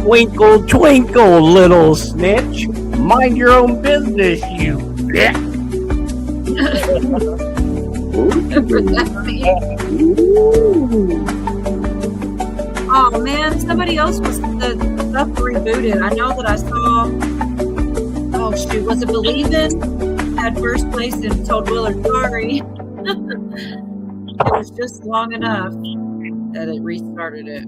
Twinkle, twinkle, little snitch. Mind your own business, you bitch. Oh man, somebody else was the stuff rebooted. I know that I saw. Oh shoot, was it Believin'? Had first place and told Willard sorry. It was just long enough that it restarted it.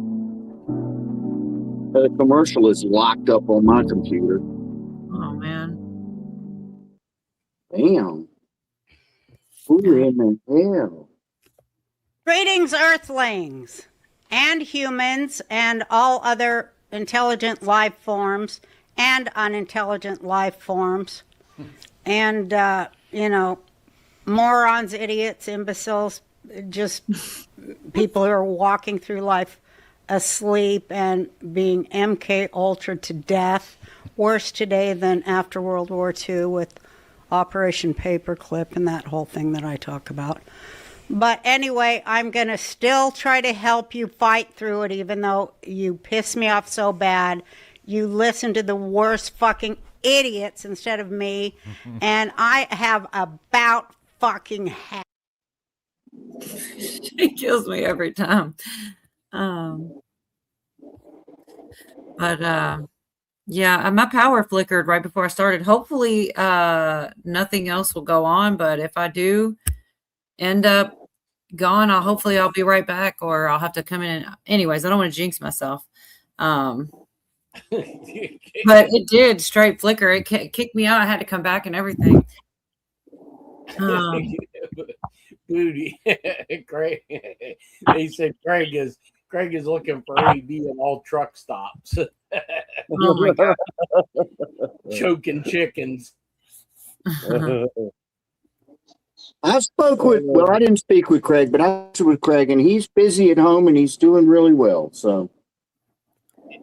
The commercial is locked up on my computer. Oh man. Damn. Who in the hell? Greetings, Earthlings, and humans, and all other intelligent life forms, and unintelligent life forms, and, morons, idiots, imbeciles, just people who are walking through life asleep and being MK Ultra to death. Worse today than after World War II with Operation Paperclip and that whole thing that I talk about. But anyway, I'm going to still try to help you fight through it, even though you piss me off so bad. You listen to the worst fucking idiots instead of me, and I have about fucking half. She kills me every time. Yeah, my power flickered right before I started. Hopefully, nothing else will go on, but if I do end up gone, hopefully I'll be right back, or I'll have to come in. Anyways, I don't want to jinx myself. But it did straight flicker. It kicked me out. I had to come back and everything. Booty. Craig. They said Craig is looking for AB in all truck stops. Oh my God. Choking chickens. I didn't speak with Craig, but I spoke with Craig, and he's busy at home, and he's doing really well. So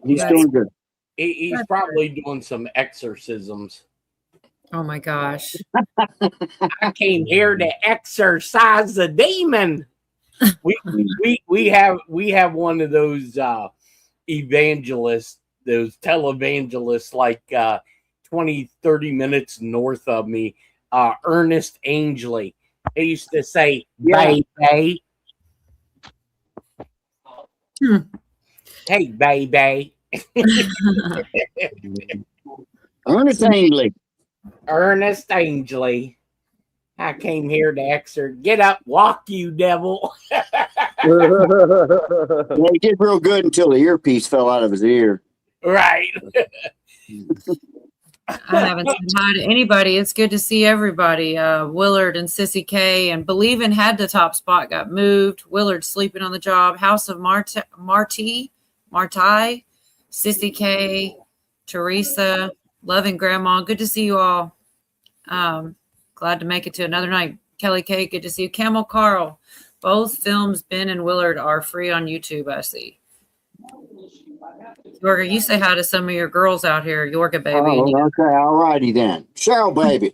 he's doing good. He's probably doing some exorcisms. Oh my gosh. I came here to exorcise the demon. We have one of those evangelists, those televangelists, like 20, 30 minutes north of me, Ernest Angley. He used to say, baby. Hey, baby. Ernest Angley. Ernest Angley. I came here to exert. Get up, walk, you devil. Yeah, he did real good until the earpiece fell out of his ear. Right. I haven't said hi to anybody. It's good to see everybody. Willard and Sissy K and Believin' had the top spot, got moved. Willard sleeping on the job. House of Marti, Sissy K, Teresa, loving Grandma. Good to see you all. Glad to make it to another night. Kelly K, good to see you. Camel Carl. Both films, Ben and Willard, are free on YouTube, I see. Yorga, you say hi to some of your girls out here. Yorga, baby. Oh, okay, all righty then. Cheryl, baby.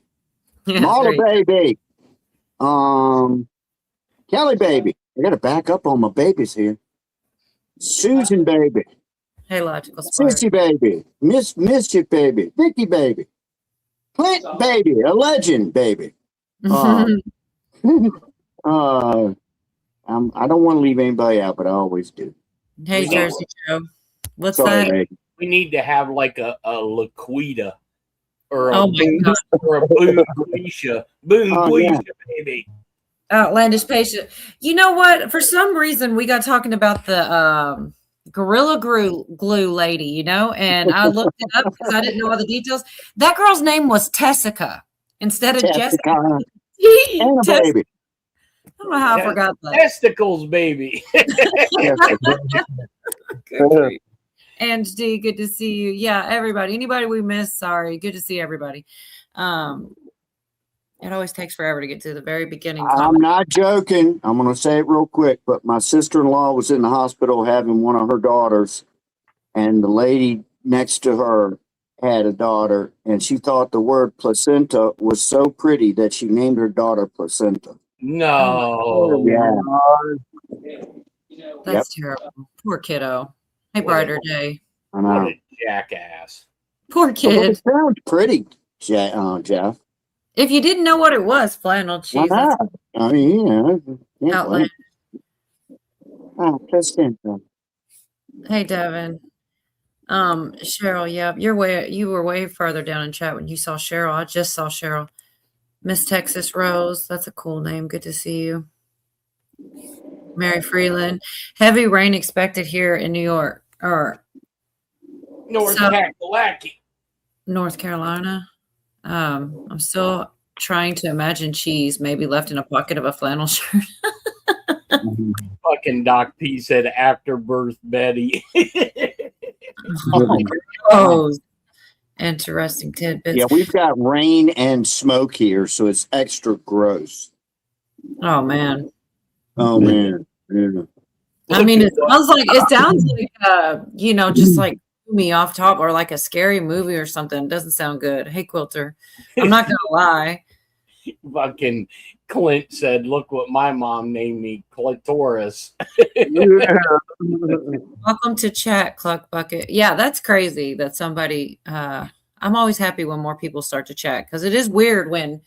Yeah, Marla, baby. Kelly, baby. I got to back up on my babies here. Susan, baby. Hey, Logical Spark. Sissy, baby. Mischief, baby. Vicky, baby. Clint, baby. A legend, baby. I don't want to leave anybody out, but I always do. Hey, Jersey Joe. What's Sorry, that? baby. We need to have like a Laquita or a Oh my God. or a Boone Quisha. Boone Quisha, baby. Outlandish patient. You know what? For some reason, we got talking about the Gorilla Glue lady, and I looked it up because I didn't know all the details. That girl's name was Tessica instead of Jessica. And a baby. I don't know how I forgot that. Testicles, baby. Good. And D, good to see you. Yeah, everybody. Anybody we missed, sorry. Good to see everybody. It always takes forever to get to the very beginning. I'm not joking. I'm going to say it real quick, but my sister-in-law was in the hospital having one of her daughters, and the lady next to her had a daughter, and she thought the word placenta was so pretty that she named her daughter Placenta. No. Yeah. That's terrible. Poor kiddo. Hey, brighter day. I know. jackass. Poor Well, kid. it sounds pretty, Jeff. If you didn't know what it was, flannel Why cheese. That's not? I mean, can't outlandish. wait. Oh, just think, Hey, Devin. Cheryl, yeah, you were way further down in chat when you saw Cheryl. I just saw Cheryl. Miss Texas Rose, that's a cool name. Good to see you. Mary Freeland. Heavy rain expected here in New York or North So- Kakalaki. North Carolina. I'm still trying to imagine cheese maybe left in a pocket of a flannel shirt. Fucking Doc P said afterbirth Betty. Oh, interesting tidbits. yeah, we've got rain and smoke here, so it's extra gross. Oh man. Oh man. Yeah. I mean, it sounds like just like me off top or like a scary movie or something. It doesn't sound good. Hey, Quilter, I'm not gonna lie. Fucking Clint said, "Look what my mom named me, Clitoris." Welcome to chat, Cluck Bucket. Yeah, that's crazy that somebody. I'm always happy when more people start to chat because it is weird when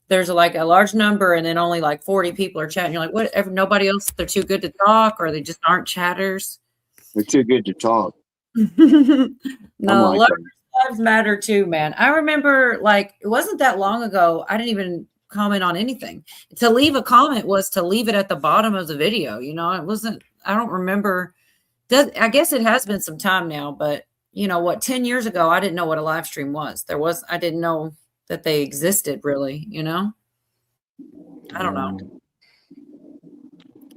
there's like a large number and then only like 40 people are chatting. You're like, whatever. Nobody else. They're too good to talk, or they just aren't chatters. They're too good to talk. No, I'm like lives matter too, man. I remember like it wasn't that long ago. I didn't even comment on anything. To leave a comment was to leave it at the bottom of the video. You know, it wasn't. I don't remember. I guess it has been some time now, but 10 years ago, I didn't know what a live stream was. I didn't know that they existed really. I don't know.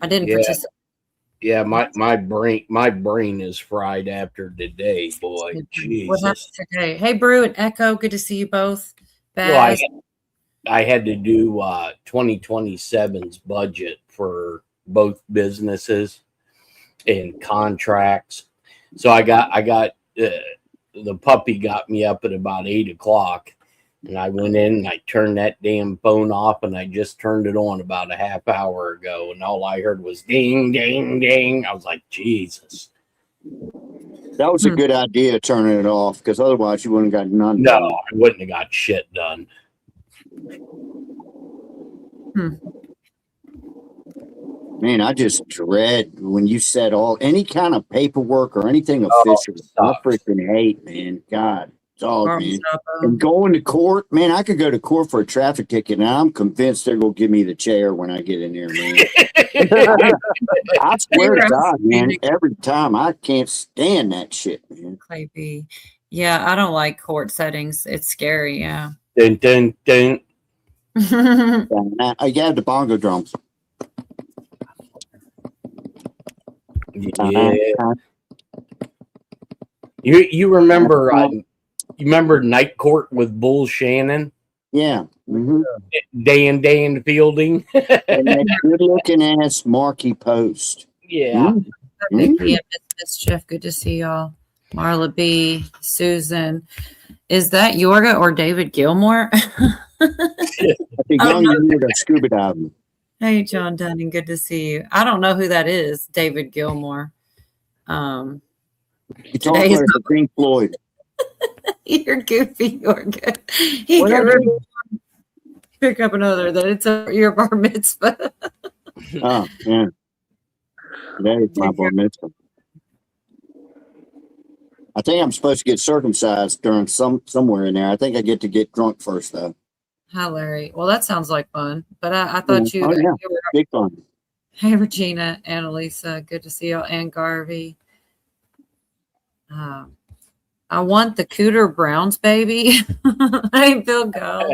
I didn't participate. Yeah, my brain is fried after today, boy. Jesus. What happened today? Hey, Brew and Echo, good to see you both. Well, Baz. I had to do 2027's budget for both businesses and contracts. So I got the puppy got me up at about 8:00, and I went in and I turned that damn phone off, and I just turned it on about a half hour ago, and all I heard was ding, ding, ding. I was like, Jesus. that was a good idea, turning it off, because otherwise you wouldn't have got none. No, I wouldn't have got shit done. Man, I just dread when you said any kind of paperwork or anything official. I sucks. freaking hate, man. God, dog, Arms man. up, And going to court, man, I could go to court for a traffic ticket, and I'm convinced they're gonna give me the chair when I get in there, man. I swear to God, man, every time I can't stand that shit, man. Clay B. Yeah, I don't like court settings. It's scary. Yeah. Dun, dun, dun. I got the bongo drums. Yeah. You remember Night Court with Bull Shannon? Yeah. Mm-hmm. Day in the fielding. And that good looking ass Marky Post. Yeah. Vicky and Miss Mischief, good to see y'all. Marla B, Susan. Is that Yorga or David Gilmore? The young man that scuba diving. Hey, John Dunning, good to see you. I don't know who that is, David Gilmore. He talked like a Pink Floyd. You're goofy, Yorga. He can really pick up another that it's your bar mitzvah. Oh, yeah. That is my bar mitzvah. I think I'm supposed to get circumcised during somewhere in there. I think I get to get drunk first, though. Hi, Larry. Well, that sounds like fun. But I thought you, Oh, yeah. you were. Big fun. Hey, Regina, Annalisa, good to see you. And Garvey. I want the Cooter Browns, baby. Hey, Bill Go.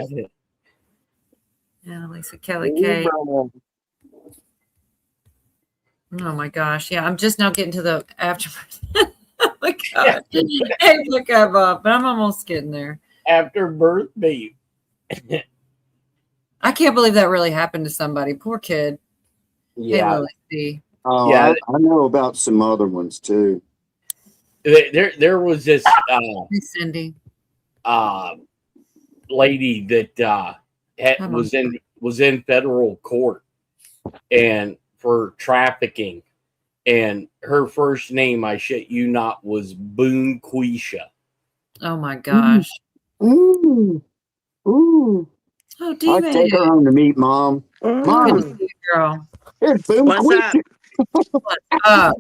Annalisa, Kelly K. Oh my gosh. Yeah, I'm just now getting to the aftermath. Oh my God. Hey, look up, but I'm almost getting there. Afterbirth beef. I can't believe that really happened to somebody. Poor kid. Hey, Yeah. Lily C. Oh, Yeah. I know about some other ones, too. There was this Hey, Cindy. lady that was in federal court and for trafficking, and her first name, I shit you not, was Boone Quisha. Oh my gosh. Ooh, ooh. Oh, I'd David. take her home to meet Mom. Good to Mom, see you, girl. here's Boom What's up? Quisha.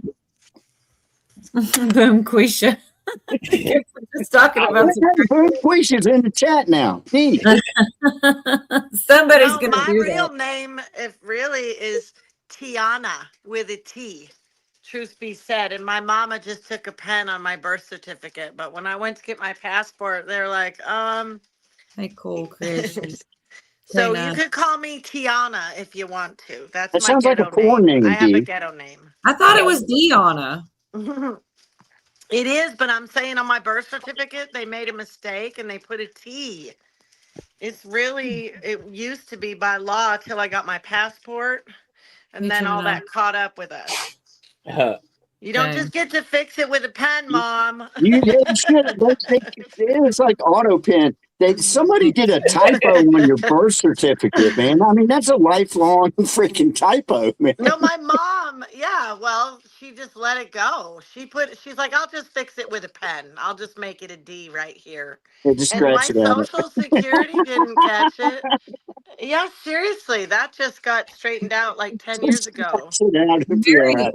Boom, Quisha. Just talking about Boom Quisha's in the chat now. Gee. somebody's No, gonna my do real that. name, if really, is Tiana with a T. Truth be said, and my mama just took a pen on my birth certificate. But when I went to get my passport, they're like, Hey, cool creations. So Very you nice. could call me Tiana if you want to. That's That my sounds like a ghetto porn name. I name, have a Dee. ghetto name. I thought it was Deanna. It is, but I'm saying on my birth certificate they made a mistake and they put a T. It's really, it used to be by law till I got my passport, and Me then too, all and I- that caught up with us. Uh, You don't Okay. just get to fix it with a pen, Mom. You should. It's like auto pen. Somebody did a typo on your birth certificate, man. I mean, that's a lifelong freaking typo, man. No, my mom, yeah, well, she just let it go. She's like, I'll just fix it with a pen. I'll just make it a D right here. They just And my scratch it out. social security didn't catch it. Yeah, seriously, that just got straightened out like 10 years ago. Scratch it out if you're all right.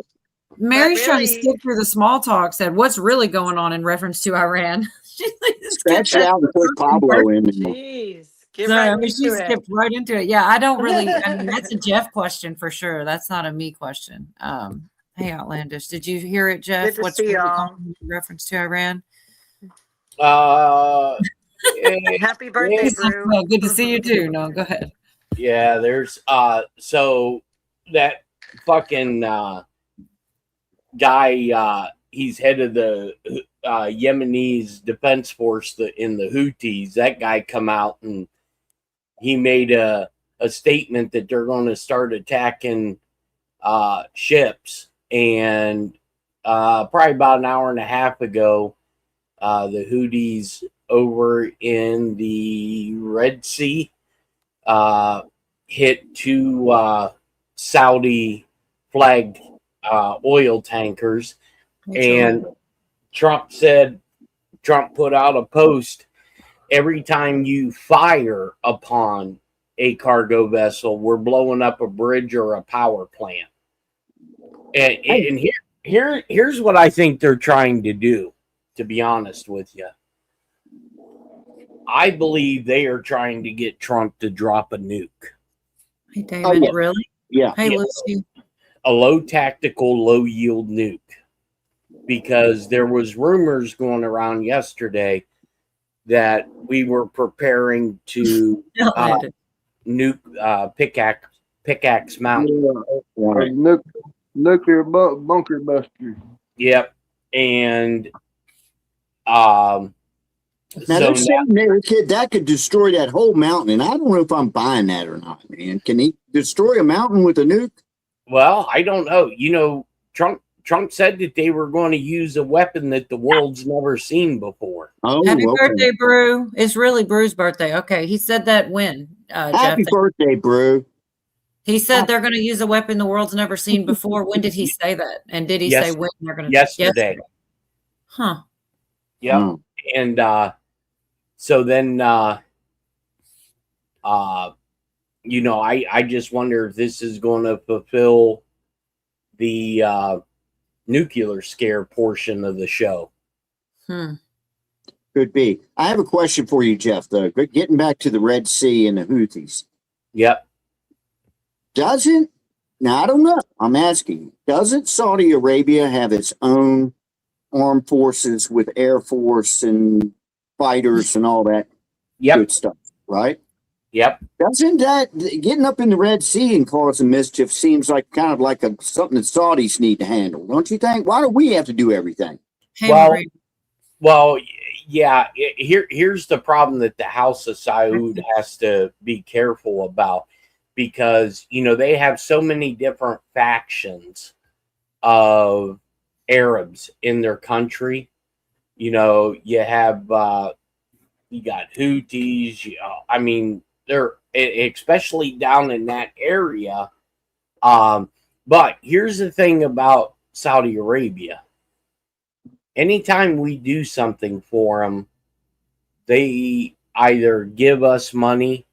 Mary's trying to really- skip through the small talk, said, what's really going on in reference to Iran? She's like, Scratch it out and put Pablo in there. Jeez. Get Sorry, right I mean, she into it. skipped right into it. Yeah, I don't really, I mean, that's a Jeff question for sure. That's not a me question. Hey, Outlandish, did you hear it, Jeff? Good to What's see really y'all. going on in reference to Iran? Happy birthday, Yes. Brew. Well, good to see you too. No, go ahead. yeah, there's so that fucking guy, he's head of the Yemenis defense force in the Houthis. That guy come out and he made a statement that they're going to start attacking ships. And probably about an hour and a half ago, the Houthis over in the Red Sea hit two Saudi flagged oil tankers. And Trump put out a post: every time you fire upon a cargo vessel, we're blowing up a bridge or a power plant. And here's what I think they're trying to do, to be honest with you. I believe they are trying to get Trump to drop a nuke. Hey, David, yeah. really? Yeah. Hey, Yeah. Lucy. A low tactical, low yield nuke. Because there was rumors going around yesterday that we were preparing to nuke Pickaxe Mountain. Right. Nuclear bunker buster. Yep. And Now so they're saying that could destroy that whole mountain, and I don't know if I'm buying that or not, man. Can he destroy a mountain with a nuke? well, I don't know. You know, Trump said that they were going to use a weapon that the world's never seen before. Oh, Happy okay. birthday, Brew. It's really Brew's birthday. Okay. He said that when, Happy Jeff? birthday, Brew. He said they're going to use a weapon the world's never seen before. When did he say that? And did he say when they're going to? Yesterday. Huh. Yep. Oh. And so then you know, I just wonder if this is going to fulfill the nuclear scare portion of the show. Could be. I have a question for you, Jeff, though. But getting back to the Red Sea and the Houthis. Yep. Now I don't know. I'm asking, doesn't Saudi Arabia have its own armed forces with Air Force and fighters and all that Yep. good stuff, right? Yep. Doesn't that getting up in the Red Sea and causing mischief seems like kind of like something that Saudis need to handle, don't you think? Why do we have to do everything? Hey, Well, Marie. Well, yeah. Here's the problem that the House of Saud has to be careful about, because you know they have so many different factions of Arabs in their country. You know, you have you got Houthis. I mean, they're especially down in that area. But here's the thing about Saudi Arabia. Anytime we do something for them, they either give us money,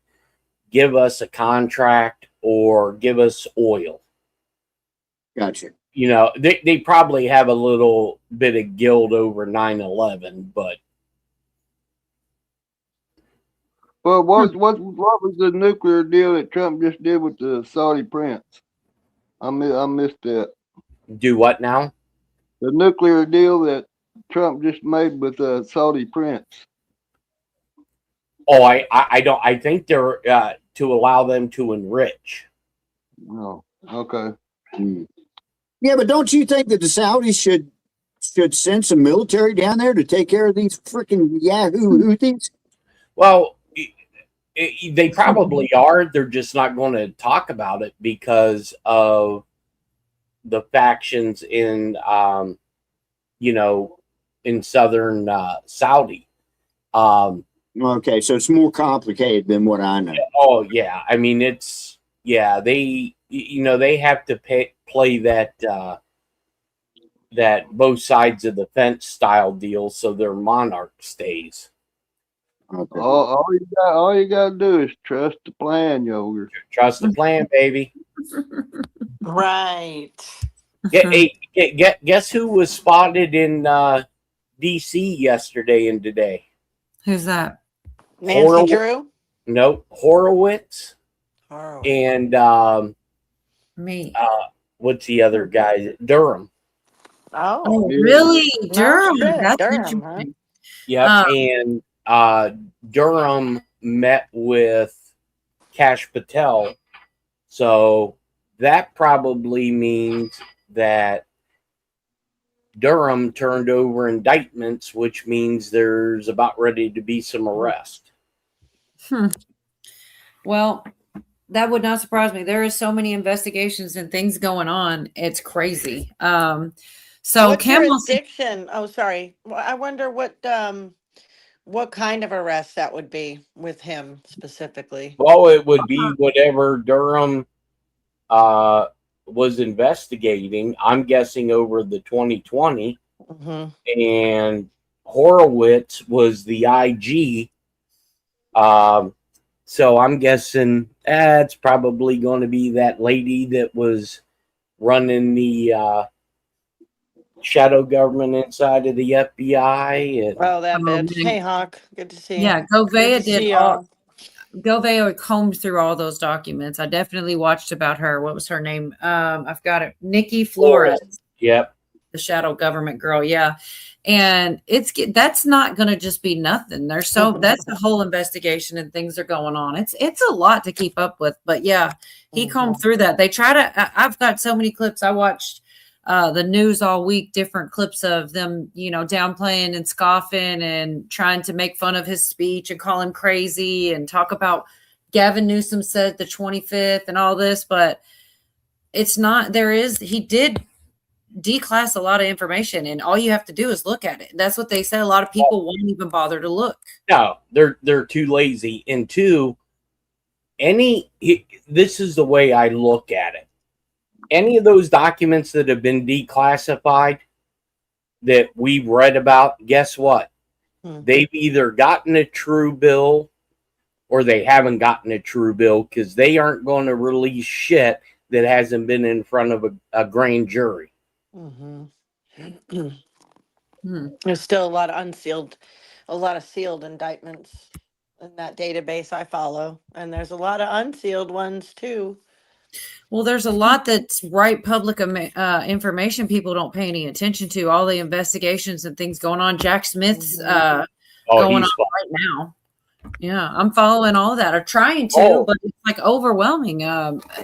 give us a contract, or give us oil. Gotcha. You know, they probably have a little bit of guilt over 9/11, but Well, what was the nuclear deal that Trump just did with the Saudi prince? I missed that. do what now? The nuclear deal that Trump just made with the Saudi prince. Oh, I don't. I think they're to allow them to enrich. Oh, okay. Mm. Yeah, but don't you think that the Saudis should send some military down there to take care of these freaking Yahoo Houthis? Well, they probably are. They're just not going to talk about it because of the factions in, in southern Saudi. Okay, so it's more complicated than what I know. Oh yeah, I mean they have to play that that both sides of the fence style deal so their monarch stays. Okay. All you gotta do is trust the plan, Yoger. Trust the plan, baby. Right. Guess who was spotted in D.C. yesterday and today? Who's that? Nancy Drew? No, Horowitz Oh. and Me. what's the other guy? Durham. Oh, Yeah. really? No Durham. shit, That's Durham, interesting. Yep, and Durham met with Kash Patel, so that probably means that Durham turned over indictments, which means there's about ready to be some arrest. Well, that would not surprise me. There is so many investigations and things going on. It's crazy. So What Campbell, jurisdiction? Oh, sorry. Well, I wonder what kind of arrest that would be with him specifically. Well, it would be whatever Durham was investigating. I'm guessing over the 2020, Mm-hmm. and Horowitz was the IG. So I'm guessing it's probably going to be that lady that was running the shadow government inside of the FBI. And Oh, that bitch. man. Hey, Hawk. Good to see you. yeah, Good Govea to see did y'all. Govea combed through all those documents. I definitely watched about her. What was her name? I've got it. Nikki Flores, yep. the shadow government girl. Yeah. And that's not going to just be nothing. That's a whole investigation and things are going on. It's a lot to keep up with, but yeah, he combed through that. They try to, I've got so many clips. I watched the news all week, different clips of them, downplaying and scoffing and trying to make fun of his speech and call him crazy and talk about Gavin Newsom said the 25th and all this, but it's not, he did declass a lot of information and all you have to do is look at it. That's what they said. A lot of people won't even bother to look. No, they're too lazy. And two, this is the way I look at it. Any of those documents that have been declassified that we've read about, guess what? They've either gotten a true bill or they haven't gotten a true bill because they aren't going to release shit that hasn't been in front of a grand jury. There's still a lot of sealed indictments in that database I follow, and there's a lot of unsealed ones too. Well, there's a lot that's public information people don't pay any attention to. All the investigations and things going on. Jack Smith's going on right now. Yeah, I'm following all that. I'm trying to, but it's like overwhelming.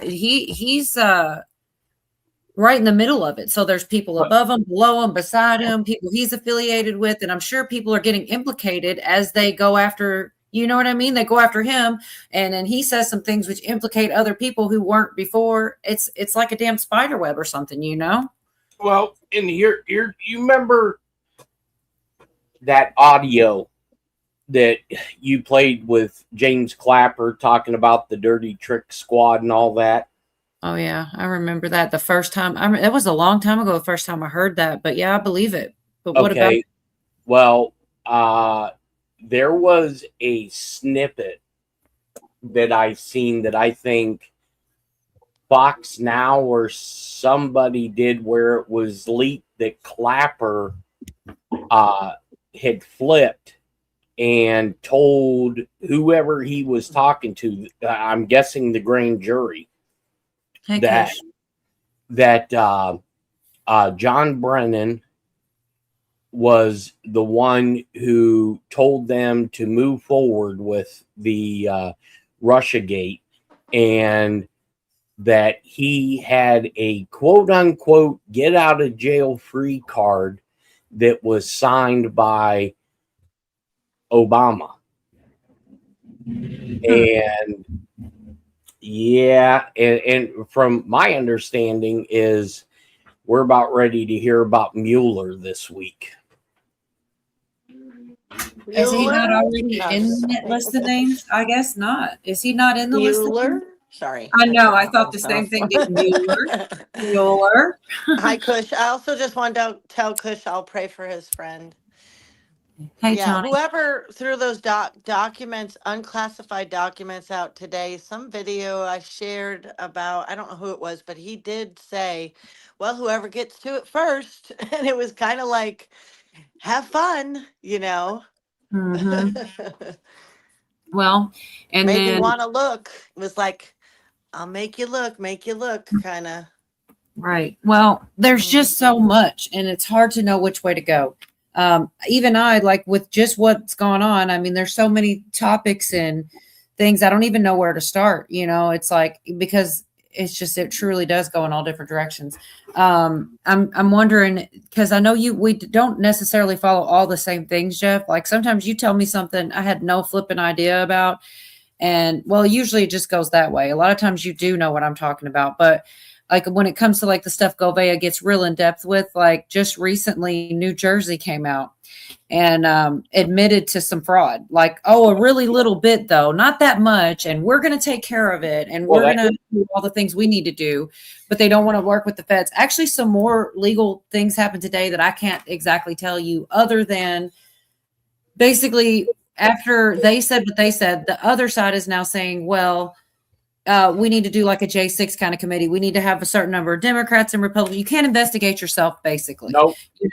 He's right in the middle of it. So there's people above him, below him, beside him, people he's affiliated with, and I'm sure people are getting implicated as they go after. You know what I mean? They go after him, and then he says some things which implicate other people who weren't before. It's like a damn spider web or something, Well, in here, you remember that audio that you played with James Clapper talking about the Dirty Trick Squad and all that? Oh yeah, I remember that the first time. It was a long time ago. The first time I heard that, but yeah, I believe it. But what about? Okay. Well, there was a snippet that I seen that I think Fox Now or somebody did where it was leaked that Clapper had flipped and told whoever he was talking to, I'm guessing the grand jury, Hey, that Kush. that John Brennan was the one who told them to move forward with the Russiagate, and that he had a quote unquote get out of jail free card that was signed by Obama. And yeah, and from my understanding is we're about ready to hear about Mueller this week. Is he not Bueller? already No, in sorry. that list of names? I guess not. Is he not in the list of Bueller? names? Sorry. I know. I turned thought the myself same thing. off. Did Mueller? Mueller. Hi, Kush. I also just wanted to tell Kush I'll pray for his friend. Hey, Yeah, Tony. whoever threw those documents, unclassified documents out today, some video I shared about, I don't know who it was, but he did say, well, whoever gets to it first. And it was kind of like, have fun, you know. Mhm. Well, and Made me then want to look. It was like, I'll make you look, kind of. right. Well, there's just so much, and it's hard to know which way to go. Even I, like with just what's gone on, I mean, there's so many topics and things. I don't even know where to start. You know, it's like because it's just it truly does go in all different directions. I'm wondering because I know we don't necessarily follow all the same things, Jeff. Like sometimes you tell me something I had no flipping idea about, and well, usually it just goes that way. A lot of times you do know what I'm talking about, but like when it comes to like the stuff Govea gets real in depth with, like just recently New Jersey came out and admitted to some fraud, like, oh, a really little bit though, not that much. And we're going to take care of it. And we're going to do all the things we need to do, but they don't want to work with the feds. Actually, some more legal things happened today that I can't exactly tell you other than basically after they said what they said, the other side is now saying, well, we need to do like a J6 kind of committee. We need to have a certain number of Democrats and Republicans. You can't investigate yourself, basically. Nope. You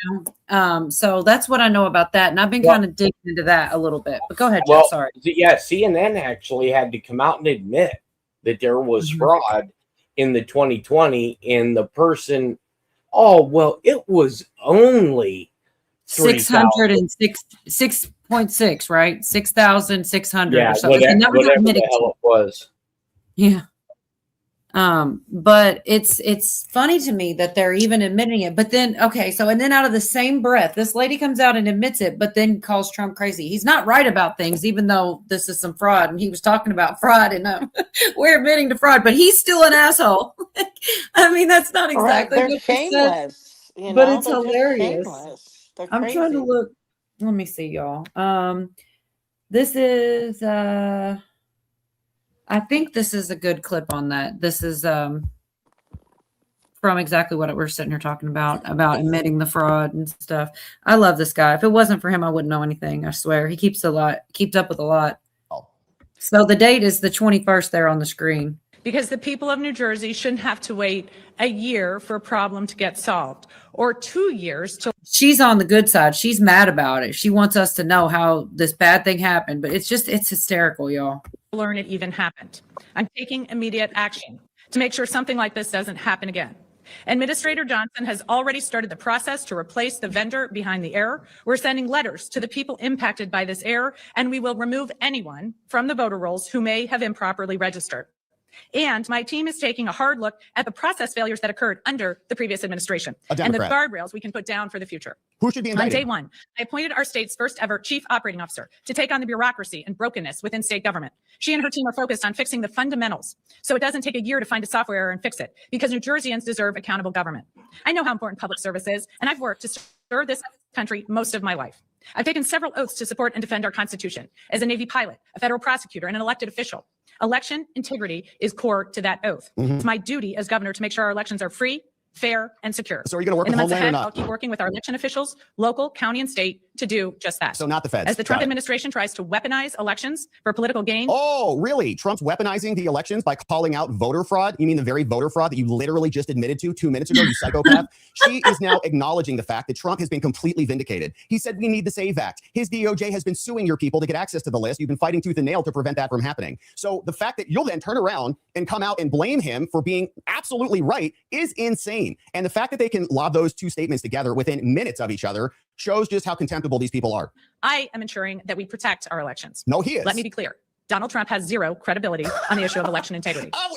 know? So that's what I know about that. And I've been kind of digging into that a little bit. But go ahead, Jeff. Well, Sorry. yeah, CNN actually had to come out and admit that there was fraud in the 2020, and the person, oh, well, it was only 606.6, right? 6,600 yeah, or something. whatever the hell it was. Yeah. But it's funny to me that they're even admitting it. But then, okay, so and then out of the same breath, this lady comes out and admits it, but then calls Trump crazy. He's not right about things, even though this is some fraud, and he was talking about fraud, and we're admitting to fraud, but he's still an asshole. I mean, that's not exactly They're what shameless, you know, but it's they're just hilarious. shameless. They're I'm crazy. trying to look. Let me see, y'all. This is I think this is a good clip on that. This is from exactly what we're sitting here talking about admitting the fraud and stuff. I love this guy. If it wasn't for him, I wouldn't know anything. I swear. He keeps up with a lot. So the date is the 21st there on the screen. Because the people of New Jersey shouldn't have to wait a year for a problem to get solved or 2 years to. She's on the good side. She's mad about it. She wants us to know how this bad thing happened, but it's hysterical, y'all. Learn it even happened. I'm taking immediate action to make sure something like this doesn't happen again. Administrator Johnson has already started the process to replace the vendor behind the error. We're sending letters to the people impacted by this error, and we will remove anyone from the voter rolls who may have improperly registered. And my team is taking a hard look at the process failures that occurred under the previous administration and the guardrails we can put down for the future. Who should be indicted? On day one, I appointed our state's first ever chief operating officer to take on the bureaucracy and brokenness within state government. She and her team are focused on fixing the fundamentals, so it doesn't take a year to find a software error and fix it, because New Jerseyans deserve accountable government. I know how important public service is, and I've worked to stir this country most of my life. I've taken several oaths to support and defend our Constitution as a Navy pilot, a federal prosecutor, and an elected official. Election integrity is core to that oath. It's my duty as governor to make sure our elections are free, fair, and secure. So are you going to work In the with months Homeland or ahead, not? I'll keep working with our election officials, local, county, and state to do just that. So not the feds. As the Trump Got it. administration tries to weaponize elections for political gain. Oh, really? Trump's weaponizing the elections by calling out voter fraud? You mean the very voter fraud that you literally just admitted to 2 minutes ago, you psychopath? She is now acknowledging the fact that Trump has been completely vindicated. He said we need the SAVE Act. His DOJ has been suing your people to get access to the list. You've been fighting tooth and nail to prevent that from happening. So the fact that you'll then turn around and come out and blame him for being absolutely right is insane. And the fact that they can lob those two statements together within minutes of each other shows just how contemptible these people are. I am ensuring that we protect our elections. No, he is. Let me be clear. Donald Trump has zero credibility on the issue of election integrity. Oh,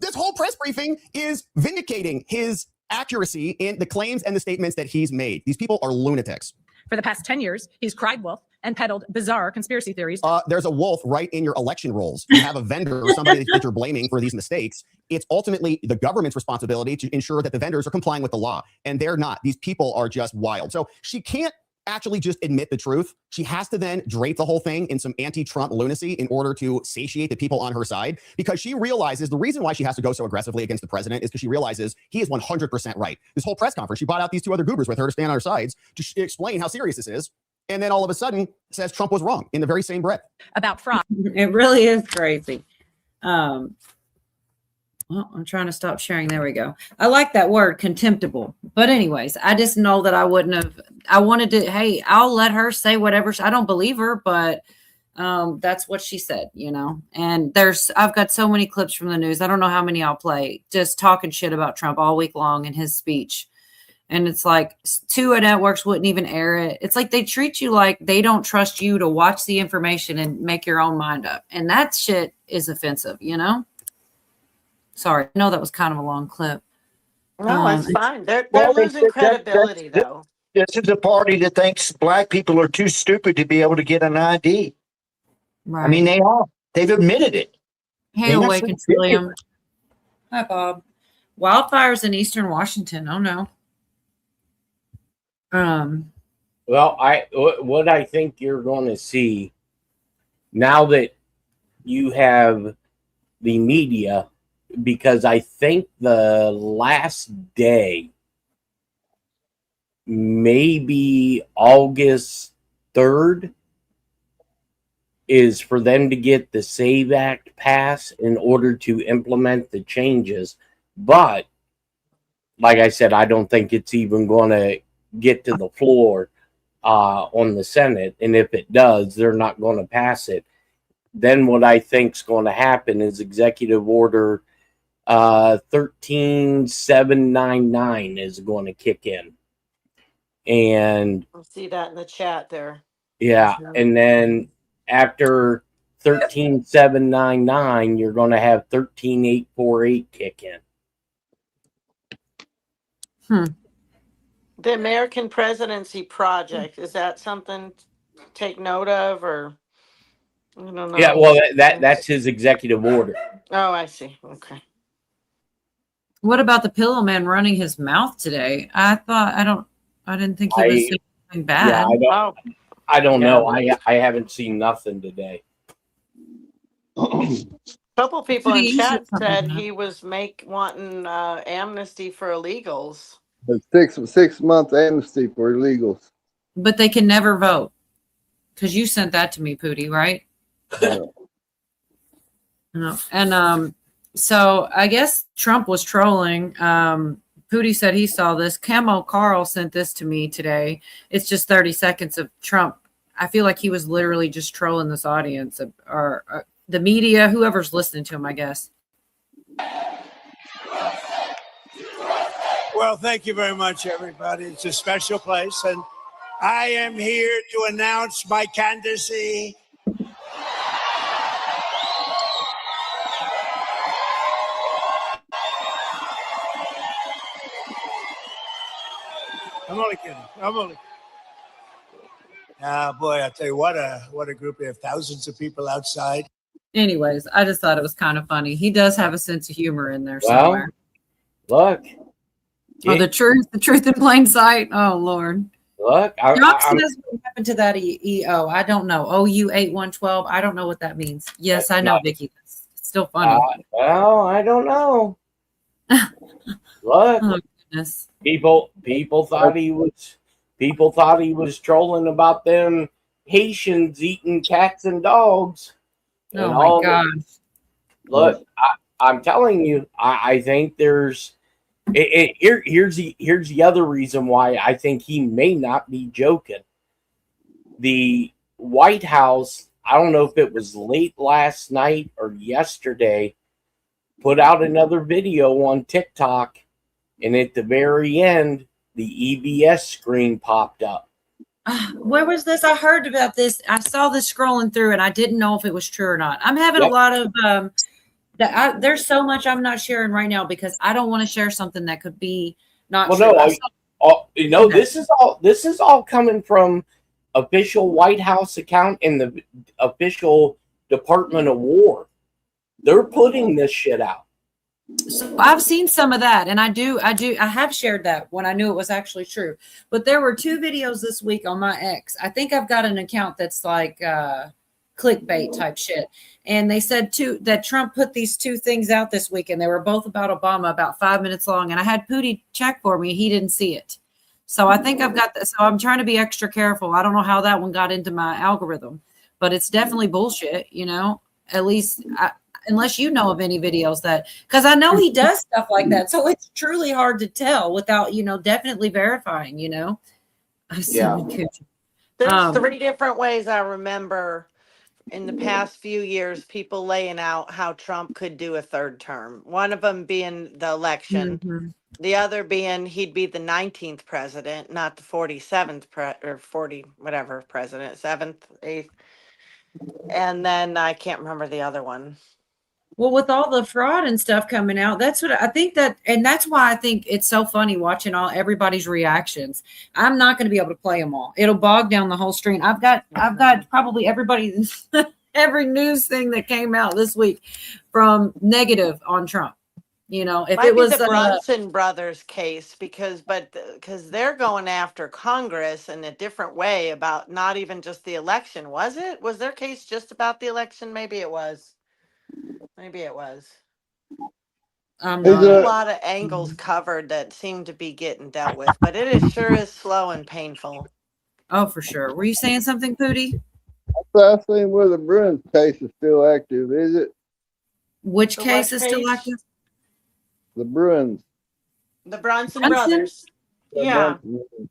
this whole press briefing is vindicating his accuracy in the claims and the statements that he's made. These people are lunatics. For the past 10 years, he's cried wolf and peddled bizarre conspiracy theories. There's a wolf right in your election rolls. You have a vendor or somebody that you're blaming for these mistakes. It's ultimately the government's responsibility to ensure that the vendors are complying with the law, and they're not. These people are just wild. So she can't actually just admit the truth. She has to then drape the whole thing in some anti-Trump lunacy in order to satiate the people on her side, because she realizes the reason why she has to go so aggressively against the president is because she realizes he is 100% right. This whole press conference, she brought out these two other goobers with her to stand on her sides to explain how serious this is. And then all of a sudden says Trump was wrong in the very same breath. About fraud. It really is crazy. Well, I'm trying to stop sharing. There we go. I like that word, contemptible. But anyways, I just know that I wanted to, hey, I'll let her say whatever. I don't believe her, but that's what she said, you know. And I've got so many clips from the news. I don't know how many I'll play, just talking shit about Trump all week long in his speech. And it's like 2 networks wouldn't even air it. It's like they treat you like they don't trust you to watch the information and make your own mind up. And that shit is offensive, you know? Sorry. I know that was kind of a long clip. No, it's fine. They're Well, losing credibility, though. This is a party that thinks black people are too stupid to be able to get an ID. Right. I mean, they are. They've admitted it. Hey, They're not Awaken so Trillium. Hi, Bob. Wildfires in Eastern Washington. Oh, no. Well, what I think you're going to see now that you have the media, because I think the last day, maybe August 3rd, is for them to get the SAVE Act passed in order to implement the changes. But like I said, I don't think it's even going to get to the floor on the Senate. And if it does, they're not going to pass it. Then what I think is going to happen is Executive Order 13799 is going to kick in. And I see that in the chat there. yeah, and then after 13799, you're going to have 13848 kick in. The American Presidency Project, is that something to take note of, or I don't know? Yeah, well, that's his executive order. Oh, I see. Okay. What about the pillow man running his mouth today? I didn't think he was saying anything bad. Yeah, I don't know. I haven't seen nothing today. A couple people He in chat said said something. he was wanting amnesty for illegals. A 6-month amnesty for illegals. But they can never vote. Because you sent that to me, Pootie, right? No. And so I guess Trump was trolling. Pootie said he saw this. Camo Carl sent this to me today. It's just 30 seconds of Trump. I feel like he was literally just trolling this audience or the media, whoever's listening to him, I guess. Well, thank you very much, everybody. It's a special place, and I am here to announce my candidacy. I'm only kidding. Boy, I tell you what a group. We have thousands of people outside. Anyways, I just thought it was kind of funny. He does have a sense of humor in there Well, somewhere. look. Oh, the truth in plain sight. Oh, Lord. Look, Doc I'm says what happened to that EO. I don't know. OU8112. I don't know what that means. Yes, I know, Vicky. It's still funny. well, I don't know. Look, Oh goodness. people thought he was trolling about them Haitians eating cats and dogs. And Oh my God. Look, I'm telling you, I think there's here's the other reason why I think he may not be joking. The White House, I don't know if it was late last night or yesterday, put out another video on TikTok, and at the very end, the EBS screen popped up. Where was this? I heard about this. I saw this scrolling through, and I didn't know if it was true or not. I'm having a lot of there's so much I'm not sharing right now because I don't want to share something that could be not true. No, this is all coming from official White House account and the official Department of War. They're putting this shit out. So I've seen some of that, and I have shared that when I knew it was actually true. But there were 2 videos this week on my X. I think I've got an account that's like clickbait type shit. And they said that Trump put these 2 things out this week, and they were both about Obama, about 5 minutes long. And I had Pootie check for me. He didn't see it. So I think I've got that. So I'm trying to be extra careful. I don't know how that one got into my algorithm, but it's definitely bullshit, at least unless you know of any videos because I know he does stuff like that. So it's truly hard to tell without, definitely verifying, Yeah. There's 3 different ways I remember in the past few years, people laying out how Trump could do a 3rd term. One of them being the election. Mm-hmm. The other being he'd be the 19th president, not the 47th or 40 whatever president, 7th, 8th. And then I can't remember the other one. Well, with all the fraud and stuff coming out, that's what I think and that's why I think it's so funny watching everybody's reactions. I'm not going to be able to play them all. It'll bog down the whole stream. I've got probably every news thing that came out this week from negative on Trump. If Might it was be the Brunson brothers case because they're going after Congress in a different way about not even just the election. Was their case just about the election? Maybe it was. There's a lot of angles covered that seem to be getting dealt with, but it is slow and painful. Oh, for sure. Were you saying something, Pootie? I think where the Bruins case is still active, is it? Which case is still active? The Bruins. The Brunson brothers. Yeah.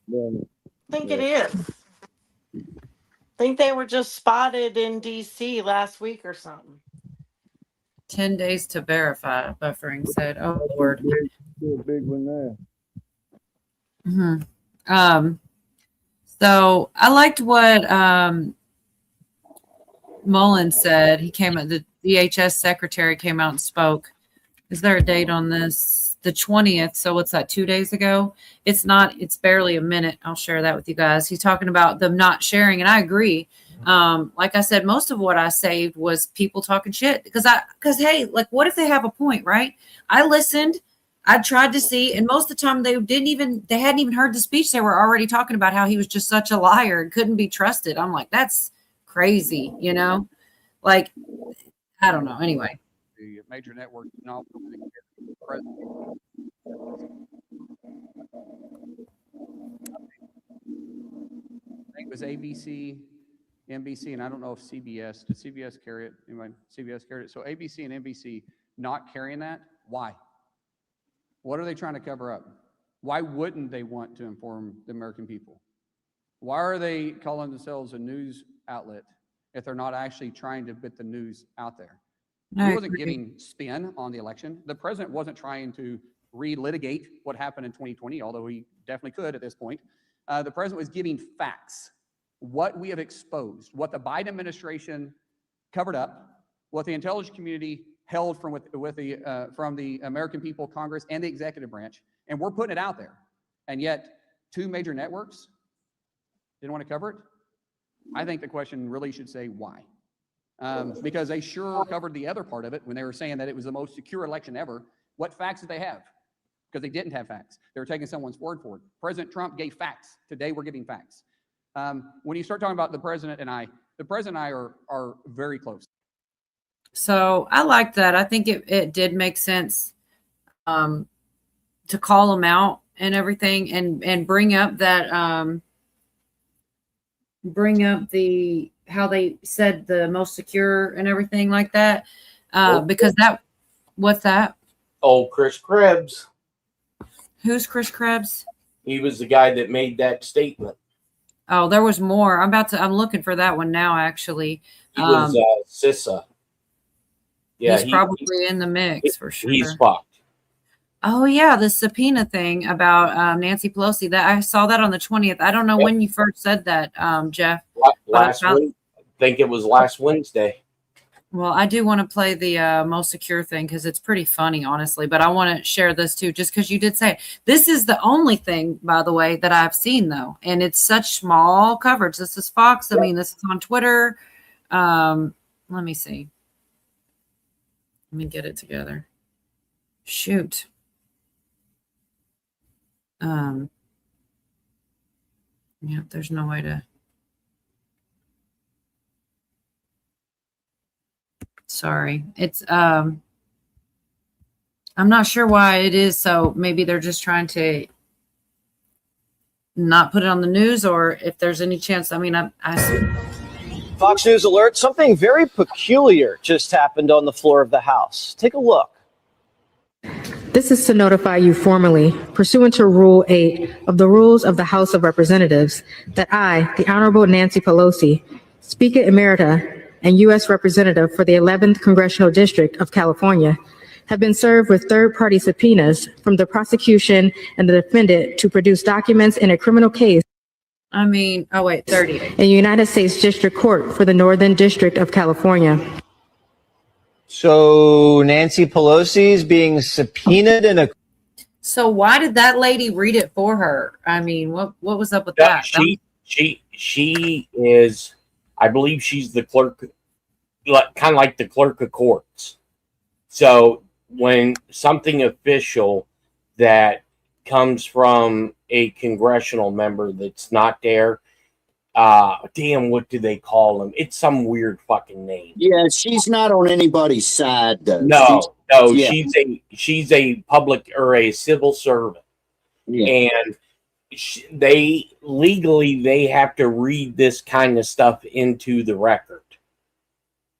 Brunson. I think it is. I think they were just spotted in DC last week or something. 10 days to verify, Buffering said. Oh, Lord. Still a big one there. Mm-hmm. So I liked what Mullen said. The DHS secretary came out and spoke. Is there a date on this? The 20th. So what's that, 2 days ago? It's barely a minute. I'll share that with you guys. He's talking about them not sharing. And I agree. Like I said, most of what I saved was people talking shit because hey, like what if they have a point, right? I listened, I tried to see, and most of the time they hadn't even heard the speech. They were already talking about how he was just such a liar and couldn't be trusted. I'm like, that's crazy, like, I don't know. Anyway. The major network not I think it was ABC, NBC, and I don't know if CBS. Did CBS carry it? Anyway, CBS carried it. So ABC and NBC not carrying that. Why? What are they trying to cover up? Why wouldn't they want to inform the American people? Why are they calling themselves a news outlet if they're not actually trying to put the news out there? He wasn't giving spin on the election. The president wasn't trying to relitigate what happened in 2020, although he definitely could at this point. The president was giving facts, what we have exposed, what the Biden administration covered up, what the intelligence community held from the American people, Congress, and the executive branch, and we're putting it out there. And yet, 2 major networks didn't want to cover it. I think the question really should say why. Because they sure covered the other part of it when they were saying that it was the most secure election ever. What facts did they have? because they didn't have facts. They were taking someone's word for it. President Trump gave facts. Today we're getting facts. When you start talking about the president and I are very close. So I like that. I think it did make sense to call them out and everything, and bring up that how they said the most secure and everything like that, because what's that? Oh, Chris Krebs. Who's Chris Krebs? He was the guy that made that statement. Oh, there was more. I'm looking for that one now, actually. He was CISA. Yeah, he's probably in the mix for sure. He's fucked. Oh yeah, the subpoena thing about Nancy Pelosi. That I saw that on the 20th. I don't know when you first said that, Jeff. Last week, I think it was last Wednesday. Well, I do want to play the most secure thing because it's pretty funny, honestly. But I want to share this too, just because you did say it. This is the only thing, by the way, that I've seen though, and it's such small coverage. This is Fox. I mean, this is on Twitter. Let me see. Let me get it together. Shoot. Yeah, there's no way to. Sorry. It's I'm not sure why it is so. Maybe they're just trying to not put it on the news, or if there's any chance. I mean, I Fox News alert, something very peculiar just happened on the floor of the House. Take a look. This is to notify you formally, pursuant to Rule 8 of the Rules of the House of Representatives, that I, the Honorable Nancy Pelosi, Speaker Emerita and U.S. Representative for the 11th Congressional District of California, have been served with third-party subpoenas from the prosecution and the defendant to produce documents in a criminal case. I mean, oh wait, 30. In United States District Court for the Northern District of California. So Nancy Pelosi is being subpoenaed in a. So why did that lady read it for her? I mean, what was up with that? She is, I believe she's the clerk, kind of like the clerk of courts. So when something official that comes from a congressional member that's not there, damn, what do they call him? It's some weird fucking name. Yeah, she's not on anybody's side though. No, she's a public or a civil servant, and they legally have to read this kind of stuff into the record.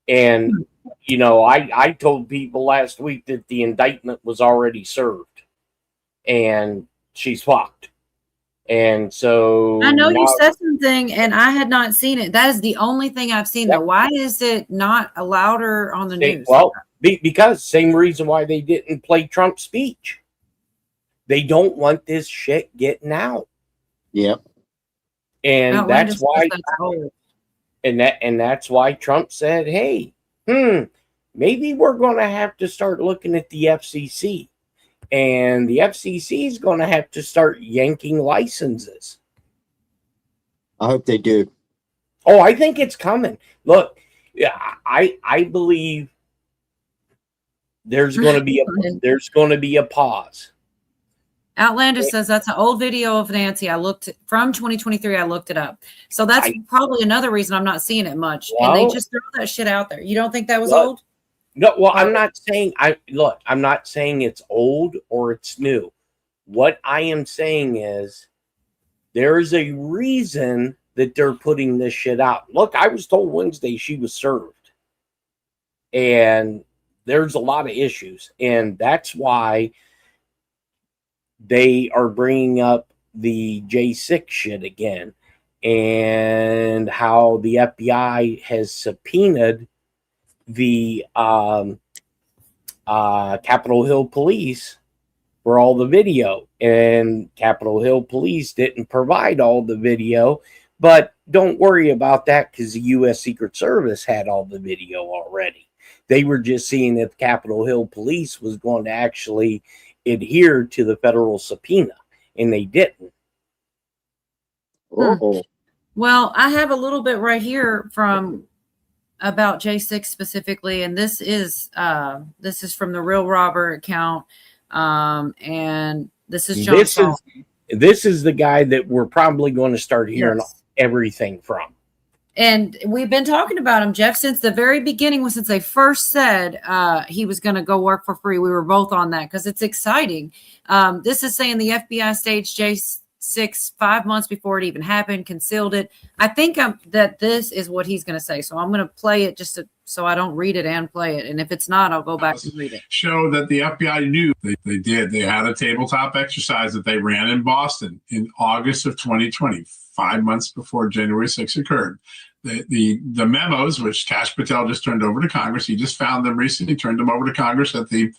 And you know, I told people last week that the indictment was already served, and she's fucked. And so I know you said something and I had not seen it. That is the only thing I've seen there. Why is it not allowed her on the news? Well, because same reason why they didn't play Trump's speech. They don't want this shit getting out. Yep. And that's why that's why Trump said, hey, maybe we're gonna have to start looking at the FCC. And the FCC is going to have to start yanking licenses. I hope they do. Oh, I think it's coming. Look, I believe there's going to be a pause. Outlander says that's an old video of Nancy. I looked from 2023. I looked it up. So that's probably another reason I'm not seeing it much. Well, and they just throw that shit out there. You don't think that was old? No, well, I'm not saying I'm not saying it's old or it's new. What I am saying is there is a reason that they're putting this shit out. Look, I was told Wednesday she was served. And there's a lot of issues. And that's why they are bringing up the J6 shit again. And how the FBI has subpoenaed the Capitol Hill Police for all the video, and Capitol Hill Police didn't provide all the video, but don't worry about that because the U.S. Secret Service had all the video already. They were just seeing if Capitol Hill Police was going to actually adhere to the federal subpoena, and they didn't. Oh. Well, I have a little bit right here from about J6 specifically, and this is from the Real Robert account. And this is John This Solomon. this is the guy that we're probably going to start hearing Yes. everything from. And we've been talking about him, Jeff, since the very beginning, since they first said he was going to go work for free. We were both on that because it's exciting. This is saying the FBI staged J6 5 months before it even happened, concealed it. I think that this is what he's going to say. So I'm going to play it so I don't read it and play it. And if it's not, I'll go back and read it. Show that the FBI knew they did. They had a tabletop exercise that they ran in Boston in August of 2020, 5 months before January 6th occurred. The memos, which Kash Patel just turned over to Congress, he just found them recently, turned them over to Congress at the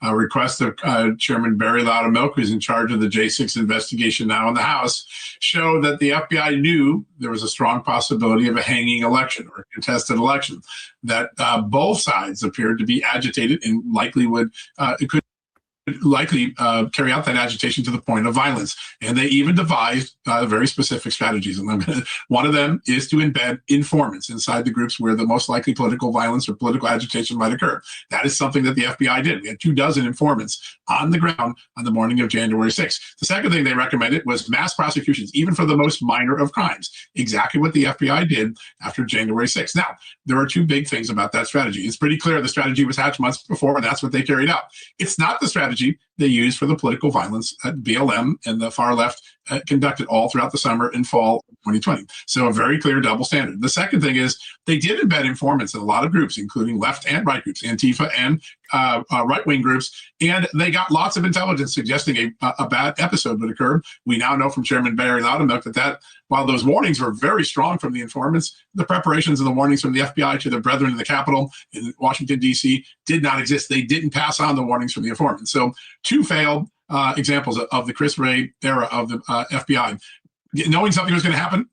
request of Chairman Barry Loudermilk, who's in charge of the J6 investigation now in the House, show that the FBI knew there was a strong possibility of a hanging election or a contested election, that both sides appeared to be agitated and likely could carry out that agitation to the point of violence. And they even devised very specific strategies. And one of them is to embed informants inside the groups where the most likely political violence or political agitation might occur. That is something that the FBI did. We had 24 informants on the ground on the morning of January 6th. The second thing they recommended was mass prosecutions, even for the most minor of crimes. Exactly what the FBI did after January 6th. Now, there are two big things about that strategy. It's pretty clear the strategy was hatched months before, and that's what they carried out. It's not the strategy they used for the political violence that BLM and the far left conducted all throughout the summer and fall of 2020. So a very clear double standard. The second thing is they did embed informants in a lot of groups, including left and right groups, Antifa and right-wing groups, and they got lots of intelligence suggesting a bad episode would occur. We now know from Chairman Barry Loudermilk that while those warnings were very strong from the informants, the preparations and the warnings from the FBI to their brethren in the Capitol in Washington, D.C. did not exist. They didn't pass on the warnings from the informants. So two failed examples of the Chris Wray era of the FBI. Knowing something was going to happen,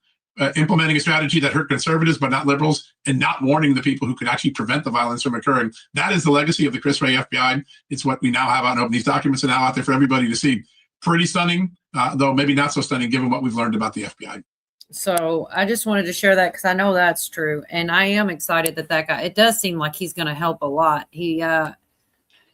implementing a strategy that hurt conservatives but not liberals, and not warning the people who could actually prevent the violence from occurring. That is the legacy of the Chris Wray FBI. It's what we now have out open. These documents are now out there for everybody to see. Pretty stunning, though maybe not so stunning given what we've learned about the FBI. So I just wanted to share that because I know that's true. And I am excited that guy, it does seem like he's going to help a lot. He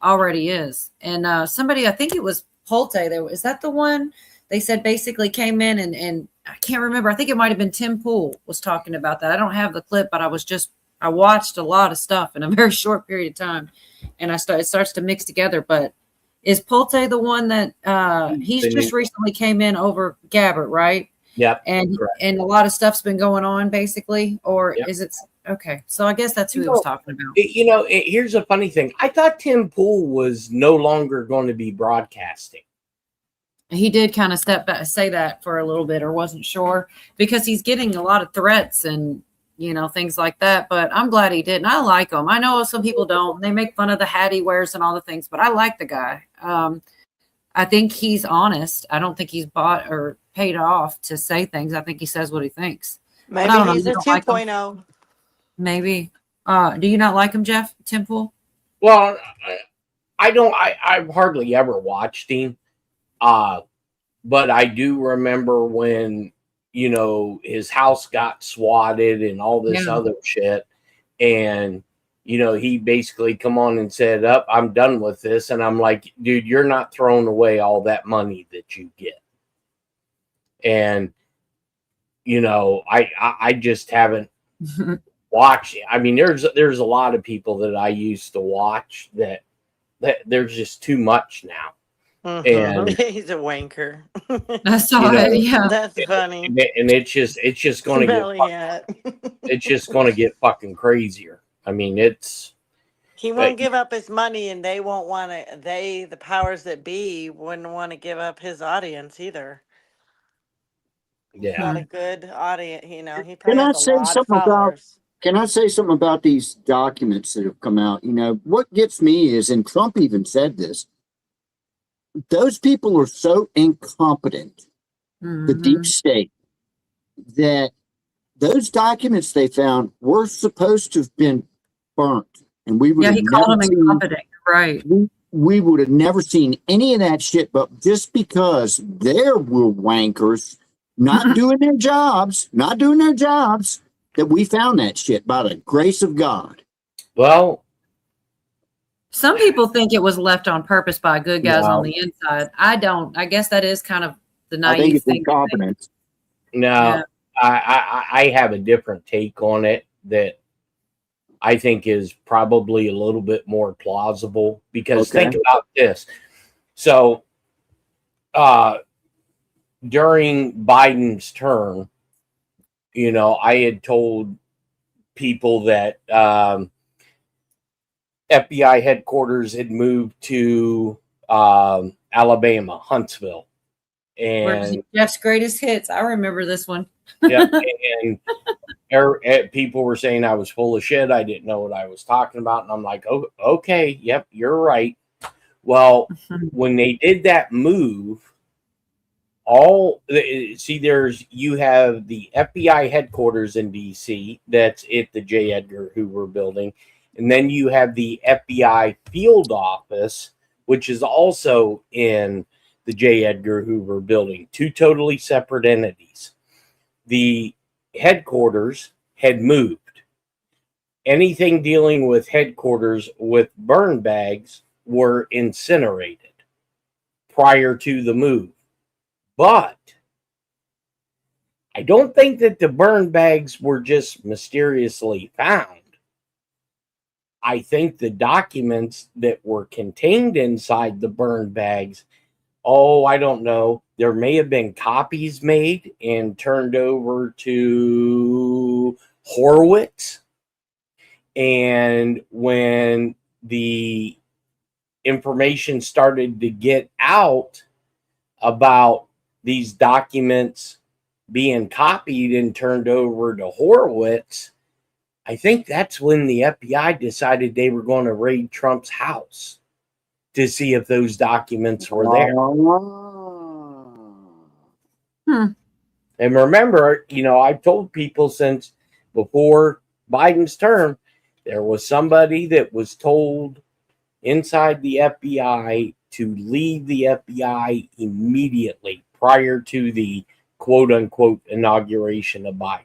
already is. And somebody, I think it was Polte, is that the one they said basically came in and I can't remember. I think it might have been Tim Pool was talking about that. I don't have the clip, but I watched a lot of stuff in a very short period of time, and it starts to mix together. But is Polte the one that he's just recently came in over Gabbard, right? Yep. And a lot of stuff's been going on basically, or is it okay? So I guess that's who he was talking about. Here's a funny thing. I thought Tim Pool was no longer going to be broadcasting. He did kind of step back, say that for a little bit, or wasn't sure because he's getting a lot of threats and things like that. But I'm glad he did, and I like him. I know some people don't. They make fun of the hat he wears and all the things, but I like the guy. I think he's honest. I don't think he's bought or paid off to say things. I think he says what he thinks. Maybe he's a 2.0. Maybe. Do you not like him, Jeff? Tim Pool? Well, I don't. I've hardly ever watched him. But I do remember when, his house got swatted and all this other shit. And, he basically come on and said, I'm done with this. And I'm like, dude, you're not throwing away all that money that you get. And, I just haven't watched it. I mean, there's a lot of people that I used to watch that there's just too much now. And he's a wanker. I saw it. Yeah, that's funny. And it's just going to it's just going to get fucking crazier. I mean, he won't give up his money, and they won't want to. The powers that be, wouldn't want to give up his audience either. Yeah, not a good audience. He probably Can I has a say lot something of followers. Can I say something about these documents that have come out? What gets me is, and Trump even said this, those people are so incompetent, the deep state, that those documents they found were supposed to have been burnt. And we would have he called them never incompetent, right? we would have never seen any of that shit, but just because there were wankers not doing their jobs, that we found that shit by the grace of God. Well, Some people think it was left on purpose by good guys No. on the inside. I don't. I guess that is kind of the I think naive it's thing. to think. incompetence. No, Yeah. I have a different take on it that I think is probably a little bit more plausible, because Okay. think about this. So, during Biden's term, you know, I had told people that FBI headquarters had moved to Alabama, Huntsville, Where's and Jeff's greatest hits? I remember this one. yeah, and people were saying I was full of shit. I didn't know what I was talking about, and I'm like, oh, okay, yep, you're right. Well, when they did that move, you have the FBI headquarters in DC, that's at the J. Edgar Hoover building, and then you have the FBI field office, which is also in the J. Edgar Hoover building, two totally separate entities. The headquarters had moved. Anything dealing with headquarters with burn bags were incinerated prior to the move. But I don't think that the burn bags were just mysteriously found. I think the documents that were contained inside the burn bags, I don't know, there may have been copies made and turned over to Horowitz. And when the information started to get out about these documents being copied and turned over to Horowitz, I think that's when the FBI decided they were going to raid Trump's house to see if those documents were there. And remember, you know, I've told people since before Biden's term, there was somebody that was told inside the FBI to leave the FBI immediately prior to the quote unquote inauguration of Biden.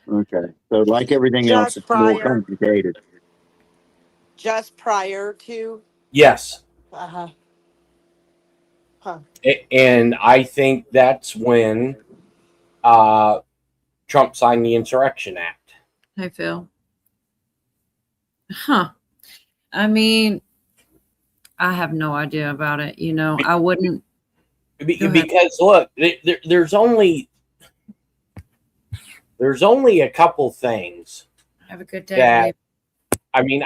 Okay. So like everything else, it's more complicated. Just prior to? Yes. Uh-huh. Huh. And I think that's when Trump signed the Insurrection Act. Hey, Phil. Huh. I mean, I have no idea about it. You know, I wouldn't. Because look, there's only a couple things. Have a good day. That, babe. I mean,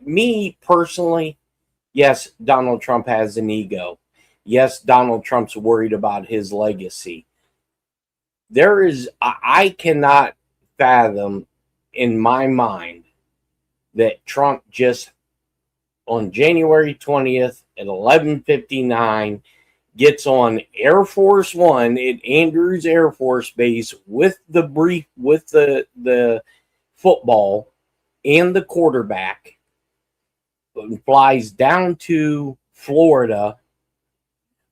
me personally, yes, Donald Trump has an ego. Yes, Donald Trump's worried about his legacy. I cannot fathom in my mind that Trump just on January 20th at 11:59 gets on Air Force One at Andrews Air Force Base with the football and the quarterback, and flies down to Florida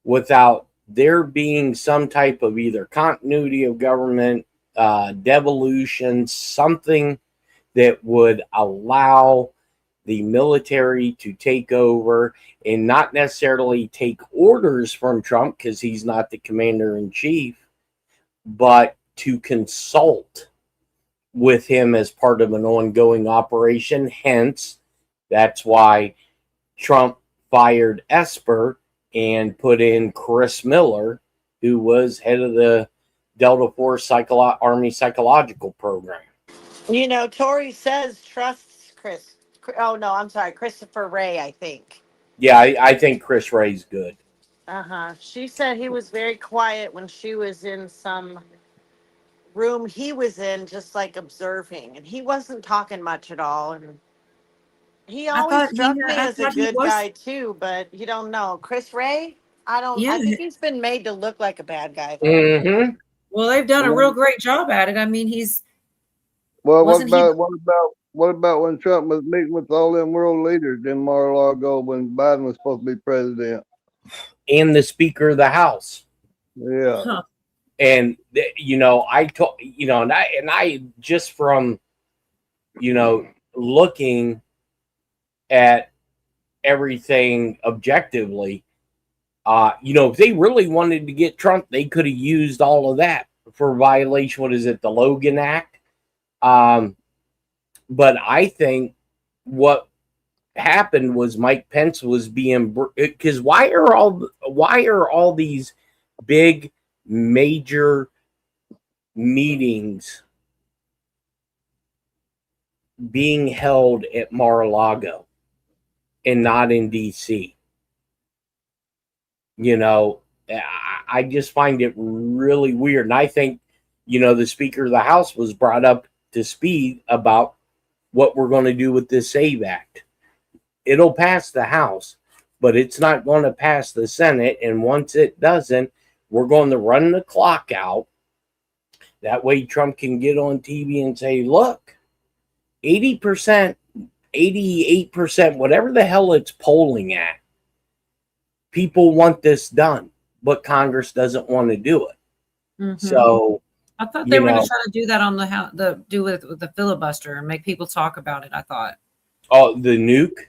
without there being some type of either continuity of government, devolution, something that would allow the military to take over and not necessarily take orders from Trump because he's not the commander in chief, but to consult with him as part of an ongoing operation. Hence, that's why Trump fired Esper and put in Chris Miller, who was head of the Delta Force Army Psychological Program. You know, Tori says trusts Chris. Oh, no, I'm sorry. Christopher Wray, I think. Yeah, I think Chris Wray's good. Uh-huh. She said he was very quiet when she was in some room he was in, just like observing. And he wasn't talking much at all. And he always struck me as a good guy, too. But you don't know. Chris Wray? I think he's been made to look like a bad guy. Mm-hmm. Well, they've done a real great job at it. I mean, Well, what about when Trump was meeting with all them world leaders in Mar-a-Lago when Biden was supposed to be president? And the Speaker of the House. Yeah. Huh. And I just from looking at everything objectively, if they really wanted to get Trump, they could have used all of that for violation. What is it? The Logan Act. But I think what happened was Mike Pence was being, because why are all these big major meetings being held at Mar-a-Lago and not in DC? I just find it really weird. And I think, the Speaker of the House was brought up to speed about what we're going to do with this SAVE Act. It'll pass the House, but it's not going to pass the Senate. And once it doesn't, we're going to run the clock out. That way Trump can get on TV and say, look, 80%, 88%, whatever the hell it's polling at, people want this done, but Congress doesn't want to do it. Mhm. So I thought they were going to try to do that on with the filibuster and make people talk about it. I thought. Oh, the nuke,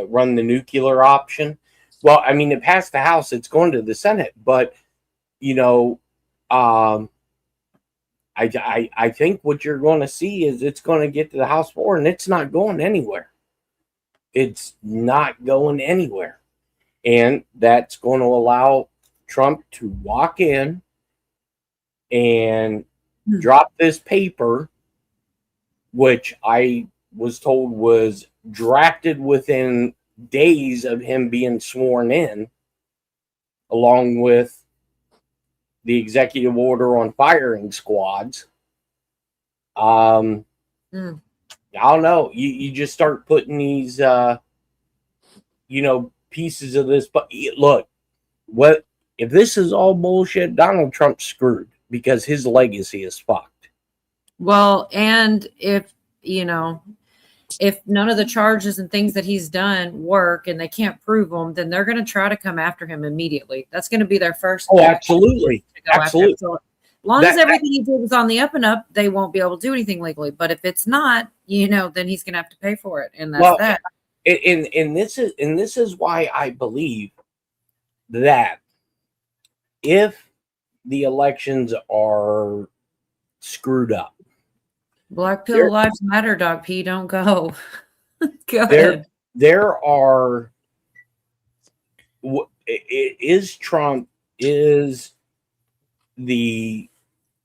run the nuclear option. Well, I mean, it passed the House; it's going to the Senate. But I think what you're going to see is it's going to get to the House floor, and it's not going anywhere. It's not going anywhere, and that's going to allow Trump to walk in and drop this paper, which I was told was drafted within days of him being sworn in, along with the executive order on firing squads. I don't know. You just start putting these, pieces of this. But look, what if this is all bullshit? Donald Trump's screwed because his legacy is fucked. Well, and if none of the charges and things that he's done work and they can't prove them, then they're going to try to come after him immediately. That's going to be their first. Oh, absolutely. Absolutely. So, as long as everything he did was on the up and up, they won't be able to do anything legally. But if it's not, then he's going to have to pay for it. And that's that. And this is why I believe that if the elections are screwed up, Black Pill Lives Matter, Doc P. Don't go. Go ahead.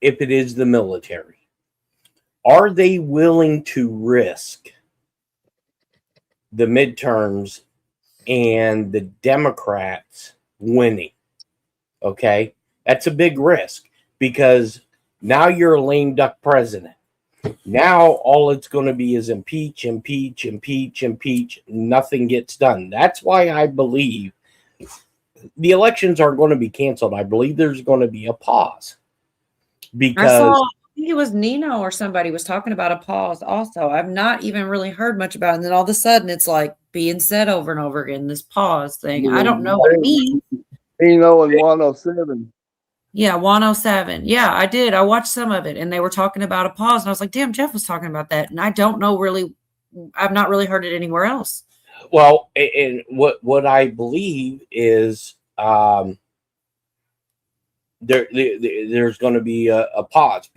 If it is the military, are they willing to risk the midterms and the Democrats winning? Okay, that's a big risk because now you're a lame duck president. Now all it's going to be is impeach, impeach, impeach, impeach. Nothing gets done. That's why I believe the elections are going to be canceled. I believe there's going to be a pause because I think it was Nino or somebody was talking about a pause also. I've not even really heard much about it. And then all of a sudden it's like being said over and over again, this pause thing. I don't know what it means. Nino and 107. Yeah, 107. Yeah, I did. I watched some of it and they were talking about a pause. And I was like, damn, Jeff was talking about that. And I don't know really, I've not really heard it anywhere else. Well, and what I believe is there's going to be a pause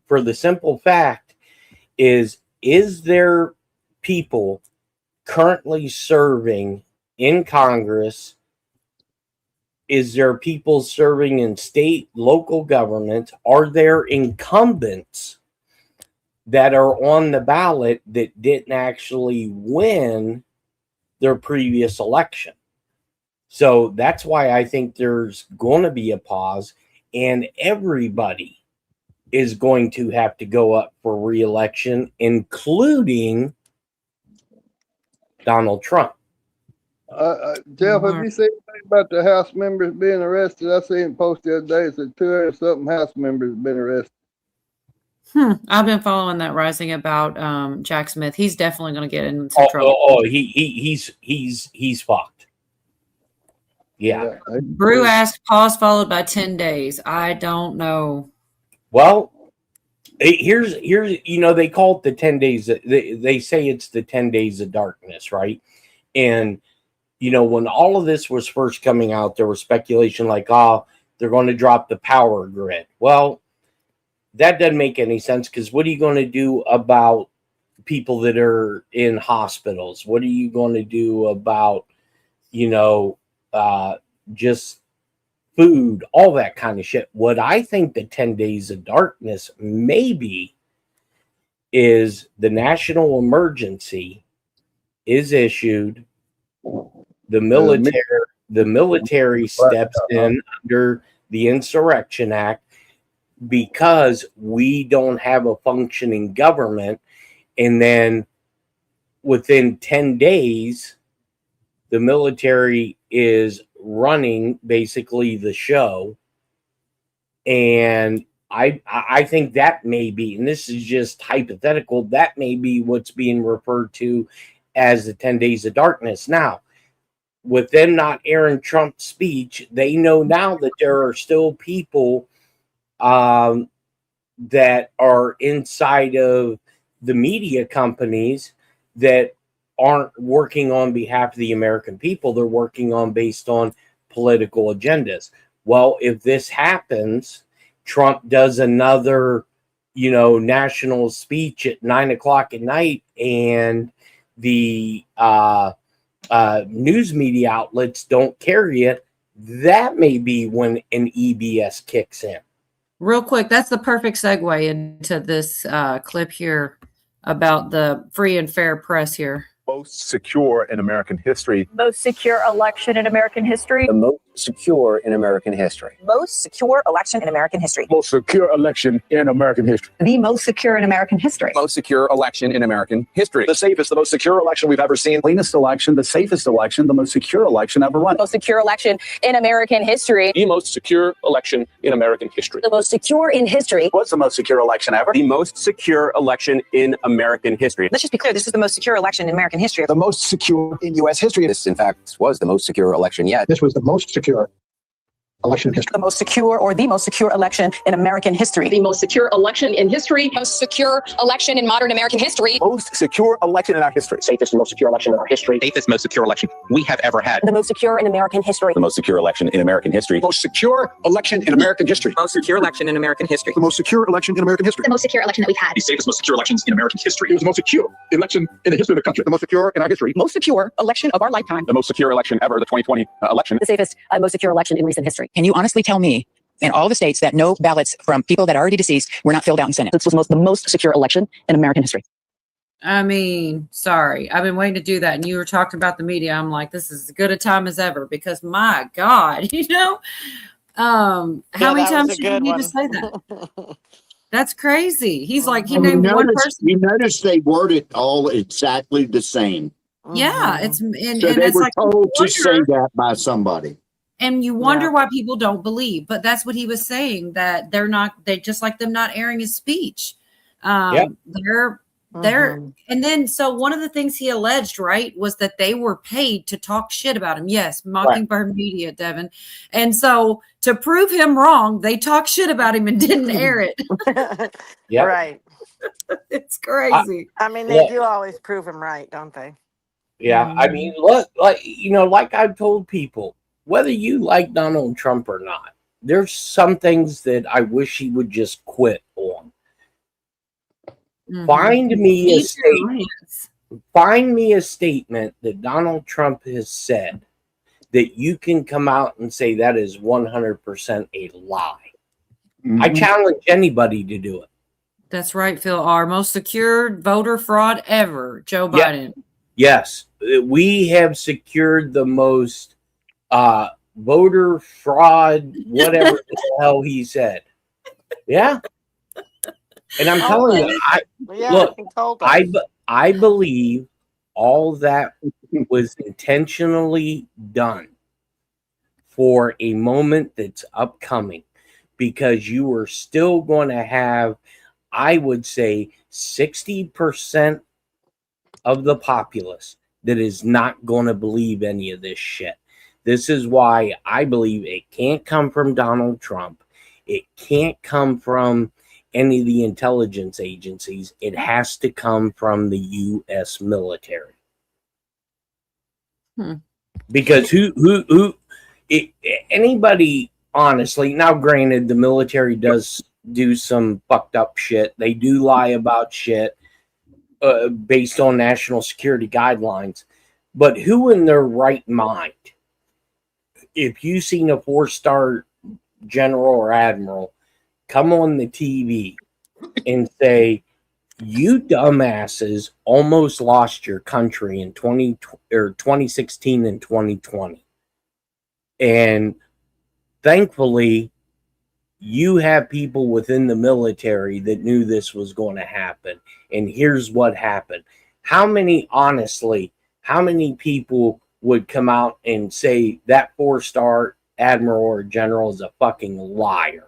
for the simple fact is there people currently serving in Congress? Is there people serving in state, local government? Are there incumbents that are on the ballot that didn't actually win their previous election? So that's why I think there's going to be a pause, and everybody is going to have to go up for re-election, including Donald Trump. Jeff, have you seen anything about the House members being arrested? I seen it posted the other day. It said 200-something House members have been arrested. I've been following that rising about Jack Smith. He's definitely going to get into trouble. He's fucked. Yeah. Brew asked, pause followed by 10 days. I don't know. Well, Here's they call it the 10 days. They say it's the 10 days of darkness, right? And when all of this was first coming out, there was speculation like, oh, they're going to drop the power grid. Well, that doesn't make any sense, because what are you going to do about people that are in hospitals? What are you going to do about, just food, all that kind of shit? What I think the 10 days of darkness maybe is the national emergency is issued. The military steps in under the Insurrection Act because we don't have a functioning government. And then within 10 days, the military is running basically the show. And I think that may be, and this is just hypothetical, that may be what's being referred to as the 10 days of darkness. Now, with them not airing Trump's speech, they know now that there are still people that are inside of the media companies that aren't working on behalf of the American people. They're working on based on political agendas. Well, if this happens, Trump does another, national speech at 9:00 at night, and the news media outlets don't carry it, that may be when an EBS kicks in. Real quick, that's the perfect segue into this clip here about the free and fair press here. Most secure in American history. Most secure election in American history. The most secure in American history. Most secure election in American history. Most secure election in American history. The most secure in American history. Most secure election in American history. The safest, the most secure election we've ever seen. Cleanest election, the safest election, the most secure election ever run. Most secure election in American history. The most secure election in American history. The most secure in history. What's the most secure election ever? The most secure election in American history. Let's just be clear, this is the most secure election in American history. The most secure in U.S. history. This, in fact, was the most secure election yet. This was the most secure election in history. The most secure or the most secure election in American history. The most secure election in history. Most secure election in modern American history. Most secure election in our history. Safest and most secure election in our history. Safest, most secure election we have ever had. The most secure in American history. The most secure election in American history. Most secure election in American history. Most secure election in American history. The most secure election in American history. The most secure election that we've had. The safest, most secure elections in American history. It was the most secure election in the history of the country. The most secure in our history. Most secure election of our lifetime. The most secure election ever, the 2020 election. The safest, most secure election in recent history. Can you honestly tell me, in all the states, that no ballots from people that are already deceased were not filled out in Senate? This was the most secure election in American history. I mean, sorry, I've been waiting to do that. And you were talking about the media. I'm like, this is as good a time as ever, because my God, how many times should you need to say that? That's crazy. He's like, he named one person. You notice they word it all exactly the same. Yeah, it's So and they it's were like told to say that by somebody. and you wonder why people don't believe. But that's what he was saying, that they just like them not airing his speech. They're and then so one of the things he alleged, right, was that they were paid to talk shit about him. Yes, Mockingbird Media, Devin. And so to prove him wrong, they talked shit about him and didn't air it. Yeah, Right. It's crazy. I mean, they do always prove him right, don't they? Yeah, I mean, look, like I've told people, whether you like Donald Trump or not, there's some things that I wish he would just quit on. Find me a statement that Donald Trump has said that you can come out and say that is 100% a lie. I challenge anybody to do it. That's right, Phil. Our most secure voter fraud ever, Joe Biden. Yes, we have secured the most voter fraud, whatever the hell he said. Yeah. And I'm telling you, I believe all that was intentionally done for a moment that's upcoming, because you are still going to have, I would say, 60% of the populace that is not going to believe any of this shit. This is why I believe it can't come from Donald Trump. It can't come from any of the intelligence agencies. It has to come from the U.S. military. Because anybody, honestly, now granted, the military does do some fucked up shit. They do lie about shit based on national security guidelines. But who in their right mind, if you've seen a 4-star general or admiral come on the TV and say, you dumbasses almost lost your country in 2016 and 2020. And thankfully, you have people within the military that knew this was going to happen. And here's what happened. How many people would come out and say that 4-star admiral or general is a fucking liar?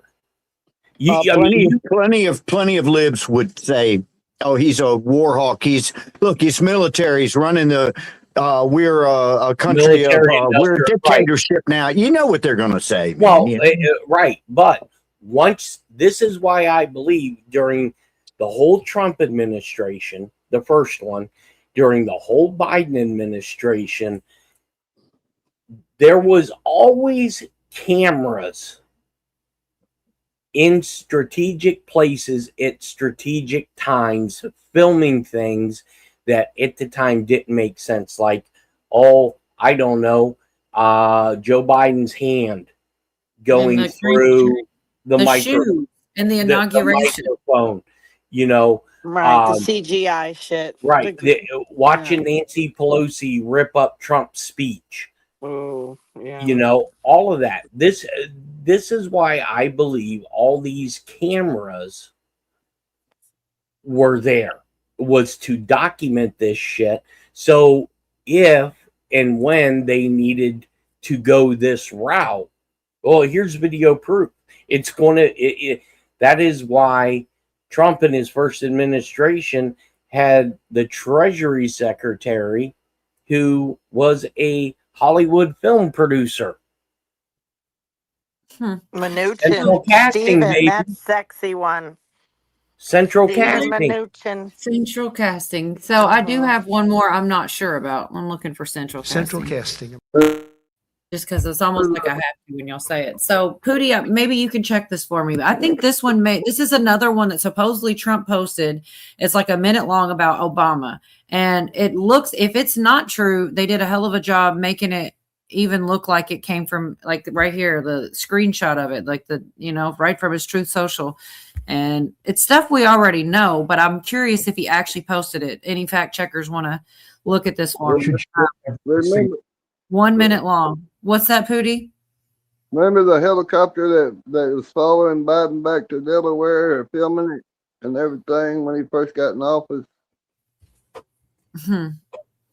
Plenty of libs would say, "Oh, he's a war hawk. He's military. He's running the. We're a country of we're a dictatorship now." You know what they're going to say. Well, right, but this is why I believe during the whole Trump administration, the first one, during the whole Biden administration, there was always cameras in strategic places at strategic times, filming things that at the time didn't make sense. Like, I don't know, Joe Biden's hand going through the shoe and the inauguration. microphone, Right, the CGI shit. Right. Watching Nancy Pelosi rip up Trump's speech. Oh, yeah. All of that. This is why I believe all these cameras were there, was to document this shit. So if and when they needed to go this route, well, here's video proof. It's going to, that is why Trump in his first administration had the Treasury Secretary who was a Hollywood film producer. Mnuchin. Central casting, Steven, baby. that sexy one. Central Steven casting. Mnuchin. Central casting. So I do have one more I'm not sure about. I'm looking for central casting. Central casting. Just because it's almost like I have to when y'all say it. So Pootie, maybe you can check this for me. I think this is another one that supposedly Trump posted. It's like a minute long about Obama. And it looks, if it's not true, they did a hell of a job making it even look like it came from, like, right here, the screenshot of it, like right from his Truth Social. And it's stuff we already know, but I'm curious if he actually posted it. Any fact checkers want to look at this for me? 1 minute long. What's that, Pootie? Remember the helicopter that was following Biden back to Delaware, filming it and everything when he first got in office? Not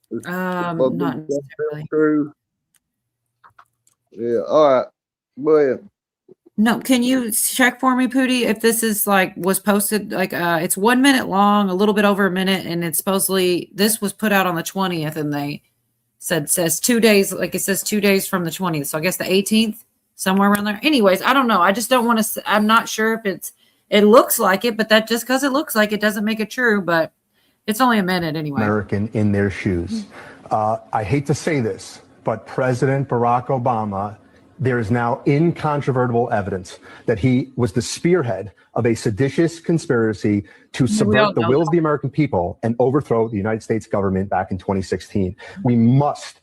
necessarily. True. Yeah. All right. Go ahead. No, can you check for me, Pootie, if this is was posted, it's 1 minute long, a little bit over a minute, and it's supposedly, this was put out on the 20th, and they says 2 days, it says 2 days from the 20th. So I guess the 18th, somewhere around there. Anyways, I don't know. I just don't want to, I'm not sure if it looks like it, but that just because it looks like it doesn't make it true, but it's only a minute anyway. American in their shoes. I hate to say this, but President Barack Obama, there is now incontrovertible evidence that he was the spearhead of a seditious conspiracy to subvert the will of the American people and overthrow the United States government back in 2016. We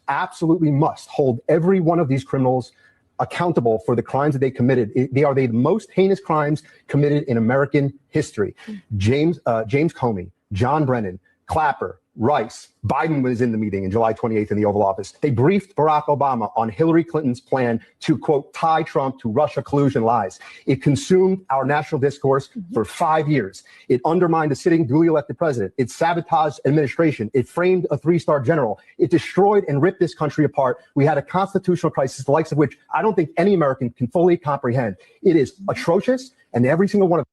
absolutely must hold every one of these criminals accountable for the crimes that they committed. They are the most heinous crimes committed in American history. James Comey, John Brennan, Clapper, Rice, Biden was in the meeting in July 28th in the Oval Office. They briefed Barack Obama on Hillary Clinton's plan to, quote, tie Trump to Russia collusion lies. It consumed our national discourse for 5 years. It undermined a sitting duly elected president. It sabotaged administration. It framed a 3-star general. It destroyed and ripped this country apart. We had a constitutional crisis, the likes of which I don't think any American can fully comprehend. It is atrocious, and every single one of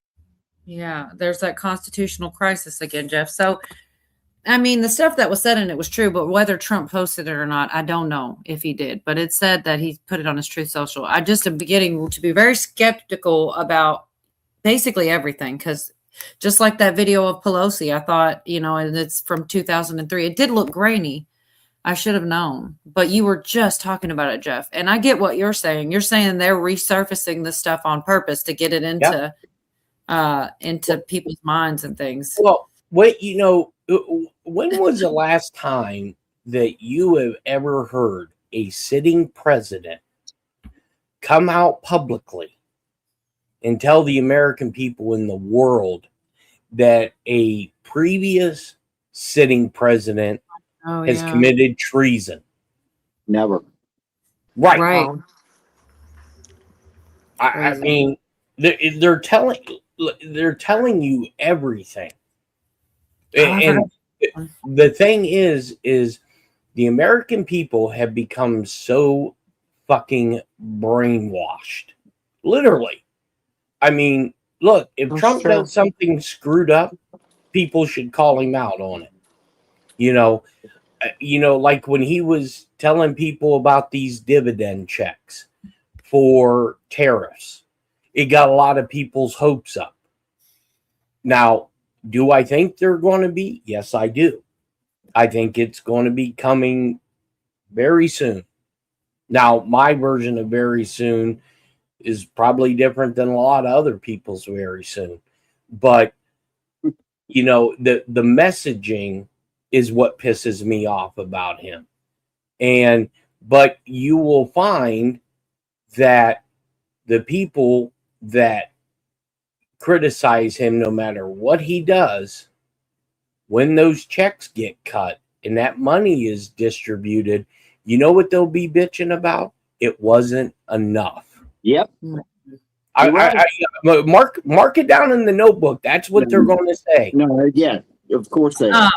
Yeah, there's that constitutional crisis again, Jeff. So, I mean, the stuff that was said in it was true, but whether Trump posted it or not, I don't know if he did. But it said that he put it on his Truth Social. I just am beginning to be very skeptical about basically everything. Because just like that video of Pelosi, I thought, and it's from 2003. It did look grainy. I should have known, but you were just talking about it, Jeff. And I get what you're saying. You're saying they're resurfacing this stuff on purpose to get it into people's minds and things. Well, wait, when was the last time that you have ever heard a sitting president come out publicly and tell the American people in the world that a previous sitting president has committed treason? Never. Right. I mean, they're telling you everything. And the thing is the American people have become so fucking brainwashed. Literally. I mean, look, if Trump does something screwed up, people should call him out on it. Like when he was telling people about these dividend checks for tariffs, it got a lot of people's hopes up. Now, do I think they're going to be? Yes, I do. I think it's going to be coming very soon. Now, my version of very soon is probably different than a lot of other people's very soon. But, the messaging is what pisses me off about him. But you will find that the people that criticize him, no matter what he does, when those checks get cut and that money is distributed, you know what they'll be bitching about? It wasn't enough. Yep. I mark it down in the notebook. That's what they're going to say. No, yeah, of course they are.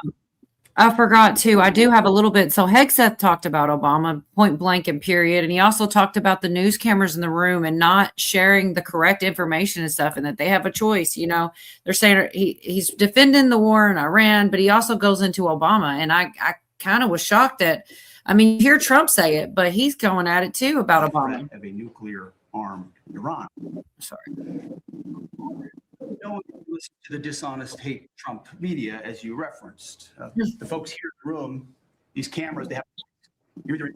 I forgot too. I do have a little bit. So Hegseth talked about Obama point blank and period. And he also talked about the news cameras in the room and not sharing the correct information and stuff, and that they have a choice. They're saying he's defending the war in Iran, but he also goes into Obama. And I kind of was shocked that, you hear Trump say it, but he's going at it too about Obama. Of a nuclear armed Iran. Sorry. No one listen to the dishonest hate Trump media, as you referenced. The folks here in the room, these cameras, they have you're either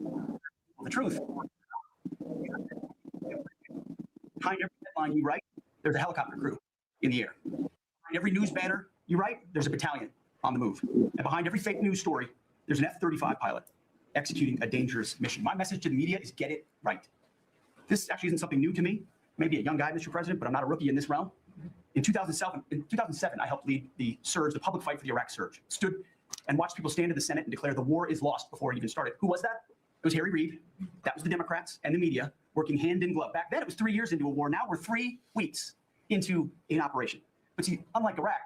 the truth. Behind every headline you write, there's a helicopter crew in the air. Behind every news banner you write, there's a battalion on the move. And behind every fake news story, there's an F-35 pilot executing a dangerous mission. My message to the media is get it right. This actually isn't something new to me. Maybe a young guy, Mr. President, but I'm not a rookie in this realm. In 2007, I helped lead the surge, the public fight for the Iraq surge. Stood and watched people stand in the Senate and declare the war is lost before it even started. Who was that? It was Harry Reid. That was the Democrats and the media working hand in glove. Back then, it was 3 years into a war. Now we're 3 weeks into an operation. But see, unlike Iraq,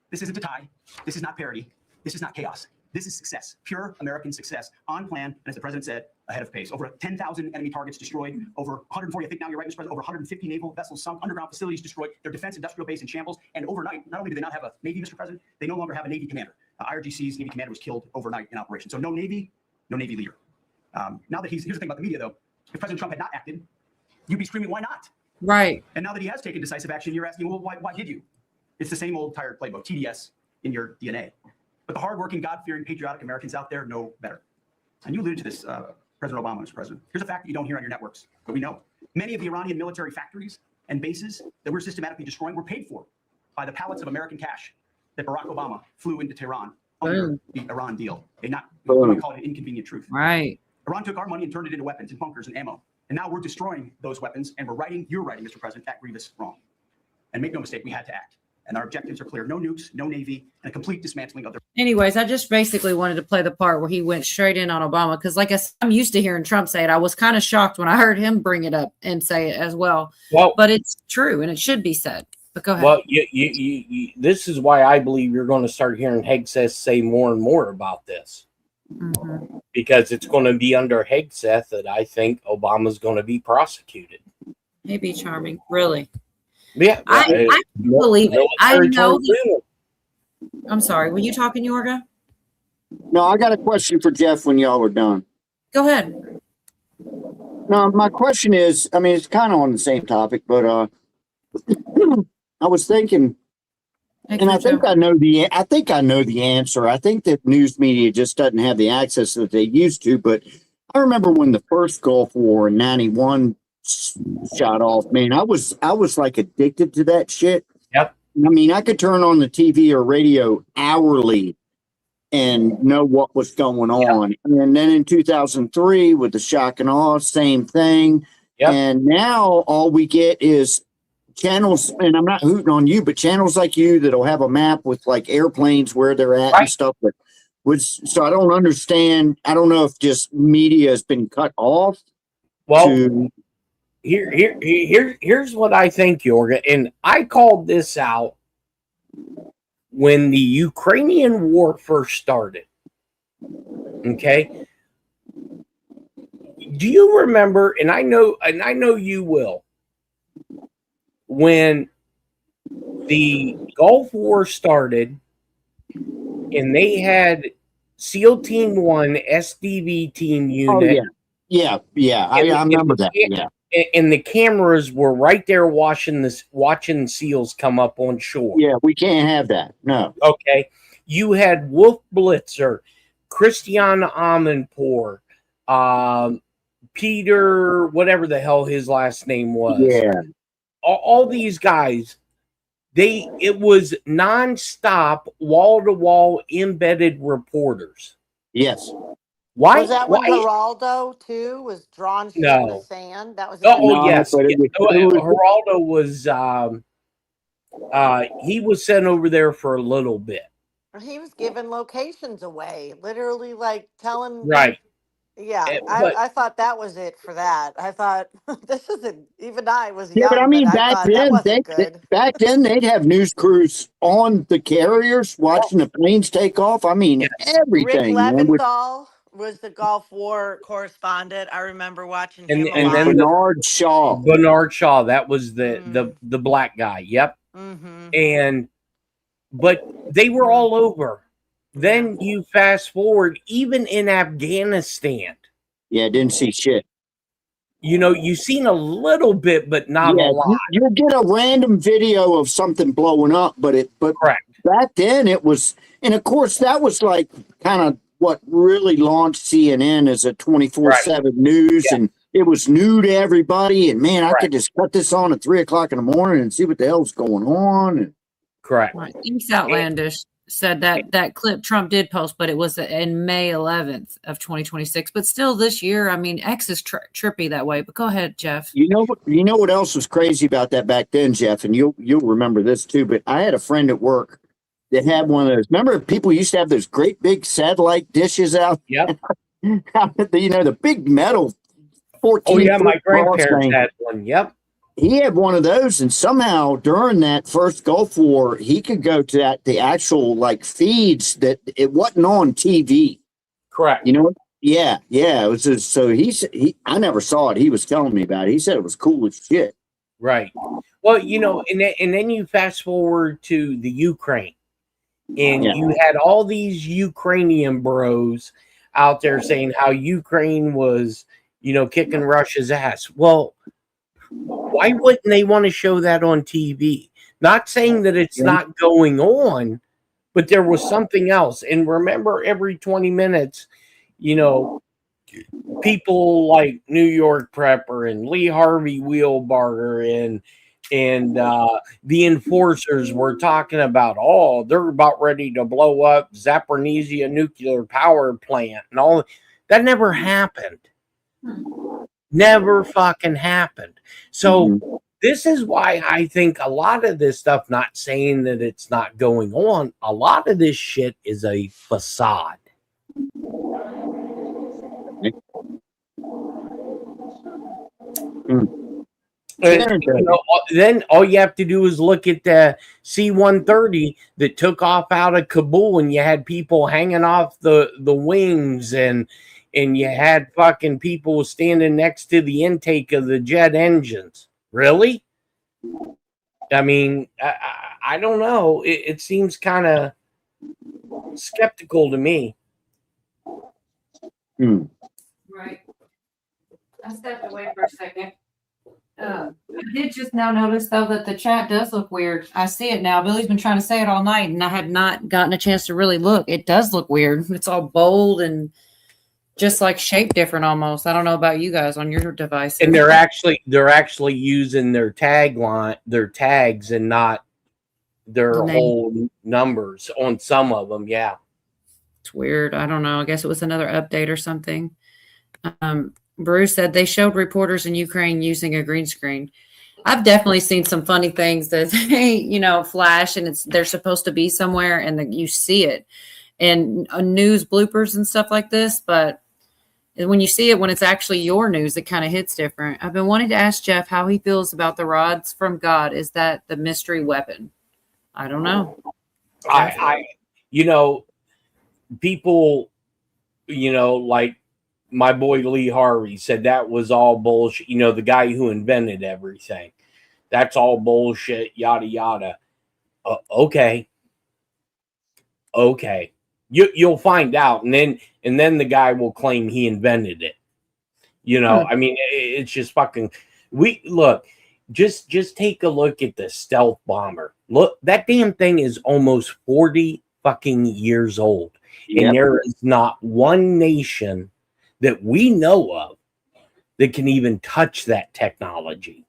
this isn't a tie. This is not parity. This is not chaos. This is success, pure American success, on plan, and as the president said, ahead of pace. Over 10,000 enemy targets destroyed, over 140, I think now you're right, Mr. President, over 150 naval vessels sunk, underground facilities destroyed, their defense industrial base in shambles, and overnight, not only do they not have a Navy, Mr. President, they no longer have a Navy commander. IRGC's Navy commander was killed overnight in operation. So no Navy leader. Now that here's the thing about the media, though. If President Trump had not acted, you'd be screaming, why not? Right. And now that he has taken decisive action, you're asking, well, why did you? It's the same old tired playbook, TDS in your DNA. But the hardworking, God-fearing, patriotic Americans out there know better. And you alluded to this, President Obama, Mr. President. Here's a fact that you don't hear on your networks, but we know. Many of the Iranian military factories and bases that we're systematically destroying were paid for by the pallets of American cash that Barack Obama flew into Tehran under the Iran deal. We call it an inconvenient truth. Right. Iran took our money and turned it into weapons and bunkers and ammo. And now we're destroying those weapons, and you're writing, Mr. President, that grievous wrong. And make no mistake, we had to act. And our objectives are clear. No nukes, no Navy, and a complete dismantling of their... Anyways, I just basically wanted to play the part where he went straight in on Obama. Because like I said, I'm used to hearing Trump say it. I was kind of shocked when I heard him bring it up and say it as well. But it's true, and it should be said. But go ahead. Well, you this is why I believe you're going to start hearing Hegseth say more and more about this. Mm-hmm. Because it's going to be under Hegseth that I think Obama's going to be prosecuted. Maybe charming. Really? Yeah. I believe it. I know. I'm sorry. Were you talking, Yorga? No, I got a question for Jeff when y'all are done. Go ahead. No, my question is, it's kind of on the same topic, but I was thinking, and I think I know the answer. I think that news media just doesn't have the access that they used to. But I remember when the first Gulf War in '91 shot off. Man, I was like addicted to that shit. Yep. I mean, I could turn on the TV or radio hourly and know what was going on. And then in 2003 with the shock and awe, same thing. Yep. And now all we get is channels, and I'm not hooting on you, but channels like you that'll have a map with like airplanes where they're at and stuff. But so I don't understand. I don't know if just media has been cut off. Well, here's what I think, Jorgen, and I called this out when the Ukrainian war first started. Okay. Do you remember, and I know you will, when the Gulf War started and they had SEAL Team 1, SDV Team Unit. Oh, yeah. I remember that. Yeah. And the cameras were right there watching SEALs come up on shore. Yeah, we can't have that. No. Okay. You had Wolf Blitzer, Christian Amanpour, Peter, whatever the hell his last name was. Yeah. All these guys, it was nonstop, wall-to-wall embedded reporters. Yes. Why? Was that when Geraldo too was drawn through the sand? That was. Yes. Geraldo was. He was sent over there for a little bit. He was giving locations away, literally, like telling. Right. Yeah, I thought that was it for that. I thought this isn't. Even I was young. Yeah, but I mean, back then they'd have news crews on the carriers watching the planes take off. I mean, everything. Rick Leventhal was the Gulf War correspondent. I remember watching him. And then Bernard Shaw. That was the black guy. Yep. Mm-hmm. But they were all over. Then you fast forward, even in Afghanistan. Yeah, didn't see shit. You've seen a little bit, but not a lot. You'll get a random video of something blowing up, but correct. Back then it was, and of course that was like kind of what really launched CNN as a 24/7 news, and it was new to everybody. And man, I could just cut this on at 3:00 in the morning and see what the hell's going on. And correct. Right. It's outlandish. Said that clip Trump did post, but it was in May 11th of 2026. But still, this year, I mean, X is trippy that way. But go ahead, Jeff. You know what else was crazy about that back then, Jeff, and you'll remember this too. But I had a friend at work that had one of those. Remember, people used to have those great big satellite dishes out. Yep. The big metal 14. Oh yeah, my grandparents had one. Yep. He had one of those, and somehow during that first Gulf War, he could go to the actual like feeds that it wasn't on TV. Correct. Yeah. It was just, so I never saw it. He was telling me about it. He said it was cool as shit. Right. Well, and then you fast forward to the Ukraine, and you had all these Ukrainian bros out there saying how Ukraine was, kicking Russia's ass. Well, why wouldn't they want to show that on TV? Not saying that it's not going on, but there was something else. And remember, every 20 minutes, people like New York Prepper and Lee Harvey Wheelbarger and the enforcers were talking about, they're about ready to blow up Zaporizhzhia nuclear power plant and all that. Never happened. Never fucking happened. So this is why I think a lot of this stuff, not saying that it's not going on, a lot of this shit is a facade. Then all you have to do is look at the C-130 that took off out of Kabul, and you had people hanging off the wings, and you had fucking people standing next to the intake of the jet engines. Really? I mean, I don't know. It seems kind of skeptical to me. Right. I stepped away for a second. did just now notice though that the chat does look weird. I see it now. Billy's been trying to say it all night, and I had not gotten a chance to really look. It does look weird. It's all bold and just like shaped different almost. I don't know about you guys on your device. And they're actually using their tagline, their tags, and not their whole numbers on some of them. Yeah, it's weird. I don't know. I guess it was another update or something. Bruce said they showed reporters in Ukraine using a green screen. I've definitely seen some funny things that they, flash and they're supposed to be somewhere and you see it and news bloopers and stuff like this. But when you see it, when it's actually your news, it kind of hits different. I've been wanting to ask Jeff how he feels about the rods from God. Is that the mystery weapon? I don't know. People, like my boy Lee Harvey said that was all bullshit. The guy who invented everything. That's all bullshit, yada, yada. Okay. You'll find out. And then the guy will claim he invented it. I mean, it's just fucking, just take a look at the stealth bomber. Look, that damn thing is almost 40 fucking years old. Yep. And there is not one nation that we know of that can even touch that technology.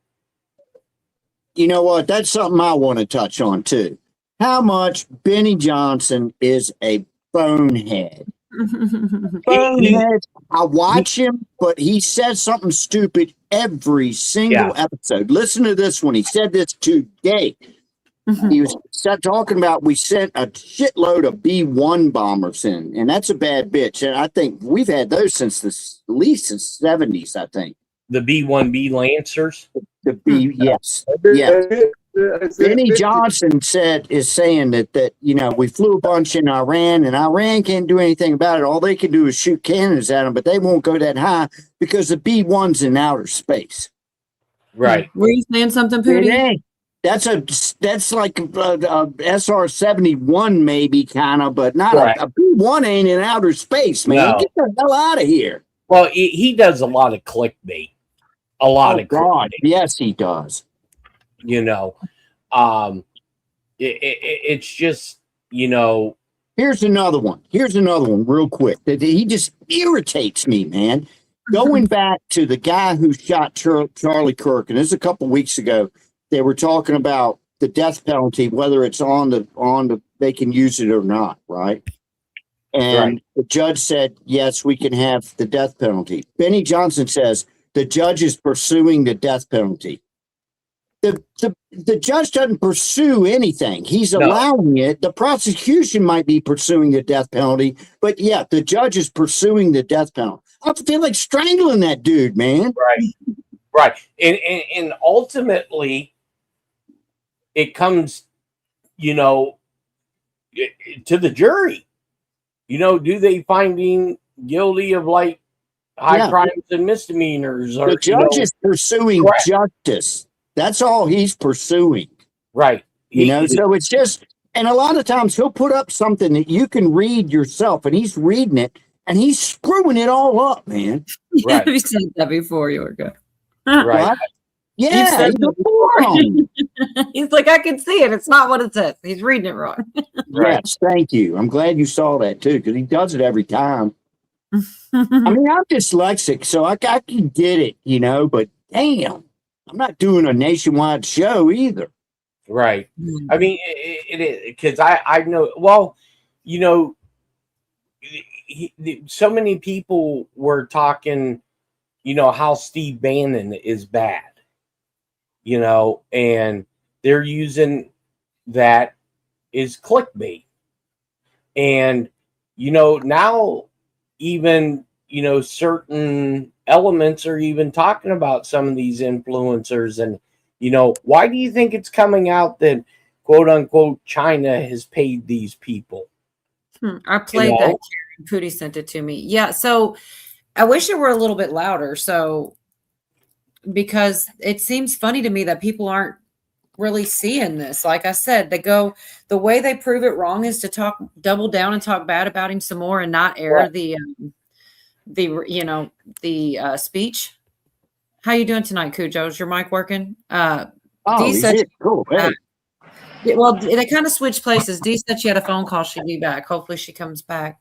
You know what? That's something I want to touch on too. How much Benny Johnson is a bonehead. Bonehead. I watch him, but he says something stupid every single episode. Listen to this one. He said this today. He was talking about we sent a shitload of B-1 bombers in, and that's a bad bitch. And I think we've had those since at least the 70s, I think. The B-1B Lancers? Yes. Benny Johnson is saying that we flew a bunch in Iran, and Iran can't do anything about it. All they can do is shoot cannons at them, but they won't go that high because the B-1's in outer space. Right. Were you saying something, Pootie? That's like a SR-71 maybe kind of, but not a B-1 ain't in outer space, man. No. Get the hell out of here. Well, he does a lot of clickbait. God, yes, he does. It's just, Here's another one real quick. He just irritates me, man. Going back to the guy who shot Charlie Kirk, and this is a couple weeks ago, they were talking about the death penalty, whether it's on the they can use it or not, right? And the judge said, yes, we can have the death penalty. Benny Johnson says the judge is pursuing the death penalty. The judge doesn't pursue anything. He's allowing it. The prosecution might be pursuing the death penalty, but the judge is pursuing the death penalty. I feel like strangling that dude, man. Right. And ultimately, it comes, to the jury. Do they find him guilty of like high crimes and misdemeanors? Or, the judge is pursuing justice. That's all he's pursuing. Right. So it's just, and a lot of times he'll put up something that you can read yourself, and he's reading it and he's screwing it all up, man. Right. You said that before, Yorga. Right. What? Yeah, he's a moron. He's like, I can see it. It's not what it says. He's reading it wrong. Yes, thank you. I'm glad you saw that too, because he does it every time. I mean, I'm dyslexic, so I can get it, but damn, I'm not doing a nationwide show either. Right. I mean, it is because I know, well, so many people were talking, how Steve Bannon is bad. And they're using that as clickbait. And, now even, certain elements are even talking about some of these influencers. And, why do you think it's coming out that, quote unquote, China has paid these people? I played that. Pootie sent it to me. Yeah. So I wish it were a little bit louder. So, because it seems funny to me that people aren't really seeing this. Like I said, the way they prove it wrong is to double down and talk bad about him some more and not air the speech. How you doing tonight, Cujo? Is your mic working? Oh, Dee he's said, here. Cool. Hey. well, they kind of switched places. Dee said she had a phone call. She'd be back. Hopefully she comes back.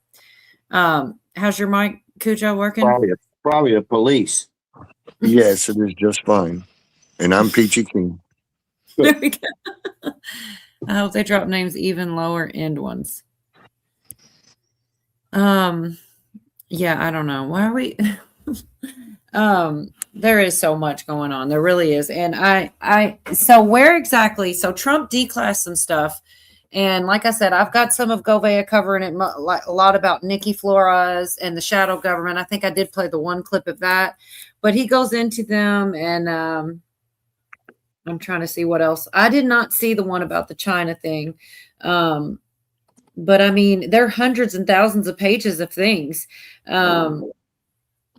How's your mic, Cujo, working? Probably a police. Yes, it is just fine. And I'm Peachy King. There we go. I hope they drop names even lower end ones. Yeah, I don't know. Why are we there is so much going on. There really is. And so where exactly? So Trump declassed some stuff. And like I said, I've got some of Govea covering it a lot about Nikki Flores and the shadow government. I think I did play the one clip of that, but he goes into them and I'm trying to see what else. I did not see the one about the China thing. But I mean, there are hundreds and thousands of pages of things.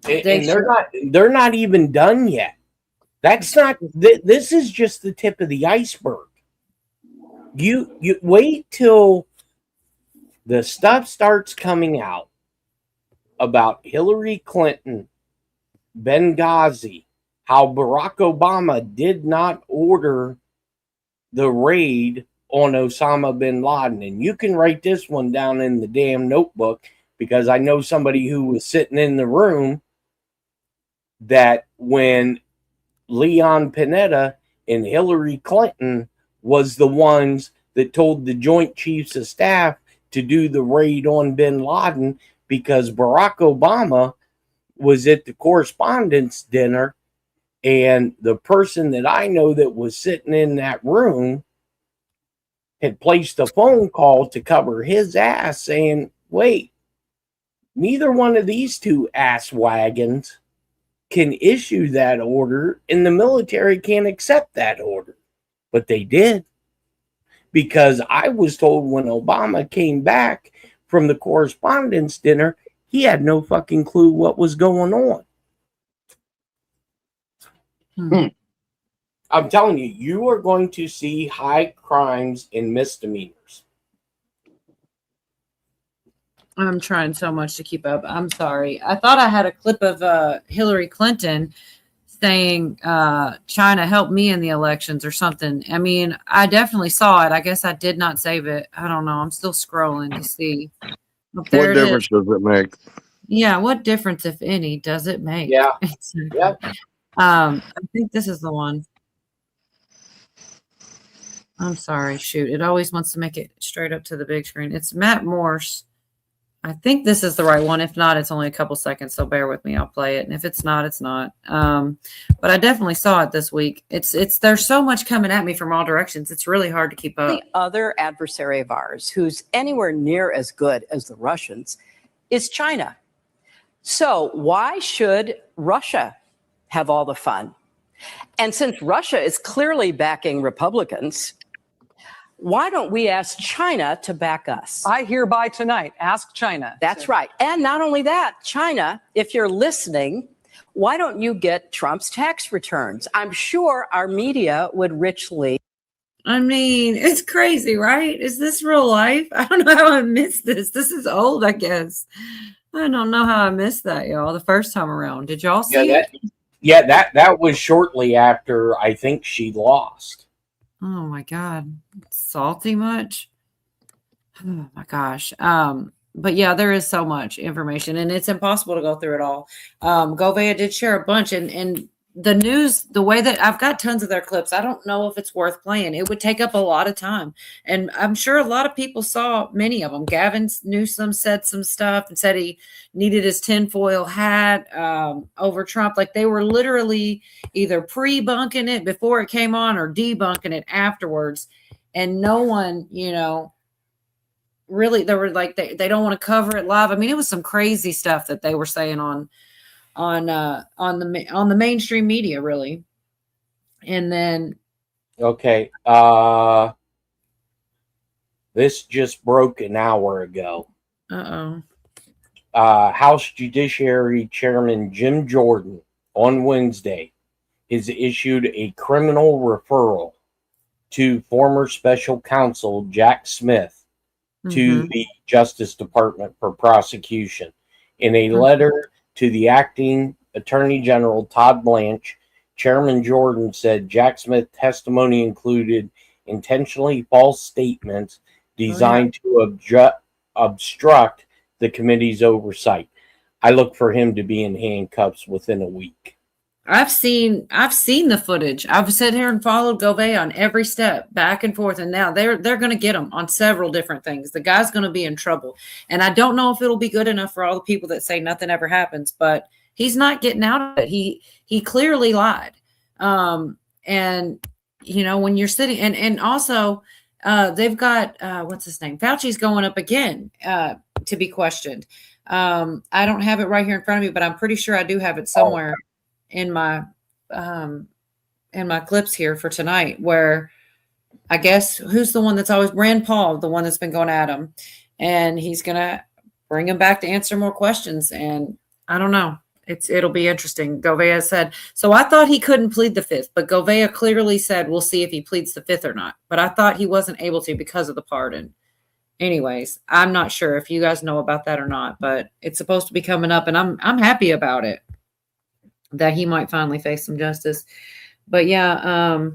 And they're not even done yet. That's not. This is just the tip of the iceberg. You wait till the stuff starts coming out about Hillary Clinton, Benghazi, how Barack Obama did not order the raid on Osama bin Laden. And you can write this one down in the damn notebook, because I know somebody who was sitting in the room that when Leon Panetta and Hillary Clinton was the ones that told the Joint Chiefs of Staff to do the raid on bin Laden, because Barack Obama was at the correspondence dinner, and the person that I know that was sitting in that room had placed a phone call to cover his ass, saying, wait, neither one of these two ass wagons can issue that order, and the military can't accept that order. But they did, because I was told when Obama came back from the correspondence dinner, he had no fucking clue what was going on. I'm telling you, you are going to see high crimes and misdemeanors. I'm trying so much to keep up. I'm sorry. I thought I had a clip of Hillary Clinton saying China helped me in the elections or something. I mean, I definitely saw it. I guess I did not save it. I don't know. I'm still scrolling to see. What difference does it make? Yeah, what difference, if any, does it make? Yeah. Yeah. I think this is the one. I'm sorry. Shoot. It always wants to make it straight up to the big screen. It's Matt Morse. I think this is the right one. If not, it's only a couple seconds, so bear with me. I'll play it. And if it's not, it's not. But I definitely saw it this week. It's there's so much coming at me from all directions. It's really hard to keep up. The other adversary of ours who's anywhere near as good as the Russians is China. So why should Russia have all the fun? And since Russia is clearly backing Republicans, why don't we ask China to back us? I hereby tonight ask China. That's right. And not only that, China, if you're listening, why don't you get Trump's tax returns? I'm sure our media would richly. I mean, it's crazy, right? Is this real life? I don't know how I missed this. This is old, I guess. I don't know how I missed that, y'all, the first time around. Did y'all see it? That was shortly after I think she lost. Oh my God. Salty much? Oh my gosh. But yeah, there is so much information and it's impossible to go through it all. Govea did share a bunch and the news, the way that I've got tons of their clips, I don't know if it's worth playing. It would take up a lot of time. And I'm sure a lot of people saw many of them. Gavin Newsom said some stuff and said he needed his tinfoil hat over Trump. Like they were literally either pre-bunking it before it came on or debunking it afterwards. And no one, really, they were like, they don't want to cover it live. I mean, it was some crazy stuff that they were saying on the mainstream media, really. And then okay, this just broke an hour ago. House Judiciary Chairman Jim Jordan on Wednesday has issued a criminal referral to former special counsel Jack Smith to the Justice Department for prosecution. In a letter to the acting Attorney General Todd Blanche, Chairman Jordan said Jack Smith testimony included intentionally false statements designed to obstruct the committee's oversight. I look for him to be in handcuffs within a week. I've seen the footage. I've sat here and followed Gouveia on every step, back and forth, and now they're going to get him on several different things. The guy's going to be in trouble, and I don't know if it'll be good enough for all the people that say nothing ever happens. But he's not getting out of it. He clearly lied, and you know when you're sitting and also they've got what's his name? Fauci's going up again to be questioned. I don't have it right here in front of me, but I'm pretty sure I do have it somewhere in my clips here for tonight, where I guess who's the one that's always Rand Paul, the one that's been going at him, and he's gonna bring him back to answer more questions. And I don't know, it'll be interesting. Gouveia said, so I thought he couldn't plead the fifth, but Gouveia clearly said we'll see if he pleads the fifth or not. But I thought he wasn't able to because of the pardon. Anyways, I'm not sure if you guys know about that or not, but it's supposed to be coming up, and I'm happy about it, that he might finally face some justice. But yeah,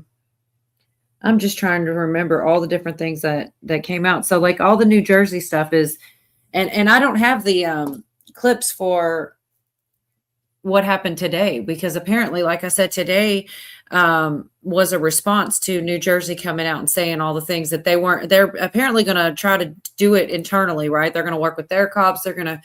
I'm just trying to remember all the different things that came out. So like all the New Jersey stuff is, and I don't have the clips for what happened today, because apparently, like I said, today was a response to New Jersey coming out and saying all the things that they're apparently going to try to do it internally, right? They're going to work with their cops. They're going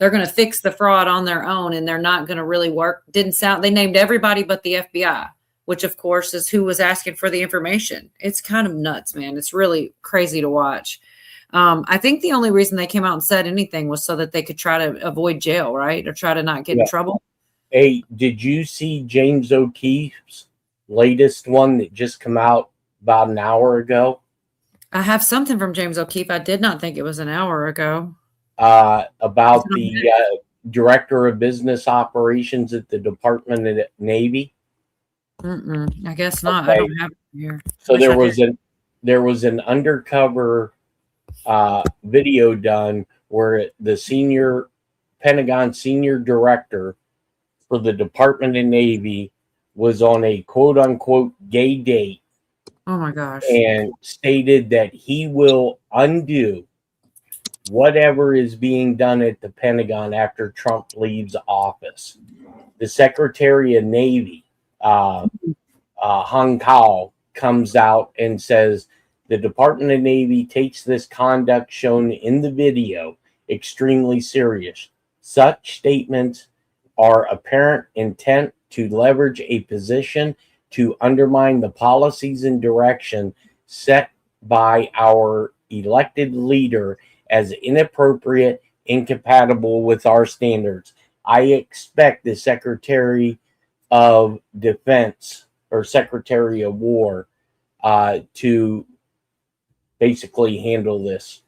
to fix the fraud on their own, and they're not going to really work. They named everybody but the FBI, which of course is who was asking for the information. It's kind of nuts, man. It's really crazy to watch. I think the only reason they came out and said anything was so that they could try to avoid jail, right? Or try to not get in trouble. Hey, did you see James O'Keefe's latest one that just came out about an hour ago? I have something from James O'Keefe. I did not think it was an hour ago. About the director of business operations at the Department of the Navy. I guess not. Okay. I don't have it here. So there was an undercover video done where the Pentagon senior director for the Department of Navy was on a quote unquote gay date. Oh my gosh. And stated that he will undo whatever is being done at the Pentagon after Trump leaves office. The Secretary of Navy, Hong Kao, comes out and says the Department of Navy takes this conduct shown in the video extremely serious. Such statements are apparent intent to leverage a position to undermine the policies and direction set by our elected leader as inappropriate, incompatible with our standards. I expect the Secretary of Defense or Secretary of War to basically handle this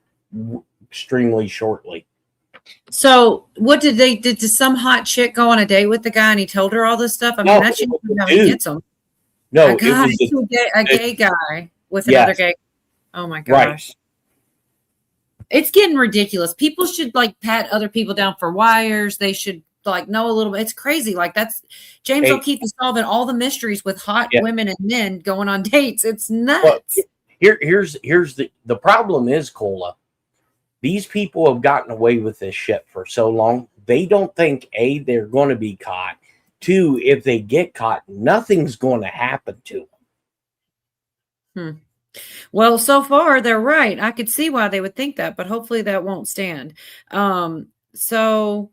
extremely shortly. So what did some hot chick go on a date with the guy and he told her all this stuff? I mean, that's how he gets them. No, a gay guy with another gay. Oh my gosh. Right. It's getting ridiculous. People should like pat other people down for wires. They should like know a little bit. It's crazy. Like that's James O'Keefe is solving all the mysteries with hot women and men going on dates. It's nuts. Well, here's the problem is, Cola. These people have gotten away with this shit for so long. They don't think A, they're going to be caught. Two, if they get caught, nothing's going to happen to them. Well, so far they're right. I could see why they would think that, but hopefully that won't stand. So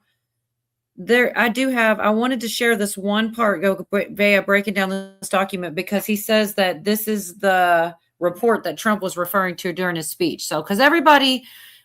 there, I wanted to share this one part, Gouveia breaking down this document, because he says that this is the report that Trump was referring to during his speech. So, because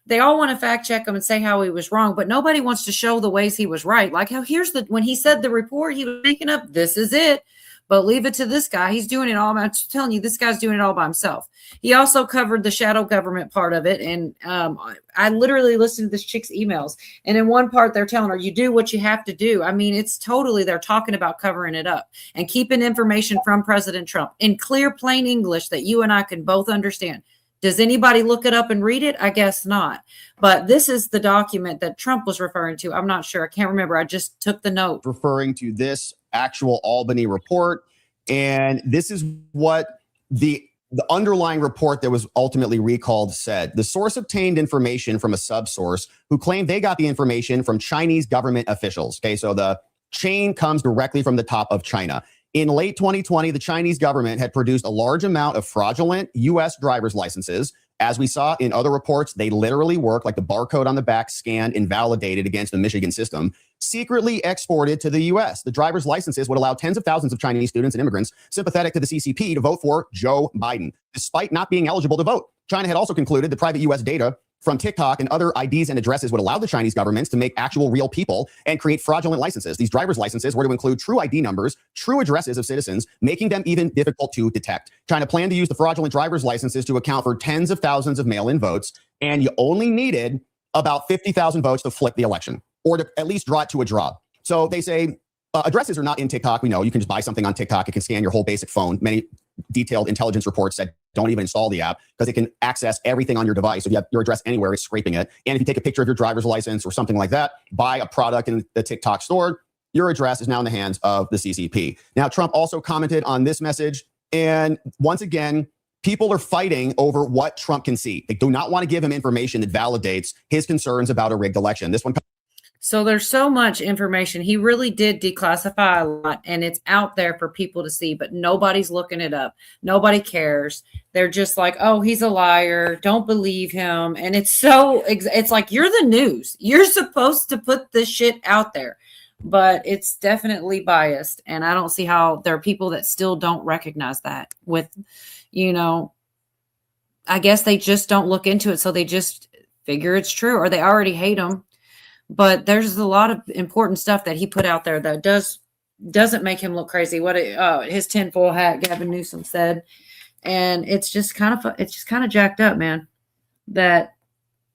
they all want to fact check him and say how he was wrong, but nobody wants to show the ways he was right. Like how when he said the report, he was making up, this is it, but leave it to this guy. He's doing it all. I'm telling you, this guy's doing it all by himself. He also covered the shadow government part of it. And I literally listened to this chick's emails. And in one part, they're telling her, you do what you have to do. I mean, it's totally, they're talking about covering it up and keeping information from President Trump in clear, plain English that you and I can both understand. Does anybody look it up and read it? I guess not. But this is the document that Trump was referring to. I'm not sure. I can't remember. I just took the note. Referring to this actual Albany report And this is what the underlying report that was ultimately recalled said. The source obtained information from a subsource who claimed they got the information from Chinese government officials. Okay, so the chain comes directly from the top of China. In late 2020, the Chinese government had produced a large amount of fraudulent U.S. driver's licenses. As we saw in other reports, they literally work like the barcode on the back scanned and validated against the Michigan system, secretly exported to the U.S. The driver's licenses would allow tens of thousands of Chinese students and immigrants sympathetic to the CCP to vote for Joe Biden, despite not being eligible to vote. China had also concluded that private U.S. data from TikTok and other IDs and addresses would allow the Chinese governments to make actual real people and create fraudulent licenses. These driver's licenses were to include true ID numbers, true addresses of citizens, making them even difficult to detect. China planned to use the fraudulent driver's licenses to account for tens of thousands of mail-in votes, and you only needed about 50,000 votes to flip the election, or to at least draw it to a draw. So they say addresses are not in TikTok. We know you can just buy something on TikTok. It can scan your whole basic phone. Many detailed intelligence reports said don't even install the app because it can access everything on your device. If you have your address anywhere, it's scraping it. And if you take a picture of your driver's license or something like that, buy a product in the TikTok store, your address is now in the hands of the CCP. Now, Trump also commented on this message. And once again, people are fighting over what Trump can see. They do not want to give him information that validates his concerns about a rigged election. This one. So there's so much information. He really did declassify a lot, and it's out there for people to see, but nobody's looking it up. Nobody cares. They're just like, oh, he's a liar. Don't believe him. And it's like, you're the news. You're supposed to put this shit out there, but it's definitely biased. And I don't see how there are people that still don't recognize that with, I guess they just don't look into it. So they just figure it's true, or they already hate him. But there's a lot of important stuff that he put out there that doesn't make him look crazy. His tinfoil hat, Gavin Newsom said, and it's just kind of jacked up, man. That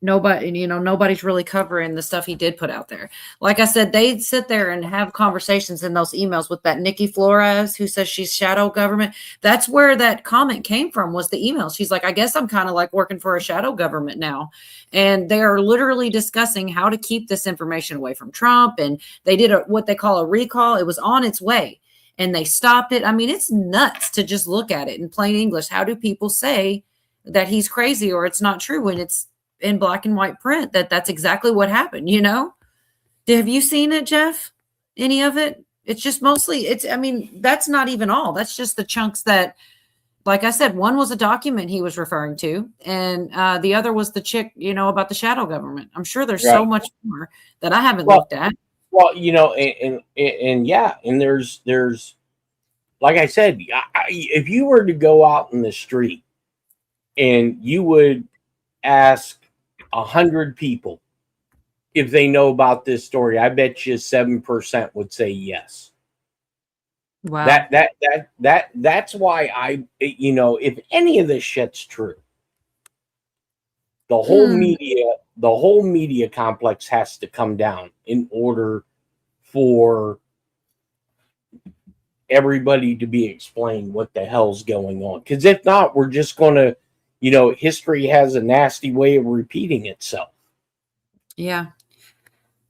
nobody's really covering the stuff he did put out there. Like I said, they sit there and have conversations in those emails with that Nikki Flores who says she's shadow government. That's where that comment came from, was the email. She's like, I guess I'm kind of like working for a shadow government now. And they are literally discussing how to keep this information away from Trump. And they did what they call a recall. It was on its way and they stopped it. I mean, it's nuts to just look at it in plain English. How do people say that he's crazy or it's not true when it's in black and white print that's exactly what happened? Have you seen it, Jeff? Any of it? It's just mostly that's not even all. That's just the chunks that, like I said, one was a document he was referring to, and the other was the chick, about the shadow government. I'm sure there's so much more that I haven't looked at. Well, and there's, like I said, if you were to go out in the street and you would ask 100 people if they know about this story, I bet you 7% would say yes. Wow. That's why if any of this shit's true, the whole media complex has to come down in order for everybody to be explained what the hell's going on. Because if not, we're just going to, history has a nasty way of repeating itself. Yeah.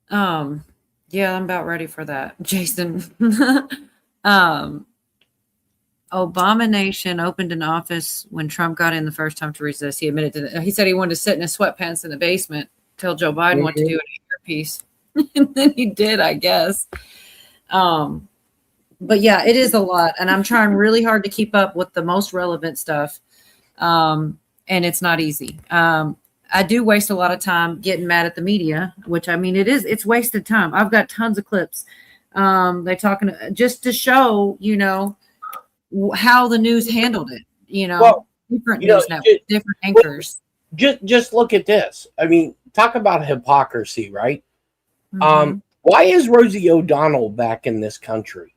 Yeah, I'm about ready for that, Jason. Obama Nation opened an office when Trump got in the first time to resist. He admitted to that. He said he wanted to sit in his sweatpants in the basement, tell Joe Biden what to do in a earpiece. And then he did, I guess. But yeah, it is a lot. And I'm trying really hard to keep up with the most relevant stuff. And it's not easy. I do waste a lot of time getting mad at the media, which it's wasted time. I've got tons of clips. They're talking just to show, how the news handled it, different news networks, different anchors. Just look at this. I mean, talk about hypocrisy, right? Mm-hmm. Why is Rosie O'Donnell back in this country?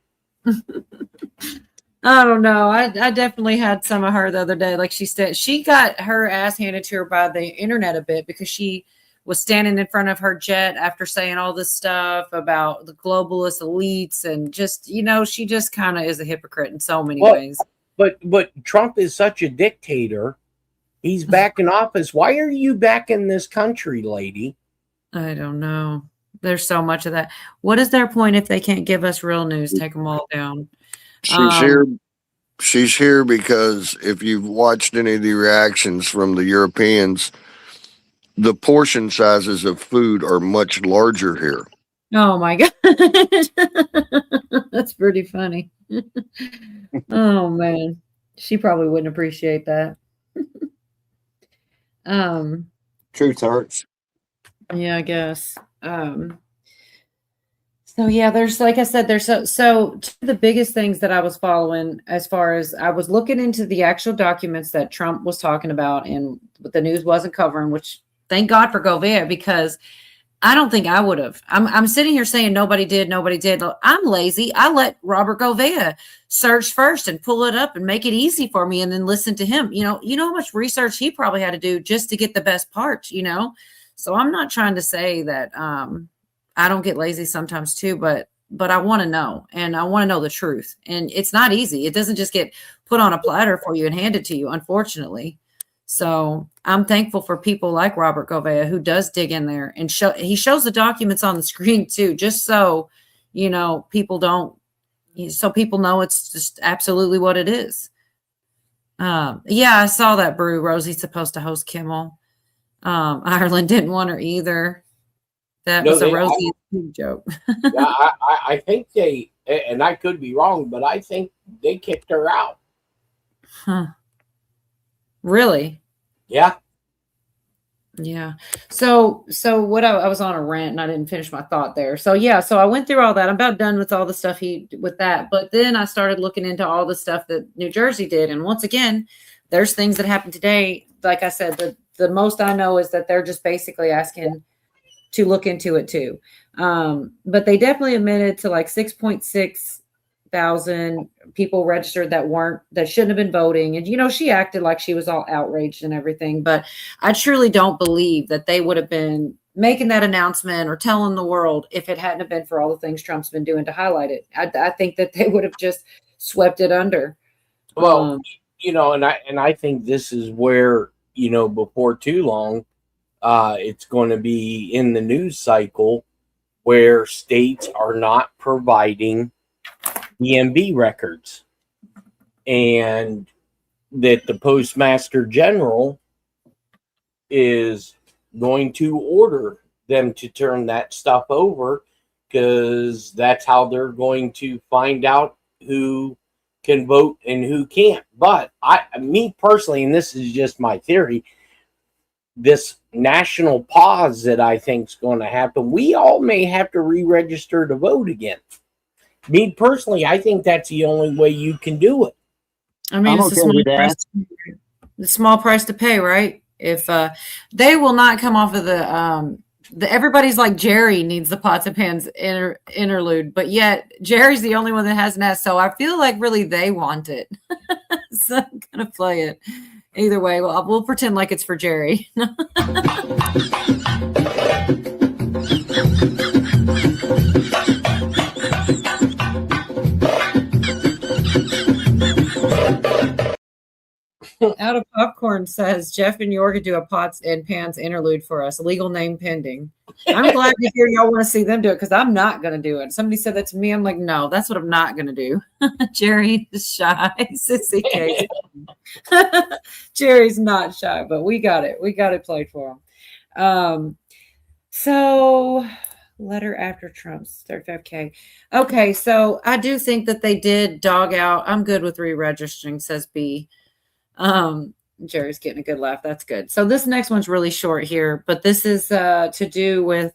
I don't know. I definitely had some of her the other day. Like she said, she got her ass handed to her by the internet a bit because she was standing in front of her jet after saying all this stuff about the globalist elites and just, she just kind of is a hypocrite in so many ways. But Trump is such a dictator. He's back in office. Why are you back in this country, lady? I don't know. There's so much of that. What is their point if they can't give us real news? Take them all down. She's here. She's here because if you've watched any of the reactions from the Europeans, the portion sizes of food are much larger here. Oh my God. That's pretty funny. Oh man. She probably wouldn't appreciate that. Truth hurts. Yeah, I guess. So yeah, there's, like I said, there's so two of the biggest things that I was following, as far as I was looking into the actual documents that Trump was talking about and what the news wasn't covering, which thank God for Govea, because I don't think I would have. I'm sitting here saying nobody did. I'm lazy. I let Robert Govea search first and pull it up and make it easy for me, and then listen to him. You know how much research he probably had to do just to get the best parts. So I'm not trying to say that I don't get lazy sometimes too, but I want to know, and I want to know the truth. And it's not easy. It doesn't just get put on a platter for you and handed to you, unfortunately. So I'm thankful for people like Robert Govea, who does dig in there and he shows the documents on the screen too, just so, people know it's just absolutely what it is. Yeah, I saw that, Brew. Rosie's supposed to host Kimmel. Ireland didn't want her either. That was a Rosie joke. Yeah, I think they, and I could be wrong, but I think they kicked her out. Huh. Really? Yeah. Yeah. So what I was on a rant and I didn't finish my thought there. So yeah, so I went through all that. I'm about done with all the stuff with that. But then I started looking into all the stuff that New Jersey did. And once again, there's things that happened today. Like I said, the most I know is that they're just basically asking to look into it too. But they definitely admitted to like 6.6 thousand people registered that shouldn't have been voting. And she acted like she was all outraged and everything, but I truly don't believe that they would have been making that announcement or telling the world if it hadn't have been for all the things Trump's been doing to highlight it. I think that they would have just swept it under. Well, and I think this is where, before too long, it's going to be in the news cycle where states are not providing EMB records, and that the Postmaster General is going to order them to turn that stuff over, because that's how they're going to find out who can vote and who can't. But me personally, and this is just my theory, this national pause that I think is going to happen, we all may have to re-register to vote again. Me personally, I think that's the only way you can do it. I mean, it's a small price to pay, right? If they will not come off of the everybody's like, Jerry needs the pots and pans interlude, but yet Jerry's the only one that hasn't asked. So I feel like really they want it. So I'm gonna play it either way. Well, we'll pretend like it's for Jerry. Out of Popcorn says Jeff and York could do a pots and pans interlude for us. Legal name pending. I'm glad to hear y'all want to see them do it, because I'm not going to do it. Somebody said that to me. I'm like, no, that's what I'm not going to do. Jerry is shy. Sissy Kate. Jerry's not shy, but we got it. We got it played for him. So letter after Trump's 35K. Okay, so I do think that they did dog out. I'm good with re-registering, says B. Jerry's getting a good laugh. That's good. So this next one's really short here, but this is to do with,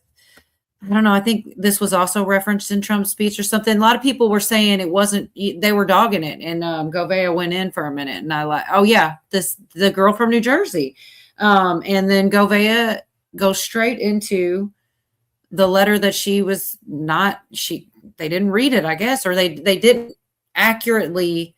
I don't know, I think this was also referenced in Trump's speech or something. A lot of people were saying it wasn't, they were dogging it, and Govea went in for a minute, and I like, oh yeah, the girl from New Jersey. And then Govea goes straight into the letter that they didn't read it, I guess, or they didn't accurately.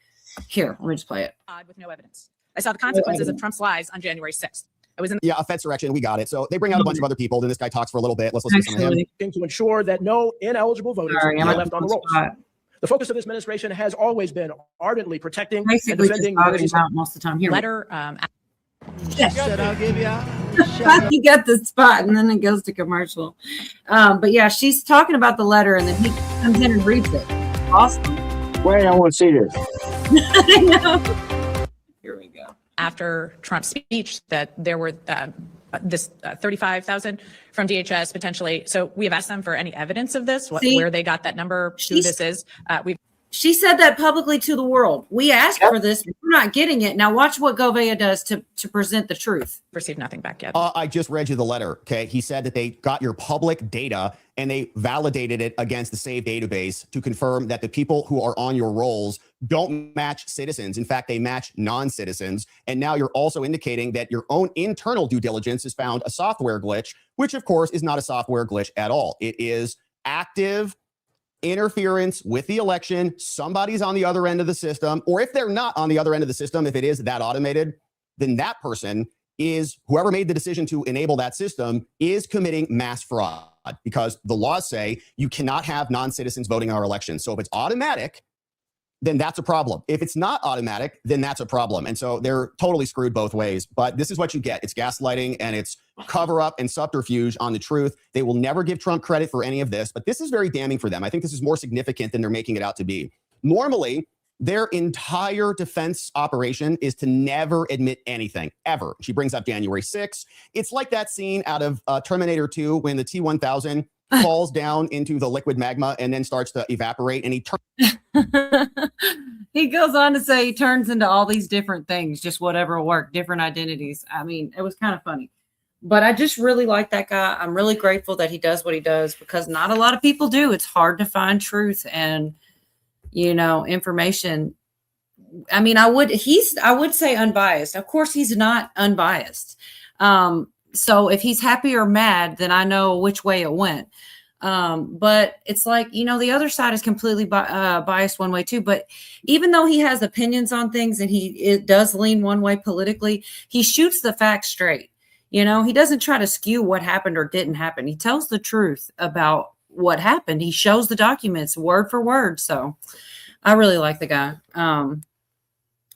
Here, let me just play it. With no evidence. I saw the consequences of Trump's lies on January 6th. I was in a Fedsurrection. We got it. So they bring out a bunch of other people. Then this guy talks for a little bit. Let's listen to some of him. To ensure that no ineligible voters are left on the rolls. The focus of this administration has always been ardently protecting and defending most of the time. Here, letter. I'll give you. He got the spot, and then it goes to commercial. But yeah, she's talking about the letter, and then he comes in and reads it. Awesome. Wait, I want to see this. I know. Here we go. After Trump's speech, that there were this 35,000 from DHS potentially. So we have asked them for any evidence of this, where they got that number, who this is. She said that publicly to the world. We asked for this. We're not getting it. Now watch what Govea does to present the truth. Received nothing back yet. I just read you the letter. Okay. He said that they got your public data and they validated it against the SAVE database to confirm that the people who are on your rolls don't match citizens. In fact, they match non-citizens. And now you're also indicating that your own internal due diligence has found a software glitch, which of course is not a software glitch at all. It is active interference with the election. Somebody's on the other end of the system, or if they're not on the other end of the system, if it is that automated, then that person is, whoever made the decision to enable that system is committing mass fraud, because the laws say you cannot have non-citizens voting in our elections. So if it's automatic, then that's a problem. If it's not automatic, then that's a problem. And so they're totally screwed both ways. But this is what you get. It's gaslighting and it's cover up and subterfuge on the truth. They will never give Trump credit for any of this, but this is very damning for them. I think this is more significant than they're making it out to be. Normally, their entire defense operation is to never admit anything, ever. She brings up January 6th. It's like that scene out of Terminator 2 when the T-1000 falls down into the liquid magma and then starts to evaporate, and he turns. He goes on to say he turns into all these different things, just whatever will work, different identities. I mean, it was kind of funny. But I just really like that guy. I'm really grateful that he does what he does, because not a lot of people do. It's hard to find truth and, information. I mean, I would say unbiased. Of course, he's not unbiased. So if he's happy or mad, then I know which way it went. But it's like, the other side is completely biased one way too. But even though he has opinions on things and it does lean one way politically, he shoots the facts straight. He doesn't try to skew what happened or didn't happen. He tells the truth about what happened. He shows the documents word for word. So I really like the guy.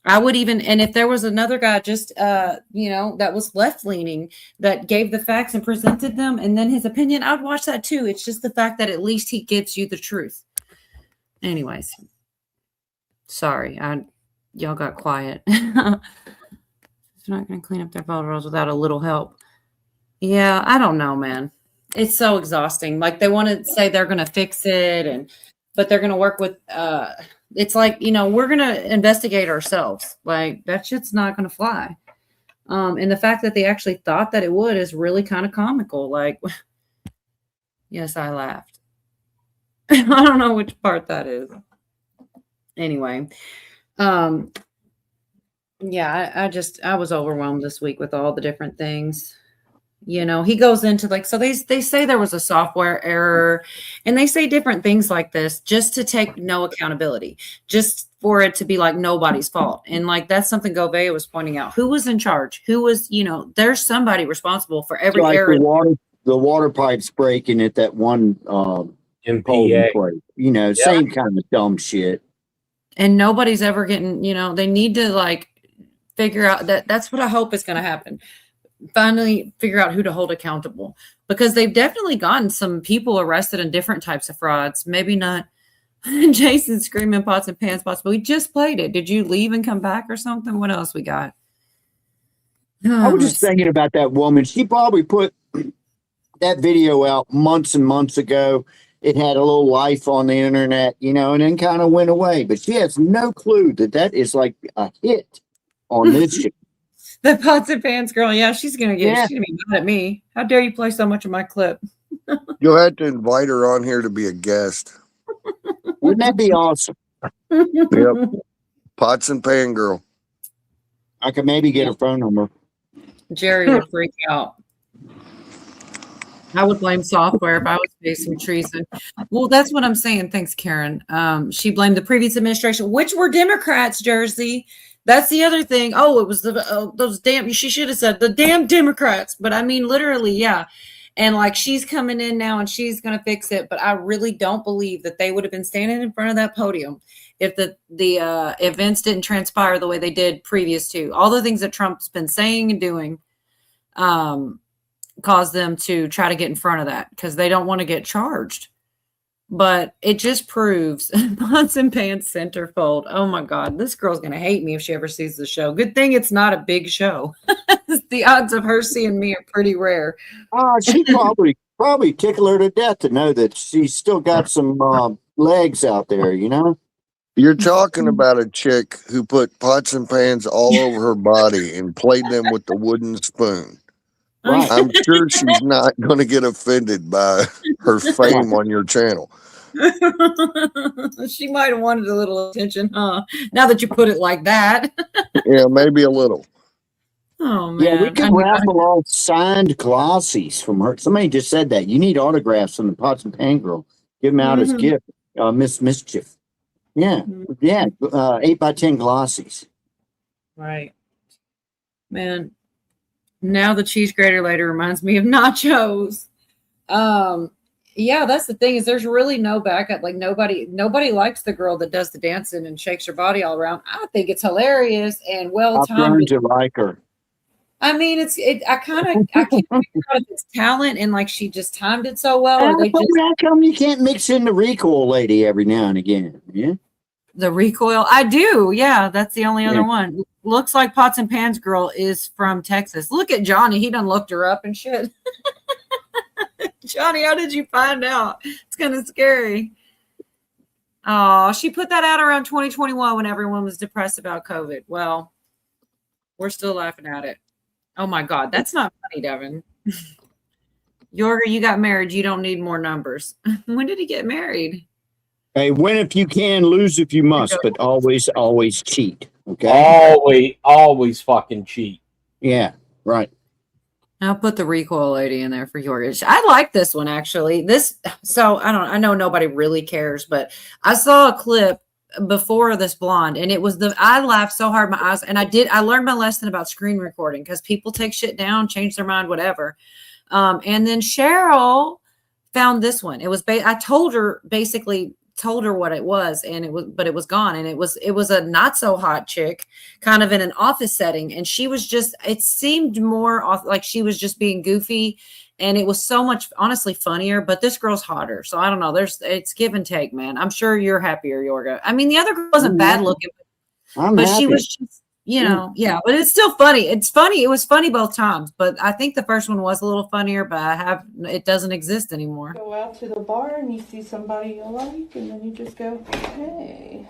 I would even, and if there was another guy just, that was left leaning that gave the facts and presented them and then his opinion, I'd watch that too. It's just the fact that at least he gives you the truth. Anyways, sorry, y'all got quiet. They're not going to clean up their voter rolls without a little help. Yeah, I don't know, man. It's so exhausting. Like they want to say they're going to fix it, but they're going to work with. It's like, we're going to investigate ourselves. Like that shit's not going to fly. And the fact that they actually thought that it would is really kind of comical. Like, yes, I laughed. I don't know which part that is. Anyway, yeah, I was overwhelmed this week with all the different things. He goes into so they say there was a software error and they say different things like this just to take no accountability, just for it to be like nobody's fault. And that's something Govea was pointing out. Who was in charge? Who was, there's somebody responsible for every error. The water pipes breaking at that one MPA. Place. Same kind of dumb shit. And nobody's ever getting, they need to figure out that's what I hope is going to happen. Finally figure out who to hold accountable, because they've definitely gotten some people arrested in different types of frauds. Maybe not Jason screaming pots and pans pots, but we just played it. Did you leave and come back or something? What else we got? I was just thinking about that woman. She probably put that video out months and months ago. It had a little life on the internet, and then kind of went away. But she has no clue that is like a hit on this shit. The pots and pans girl. Yeah, she's gonna be mad at me. How dare you play so much of my clip? You'll have to invite her on here to be a guest. Wouldn't that be awesome? Yep. Pots and pan girl. I could maybe get her phone number. Jerry would freak out. I would blame software if I was facing treason. Well, that's what I'm saying. Thanks, Karen. She blamed the previous administration, which were Democrats, Jersey. That's the other thing. Oh, it was those damn, she should have said the damn Democrats. But I mean, literally, yeah. And she's coming in now and she's going to fix it. But I really don't believe that they would have been standing in front of that podium if the events didn't transpire the way they did previous to. All the things that Trump's been saying and doing caused them to try to get in front of that because they don't want to get charged. But it just proves Pots and Pans centerfold. Oh my God, this girl's gonna hate me if she ever sees the show. Good thing it's not a big show. The odds of her seeing me are pretty rare. She probably tickle her to death to know that she's still got some legs out there, you know? You're talking about a chick who put pots and pans all over her body and played them with the wooden spoon. Right. I'm sure she's not going to get offended by her fame on your channel. She might have wanted a little attention, huh? Now that you put it like that. Yeah, maybe a little. Oh man. Yeah, we could raffle off signed glossies from her. Somebody just said that. You need autographs from the Pots and Pan girl. Give them out as gift. Miss Mischief. Yeah. Yeah. 8x10 glossies. Right. Man. Now the cheese grater later reminds me of nachos. Yeah, that's the thing is there's really no backup. Like nobody likes the girl that does the dancing and shakes her body all around. I think it's hilarious and well I've timed. learned to like her. I mean, I can't figure out if it's talent and like she just timed it so well. Or they just, How come you can't mix in the recoil lady every now and again? Yeah. the recoil. I do. Yeah, that's the only other one. Looks like Pots and Pans girl is from Texas. Look at Johnny. He done looked her up and shit. Johnny, how did you find out? It's kind of scary. Oh, she put that out around 2021 when everyone was depressed about COVID. Well, we're still laughing at it. Oh my God, that's not funny, Devin. Yorga, you got married. You don't need more numbers. When did he get married? Hey, win if you can, lose if you must, but always cheat. Okay. Always fucking cheat. Yeah, right. I'll put the recoil lady in there for Yorga. I like this one actually. I know nobody really cares, but I saw a clip before this blonde and it was I laughed so hard my eyes, and I learned my lesson about screen recording because people take shit down, change their mind, whatever. And then Cheryl found this one. It was I told her what it was, and it was gone, and it was a not so hot chick kind of in an office setting, and she was just, it seemed more like she was just being goofy, and it was so much honestly funnier, but this girl's hotter, so I don't know, it's give and take, man. I'm sure you're happier, Yorga. I mean, the other girl wasn't bad looking, but she was just, yeah, but it's still funny. It's funny. It was funny both times, but I think the first one was a little funnier, but it doesn't exist anymore. Go out to the bar and you see somebody you like, and then you just go, hey.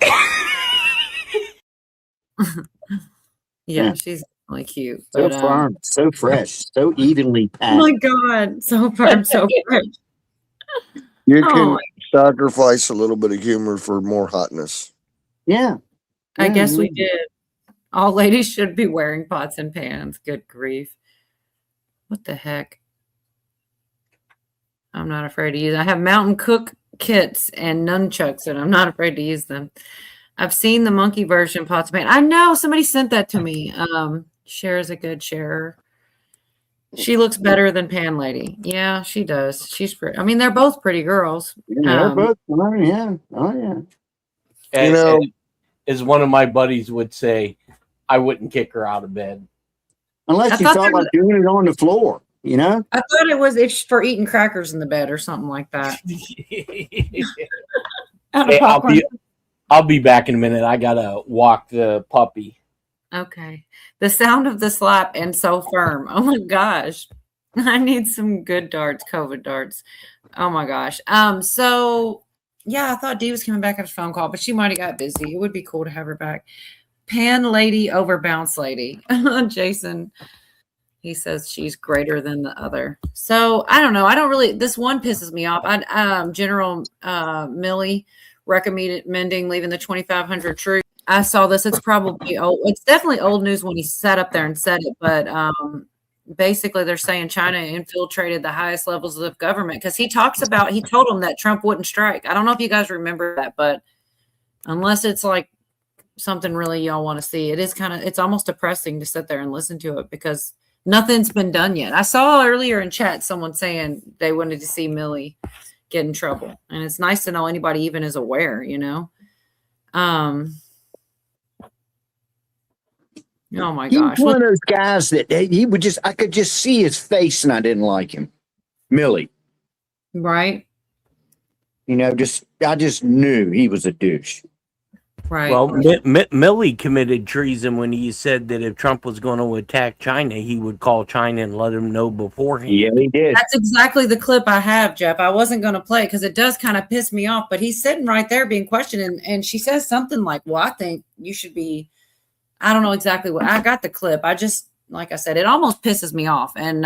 Yeah, she's really cute. So But, firm, so fresh, so evenly packed. oh my God, so firm, so fresh. You can sacrifice a little bit of humor for more hotness. Yeah. I guess we did. All ladies should be wearing pots and pans. Good grief. What the heck? I'm not afraid to use it. I have Mountain Cook kits and nunchucks, and I'm not afraid to use them. I've seen the monkey version pots and pans. I know somebody sent that to me. Cher is a good sharer. She looks better than Pan Lady. Yeah, she does. She's pretty. I mean, they're both pretty girls. They're both, yeah. Oh, yeah. And as one of my buddies would say, I wouldn't kick her out of bed. Unless you felt like doing it on the floor, you know? I thought it was for eating crackers in the bed or something like that. Hey, I'll be back in a minute. I gotta walk the puppy. Okay. The sound of the slap and so firm. Oh my gosh. I need some good darts, COVID darts. Oh my gosh. So yeah, I thought Dee was coming back after a phone call, but she might have got busy. It would be cool to have her back. Pan Lady over Bounce Lady. Jason, he says she's greater than the other. So I don't know. This one pisses me off. General Milley recommending leaving the 2,500 troops. I saw this. It's probably old. It's definitely old news when he sat up there and said it, but basically they're saying China infiltrated the highest levels of government because he told them that Trump wouldn't strike. I don't know if you guys remember that, but unless it's like something really y'all want to see, it's almost depressing to sit there and listen to it because nothing's been done yet. I saw earlier in chat someone saying they wanted to see Milley get in trouble, and it's nice to know anybody even is aware, you know. Oh my gosh. He's one of those guys that I could just see his face and I didn't like him. Milley. Right. You know, I just knew he was a douche. Right. Well, Milley committed treason when he said that if Trump was going to attack China, he would call China and let him know beforehand. Yeah, he did. That's exactly the clip I have, Jeff. I wasn't going to play it because it does kind of piss me off, but he's sitting right there being questioned. And she says something like, well, I think you should be, I don't know exactly what, I got the clip. I just, like I said, it almost pisses me off. And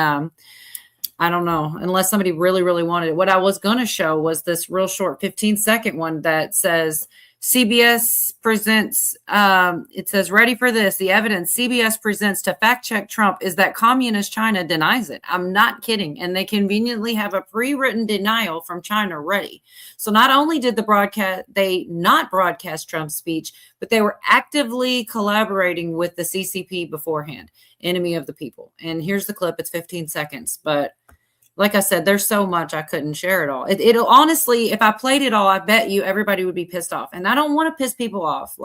I don't know, unless somebody really, really wanted it. What I was going to show was this real short 15-second one that says, CBS presents, it says, ready for this. The evidence CBS presents to fact check Trump is that communist China denies it. I'm not kidding. And they conveniently have a pre-written denial from China ready. So not only did they not broadcast Trump's speech, but they were actively collaborating with the CCP beforehand, enemy of the people. And here's the clip. It's 15 seconds, but like I said, there's so much I couldn't share it all. It'll honestly, if I played it all, I bet you everybody would be pissed off. And I don't want to piss people off.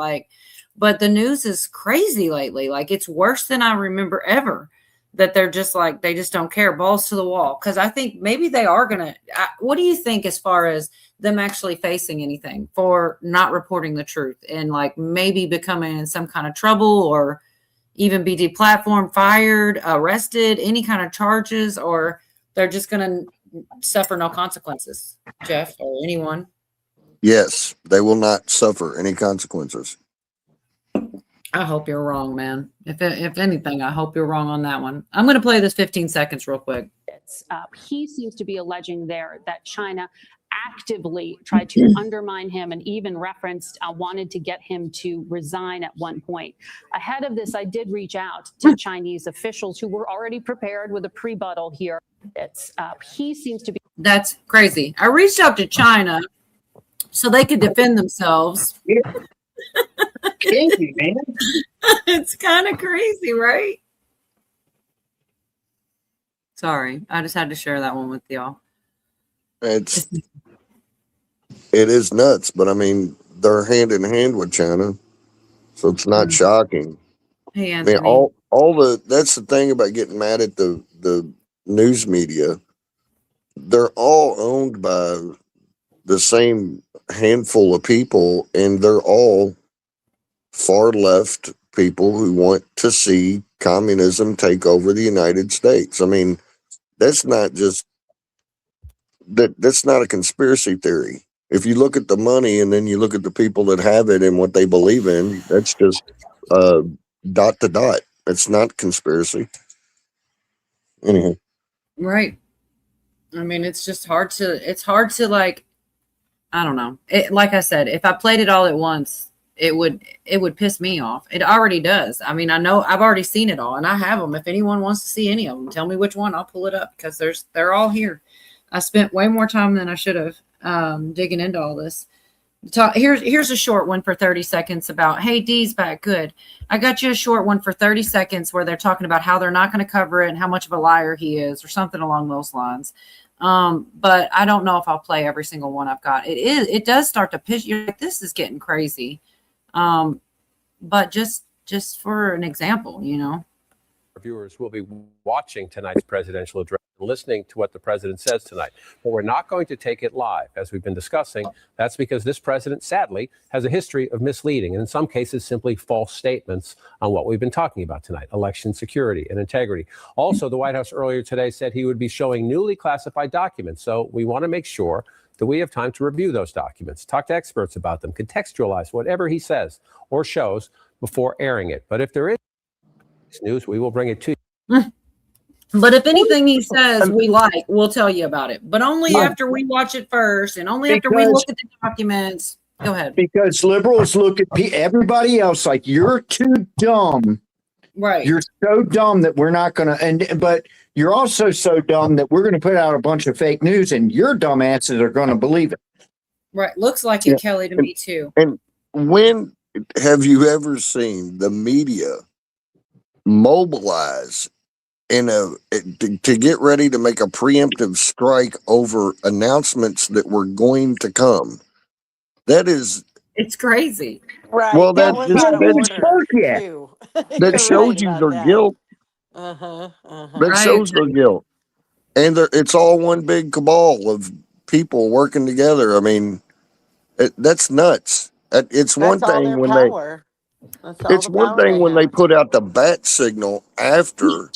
But the news is crazy lately. Like, it's worse than I remember ever. That they're just like, they just don't care, balls to the wall. Because I think maybe they are going to. What do you think as far as them actually facing anything for not reporting the truth and like maybe becoming in some kind of trouble or even be deplatformed, fired, arrested, any kind of charges, or they're just going to suffer no consequences, Jeff, or anyone? Yes, they will not suffer any consequences. I hope you're wrong, man. If anything, I hope you're wrong on that one. I'm going to play this 15 seconds real quick. He seems to be alleging there that China actively tried to undermine him and even referenced wanted to get him to resign at one point. Ahead of this, I did reach out to Chinese officials who were already prepared with a rebuttal here. He seems to be. That's crazy. I reached out to China so they could defend themselves. Crazy, man. It's kind of crazy, right? Sorry, I just had to share that one with y'all. It is nuts, but I mean, they're hand in hand with China, so it's not shocking. Hey, I Anthony. mean, that's the thing about getting mad at the news media. They're all owned by the same handful of people, and they're all far left people who want to see communism take over the United States. I mean, that's not just that's not a conspiracy theory. If you look at the money and then you look at the people that have it and what they believe in, that's just dot to dot. It's not conspiracy. Anyhow. Right. I mean, it's just hard to like, I don't know. Like I said, if I played it all at once, it would piss me off. It already does. I mean, I know I've already seen it all and I have them. If anyone wants to see any of them, tell me which one, I'll pull it up because they're all here. I spent way more time than I should have digging into all this. Here's a short one for 30 seconds about, hey, Dee's back. Good. I got you a short one for 30 seconds where they're talking about how they're not going to cover it and how much of a liar he is or something along those lines. But I don't know if I'll play every single one I've got. It does start to piss you. Like, this is getting crazy. But just for an example, you know. Viewers will be watching tonight's presidential address and listening to what the president says tonight. But we're not going to take it live, as we've been discussing. That's because this president, sadly, has a history of misleading and in some cases simply false statements on what we've been talking about tonight, election security and integrity. Also, the White House earlier today said he would be showing newly classified documents. So we want to make sure that we have time to review those documents, talk to experts about them, contextualize whatever he says or shows before airing it. But if there is news, we will bring it to you. But if anything he says we like, we'll tell you about it. But only after we watch it first and only after we look at the documents. Go ahead. Because liberals look at everybody else like you're too dumb. Right. You're so dumb that we're not going to. But you're also so dumb that we're going to put out a bunch of fake news and your dumb asses are going to believe it. Right. Looks like it, Kelly, to me too. And when have you ever seen the media mobilize to get ready to make a preemptive strike over announcements that were going to come? It's crazy. Right. Well, that shows you their guilt. That shows their guilt. And it's all one big cabal of people working together. I mean, that's nuts. It's one That's all thing their when power. That's all it's the one power thing they when they have. put out the bat signal after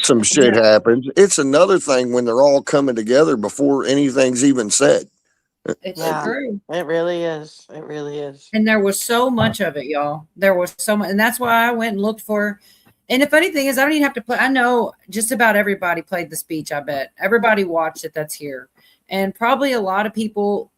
some shit happens. It's another thing when they're all coming together before anything's even said. It's Yeah, true. it really is. It really is. And there was so much of it, y'all. There was so much. And that's why I went and looked for. And the funny thing is, I don't even have to play. I know just about everybody played the speech. I bet everybody watched it that's here. And probably a lot of people,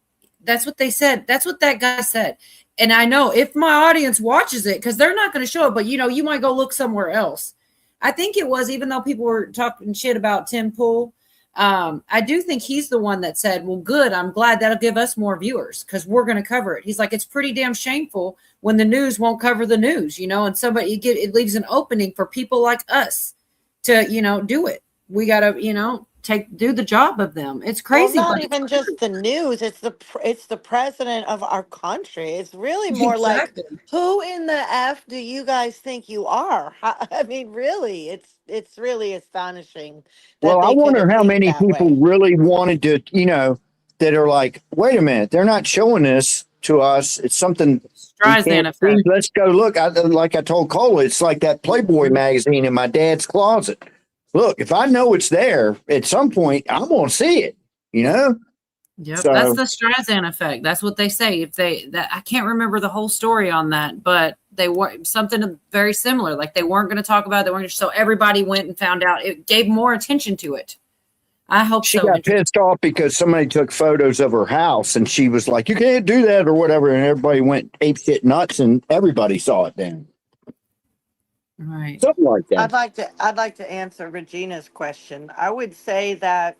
that's what they said. That's what that guy said. And I know if my audience watches it, because they're not going to show it, but you might go look somewhere else. I think it was, even though people were talking shit about Tim Pool, I do think he's the one that said, well, good, I'm glad that'll give us more viewers because we're going to cover it. He's like, it's pretty damn shameful when the news won't cover the news, and somebody, it leaves an opening for people like us to, do it. We got to, do the job of them. It's crazy. Well, not even just the news. It's the president of our country. It's really more Exactly. like, who in the F do you guys think you are? I mean, really, it's really astonishing. Well, I wonder how many people way. really wanted to, that are like, wait a minute, they're not showing this to us. It's something. Streisand effect. Let's go look. Like I told Cole, it's like that Playboy magazine in my dad's closet. Look, if I know it's there at some point, I'm going to see it, Yep, So- that's the Streisand effect. That's what they say. I can't remember the whole story on that, but they were something very similar. Like they weren't going to talk about it. They weren't. So everybody went and found out. It gave more attention to it. I hope She so. got pissed off because somebody took photos of her house and she was like, you can't do that or whatever. And everybody went apeshit nuts and everybody saw it then. Right. Something like that. I'd like to answer Regina's question. I would say that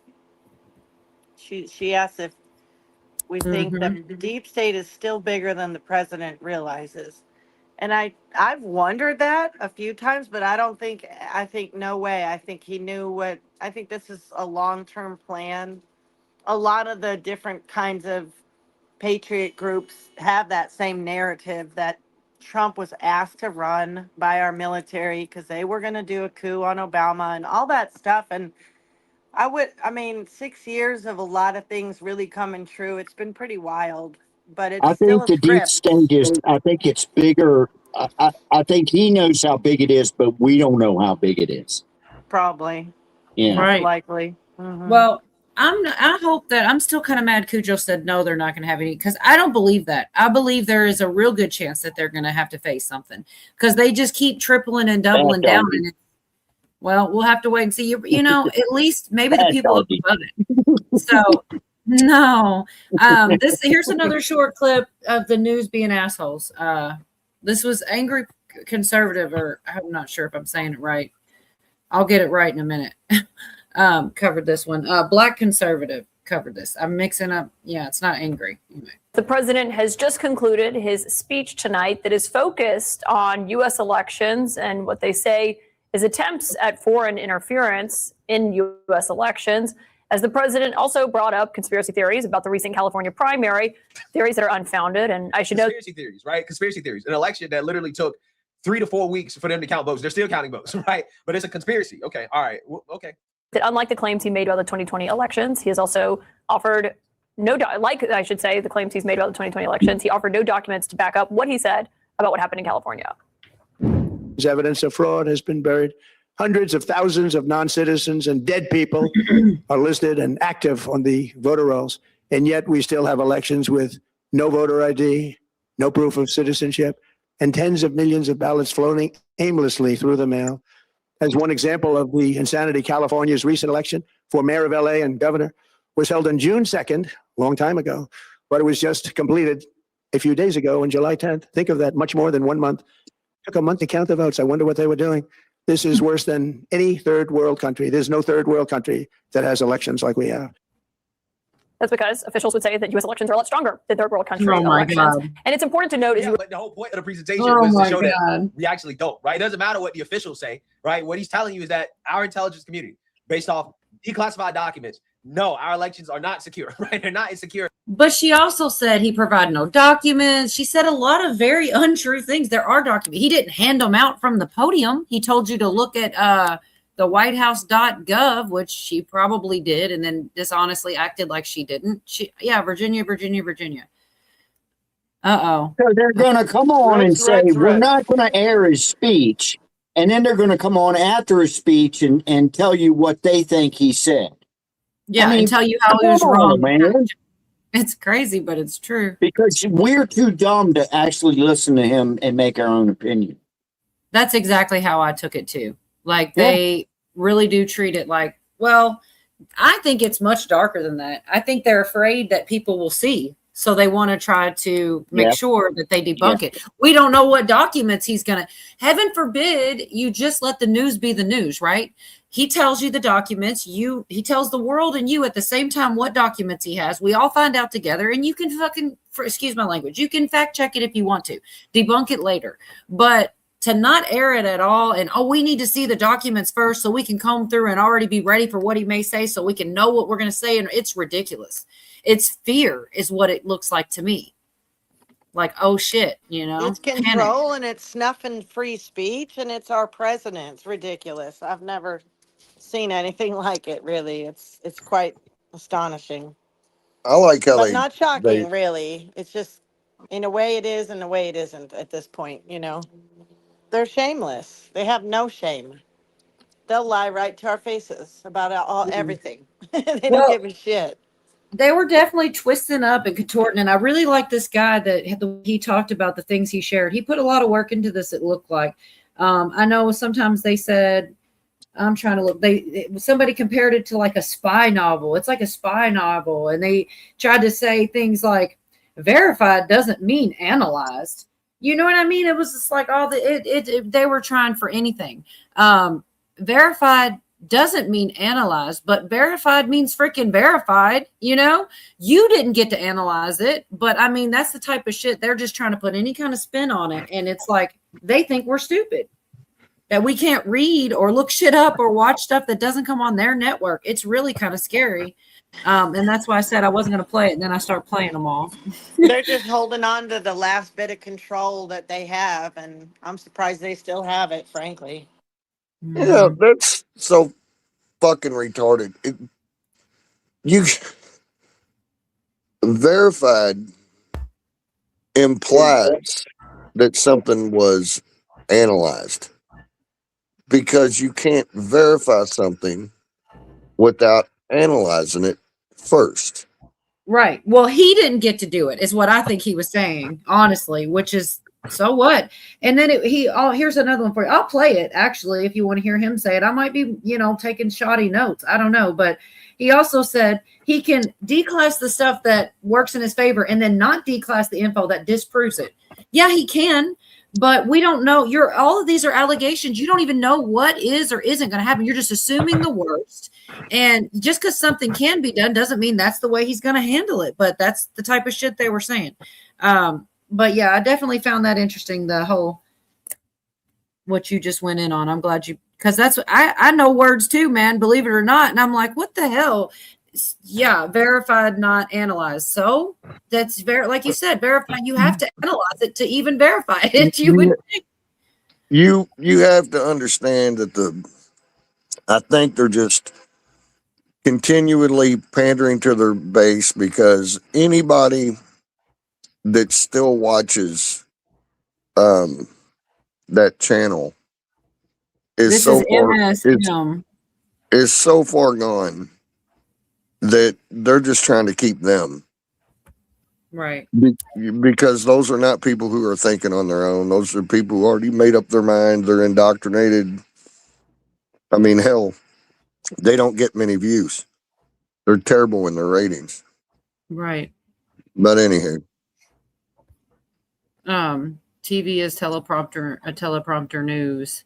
she asked if we think that the deep state is still bigger than the president realizes. And I've wondered that a few times, but I think no way. I think he knew I think this is a long-term plan. A lot of the different kinds of patriot groups have that same narrative that Trump was asked to run by our military because they were going to do a coup on Obama and all that stuff. And 6 years of a lot of things really coming true. It's been pretty wild, but it's I still think the a deep state is, I think it's bigger. I think he knows how big it is, but we don't know how big it is. Probably. Yeah. Most Right. likely. Mhm. Well, I hope that I'm still kind of mad Cujo said no, they're not going to have any, because I don't believe that. I believe there is a real good chance that they're going to have to face something because they just keep tripling and doubling down. And well, we'll have to wait and see. At least maybe the people up above it. So no, here's another short clip of the news being assholes. This was Angry Conservative, or I'm not sure if I'm saying it right. I'll get it right in a minute. Covered this one. Black Conservative covered this. I'm mixing up. Yeah, it's not Angry. Anyway. The president has just concluded his speech tonight that is focused on U.S. elections and what they say is attempts at foreign interference in U.S. elections. As the president also brought up conspiracy theories about the recent California primary, theories that are unfounded. And I should know conspiracy theories, right? Conspiracy theories. An election that literally took 3 to 4 weeks for them to count votes. They're still counting votes, right? But it's a conspiracy. Okay. All right. Okay. that unlike the claims he made about the 2020 elections, he has also offered the claims he's made about the 2020 elections, he offered no documents to back up what he said about what happened in California. Evidence of fraud has been buried. Hundreds of thousands of non-citizens and dead people are listed and active on the voter rolls. And yet we still have elections with no voter ID, no proof of citizenship, and tens of millions of ballots floating aimlessly through the mail. As one example of the insanity, California's recent election for mayor of LA and governor was held on June 2nd, a long time ago, but it was just completed a few days ago on July 10th. Think of that, much more than 1 month. Took a month to count the votes. I wonder what they were doing. This is worse than any third world country. There's no third world country that has elections like we have. That's because officials would say that U.S. elections are a lot stronger than third world country Oh my elections. God. And it's important to note But the whole point of the presentation Oh was my to show that God. we actually don't, right? It doesn't matter what the officials say, right? What he's telling you is that our intelligence community, based off declassified documents, no, our elections are not secure, right? They're not insecure. But she also said he provided no documents. She said a lot of very untrue things. There are documents. He didn't hand them out from the podium. He told you to look at the whitehouse.gov, which she probably did, and then dishonestly acted like she didn't. Virginia. Uh-oh. So they're going to come on and say, we're not going to air his speech. And then they're going to come on after his speech and tell you what they think he said. Yeah, I mean, and tell you how he was come on, wrong. man. It's crazy, but it's true. Because we're too dumb to actually listen to him and make our own opinion. That's exactly how I took it too. Like they really do treat it like, well, I think it's much darker than that. I think they're afraid that people will see. So they want to try to make sure that they debunk it. We don't know what documents he's going to, heaven forbid, you just let the news be the news, right? He tells you the documents, he tells the world and you at the same time what documents he has. We all find out together, and you can excuse my language, you can fact check it if you want to, debunk it later. But to not air it at all and, we need to see the documents first so we can comb through and already be ready for what he may say so we can know what we're going to say. And it's ridiculous. It's fear is what it looks like to me. Like, oh shit, It's control and it's snuffing free speech and it's our president. It's ridiculous. I've never seen anything like it, really. It's quite astonishing. I like how but not shocking, really. It's just in a way it is, in a way it isn't at this point, They're shameless. They have no shame. They'll lie right to our faces about everything. They don't give a shit. They were definitely twisting up and contorting. And I really like this guy that he talked about the things he shared. He put a lot of work into this, it looked like. I know sometimes they said, I'm trying to look, somebody compared it to like a spy novel. It's like a spy novel. And they tried to say things like verified doesn't mean analyzed. You know what I mean? It was just like they were trying for anything. Verified doesn't mean analyzed, but verified means freaking verified. You didn't get to analyze it, but I mean, that's the type of shit they're just trying to put any kind of spin on it. And it's like, they think we're stupid, that we can't read or look shit up or watch stuff that doesn't come on their network. It's really kind of scary. And that's why I said I wasn't going to play it. And then I start playing them all. They're just holding on to the last bit of control that they have. And I'm surprised they still have it, frankly. Yeah, that's so fucking retarded. Verified implies that something was analyzed because you can't verify something without analyzing it first. Right. Well, he didn't get to do it, is what I think he was saying, honestly, which is so what? And then here's another one for you. I'll play it actually if you want to hear him say it. I might be, taking shoddy notes. I don't know, but he also said he can declass the stuff that works in his favor and then not declass the info that disproves it. Yeah, he can, but we don't know. All of these are allegations. You don't even know what is or isn't going to happen. You're just assuming the worst. And just because something can be done doesn't mean that's the way he's going to handle it. But that's the type of shit they were saying. But yeah, I definitely found that interesting. The whole, what you just went in on. I'm glad because that's, I know words too, man, believe it or not. And I'm like, what the hell? Yeah. Verified, not analyzed. So that's like you said, verified. You have to analyze it to even verify it. You have to understand that I think they're just continually pandering to their base because anybody that still watches that channel is so far gone that they're just trying to keep them. Right. Because those are not people who are thinking on their own. Those are people who already made up their mind. They're indoctrinated. I mean, hell, they don't get many views. They're terrible in their ratings. Right. But anywho. TV is teleprompter news.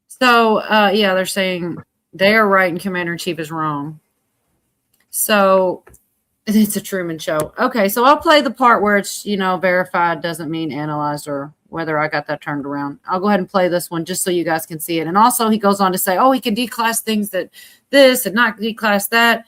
So, yeah, they're saying they are right and Commander-in-Chief is wrong. So it's a Truman Show. Okay, so I'll play the part where it's, verified doesn't mean analyzed or whether I got that turned around. I'll go ahead and play this one just so you guys can see it. And also he goes on to say, he can declass things that this and not declass that.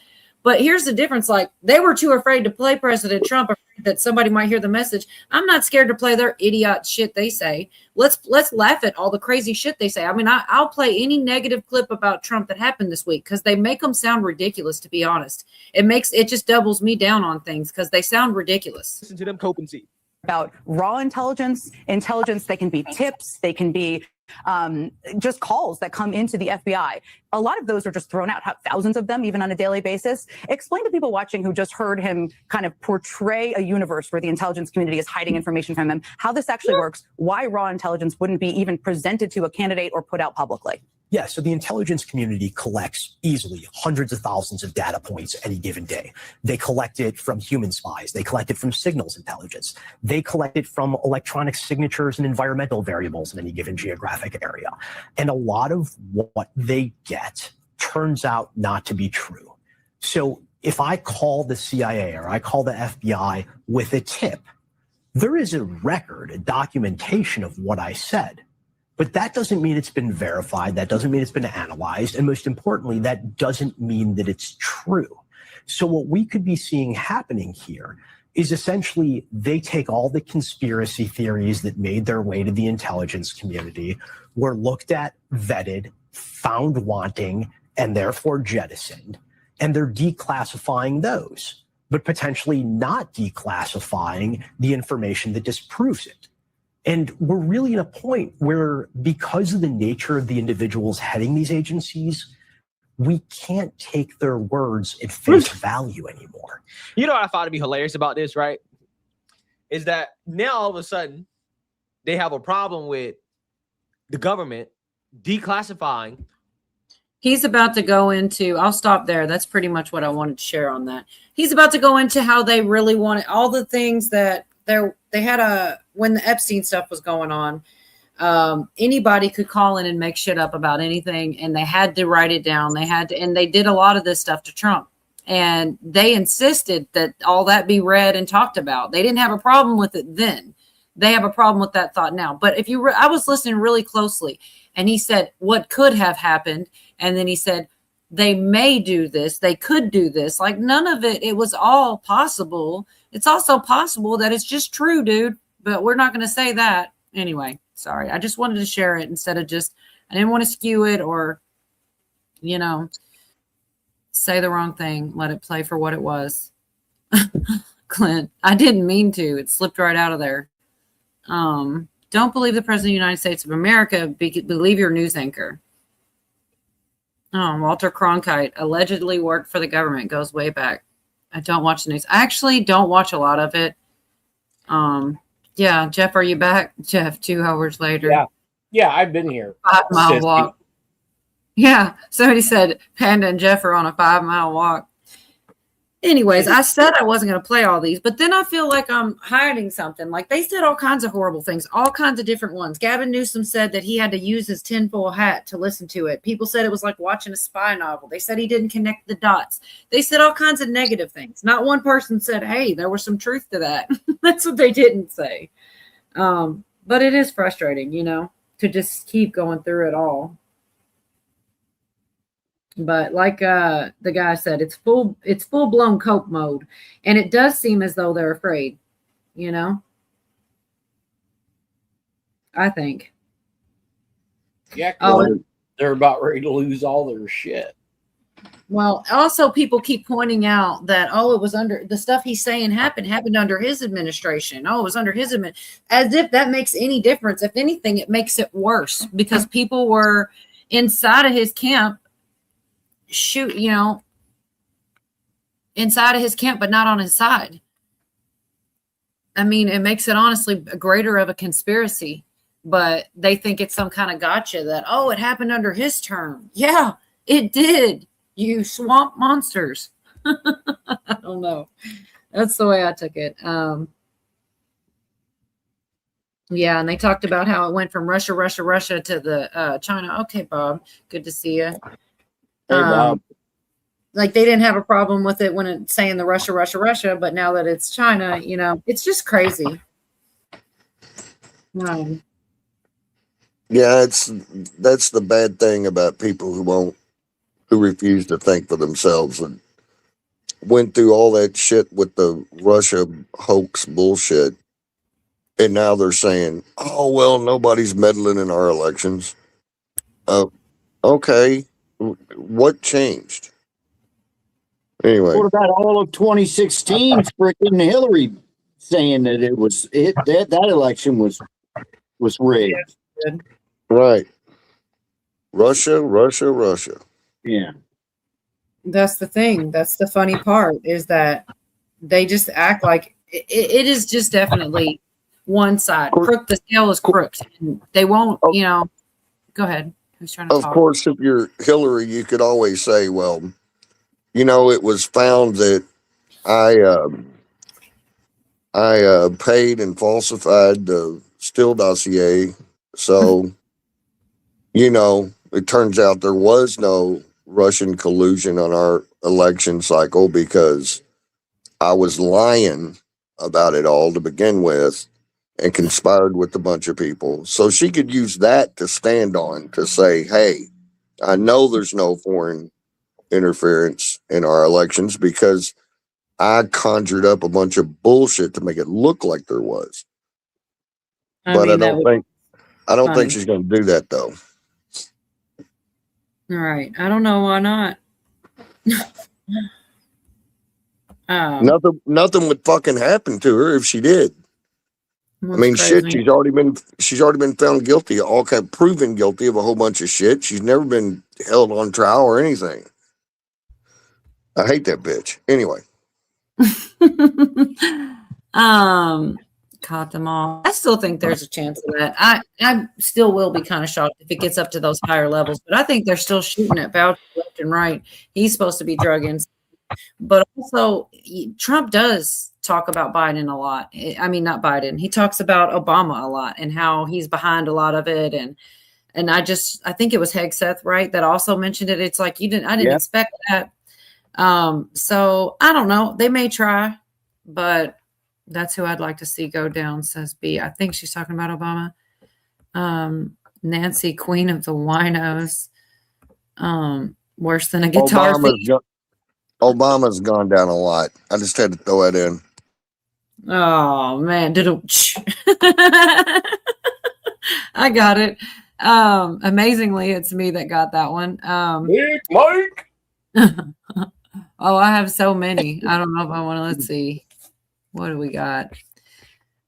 But here's the difference. Like, they were too afraid to play President Trump, afraid that somebody might hear the message. I'm not scared to play their idiot shit they say. Let's laugh at all the crazy shit they say. I mean, I'll play any negative clip about Trump that happened this week because they make them sound ridiculous, to be honest. It just doubles me down on things because they sound ridiculous. Listen to them cope and see. About raw intelligence, they can be tips, they can be just calls that come into the FBI. A lot of those are just thrown out, thousands of them, even on a daily basis. Explain to people watching who just heard him kind of portray a universe where the intelligence community is hiding information from him, how this actually works, why raw intelligence wouldn't be even presented to a candidate or put out publicly. Yeah, so the intelligence community collects easily hundreds of thousands of data points any given day. They collect it from human spies. They collect it from signals intelligence. They collect it from electronic signatures and environmental variables in any given geographic area. And a lot of what they get turns out not to be true. So if I call the CIA or I call the FBI with a tip, there is a record, a documentation of what I said. But that doesn't mean it's been verified. That doesn't mean it's been analyzed. And most importantly, that doesn't mean that it's true. So what we could be seeing happening here is essentially they take all the conspiracy theories that made their way to the intelligence community, were looked at, vetted, found wanting, and therefore jettisoned. And they're declassifying those, but potentially not declassifying the information that disproves it. And we're really at a point where, because of the nature of the individuals heading these agencies, we can't take their words at face value anymore. You know what I found to be hilarious about this, right? Is that now all of a sudden they have a problem with the government declassifying. He's about to go into, I'll stop there. That's pretty much what I wanted to share on that. He's about to go into how they really wanted all the things that they had when the Epstein stuff was going on, anybody could call in and make shit up about anything, and they had to write it down. And they did a lot of this stuff to Trump, and they insisted that all that be read and talked about. They didn't have a problem with it then. They have a problem with that thought now. But if I was listening really closely, and he said what could have happened, and then he said they may do this, they could do this. Like, none of it. It was all possible. It's also possible that it's just true, dude. But we're not going to say that. Anyway, sorry. I just wanted to share it instead of I didn't want to skew it or, say the wrong thing. Let it play for what it was. Clint, I didn't mean to. It slipped right out of there. Don't believe the President of the United States of America. Believe your news anchor. Oh, Walter Cronkite allegedly worked for the government. Goes way back. I don't watch the news. I actually don't watch a lot of it. Yeah, Jeff, are you back? Jeff, 2 hours later. Yeah, I've been here. 5-mile walk. Yeah, somebody said Panda and Jeff are on a 5-mile walk. Anyways, I said I wasn't going to play all these, but then I feel like I'm hiding something. Like, they said all kinds of horrible things, all kinds of different ones. Gavin Newsom said that he had to use his tinfoil hat to listen to it. People said it was like watching a spy novel. They said he didn't connect the dots. They said all kinds of negative things. Not one person said, hey, there was some truth to that. That's what they didn't say. But it is frustrating, to just keep going through it all. But like the guy said, it's full blown cope mode, and it does seem as though they're afraid. I think. Yeah, they're about ready to lose all their shit. Well, also people keep pointing out that it was under the stuff he's saying happened under his administration. It was under his administration, as if that makes any difference. If anything, it makes it worse because people were inside of his camp. Inside of his camp, but not on his side. I mean, it makes it honestly greater of a conspiracy, but they think it's some kind of gotcha that, it happened under his term. Yeah, it did. You swamp monsters. I don't know. That's the way I took it. Yeah, and they talked about how it went from Russia to the China. Okay, Bob, good to see you. Like they didn't have a problem with it when it's saying the Russia, but now that it's China, it's just crazy. Yeah, that's the bad thing about people who refuse to think for themselves. And went through all that shit with the Russia hoax bullshit. And now they're saying, oh, well, nobody's meddling in our elections. Okay. What changed? Anyway. What about all of 2016? Freaking Hillary saying that that election was rigged. Right. Russia. Yeah. That's the thing. That's the funny part is that they just act like it is just definitely one side. The scale is crooked. And they won't, go ahead. Who's trying to Of talk? course, if you're Hillary, you could always say, well, it was found that I paid and falsified the Steele dossier. So, it turns out there was no Russian collusion on our election cycle because I was lying about it all to begin with and conspired with a bunch of people. So she could use that to stand on to say, hey, I know there's no foreign interference in our elections because I conjured up a bunch of bullshit to make it look like there was. I don't think she's going to do that though. All right. I don't know why not. Nothing would fucking happen to her if she did. Shit, she's already been found guilty, proven guilty of a whole bunch of shit. She's never been held on trial or anything. I hate that bitch. Anyway. Caught them all. I still think there's a chance of that. I still will be kind of shocked if it gets up to those higher levels, but I think they're still shooting at Fauci left and right. He's supposed to be drugging. But also, Trump does talk about Biden a lot. I mean, not Biden. He talks about Obama a lot and how he's behind a lot of it. And I think it was Hegseth, right, that also mentioned it. It's like I didn't expect that. So I don't know. They may try, but that's who I'd like to see go down, says B. I think she's talking about Obama. Nancy, queen of the winos. Worse than a guitar. Obama's gone down a lot. I just had to throw that in. Oh man, I got it. Amazingly, it's me that got that one. Big Mike. Oh, I have so many. I don't know if I want to. Let's see. What do we got?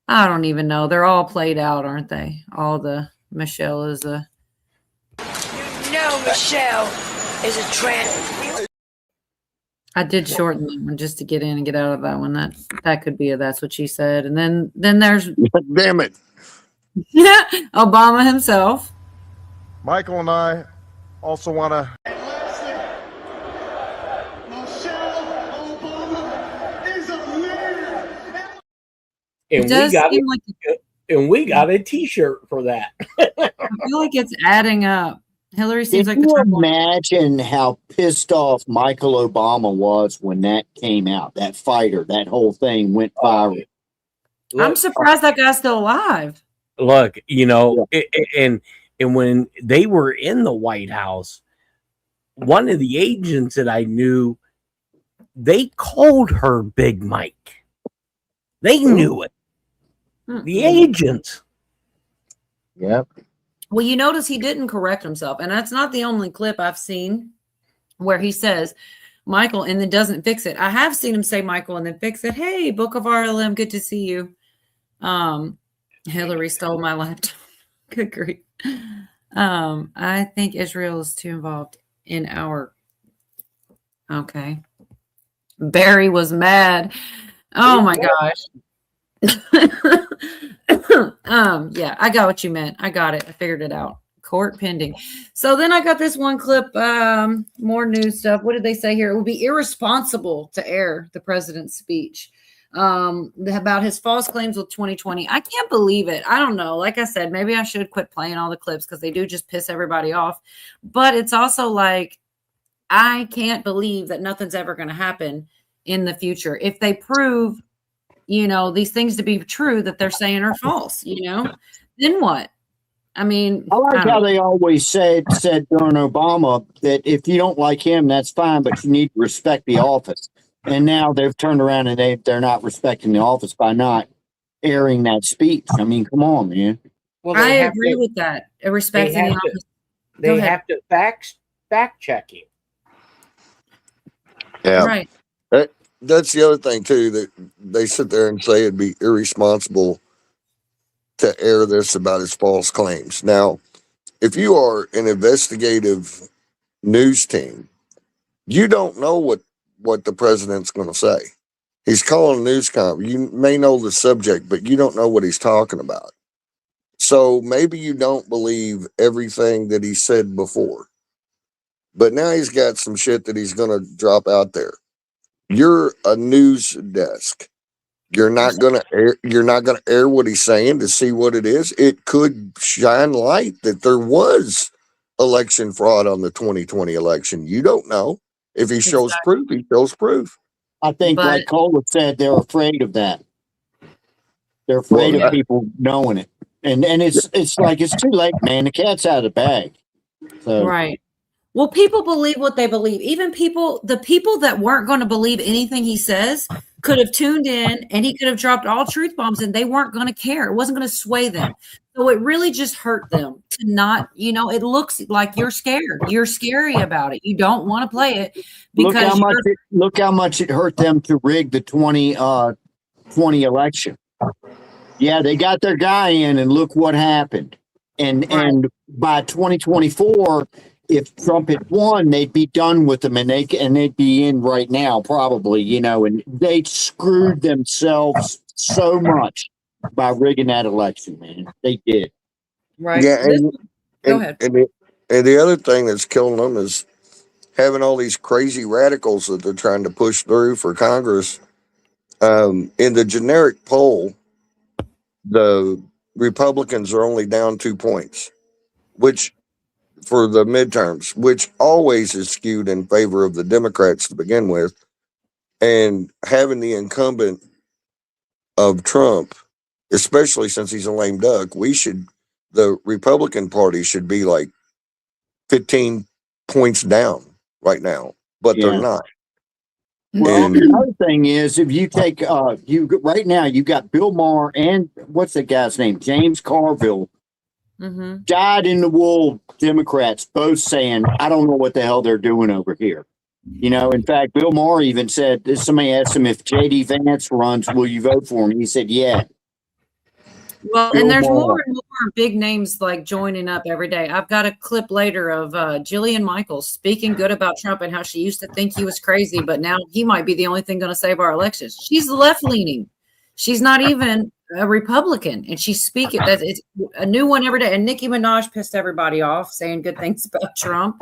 I don't even know. They're all played out, aren't they? All the Michelle is a. Michelle is a tramp. I did shorten that one just to get in and get out of that one. That could be that's what she said. And then there's damn it. Obama himself. Michael and I also want to. And we got a T-shirt for that. I feel like it's adding up. Hillary seems Can you imagine how pissed off Michael Obama was when that came out? That fighter, that whole thing went viral. I'm surprised that guy's still alive. Look, and when they were in the White House, one of the agents that I knew, they called her Big Mike. They knew it. The agents. Yep. Well, you notice he didn't correct himself. And that's not the only clip I've seen where he says Michael and then doesn't fix it. I have seen him say Michael and then fix it. Hey, Book of RLM, good to see you. Hillary stole my laptop. Good grief. I think Israel is too involved in our. Okay. Barry was mad. Oh my gosh. Yeah, I got what you meant. I got it. I figured it out. Court pending. So then I got this one clip, more news stuff. What did they say here? It would be irresponsible to air the president's speech about his false claims with 2020. I can't believe it. I don't know. Like I said, maybe I should quit playing all the clips because they do just piss everybody off. But it's also like, I can't believe that nothing's ever going to happen in the future. If they prove these things to be true that they're saying are false, then what? I mean, I like how they always said during Obama that if you don't like him, that's fine, but you need to respect the office. And now they've turned around and they're not respecting the office by not airing that speech. I mean, come on, man. Well, I they have agree to, with that. they Respecting the have to, office. Go they ahead. have to fact check him. Yeah. Right. That's the other thing too, that they sit there and say it'd be irresponsible to air this about his false claims. Now, if you are an investigative news team, you don't know what the president's going to say. He's calling a news conference. You may know the subject, but you don't know what he's talking about. So maybe you don't believe everything that he said before. But now he's got some shit that he's going to drop out there. You're a news desk. You're not going to air what he's saying to see what it is. It could shine light that there was election fraud on the 2020 election. You don't know. If he shows proof, he shows proof. I think, like Cole said, they're afraid of that. They're afraid of people knowing it. And it's like, it's too late, man. The cat's out of the bag. So. Right. Well, people believe what they believe. Even the people that weren't going to believe anything he says could have tuned in and he could have dropped all truth bombs and they weren't going to care. It wasn't going to sway them. So it really just hurt them to not, it looks like you're scared. You're scary about it. You don't want to play it because look how much it hurt them to rig the 2020 election. Yeah, they got their guy in and look what happened. And by 2024, if Trump had won, they'd be done with them and they'd be in right now, probably, and they screwed themselves so much by rigging that election, man. They did. Right. Yeah. Go ahead. And the other thing that's killing them is having all these crazy radicals that they're trying to push through for Congress. In the generic poll, the Republicans are only down 2 points, which for the midterms, which always is skewed in favor of the Democrats to begin with. And having the incumbent of Trump, especially since he's a lame duck, the Republican Party should be like 15 points down right now, but they're not. Well, the other thing is, if you take right now, you got Bill Maher and what's the guy's name, James Carville, dyed in the wool Democrats, both saying, "I don't know what the hell they're doing over here." In fact, Bill Maher even said, somebody asked him if J.D. Vance runs, will you vote for him? He said, "Yeah." Well, and there's more and more big names like joining up every day. I've got a clip later of Jillian Michaels speaking good about Trump and how she used to think he was crazy, but now he might be the only thing going to save our elections. She's left leaning. She's not even a Republican, and she's speaking. That it's a new one every day. And Nicki Minaj pissed everybody off, saying good things about Trump.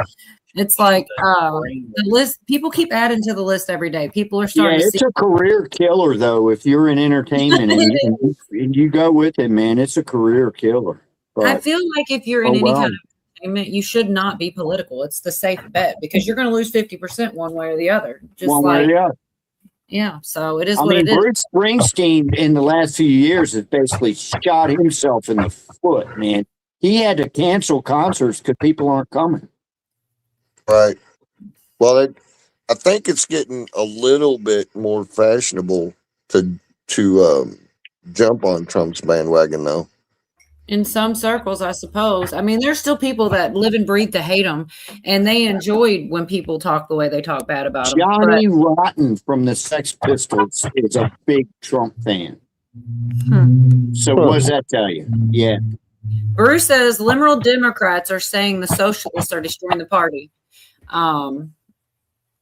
It's like the list. People keep adding to the list every day. People are starting. Yeah, it's a career killer, though. If you're in entertainment and you go with it, man, it's a career killer. But, I feel like if you're in any kind of entertainment, you should not be political. It's the safe bet because you're going to lose 50% one way or the other. Just one way or the other. Yeah, so it is I what mean, it is. Bruce Springsteen in the last few years has basically shot himself in the foot, man. He had to cancel concerts because people aren't coming. Right. Well, I think it's getting a little bit more fashionable to jump on Trump's bandwagon, though. In some circles, I suppose. I mean, there's still people that live and breathe to hate him, and they enjoyed when people talk the way they talk bad about him. Johnny Rotten from the Sex Pistols is a big Trump fan. So what does that tell you? Yeah. Bruce says liberal Democrats are saying the socialists are destroying the party.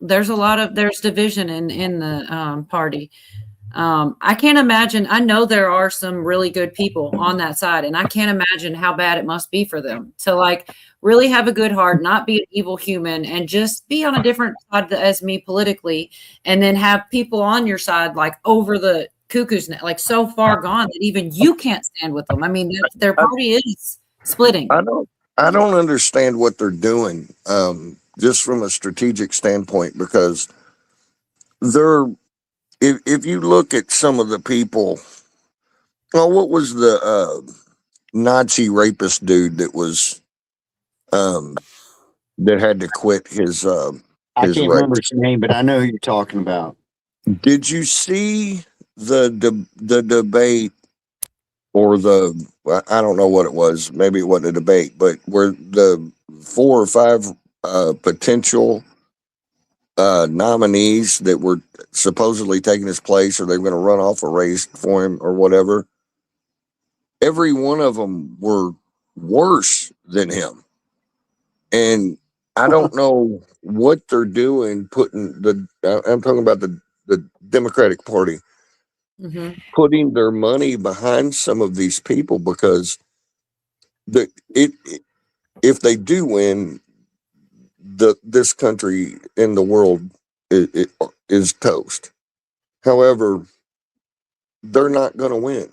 There's division in the party. I can't imagine. I know there are some really good people on that side, and I can't imagine how bad it must be for them to really have a good heart, not be an evil human, and just be on a different side as me politically, and then have people on your side over the cuckoo's net, so far gone that even you can't stand with them. I mean, their party is splitting. I don't understand what they're doing, just from a strategic standpoint, because if you look at some of the people, what was the Nazi rapist dude that was that had to quit his I can't remember his name, but I know who you're talking about. Did you see the debate or I don't know what it was. Maybe it wasn't a debate, but where the 4 or 5 potential nominees that were supposedly taking his place, or they were going to run off a race for him or whatever, every one of them were worse than him. And I don't know what they're doing putting I'm talking about the Democratic Party, putting their money behind some of these people, because if they do win, this country and the world is toast. However, they're not going to win.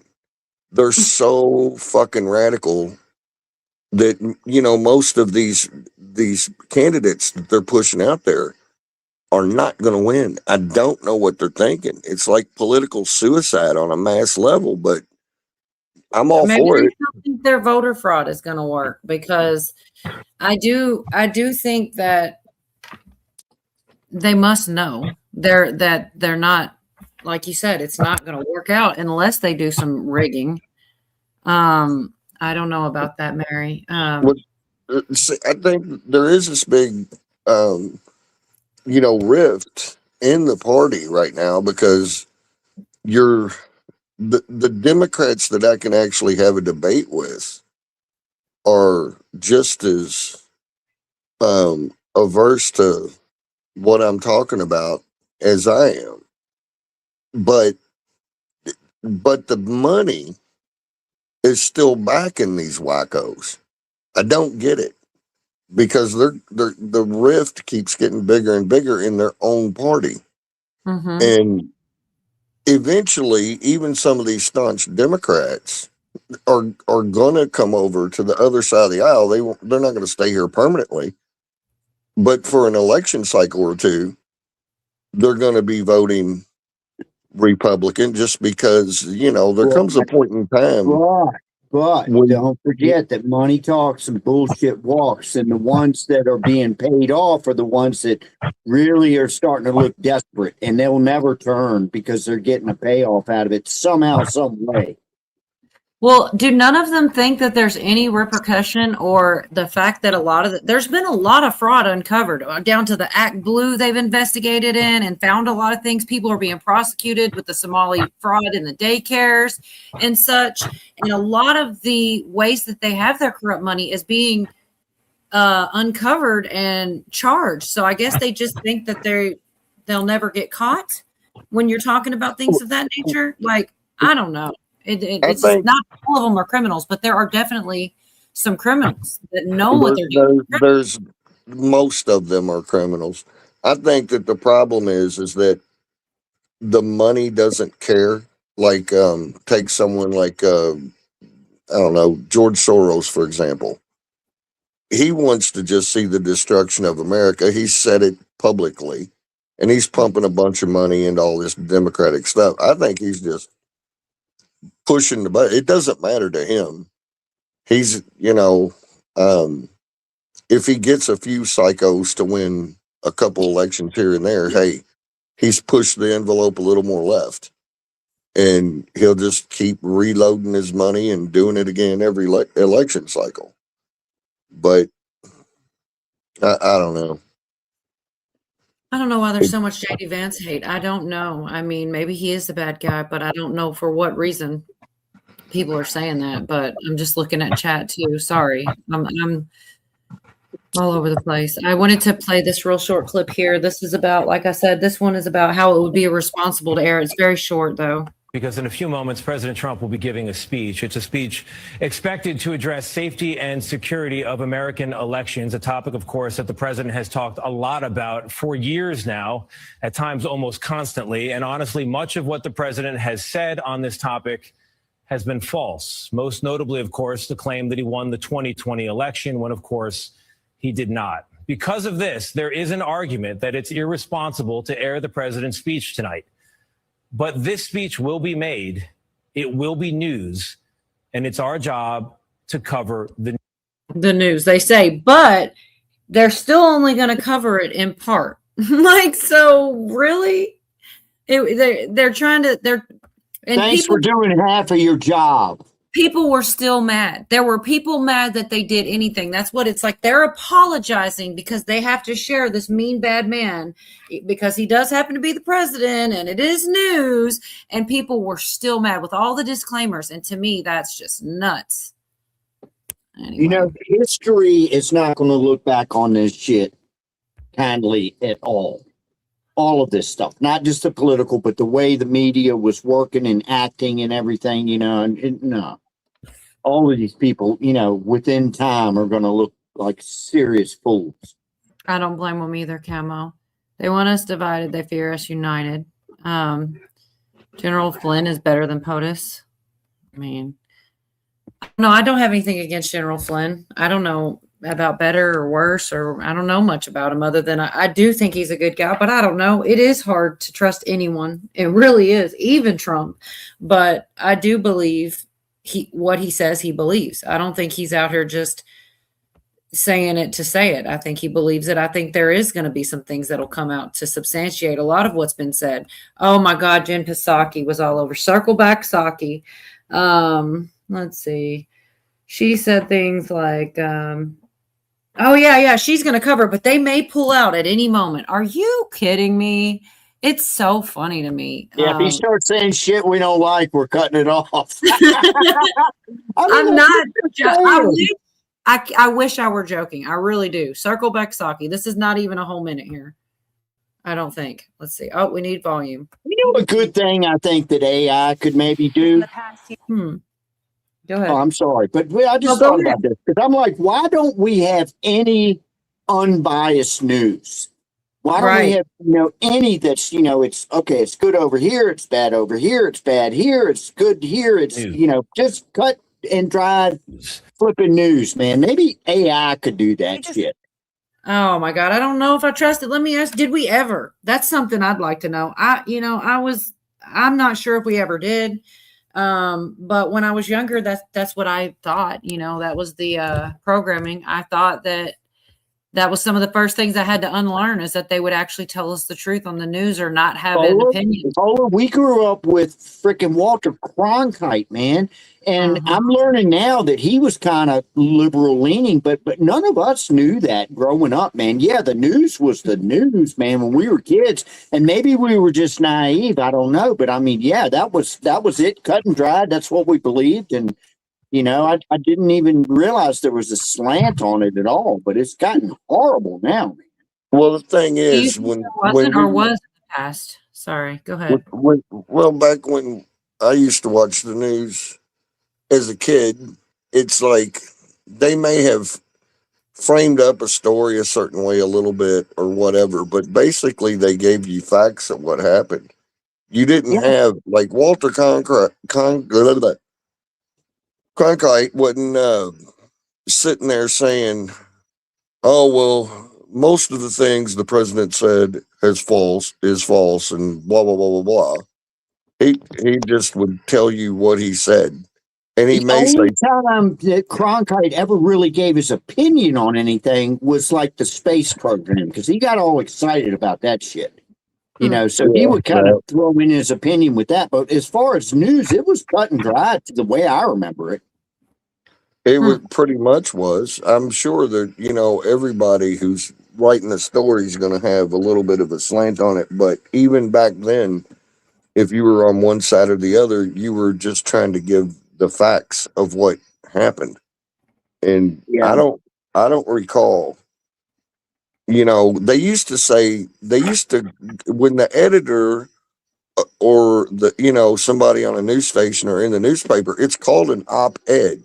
They're so fucking radical that, most of these candidates that they're pushing out there are not going to win. I don't know what they're thinking. It's like political suicide on a mass level, but I'm all for it. I don't think their voter fraud is going to work, because I do think that they must know that they're not, like you said, it's not going to work out unless they do some rigging. I don't know about that, Mary. I think there is this big, rift in the party right now, because the Democrats that I can actually have a debate with are just as averse to what I'm talking about as I am. But the money is still backing these wackos. I don't get it, because the rift keeps getting bigger and bigger in their own party. And eventually, even some of these staunch Democrats are going to come over to the other side of the aisle. They're not going to stay here permanently, but for an election cycle or two, they're going to be voting Republican, just because, there comes a point in time. But don't forget that money talks and bullshit walks, and the ones that are being paid off are the ones that really are starting to look desperate, and they'll never turn because they're getting a payoff out of it somehow, some way. Well, do none of them think that there's any repercussion, or the fact that there's been a lot of fraud uncovered, down to the Act Blue they've investigated in and found a lot of things. People are being prosecuted with the Somali fraud in the daycares and such. And a lot of the ways that they have their corrupt money is being uncovered and charged. So I guess they just think that they'll never get caught when you're talking about things of that nature. Like, I don't know. It's not all of them are criminals, but there are definitely some criminals that know what they're doing. There's most of them are criminals. I think that the problem is that the money doesn't care. Like, take someone like, I don't know, George Soros, for example. He wants to just see the destruction of America. He said it publicly, and he's pumping a bunch of money into all this Democratic stuff. I think he's just pushing the button. It doesn't matter to him. He's, if he gets a few psychos to win a couple elections here and there, hey, he's pushed the envelope a little more left, and he'll just keep reloading his money and doing it again every election cycle. But I don't know. I don't know why there's so much JD Vance hate. I don't know. I mean, maybe he is the bad guy, but I don't know for what reason people are saying that. But I'm just looking at chat too. Sorry, I'm all over the place. I wanted to play this real short clip here. This is about, like I said, this one is about how it would be irresponsible to air. It's very short though. Because in a few moments, President Trump will be giving a speech. It's a speech expected to address safety and security of American elections, a topic, of course, that the president has talked a lot about for years now, at times almost constantly. And honestly, much of what the president has said on this topic has been false. Most notably, of course, the claim that he won the 2020 election when, of course, he did not. Because of this, there is an argument that it's irresponsible to air the president's speech tonight. But this speech will be made, it will be news, and it's our job to cover the news, they say, but they're still only going to cover it in part. Like, so really? They're trying to. And Thanks people, for doing half of your job. people were still mad. There were people mad that they did anything. That's what it's like. They're apologizing because they have to share this mean, bad man because he does happen to be the president and it is news. And people were still mad with all the disclaimers. And to me, that's just nuts. Anyway. You know, history is not going to look back on this shit kindly at all. All of this stuff, not just the political, but the way the media was working and acting and everything, you know, and no. All of these people, you know, within time are going to look like serious fools. I don't blame them either, Camo. They want us divided. They fear us united. General Flynn is better than POTUS. I mean, no, I don't have anything against General Flynn. I don't know about better or worse, or I don't know much about him other than I do think he's a good guy, but I don't know. It is hard to trust anyone. It really is, even Trump. But I do believe what he says he believes. I don't think he's out here just saying it to say it. I think he believes it. I think there is going to be some things that'll come out to substantiate a lot of what's been said. Oh my God, Jen Psaki was all over. Circle back Psaki. Let's see. She said things like, oh yeah, she's going to cover, but they may pull out at any moment. Are you kidding me? It's so funny to me. Yeah, if he starts saying shit we don't like, we're cutting it off. I'm not. I wish I were joking. I really do. Circle back Psaki. This is not even a whole minute here. I don't think. Let's see. Oh, we need volume. You know a good thing I think that AI could maybe do? Go ahead. Oh, I'm sorry, but I just thought about this because I'm like, why don't we have any unbiased news? Why don't we have, you know, any that's, you know, it's okay, it's good over here, it's bad over here, it's bad here, it's good here, it's, you know, just cut and dry flipping news, man. Maybe AI could do that shit. Oh my God. I don't know if I trust it. Let me ask, did we ever? That's something I'd like to know. I'm not sure if we ever did. But when I was younger, that's what I thought, you know, that was the programming. I thought that was some of the first things I had to unlearn, is that they would actually tell us the truth on the news or not have an opinion. We grew up with freaking Walter Cronkite, man. And I'm learning now that he was kind of liberal leaning, but none of us knew that growing up, man. Yeah, the news was the news, man, when we were kids. And maybe we were just naive. I don't know. But I mean, yeah, that was it, cut and dried. That's what we believed. And you know, I didn't even realize there was a slant on it at all, but it's gotten horrible now. Well, the thing is, was in the past. Sorry, go ahead. Well, back when I used to watch the news as a kid, it's like they may have framed up a story a certain way a little bit or whatever, but basically they gave you facts of what happened. You didn't have, like, Walter Cronkite wasn't sitting there saying, oh, well, most of the things the president said is false, and blah, blah, blah, blah, blah. He just would tell you what he said. And he may say, the only time that Cronkite ever really gave his opinion on anything was like the space program, because he got all excited about that shit. You know, so he would kind of throw in his opinion with that. But as far as news, it was cut and dry the way I remember it. It pretty much was. I'm sure that, you know, everybody who's writing a story is going to have a little bit of a slant on it. But even back then, if you were on one side or the other, you were just trying to give the facts of what happened. And I don't recall. You know, they used to when the editor or the, you know, somebody on a news station or in the newspaper, it's called an op-ed.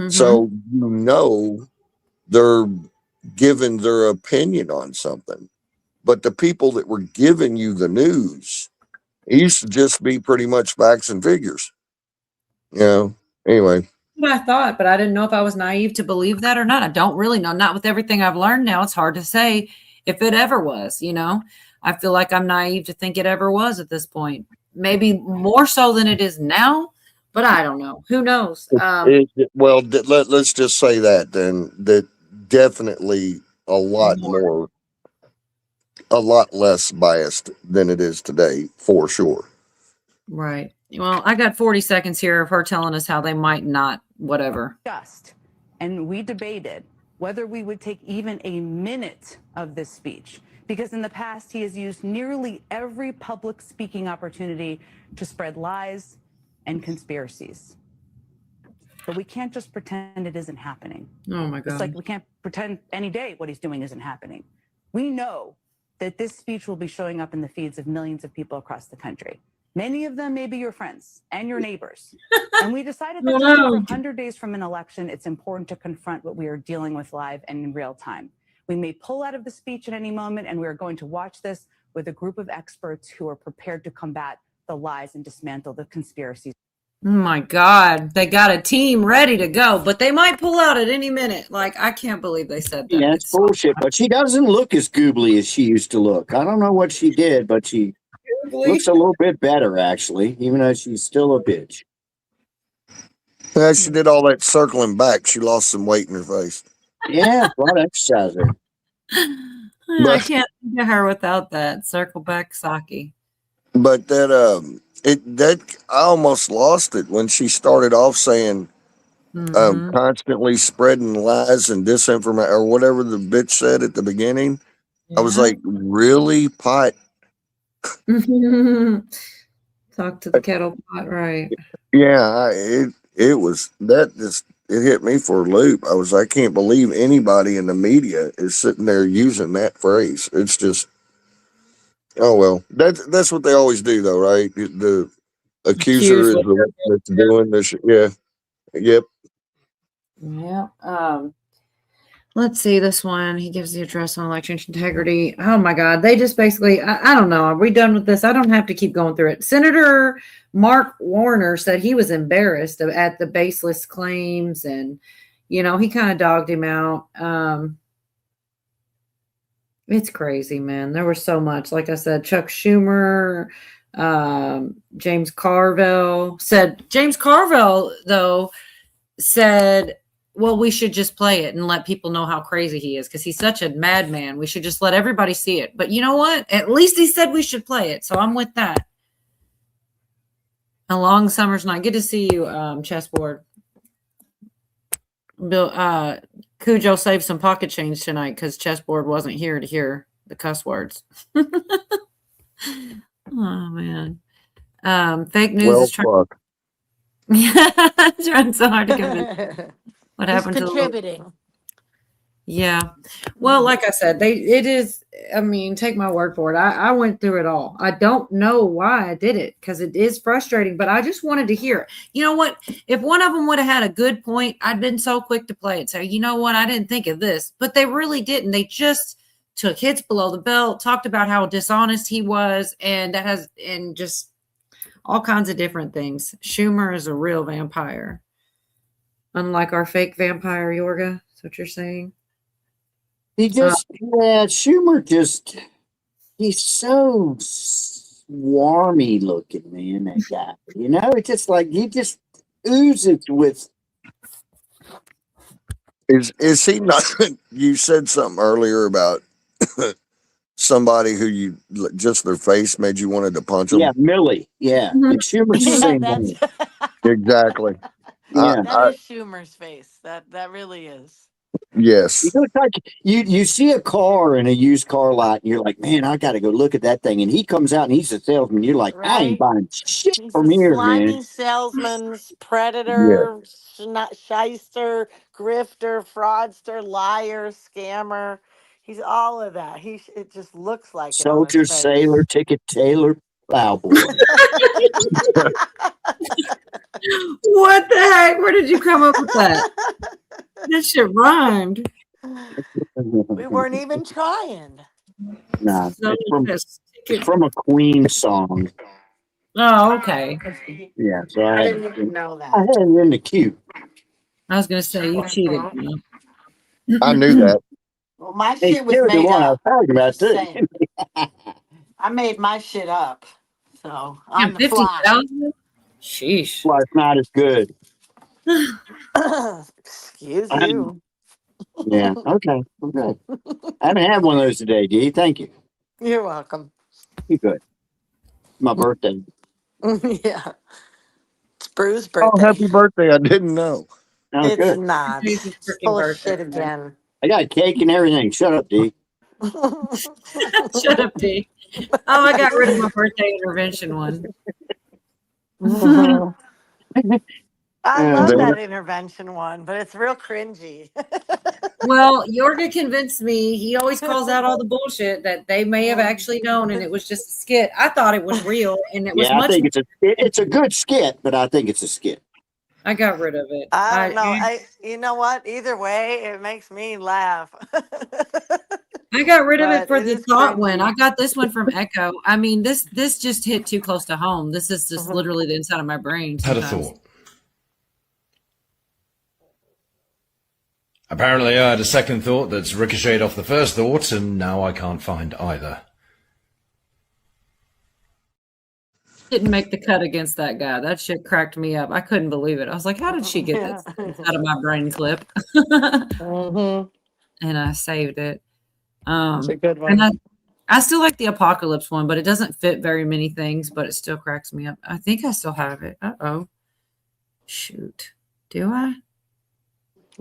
So, you know, they're giving their opinion on something, but the people that were giving you the news, it used to just be pretty much facts and figures, you know, anyway. I thought, but I didn't know if I was naive to believe that or not. I don't really know. Not with everything I've learned now. It's hard to say if it ever was, you know. I feel like I'm naive to think it ever was at this point. Maybe more so than it is now, but I don't know. Who knows? Well, let's just say that then, that definitely a lot more a lot less biased than it is today, for sure. Right. Well, I got 40 seconds here of her telling us how they might not, whatever. And we debated whether we would take even a minute of this speech, because in the past he has used nearly every public speaking opportunity to spread lies and conspiracies. But we can't just pretend it isn't happening. Oh my God. It's like we can't pretend any day what he's doing isn't happening. We know that this speech will be showing up in the feeds of millions of people across the country. Many of them may be your friends and your neighbors. And we decided that just over 100 days from an election, it's important to confront what we are dealing with live and in real time. We may pull out of the speech at any moment, and we are going to watch this with a group of experts who are prepared to combat the lies and dismantle the conspiracies. Oh my God. They got a team ready to go, but they might pull out at any minute. Like, I can't believe they said that. Yeah, it's bullshit. But she doesn't look as googly as she used to look. I don't know what she did, but she looks a little bit better, actually, even though she's still a bitch. Yeah, she did all that circling back. She lost some weight in her face. Yeah, a lot of exercise there. I can't think of her without that. Circle back Saki. But that I almost lost it when she started off saying constantly spreading lies and disinformation or whatever the bitch said at the beginning. I was like, really, Pot? Talk to the kettle pot, right? Yeah, it was that just it hit me for a loop. I was I can't believe anybody in the media is sitting there using that phrase. It's just oh well. That's what they always do though, right? The accuser is the one that's doing this. Yeah. Yep. Yeah. Let's see this one. He gives the address on election integrity. Oh my God. They just basically, I don't know. Are we done with this? I don't have to keep going through it. Senator Mark Warner said he was embarrassed at the baseless claims, and, you know, he kind of dogged him out. It's crazy, man. There was so much. Like I said, Chuck Schumer, James Carville, though, said, well, we should just play it and let people know how crazy he is because he's such a madman. We should just let everybody see it. But you know what? At least he said we should play it. So I'm with that. A long summer's night. Good to see you, Chessboard. Bill, Cujo saved some pocket change tonight because Chessboard wasn't here to hear the cuss words. Oh, man. Fake news is trying. Trying so hard to convince. What happened to contributing? Yeah. Well, like I said, it is, I mean, take my word for it. I went through it all. I don't know why I did it because it is frustrating, but I just wanted to hear it. You know what? If one of them would have had a good point, I'd been so quick to play it. So, you know what? I didn't think of this, but they really didn't. They just took hits below the belt, talked about how dishonest he was, and just all kinds of different things. Schumer is a real vampire. Unlike our fake vampire, Yorga. That's what you're saying? He just, Schumer just, he's so swarmy looking, man, that guy. You know, it's just like, he just oozes with. Is he not, you said something earlier about somebody who just their face made you wanted to punch them? Yeah, Millie. Yeah. And Schumer's the same thing. Exactly. Yeah. That is Schumer's face. That really is. Yes. You know, it's like you see a car in a used car lot and you're like, man, I got to go look at that thing. And he comes out and he's a salesman. You're like, I ain't buying shit from here, Slimy man. salesman, predator, shyster, grifter, fraudster, liar, scammer. He's all of that. It just looks like Soldier, it on his face. sailor, ticket, tailor, plowboy. What the heck? Where did you come up with that? That shit rhymed. We weren't even trying. Nah, it's from a Queen song. Oh, okay. Yeah, so I didn't even know that. I had it in the queue. I was going to say, you cheated. I knew that. Well, my Hey, shit was the made one I was up. talking about, too. Saying. I made my shit up. So I'm the 50,000? Sheesh. Well, it's not as good. Excuse you. Yeah, okay. I haven't had one of those today, D. Thank you. You're welcome. You good. My birthday. Yeah. It's Bruce's Oh, birthday. happy birthday. I didn't know. Oh, It's good. not. Today's his It's freaking full of birthday. shit again. I got cake and everything. Shut up, D. Shut up, D. Oh, I got rid of my birthday intervention one. I love They- that intervention one, but it's real cringy. Well, Yorga convinced me. He always calls out all the bullshit that they may have actually known, and it was just a skit. I thought it was real, and it was Yeah, I much. think it's a good skit, but I think it's a skit. I got rid of it. I don't know. You know what? Either way, it makes me laugh. I got rid of it But for it the is thought one. cringy. I got this one from Echo. I mean, this just hit too close to home. This is just literally the inside of my brain. Had a sometimes. thought. Apparently, I had a second thought that's ricocheted off the first thought, and now I can't find either. Didn't make the cut against that guy. That shit cracked me up. I couldn't believe it. I was like, how did she get this out of my brain clip? And I saved it. It's a good And one. I still like the apocalypse one, but it doesn't fit very many things, but it still cracks me up. I think I still have it. Uh-oh. Shoot. Do I?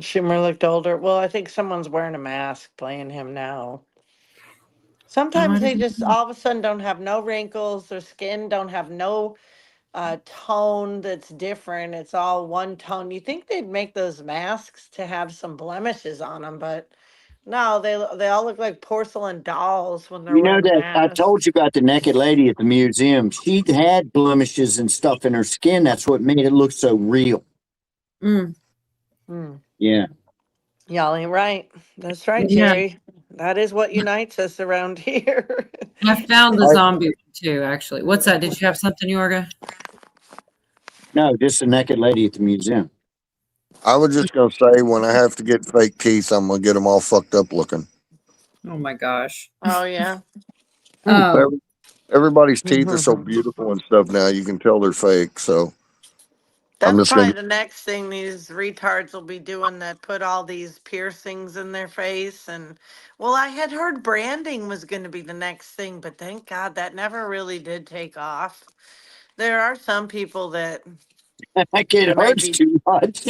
Schumer looked older. Well, I think someone's wearing a mask playing him now. Sometimes they just all of a sudden don't have no wrinkles. Their skin don't have no tone that's different. It's all one tone. You think they'd make those masks to have some blemishes on them, but no, they all look like porcelain dolls when they're You know wearing that I masks. told you about the naked lady at the museum. She had blemishes and stuff in her skin. That's what made it look so real. Mm. Yeah. Y'all ain't right. That's right, Yeah. Jerry. That is what unites us around here. I found the zombie one too, actually. What's that? Did you have something, Yorga? No, just the naked lady at the museum. I was just going to say, when I have to get fake teeth, I'm going to get them all fucked up looking. Oh my gosh. Oh yeah. Everybody's teeth are so beautiful and stuff now, you can tell they're fake. So I'm That's just probably going the next thing these retards will be doing, that put all these piercings in their face. And well, I had heard branding was going to be the next thing, but thank God that never really did take off. There are some people that That kid might hurts be- too much.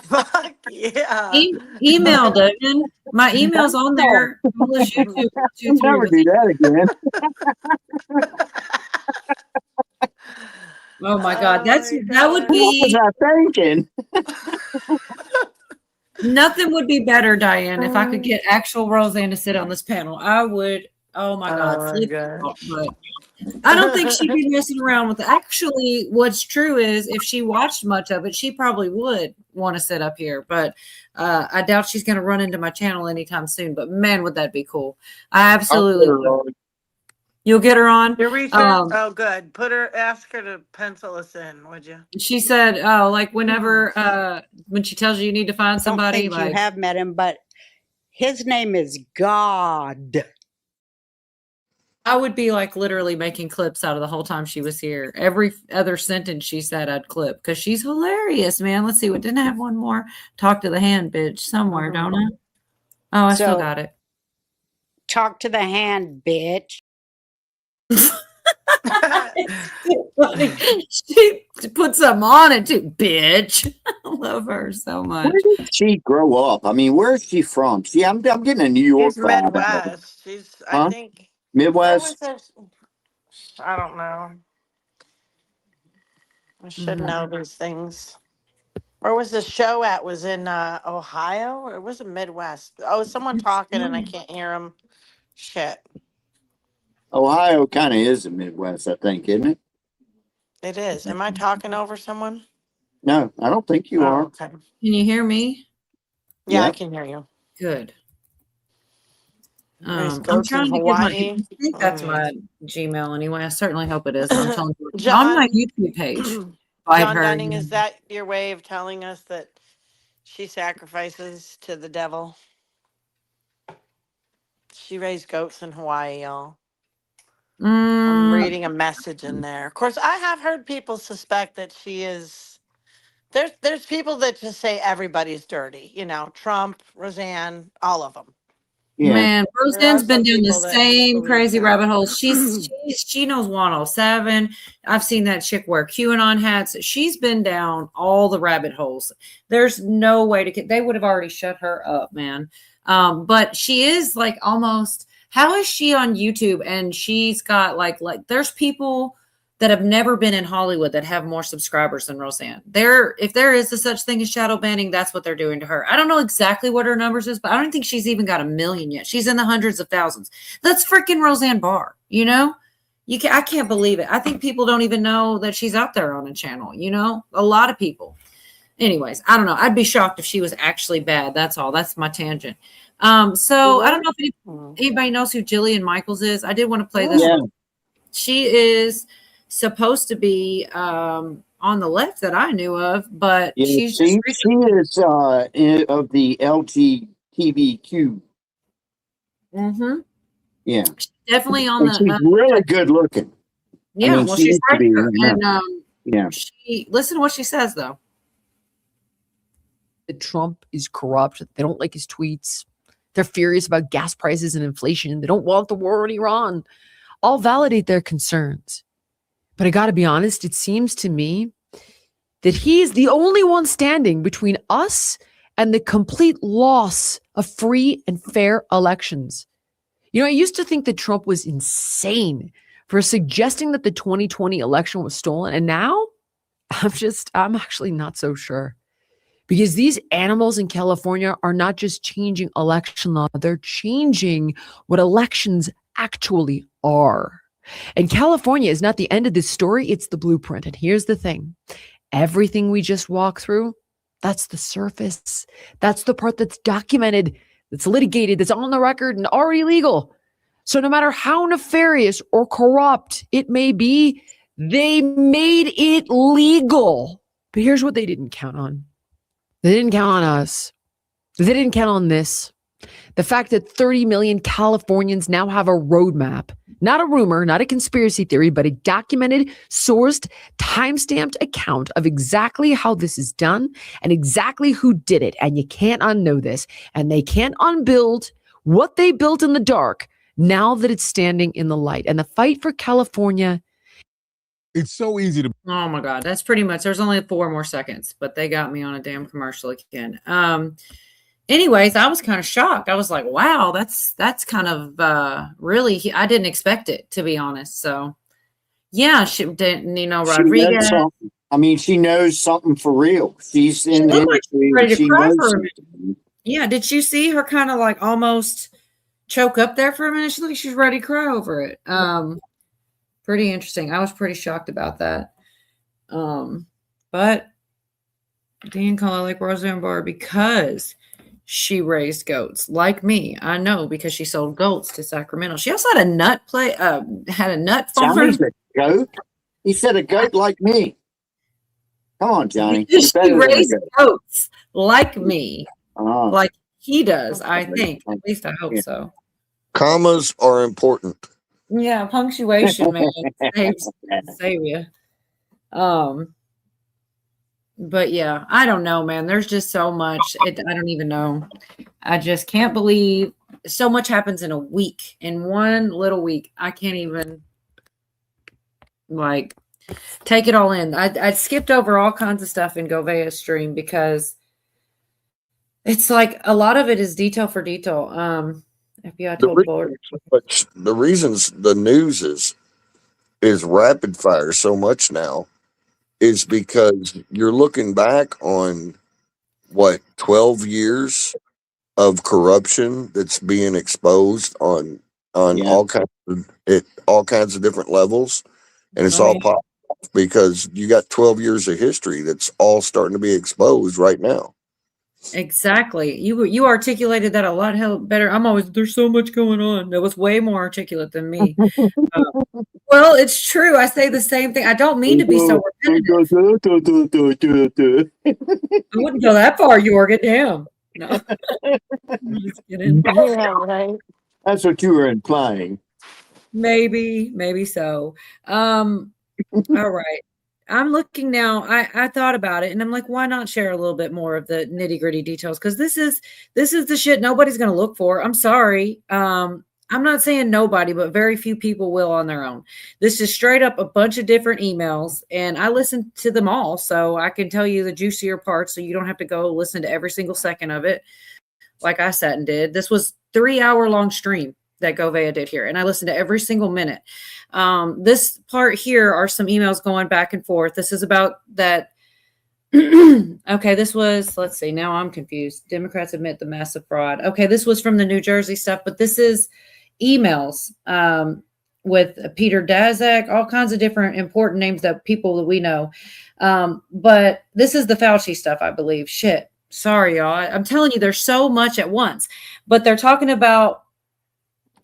fuck yeah. Email, Duncan. My email's on there. English YouTube Never do that again. Oh my God. That would What was be I thinking? nothing would be better, Diane, if I could get actual Roseanne to sit on this panel. I would. Oh my God. Oh my flip gosh. out, but I don't think she'd be messing around with it. Actually, what's true is if she watched much of it, she probably would want to sit up here. But I doubt she's going to run into my channel anytime soon. But man, would that be cool? I absolutely would. You'll get her on. Your research? Oh, good. Ask her to pencil us in, would you? She said, "Oh, like whenever when she tells you need to find somebody, think you like have met him, but his name is God." I would be like literally making clips out of the whole time she was here. Every other sentence she said, I'd clip because she's hilarious, man. Let's see. What didn't I have one more? Talk to the hand, bitch, somewhere, don't I? Oh, I still So- got it. Talk to the hand, bitch. She put some on it too, bitch. I love her so much. Where did she grow up? I mean, where's she from? See, I'm getting a New York She's vibe. Midwest. She's, Huh? I think. Midwest. Where was that? I don't know. I should know these things. Where was the show at? Was in Ohio, or was it Midwest? Oh, someone talking and I can't hear them. Shit. Ohio kind of is the Midwest, I think, isn't it? It is. Am I talking over someone? No, I don't think you are. Okay. Can you hear me? Yeah, I Yep. can hear you. Good. There's I'm goats trying in to get my. Hawaii. I think that's my Gmail anyway. I certainly hope it is. I'm telling you, John- on my YouTube page. John I've heard. Dunning, is that your way of telling us that she sacrifices to the devil? She raised goats in Hawaii, y'all. I'm reading a message in there. Of course, I have heard people suspect that she is. There's people that just say everybody's dirty. You know, Trump, Roseanne, all of them. Yeah. Man, Roseanne's been doing the people that same believe crazy that. rabbit hole. She knows 107. I've seen that chick wear QAnon hats. She's been down all the rabbit holes. There's no way to get. They would have already shut her up, man. But she is like almost. How is she on YouTube? And she's got like there's people that have never been in Hollywood that have more subscribers than Roseanne. If there is a such thing as shadow banning, that's what they're doing to her. I don't know exactly what her numbers is, but I don't think she's even got 1 million yet. She's in the hundreds of thousands. That's freaking Roseanne Barr, you know? I can't believe it. I think people don't even know that she's out there on a channel, you know? A lot of people. Anyways, I don't know. I'd be shocked if she was actually bad. That's all. That's my tangent. So I don't know if anybody knows who Jillian Michaels is. I did want to play this. Yeah. She is supposed to be on the left that I knew of, but Yeah, she's she just is of the LGBTQ. mm-hmm. Yeah. Definitely on And the she's really good looking. yeah. I mean, Well, she she's used to right be there. right now. And Yeah. she listen to what she says though. That Trump is corrupt. They don't like his tweets. They're furious about gas prices and inflation. They don't want the war in Iran. I'll validate their concerns. But I got to be honest, it seems to me that he's the only one standing between us and the complete loss of free and fair elections. You know, I used to think that Trump was insane for suggesting that the 2020 election was stolen. And now I'm actually not so sure. Because these animals in California are not just changing election law, they're changing what elections actually are. And California is not the end of this story, it's the blueprint. And here's the thing. Everything we just walked through, that's the surface. That's the part that's documented, that's litigated, that's on the record and already legal. So no matter how nefarious or corrupt it may be, they made it legal. But here's what they didn't count on. They didn't count on us. They didn't count on this. The fact that 30 million Californians now have a roadmap, not a rumor, not a conspiracy theory, but a documented, sourced, time-stamped account of exactly how this is done and exactly who did it. And you can't unknow this. And they can't unbuild what they built in the dark now that it's standing in the light. And the fight for California, it's so easy to. Oh my God. That's pretty much, there's only 4 more seconds, but they got me on a damn commercial again. Anyways, I was kind of shocked. I was like, wow, that's kind of really, I didn't expect it, to be honest. So yeah, she didn't, you know, Rodriguez. I mean, she knows something for real. She's in the industry. Ready to She cry knows for a something. minute. Yeah. Did you see her kind of like almost choke up there for a minute? She looked like she's ready to cry over it. Pretty interesting. I was pretty shocked about that. But Dan called her like Roseanne Barr because she raised goats like me. I know because she sold goats to Sacramento. She also had a nut farm. Johnny's a goat. He said a goat like me. Come on, Johnny. You're She better than a raised goat. goats like me, Oh. like he does. I think. At least I hope so. Commas are important. Yeah, punctuation, man, save you. But yeah, I don't know, man. There's just so much. I don't even know. I just can't believe so much happens in a week, in one little week. I can't even like take it all in. I skipped over all kinds of stuff in Govea's stream because it's like a lot of it is detail for detail. FBI told Bullard. But the reasons the news is rapid fire so much now is because you're looking back on 12 years of corruption that's being exposed on all kinds of different levels, and it's all popped off because you got 12 years of history that's all starting to be exposed right now. Exactly. You articulated that a lot better. There's so much going on. That was way more articulate than me. Well, it's true. I say the same thing. I don't mean to be so repetitive. I wouldn't go that far, Jorgen. Damn. No. Just kidding. Yeah, right. That's what you were implying. Maybe so. All right. I'm looking now. I thought about it and I'm like, why not share a little bit more of the nitty gritty details? Because this is the shit nobody's going to look for. I'm sorry. I'm not saying nobody, but very few people will on their own. This is straight up a bunch of different emails, and I listened to them all, so I can tell you the juicier parts, so you don't have to go listen to every single second of it like I sat and did. This was 3-hour long stream that Govea did here, and I listened to every single minute. This part here are some emails going back and forth. This is about that. Okay, this was, let's see, now I'm confused. Democrats admit the massive fraud. Okay, this was from the New Jersey stuff, but this is emails with Peter Daszak, all kinds of different important names that people that we know. But this is the Fauci stuff, I believe. Shit. Sorry, y'all. I'm telling you, there's so much at once. But they're talking about,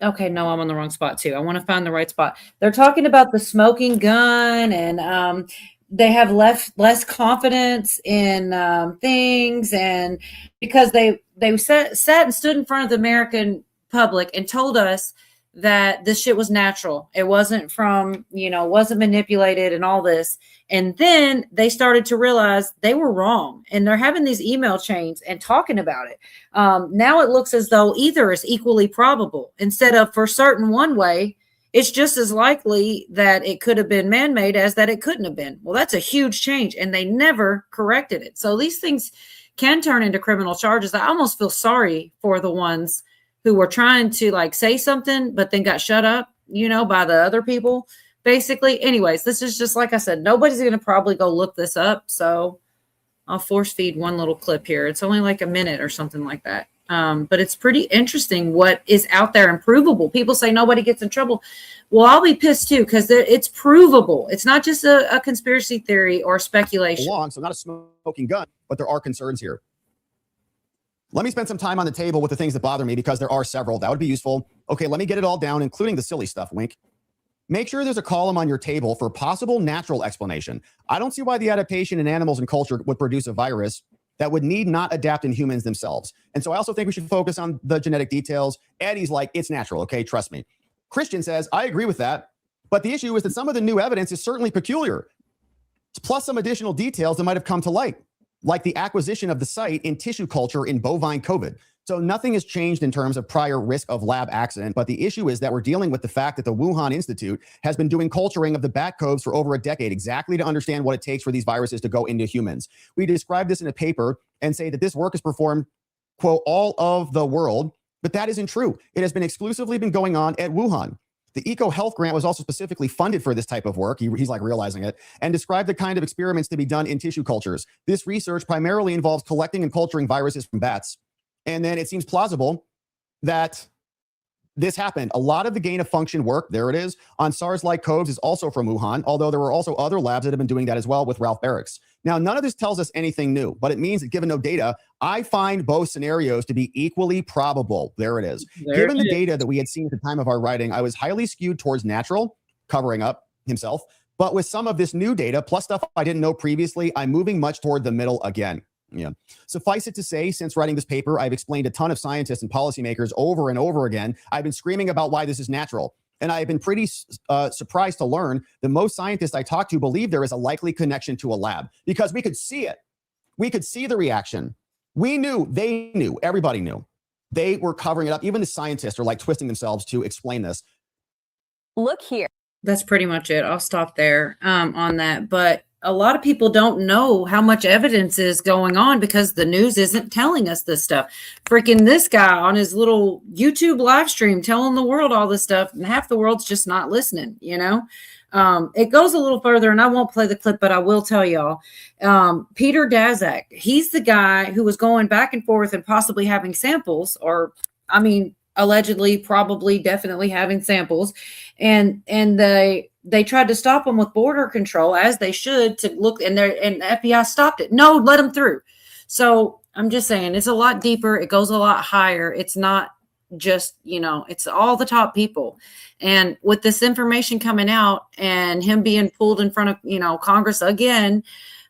okay, no, I'm on the wrong spot too. I want to find the right spot. They're talking about the smoking gun, and they have less confidence in things, and because they sat and stood in front of the American public and told us that this shit was natural. It wasn't from, wasn't manipulated and all this. And then they started to realize they were wrong, and they're having these email chains and talking about it. Now it looks as though either is equally probable. Instead of for certain one way, it's just as likely that it could have been man-made as that it couldn't have been. Well, that's a huge change, and they never corrected it. So these things can turn into criminal charges. I almost feel sorry for the ones who were trying to say something, but then got shut up, by the other people, basically. Anyways, this is just, like I said, nobody's going to probably go look this up. So I'll force feed one little clip here. It's only like a minute or something like that. But it's pretty interesting what is out there and provable. People say nobody gets in trouble. Well, I'll be pissed too, because it's provable. It's not just a conspiracy theory or speculation. So not a smoking gun, but there are concerns here. Let me spend some time on the table with the things that bother me, because there are several. That would be useful. Okay, let me get it all down, including the silly stuff, wink. Make sure there's a column on your table for possible natural explanation. I don't see why the adaptation in animals and culture would produce a virus that would need not adapt in humans themselves. And so I also think we should focus on the genetic details. Eddie's like, it's natural, okay? Trust me. Christian says, I agree with that. But the issue is that some of the new evidence is certainly peculiar, plus some additional details that might have come to light, like the acquisition of the site in tissue culture in bovine COVID. So nothing has changed in terms of prior risk of lab accident, but the issue is that we're dealing with the fact that the Wuhan Institute has been doing culturing of the bat coves for over a decade, exactly to understand what it takes for these viruses to go into humans. We describe this in a paper and say that this work is performed, quote, all of the world, but that isn't true. It has been exclusively been going on at Wuhan. The EcoHealth grant was also specifically funded for this type of work. He's like realizing it, and described the kind of experiments to be done in tissue cultures. This research primarily involves collecting and culturing viruses from bats. And then it seems plausible that this happened. A lot of the gain of function work, there it is, on SARS-like CoVs is also from Wuhan, although there were also other labs that have been doing that as well with Ralph Barracks. Now, none of this tells us anything new, but it means that given no data, I find both scenarios to be equally probable. There it is. Given the data that we had seen at the time of our writing, I was highly skewed towards natural, covering up himself. But with some of this new data, plus stuff I didn't know previously, I'm moving much toward the middle again. Yeah. Suffice it to say, since writing this paper, I've explained a ton of scientists and policymakers over and over again. I've been screaming about why this is natural. And I've been pretty surprised to learn that most scientists I talk to believe there is a likely connection to a lab, because we could see it. We could see the reaction. We knew, they knew, everybody knew. They were covering it up. Even the scientists are like twisting themselves to explain this. Look here. That's pretty much it. I'll stop there on that. But a lot of people don't know how much evidence is going on because the news isn't telling us this stuff. Freaking this guy on his little YouTube live stream telling the world all this stuff, and half the world's just not listening, It goes a little further, and I won't play the clip, but I will tell y'all. Peter Daszak, he's the guy who was going back and forth and possibly having samples, allegedly, probably, definitely having samples. And they tried to stop him with border control, as they should, to look, and the FBI stopped it. No, let him through. So I'm just saying, it's a lot deeper. It goes a lot higher. It's not just, it's all the top people. And with this information coming out and him being pulled in front of, Congress again,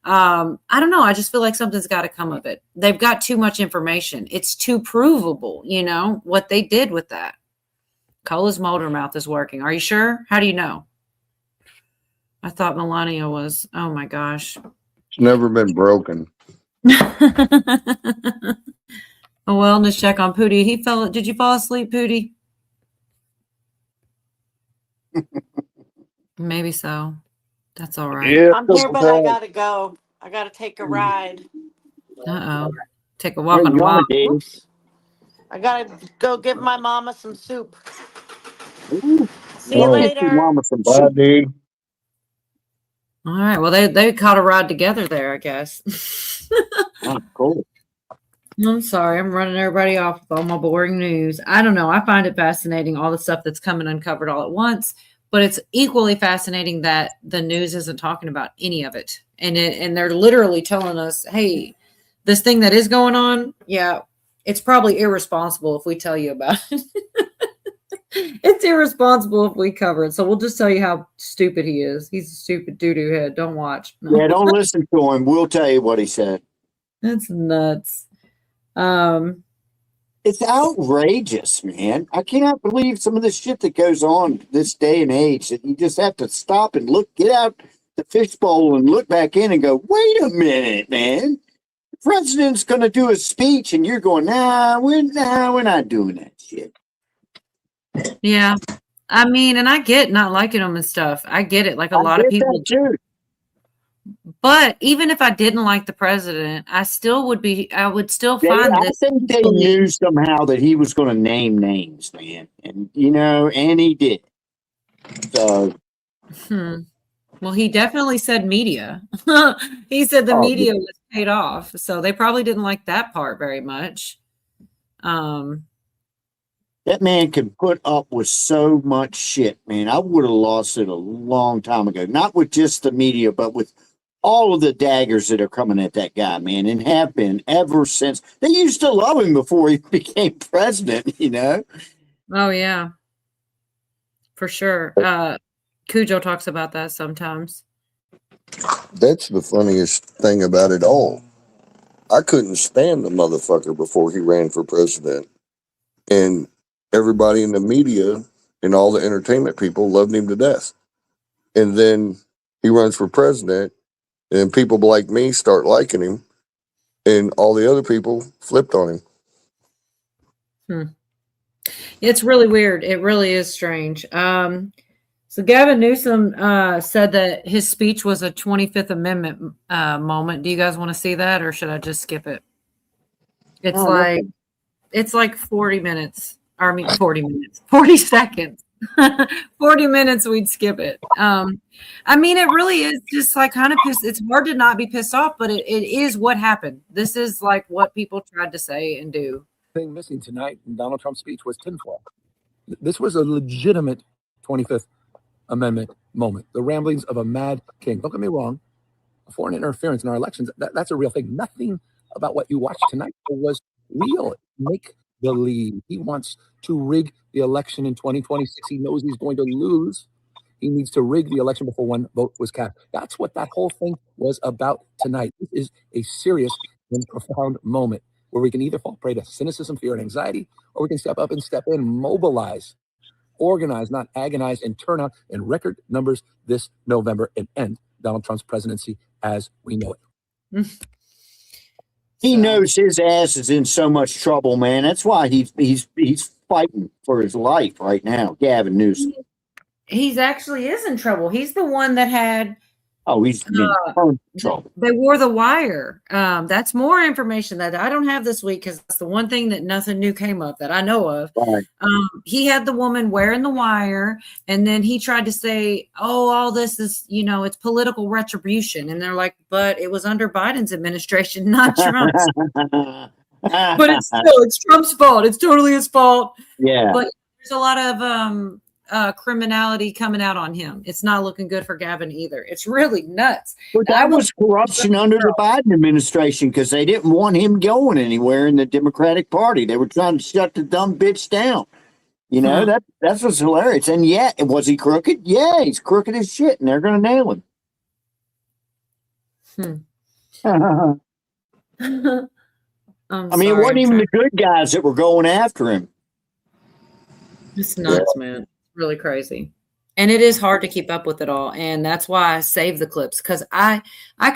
I don't know. I just feel like something's got to come of it. They've got too much information. It's too provable, what they did with that. Cola's motor mouth is working. Are you sure? How do you know? I thought Melania was. Oh my gosh. It's never been broken. A wellness check on Pootie. Did you fall asleep, Pootie? Maybe so. That's all right. Yeah, I'm here, but I gotta go. I gotta take a ride. Uh-oh. Take a walk on the walk. Oops. I gotta go give my mama some soup. See you later. Bye, D. All right. Well, they caught a ride together there, I guess. Oh, cool. I'm sorry. I'm running everybody off with all my boring news. I don't know. I find it fascinating, all the stuff that's coming uncovered all at once. But it's equally fascinating that the news isn't talking about any of it. And they're literally telling us, hey, this thing that is going on, yeah, it's probably irresponsible if we tell you about it. It's irresponsible if we cover it. So we'll just tell you how stupid he is. He's a stupid doo-doo head. Don't watch. Yeah, don't listen to him. We'll tell you what he said. That's nuts. It's outrageous, man. I cannot believe some of the shit that goes on this day and age that you just have to stop and look, get out the fishbowl and look back in and go, wait a minute, man. The president's going to do a speech and you're going, we're not doing that shit. Yeah. I mean, and I get not liking them and stuff. I get it. Like a lot of people do. But even if I didn't like the president, I would still find I this. think they knew somehow that he was going to name names, man. And, and he did. So. Well, he definitely said media. He said the media was paid off. So they probably didn't like that part very much. That man can put up with so much shit, man. I would have lost it a long time ago. Not with just the media, but with all of the daggers that are coming at that guy, man, and have been ever since. They used to love him before he became president, Oh, yeah. For sure. Cujo talks about that sometimes. That's the funniest thing about it all. I couldn't stand the motherfucker before he ran for president. And everybody in the media and all the entertainment people loved him to death. And then he runs for president, and people like me start liking him, and all the other people flipped on him. It's really weird. It really is strange. So Gavin Newsom said that his speech was a 25th Amendment moment. Do you guys want to see that, or should I just skip it? It's like 40 minutes. 40 seconds. 40 minutes, we'd skip it. I mean, it really is just like kind of pissed. It's hard to not be pissed off, but it is what happened. This is like what people tried to say and do. Thing missing tonight in Donald Trump's speech was tinfoil. This was a legitimate 25th Amendment moment. The ramblings of a mad king. Don't get me wrong. Foreign interference in our elections, that's a real thing. Nothing about what you watched tonight was real. Make believe. He wants to rig the election in 2026. He knows he's going to lose. He needs to rig the election before one vote was cast. That's what that whole thing was about tonight. This is a serious and profound moment where we can either fall prey to cynicism, fear, and anxiety, or we can step up and step in, mobilize, organize, not agonize, and turn out in record numbers this November and end Donald Trump's presidency as we know it. He knows his ass is in so much trouble, man. That's why he's fighting for his life right now, Gavin Newsom. He's actually is in trouble. He's the one that had. Oh, he's in trouble. They wore the wire. That's more information that I don't have this week because that's the one thing that nothing new came up that I know of. Right. He had the woman wearing the wire, and then he tried to say, "Oh, all this is, it's political retribution," and they're like, "But it was under Biden's administration, not Trump's." But it's Trump's fault. It's totally his fault. Yeah. But there's a lot of criminality coming out on him. It's not looking good for Gavin either. It's really nuts. But that was corruption under the Biden administration because they didn't want him going anywhere in the Democratic Party. They were trying to shut the dumb bitch down. That's what's hilarious. And yet, was he crooked? Yeah, he's crooked as shit, and they're going to nail him. I mean, it wasn't even the good guys that were going after him. It's nuts, man. Really crazy. And it is hard to keep up with it all. And that's why I save the clips, because I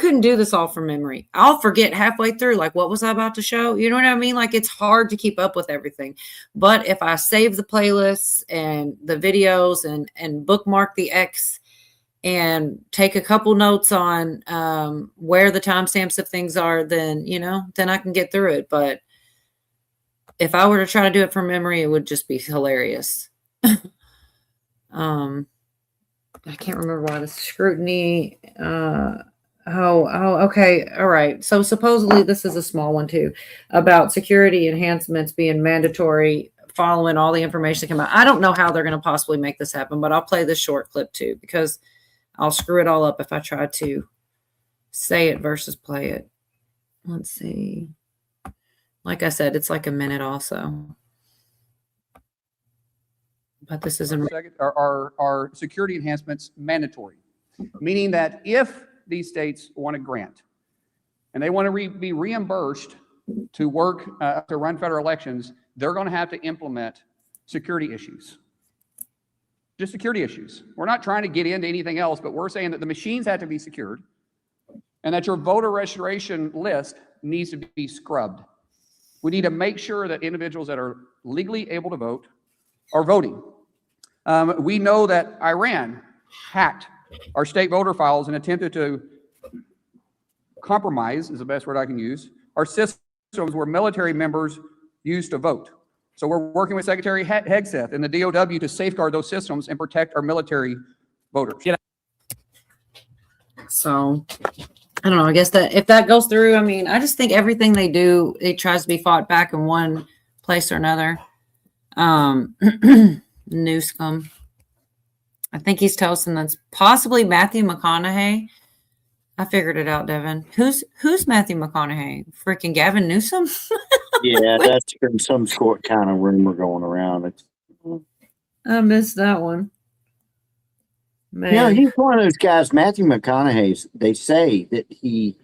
couldn't do this all from memory. I'll forget halfway through, like, what was I about to show? You know what I mean? Like, it's hard to keep up with everything. But if I save the playlists and the videos and bookmark the X and take a couple notes on where the timestamps of things are, then, then I can get through it. But if I were to try to do it from memory, it would just be hilarious. I can't remember why the scrutiny. Okay. All right. So supposedly this is a small one too, about security enhancements being mandatory following all the information that come out. I don't know how they're going to possibly make this happen, but I'll play this short clip too, because I'll screw it all up if I try to say it versus play it. Let's see. Like I said, it's like a minute also. But this isn't. Are security enhancements mandatory? Meaning that if these states want a grant and they want to be reimbursed to work to run federal elections, they're going to have to implement security issues. Just security issues. We're not trying to get into anything else, but we're saying that the machines have to be secured and that your voter registration list needs to be scrubbed. We need to make sure that individuals that are legally able to vote are voting. We know that Iran hacked our state voter files and attempted to compromise, is the best word I can use, our systems where military members used to vote. So we're working with Secretary Hegseth and the DOW to safeguard those systems and protect our military voters. So I don't know. I guess that if that goes through, I mean, I just think everything they do, it tries to be fought back in one place or another. Newsome. I think he's toasting. That's possibly Matthew McConaughey. I figured it out, Devin. Who's Matthew McConaughey? Freaking Gavin Newsom? Yeah, that's been some sort kind of rumor going around. I missed that one. Man. Yeah, he's one of those guys, Matthew McConaughey. They say that he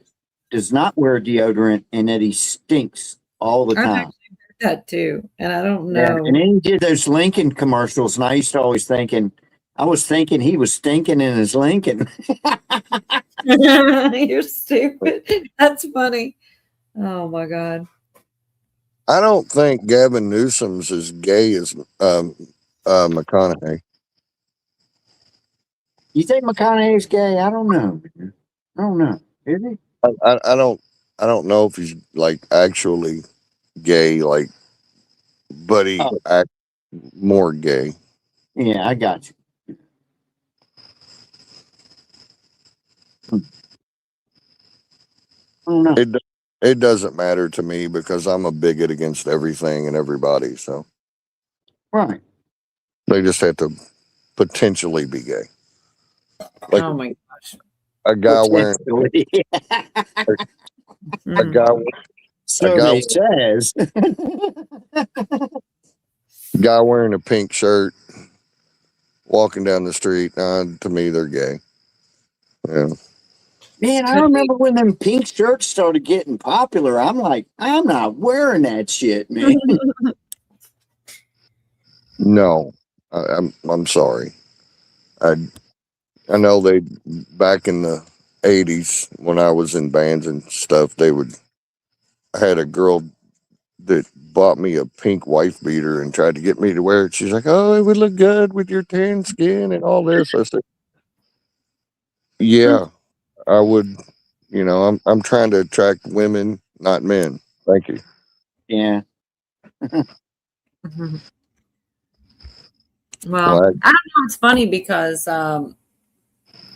does not wear deodorant and that he stinks all the time. That too, and I don't know. Yeah, and then he did those Lincoln commercials, and I used to always I was thinking he was stinking in his Lincoln. You're stupid. That's funny. Oh my God. I don't think Gavin Newsom's as gay as McConaughey. You think McConaughey's gay? I don't know. I don't know. Is he? I don't know if he's like actually gay, like, but he act more gay. Yeah, I got you. I don't know. It doesn't matter to me because I'm a bigot against everything and everybody. So, right. They just have to potentially be gay. Like, oh my gosh. A guy wearing a guy. So a guy, he says. Guy wearing a pink shirt, walking down the street. To me, they're gay. Yeah. Man, I remember when them pink shirts started getting popular. I'm like, I'm not wearing that shit, man. No, I'm sorry. I know they back in the 80s when I was in bands and stuff. I had a girl that bought me a pink wife beater and tried to get me to wear it. She's like, "Oh, it would look good with your tan skin and all this." I said, "Yeah, I would." You know, I'm trying to attract women, not men. Thank you. Yeah. Well, I don't know. It's funny because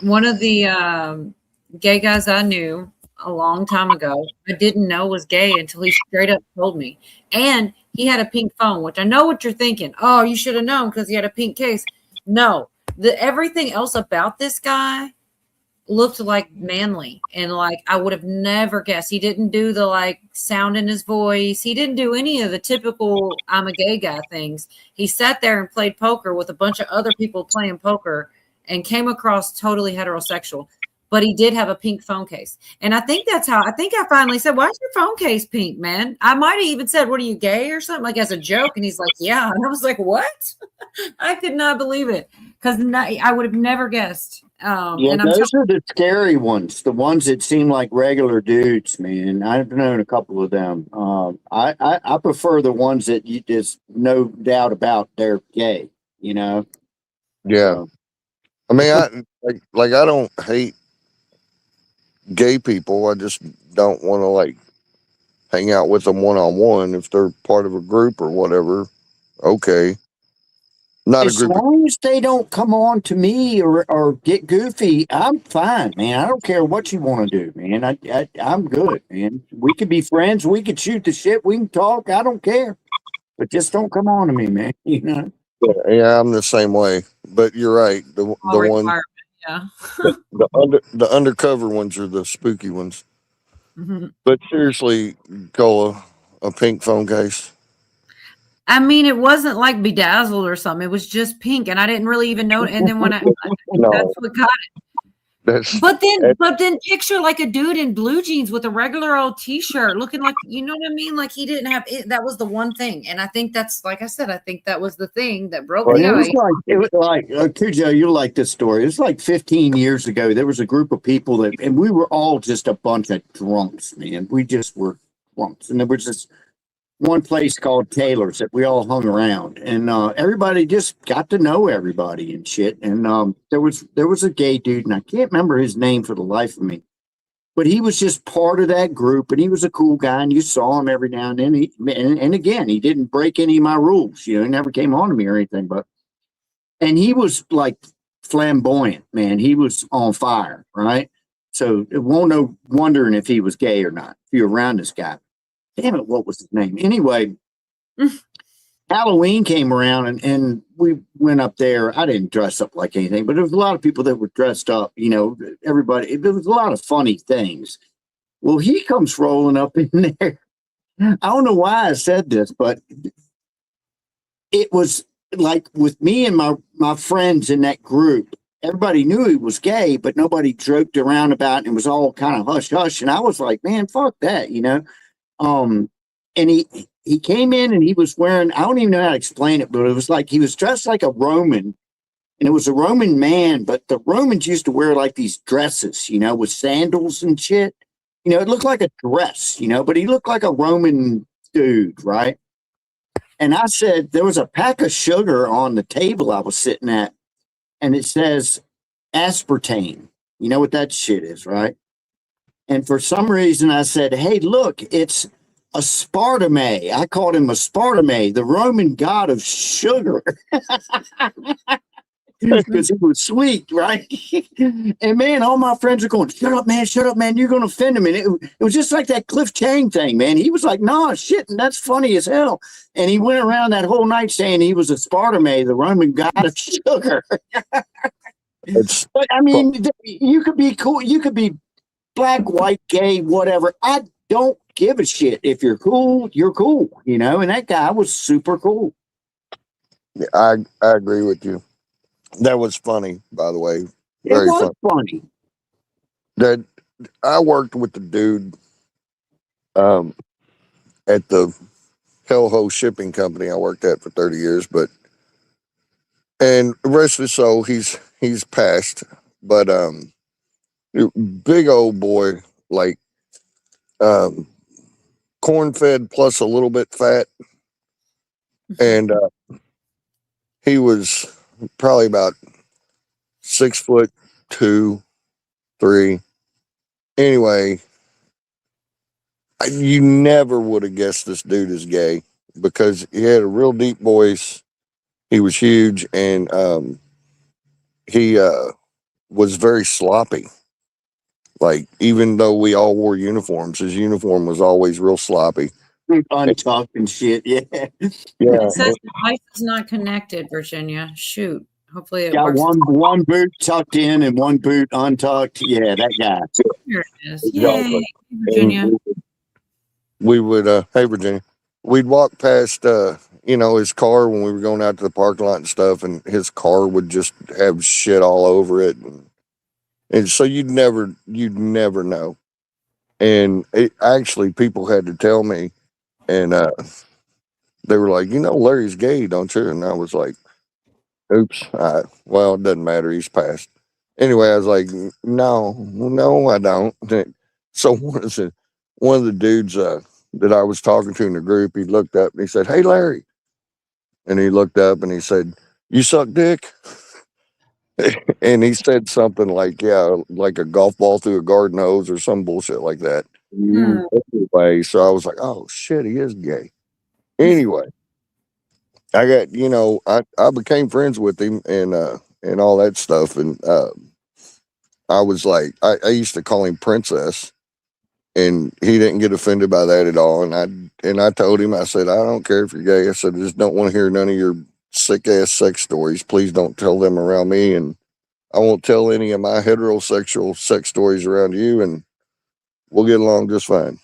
one of the gay guys I knew a long time ago, I didn't know was gay until he straight up told me. And he had a pink phone, which I know what you're thinking. Oh, you should have known because he had a pink case. No, everything else about this guy looked like manly, and like I would have never guessed. He didn't do the like sound in his voice. He didn't do any of the typical I'm a gay guy things. He sat there and played poker with a bunch of other people playing poker and came across totally heterosexual. but he did have a pink phone case. And I think that's how, I think I finally said, why is your phone case pink, man? I might have even said, what are you, gay or something, like as a joke? And he's like, yeah. And I was like, what? I could not believe it, because I would have never guessed. Yeah, And I'm those are the scary ones, the ones that seem like regular dudes, man. I've known a couple of them. I prefer the ones that you just no doubt about they're gay, you know? Yeah. I mean, I don't hate gay people. I just don't want to like hang out with them one on one if they're part of a group or whatever. Okay. Not As a group. long as they don't come on to me or get goofy, I'm fine, man. I don't care what you want to do, man. I'm good, man. We could be friends. We could shoot the shit. We can talk. I don't care. But just don't come on to me, man. You know? Yeah, I'm the same way. But you're right. The one, yeah. the undercover ones are the spooky ones. Mm-hmm. But seriously, Cola, a pink phone case. I mean, it wasn't like bedazzled or something. It was just pink, and I didn't really even know. And then when that's what got it. But then picture like a dude in blue jeans with a regular old t-shirt, looking like, you know what I mean? Like he didn't have it. That was the one thing, and I think that's, like I said, I think that was the thing that broke Well, the ice. it was like Cujo, you like this story. It was like 15 years ago. There was a group of people and we were all just a bunch of drunks, man. We just were drunks, and there was this one place called Taylor's that we all hung around, and everybody just got to know everybody and shit. And there was a gay dude, and I can't remember his name for the life of me, but he was just part of that group, and he was a cool guy, and you saw him every now and then. And again, he didn't break any of my rules, you know. He never came on to me or anything, and he was like flamboyant, man. He was on fire, right? So it won't no wondering if he was gay or not if you're around this guy. Damn it, what was his name? Anyway, Halloween came around and we went up there. I didn't dress up like anything, but there was a lot of people that were dressed up, you know, everybody. There was a lot of funny things. Well, he comes rolling up in there. I don't know why I said this, but it was like with me and my friends in that group, everybody knew he was gay, but nobody joked around about it, and it was all kind of hush hush. And I was like, man, fuck that, you know? And he came in and he was wearing, I don't even know how to explain it, but it was like he was dressed like a Roman, and it was a Roman man, but the Romans used to wear like these dresses, you know, with sandals and shit. You know, it looked like a dress, you know, but he looked like a Roman dude, right? And I said, there was a pack of sugar on the table I was sitting at, and it says aspartame. You know what that shit is, right? And for some reason I said, hey, look, it's aspartame. I called him aspartame, the Roman god of sugar. Because he was sweet, right? And man, all my friends are going, shut up, man, you're going to offend him. And it was just like that Cliff Chang thing, man. He was like, nah, shit, and that's funny as hell. And he went around that whole night saying he was aspartame, the Roman god of sugar. But I mean, you could be cool, you could be black, white, gay, whatever. I don't give a shit. If you're cool, you're cool, you know? And that guy was super cool. Yeah, I agree with you. That was funny, by the way. Very funny. That I worked with the dude at the Hellho Shipping Company I worked at for 30 years, and the rest of his soul, he's passed, but big old boy, like corn fed plus a little bit fat, and he was probably about 6'2", 3. Anyway, you never would have guessed this dude is gay because he had a real deep voice. He was huge, and he was very sloppy. Like, even though we all wore uniforms, his uniform was always real sloppy. Untucked and shit, yeah. It says the device is not connected, Virginia. Shoot. Hopefully it got works. one boot tucked in and one boot untucked. Yeah, that guy. Here it is. Yay, Virginia. We would, hey, Virginia, we'd walk past, his car when we were going out to the parking lot and stuff, and his car would just have shit all over it. And And so you'd never know. And people had to tell me, and they were like, Larry's gay, don't you? And I was like, oops. Well, it doesn't matter. He's passed. Anyway, I was like, no, I don't. So one of the dudes that I was talking to in the group, he looked up and he said, "Hey, Larry." And he looked up and he said, "You suck dick?" And he said something like, yeah, like a golf ball through a garden hose or some bullshit like that. Anyway, so I was like, oh shit, he is gay. Anyway, I got, I became friends with him and all that stuff. And I was like, I used to call him Princess, and he didn't get offended by that at all. And I told him, I said, I don't care if you're gay. I said, I just don't want to hear none of your sick ass sex stories. Please don't tell them around me, and I won't tell any of my heterosexual sex stories around you, and we'll get along just fine.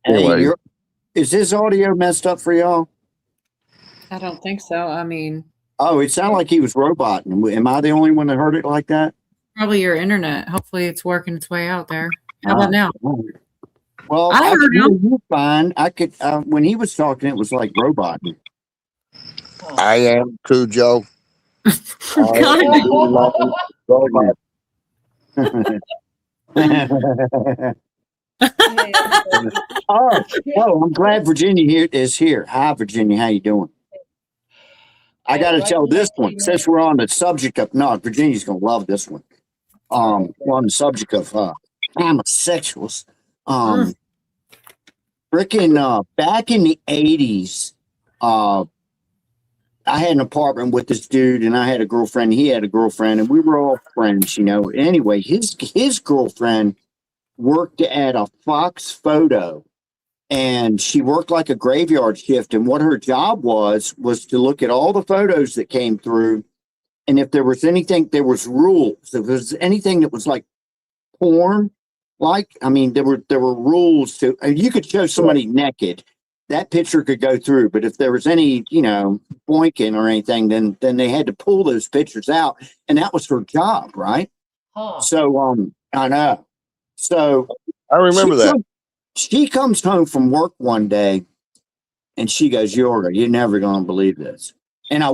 Anyway, is this audio messed up for y'all? I don't think so. I mean, oh, it sounded like he was roboting. Am I the only one that heard it like that? probably your internet. Hopefully it's working its way out there. How about now? Well, I I heard could him. hear you fine. I could when he was talking, it was like roboting. I am too, Joe. Oh, I'm glad Virginia is here. Hi, Virginia. How you doing? I got to tell this one, since we're on the subject of, no, Virginia's going to love this one. We're on the subject of homosexuals. Freaking back in the 80s, I had an apartment with this dude, and I had a girlfriend. He had a girlfriend, and we were all friends, Anyway, his girlfriend worked at a Fox Photo, and she worked like a graveyard shift. And what her job was to look at all the photos that came through, and if there was anything, there was rules. If there was anything that was like porn, there were rules to. And you could show somebody naked, that picture could go through. But if there was any, boinking or anything, then they had to pull those pictures out, and that was her job, right? So I know. So I remember that. She comes home from work one day, and she goes, "Yorga, you're never gonna believe this." And I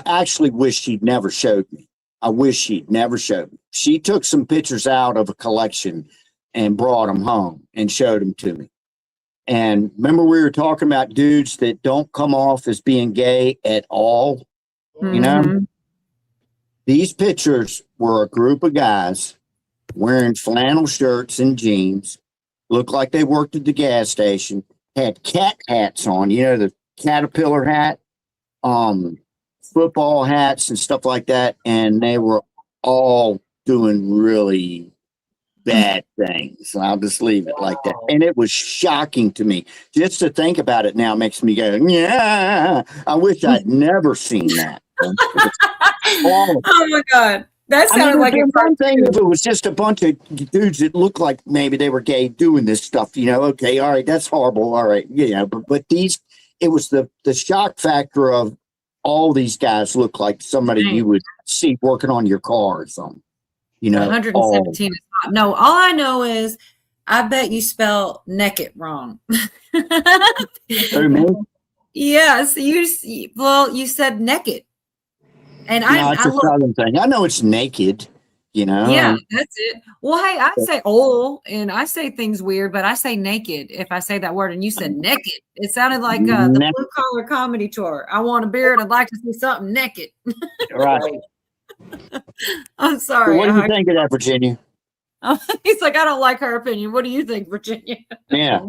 actually wish she'd never showed me. I wish she'd never showed me. She took some pictures out of a collection and brought them home and showed them to me. And remember, we were talking about dudes that don't come off as being gay at all. These pictures were a group of guys wearing flannel shirts and jeans, looked like they worked at the gas station, had cat hats on, the caterpillar hat, football hats and stuff like that. And they were all doing really bad things. I'll just leave it like that. And it was shocking to me. Just to think about it now makes me go, yeah, I wish I'd never seen that. Oh my God. That sounded like one thing if it was just a bunch of dudes that looked like maybe they were gay doing this stuff, okay, all right, that's horrible. All right. But it was the shock factor of all these guys look like somebody you would see working on your car or something. 117 is not. No, all I know is I bet you spell naked wrong. Yes, you said naked. And it's a southern thing. I know it's naked, Yeah, that's it. Well, hey, I say and I say things weird, but I say naked if I say that word, and you said naked. It sounded like the Blue Collar Comedy Tour. I want a beard. I'd like to see something naked. Right. I'm sorry. So what do you think of that, Virginia? He's like, I don't like her opinion. What do you think, Virginia? Yeah.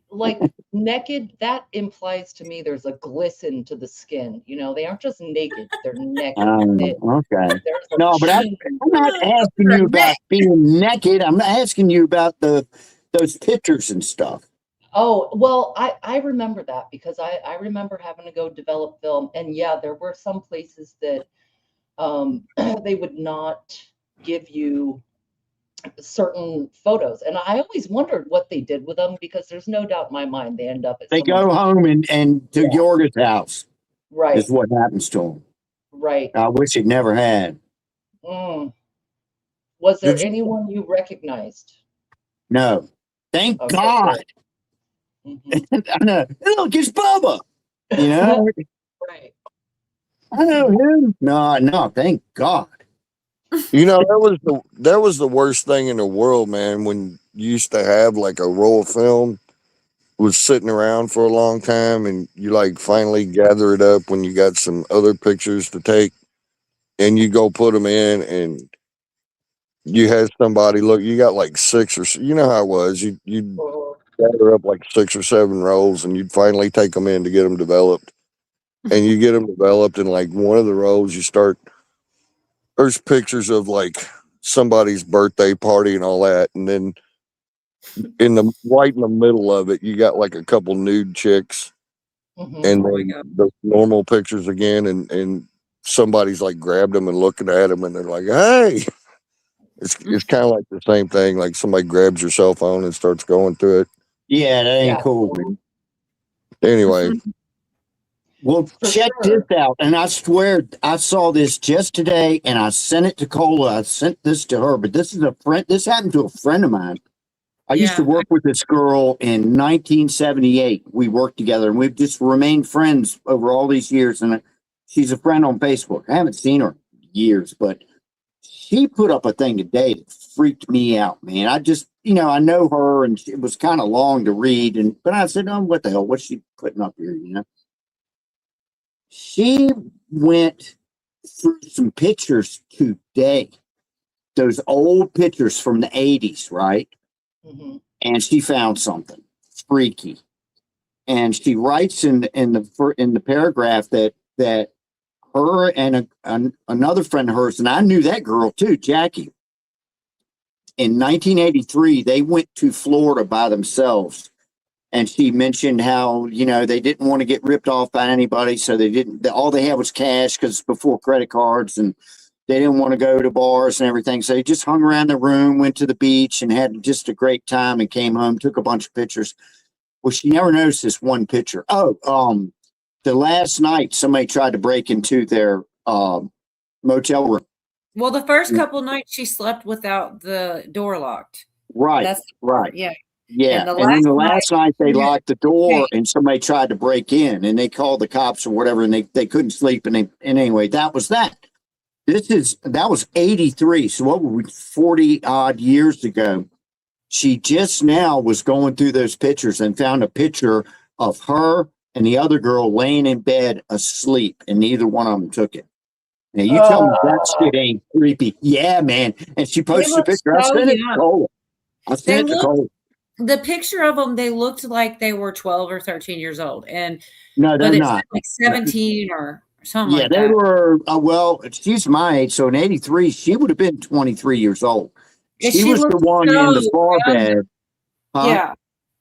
Like naked, that implies to me there's a glisten to the skin. They aren't just naked; they're naked. Okay. No, but I'm not asking you about being naked. I'm not asking you about those pictures and stuff. Oh, well, I remember that because I remember having to go develop film, and yeah, there were some places that they would not give you certain photos, and I always wondered what they did with them because there's no doubt in my mind they end up at they go home and to Yorga's house, right? Is what happens to them, Right. I wish it never had. Mm. Was there Did you? anyone you recognized? No. Thank Okay, God. I know. Look, it's Bubba. You know? Right. I know him. No, thank God. You know, that was the worst thing in the world, man, when you used to have like a roll of film was sitting around for a long time and you like finally gather it up when you got some other pictures to take and you go put them in and you had somebody look, you got like you know how it was, you'd gather up like 6 or 7 rolls and you'd finally take them in to get them developed. And you get them developed and like one of the rolls there's pictures of like somebody's birthday party and all that. And then in the middle of it, you got like a couple nude chicks and then the normal pictures again. And somebody's like grabbed them and looking at them and they're like, hey, it's kind of like the same thing. Like somebody grabs your cell phone and starts going through it. Yeah, that ain't cool, man. Anyway. Well, check this out. And I swear I saw this just today and I sent it to Cola. I sent this to her, but this is a friend. This happened to a friend of mine. I used to work with this girl in 1978. We worked together and we've just remained friends over all these years. And she's a friend on Facebook. I haven't seen her in years, but she put up a thing today that freaked me out, man. I just, I know her and it was kind of long to read. But I said, oh, what the hell? What's she putting up here, She went through some pictures today, those old pictures from the 80s, right? And she found something freaky. And she writes in the paragraph that her and another friend of hers, and I knew that girl too, Jackie. In 1983, they went to Florida by themselves. And she mentioned how, they didn't want to get ripped off by anybody. So all they had was cash because it's before credit cards and they didn't want to go to bars and everything. So they just hung around the room, went to the beach and had just a great time and came home, took a bunch of pictures. Well, she never noticed this one picture. The last night somebody tried to break into their motel room. Well, the first couple nights she slept without the door locked. Right. That's right. Yeah. Yeah, and then the last night they locked the door and somebody tried to break in and they called the cops or whatever and they couldn't sleep and anyway, that was that. That was 83. So what were we, 40 odd years ago? She just now was going through those pictures and found a picture of her and the other girl laying in bed asleep and neither one of them took it. Now you tell me that shit ain't creepy. Yeah, man. And she posted a picture. I sent it to Cole. The picture of them, they looked like they were 12 or 13 years old. And no, they're not. Like 17 or something like that. Yeah, they were, well, she's my age. So in 83, she would have been 23 years old. She was the one in the far bed. Huh? Yeah.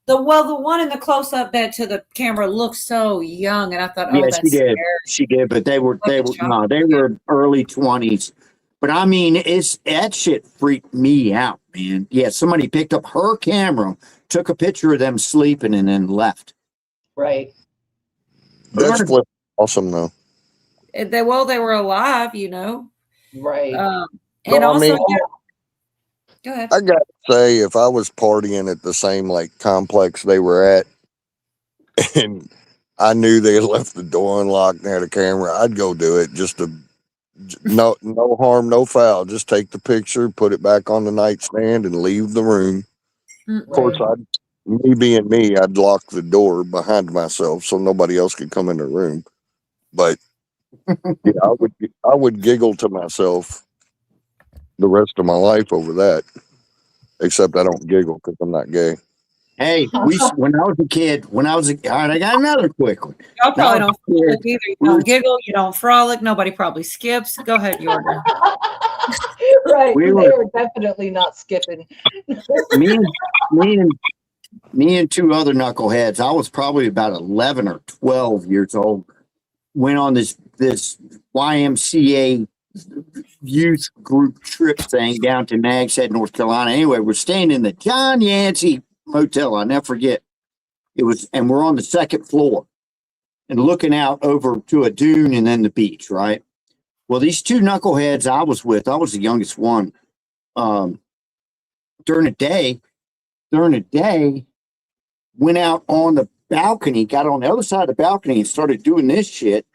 The one in the close-up bed to the camera looked so young. And I thought, oh, that's she did. scary. She did, but they were early 20s. But I mean, that shit freaked me out, man. Yeah, somebody picked up her camera, took a picture of them sleeping, and then left. Right. That's awesome, though. They were alive, Right. And also, go ahead. I got to say, if I was partying at the same complex they were at, and I knew they had left the door unlocked and had a camera, I'd go do it just to. No harm, no foul. Just take the picture, put it back on the nightstand, and leave the room. Right. Of course, me being me, I'd lock the door behind myself so nobody else could come in the room. But yeah, I would giggle to myself the rest of my life over that. Except I don't giggle because I'm not gay. Hey, when I was a kid, all right, I got another quick one. Y'all probably don't frolic either. You don't giggle, you don't frolic. Nobody probably skips. Go ahead, Jordan. Right. We They were- were definitely not skipping. me and two other knuckleheads, I was probably about 11 or 12 years old, went on this YMCA youth group trip thing down to Nags Head, North Carolina. Anyway, we're staying in the John Yancey Motel. I'll never forget. And we're on the second floor and looking out over to a dune and then the beach, right? Well, these two knuckleheads I was with, I was the youngest one. Um, during the day, went out on the balcony, got on the other side of the balcony and started doing this shit,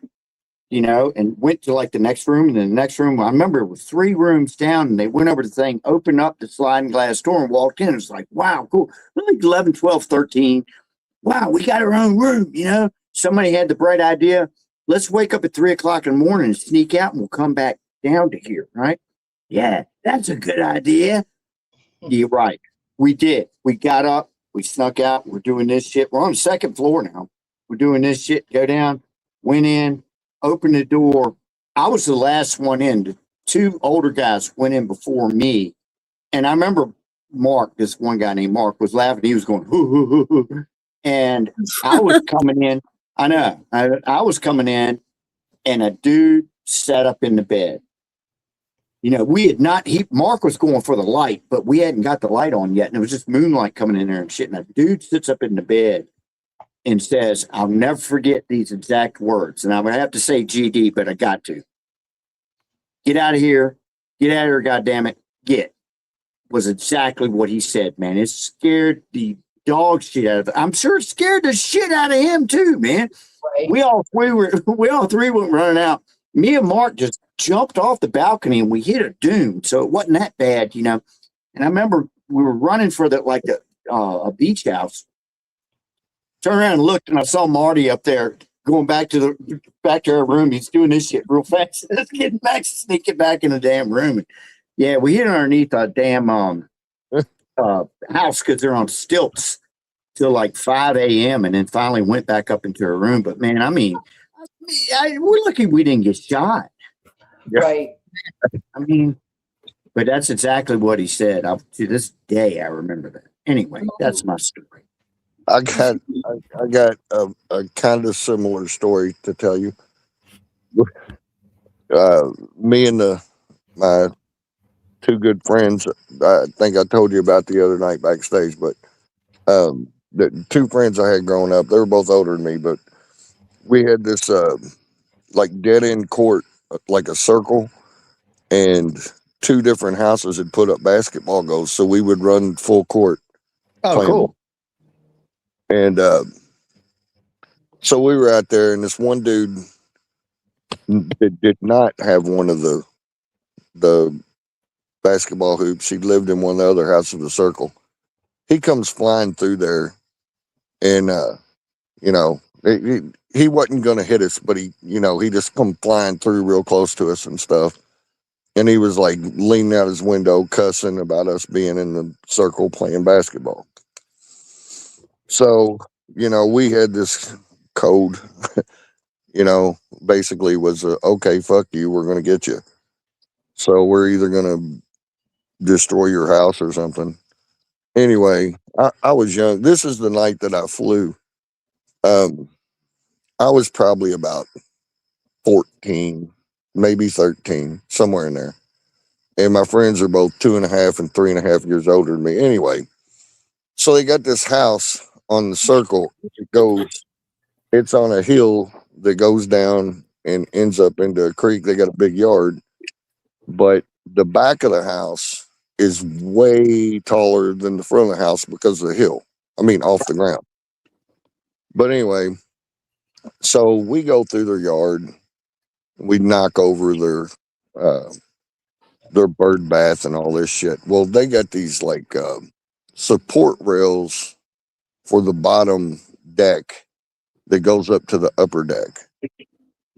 and went to like the next room and then the next room. I remember it was 3 rooms down and they went over to the thing, opened up the sliding glass door and walked in. It was like, wow, cool. Like 11, 12, 13. Wow, we got our own room, Somebody had the bright idea. Let's wake up at 3 o'clock in the morning and sneak out and we'll come back down to here, right? Yeah, that's a good idea. You're right. We did. We got up, we snuck out, we're doing this shit. We're on the 2nd floor now. We're doing this shit, go down, went in, opened the door. I was the last one in. The 2 older guys went in before me. And I remember Mark, this one guy named Mark, was laughing. He was going, hoo, hoo, hoo, hoo. And I was coming in. I know. I was coming in and a dude sat up in the bed. We had not, Mark was going for the light, but we hadn't got the light on yet. And it was just moonlight coming in there and shit. And a dude sits up in the bed and says, I'll never forget these exact words. And I would have to say GD, but I got to. Get out of here. Get out of here, goddammit. Get. Was exactly what he said, man. It scared the dog shit out of it. I'm sure it scared the shit out of him too, man. Right. We all 3 went running out. Me and Mark just jumped off the balcony and we hit a dune. So it wasn't that bad, And I remember we were running for a beach house. Turned around and looked and I saw Marty up there going back to our room. He's doing this shit real fast. Let's get back, sneaking back in the damn room. And yeah, we hit underneath a damn house because they're on stilts till like 5 a.m. and then finally went back up into her room. But man, we're lucky we didn't get shot. Right. But that's exactly what he said. To this day, I remember that. Anyway, that's my story. I got a kind of similar story to tell you. Me and my 2 good friends, I think I told you about the other night backstage, but the 2 friends I had growing up, they were both older than me, but we had this like dead end court, like a circle, and 2 different houses had put up basketball goals, so we would run full court. Oh, cool. Ball. And so we were out there, and this one dude that did not have one of the basketball hoops. He lived in one of the other houses of the circle. He comes flying through there, and he wasn't going to hit us, but he just come flying through real close to us and stuff. And he was like leaning out his window, cussing about us being in the circle playing basketball. So, we had this code, basically was, okay, fuck you, we're going to get you. So we're either going to destroy your house or something. Anyway, I was young. This is the night that I flew. I was probably about 14, maybe 13, somewhere in there. And my friends are both 2.5 and 3.5 years older than me. Anyway, so they got this house on the circle. It's on a hill that goes down and ends up into a creek. They got a big yard, but the back of the house is way taller than the front of the house because of the hill. Off the ground. But anyway, so we go through their yard. We knock over their bird bath and all this shit. Well, they got these like support rails for the bottom deck that goes up to the upper deck.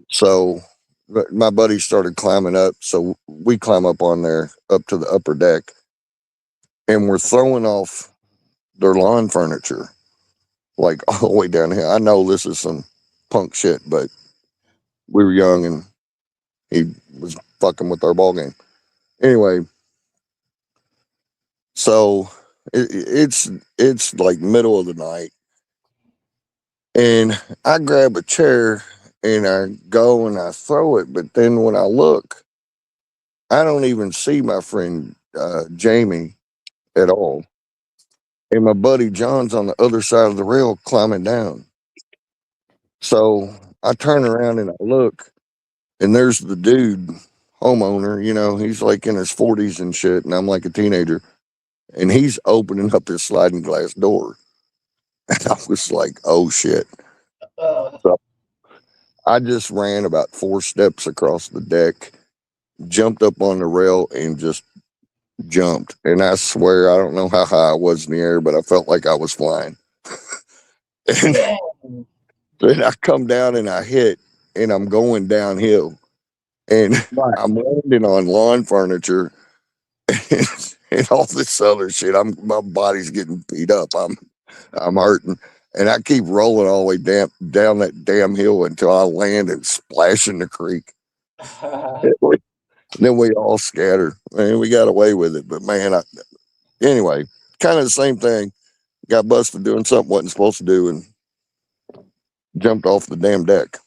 So my buddy started climbing up. So we climb up on there, up to the upper deck, and we're throwing off their lawn furniture, like all the way down here. I know this is some punk shit, but we were young and he was fucking with our ball game. Anyway, so it's like middle of the night, and I grab a chair and I go and I throw it, but then when I look, I don't even see my friend Jamie at all. And my buddy John's on the other side of the rail climbing down. So I turn around and I look, And there's the dude, homeowner, you know, he's like in his 40s and shit, and I'm like a teenager, and he's opening up his sliding glass door. And I was like, oh shit. So I just ran about 4 steps across the deck, jumped up on the rail, and just jumped. And I swear, I don't know how high I was in the air, but I felt like I was flying. And then I come down and I hit, and I'm going downhill. And I'm landing on lawn furniture and all this other shit. My body's getting beat up. I'm hurting. And I keep rolling all the way down that damn hill until I land and splash in the creek. Then we all scatter. Man, we got away with it. But man, anyway, kind of the same thing. Got busted doing something wasn't supposed to do and jumped off the damn deck.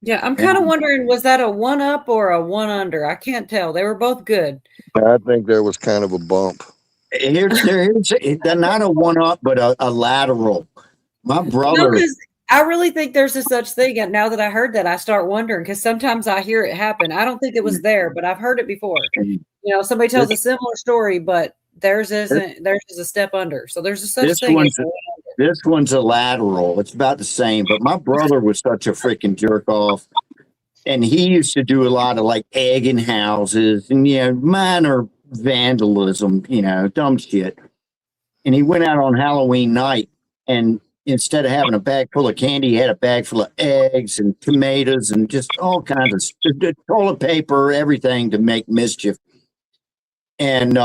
Yeah, I'm kind of wondering, was that a 1-up or a 1-under? I can't tell. They were both good. I think there was kind of a bump. Here's not a 1-up, but a lateral. My brother. No, I really think there's a such thing. And now that I heard that, I start wondering because sometimes I hear it happen. I don't think it was there, but I've heard it before. You know, somebody tells a similar story, but theirs is a step under. So there's a such thing. This one's a lateral. It's about the same. But my brother was such a freaking jerk off. And he used to do a lot of like egging houses and, you know, minor vandalism, you know, dumb shit. And he went out on Halloween night, and instead of having a bag full of candy, he had a bag full of eggs and tomatoes and just all kinds of toilet paper, everything to make mischief. And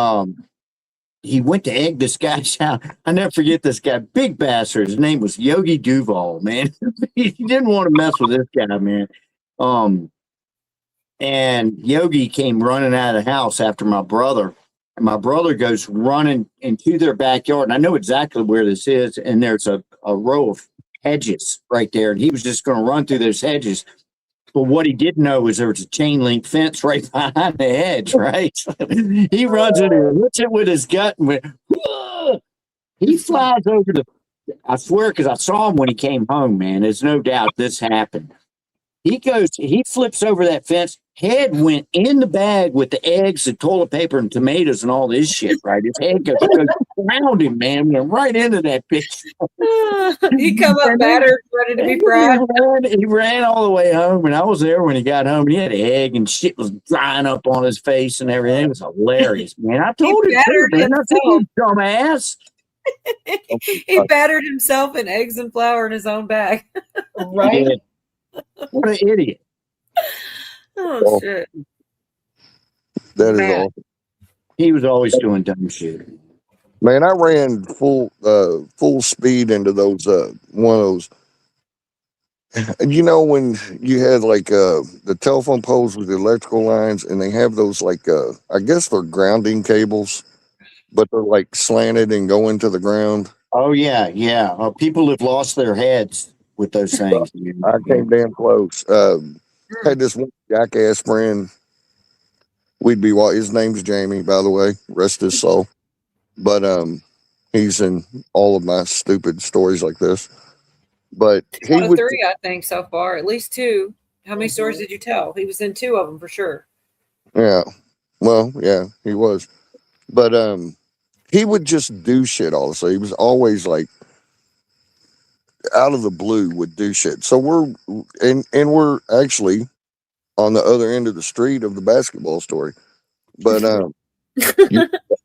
he went to egg this guy's house. I never forget this guy, big bastard. His name was Yogi Duval, man. He didn't want to mess with this guy, man. And Yogi came running out of the house after my brother. And my brother goes running into their backyard. And I know exactly where this is. And there's a row of hedges right there. And he was just going to run through those hedges. But what he didn't know is there was a chain link fence right behind the hedge, right? He runs in there, hits it with his gut, and went, whoa! He flies over I swear, because I saw him when he came home, man. There's no doubt this happened. He flips over that fence. Head went in the bag with the eggs and toilet paper and tomatoes and all this shit, right? His head goes around him, man. Went right into that picture. He come up battered, ready to be fried. He ran all the way home, and I was there when he got home. And he had an egg, and shit was drying up on his face and everything. It was hilarious, man. I told him, man. I said, you dumbass. He battered himself in eggs and flour in his own bag. Right? What an idiot. Oh, shit. That is awesome. He was always doing dumb shit. Man, I ran full speed into those one of those. You know, when you had like the telephone poles with the electrical lines, and they have those like I guess they're grounding cables, but they're like slanted and go into the ground. Oh yeah. People have lost their heads with those things. I came damn close. Had this one jackass friend. His name's Jamie, by the way, rest his soul. But he's in all of my stupid stories like this. But he Out of would 3, I think, so far, at least 2. How many stories did you tell? He was in 2 of them for sure. Yeah. Well, yeah, he was. But he would just do shit all the time. He was always like out of the blue would do shit. So we're actually on the other end of the street of the basketball story. But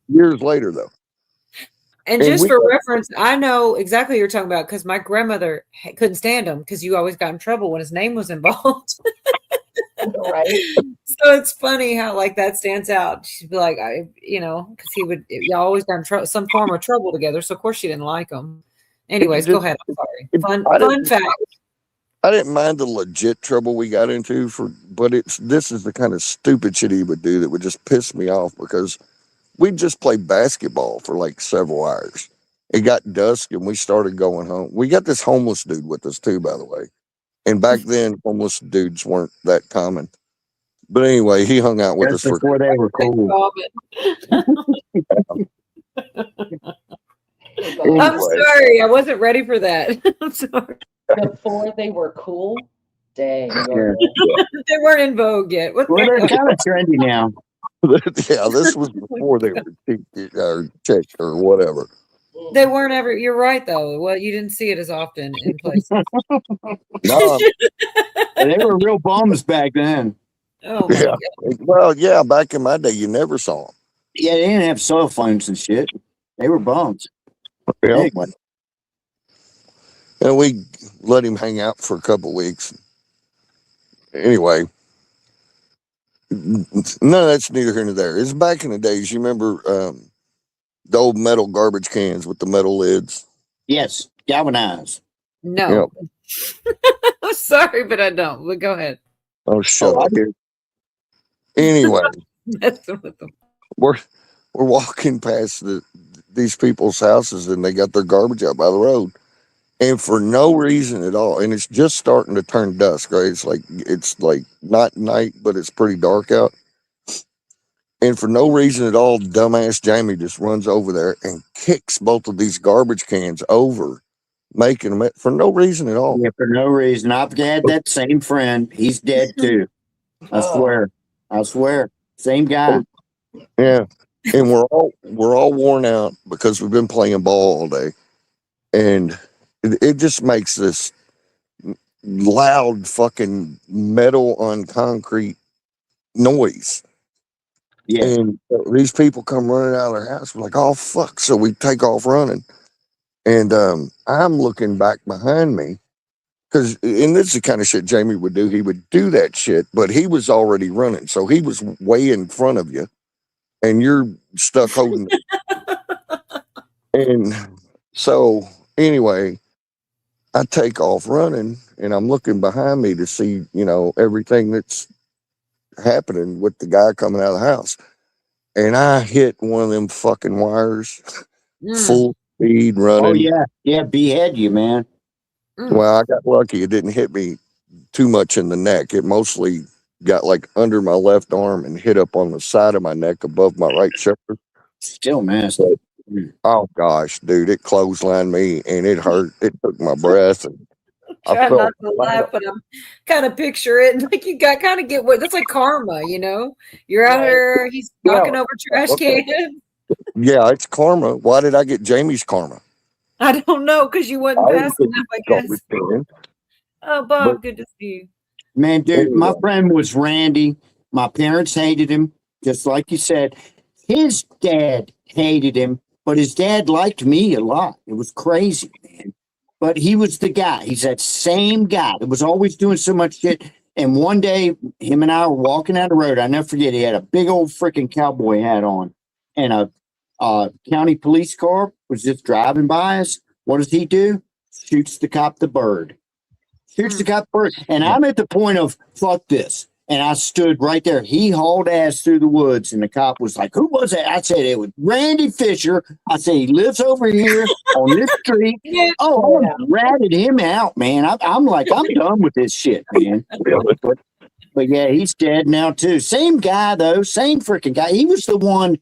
years later though. And just for reference, I know exactly what you're talking about because my grandmother couldn't stand him because you always got in trouble when his name was involved. Right. So it's funny how like that stands out. She'd be like, because y'all always got in some form of trouble together. So of course she didn't like him. Anyways, go ahead. I'm sorry. Fun fact. I didn't mind the legit trouble we got into but this is the kind of stupid shit he would do that would just piss me off because we'd just play basketball for like several hours. It got dusk and we started going home. We got this homeless dude with us too, by the way. And back then, homeless dudes weren't that common. But anyway, he hung out with us before they were cool. I'm sorry, I wasn't ready for that. I'm sorry. Before they were cool. Dang. Yeah. They weren't in vogue yet. What Well, the they're hell? kind of trendy now. Yeah, this was before they were checked or whatever. They weren't ever. You're right, though. Well, you didn't see it as often in places. No, And they were real bums back then. Oh my yeah. god. Well, yeah, back in my day, you never saw them. Yeah, they didn't have cell phones and shit. They were bums. Yeah. Anyway, And we let him hang out for a couple weeks. Anyway, none of that's neither here nor there. It's back in the days. You remember the old metal garbage cans with the metal lids? yes, galvanized. No. I'm sorry, but I don't. But go ahead. Oh, shut Oh, I up. do. Anyway, Messing with them. we're walking past these people's houses and they got their garbage out by the road. And for no reason at all, and it's just starting to turn dusk, right? It's like not night, but it's pretty dark out. And for no reason at all, dumbass Jamie just runs over there and kicks both of these garbage cans over, making them for no reason at all. Yeah, for no reason. I've had that same friend. He's dead too. I swear. I swear. Same guy. Yeah. And we're all worn out because we've been playing ball all day. And it just makes this loud fucking metal on concrete noise. Yeah. And these people come running out of their house. We're like, oh fuck. So we take off running. And I'm looking back behind me. And this is the kind of shit Jamie would do. He would do that shit, but he was already running. So he was way in front of you. And you're stuck holding And so anyway, I take off running and I'm looking behind me to see, everything that's happening with the guy coming out of the house. And I hit one of them fucking wires, full speed running. Oh, yeah. Yeah, behead you, man. Well, I got lucky. It didn't hit me too much in the neck. It mostly got like under my left arm and hit up on the side of my neck above my right shoulder. Still, man. Oh gosh, dude, it clotheslined me and it hurt. It took my breath. And Try not to laugh, but I'm kind of picture it. Like you got kind of get what that's like karma, You're out here, he's knocking over trash cans. Yeah, it's karma. Why did I get Jamie's karma? I don't know, because you wasn't fast enough, I guess. Oh, Bob, good to see you. Man, dude, my friend was Randy. My parents hated him, just like you said. His dad hated him, but his dad liked me a lot. It was crazy, man. But he was the guy. He's that same guy that was always doing so much shit. And one day, him and I were walking down the road. I never forget. He had a big old freaking cowboy hat on, and a county police car was just driving by us. What does he do? Shoots the cop the bird. Shoots the cop the bird. And I'm at the point of, fuck this. And I stood right there. He hauled ass through the woods, and the cop was like, who was that? I said, it was Randy Fisher. I said, he lives over here on this street. Oh, I ratted him out, man. I'm like, I'm done with this shit, man. But yeah, he's dead now, too. Same guy, though. Same freaking guy. He was the one.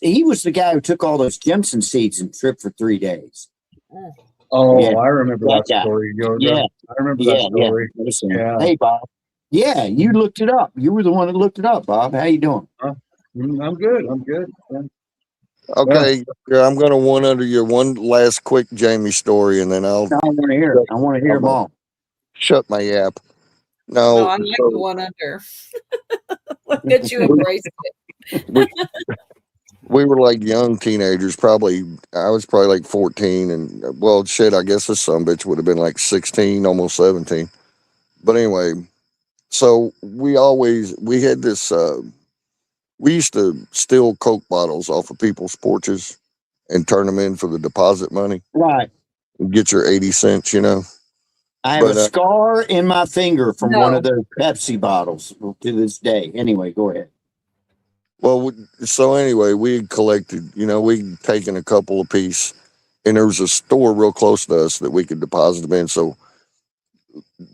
He was the guy who took all those Jimson seeds and tripped for 3 days. Oh, Yeah. I remember that guy. story. Yoga. Yeah. I remember that story. Yeah. Hey, Bob. Yeah, you looked it up. You were the one that looked it up, Bob. How you doing? I'm good. I'm good. Yeah. Okay, I'm going to one under your one last quick Jamie story, and then I want to hear it. I want to hear them all. Shut my yap. No, Oh, I like the one under. Look at you embrace it. we were like young teenagers. I was probably like 14, and well, shit, I guess this sumbitch would have been like 16, almost 17. But anyway, so we had this. We used to steal Coke bottles off of people's porches and turn them in for the deposit money. Right. And get your 80 cents, I have a scar in my finger from one of those Pepsi bottles to this day. Anyway, go ahead. Well, so anyway, we had collected, we'd taken a couple a piece, and there was a store real close to us that we could deposit them in. So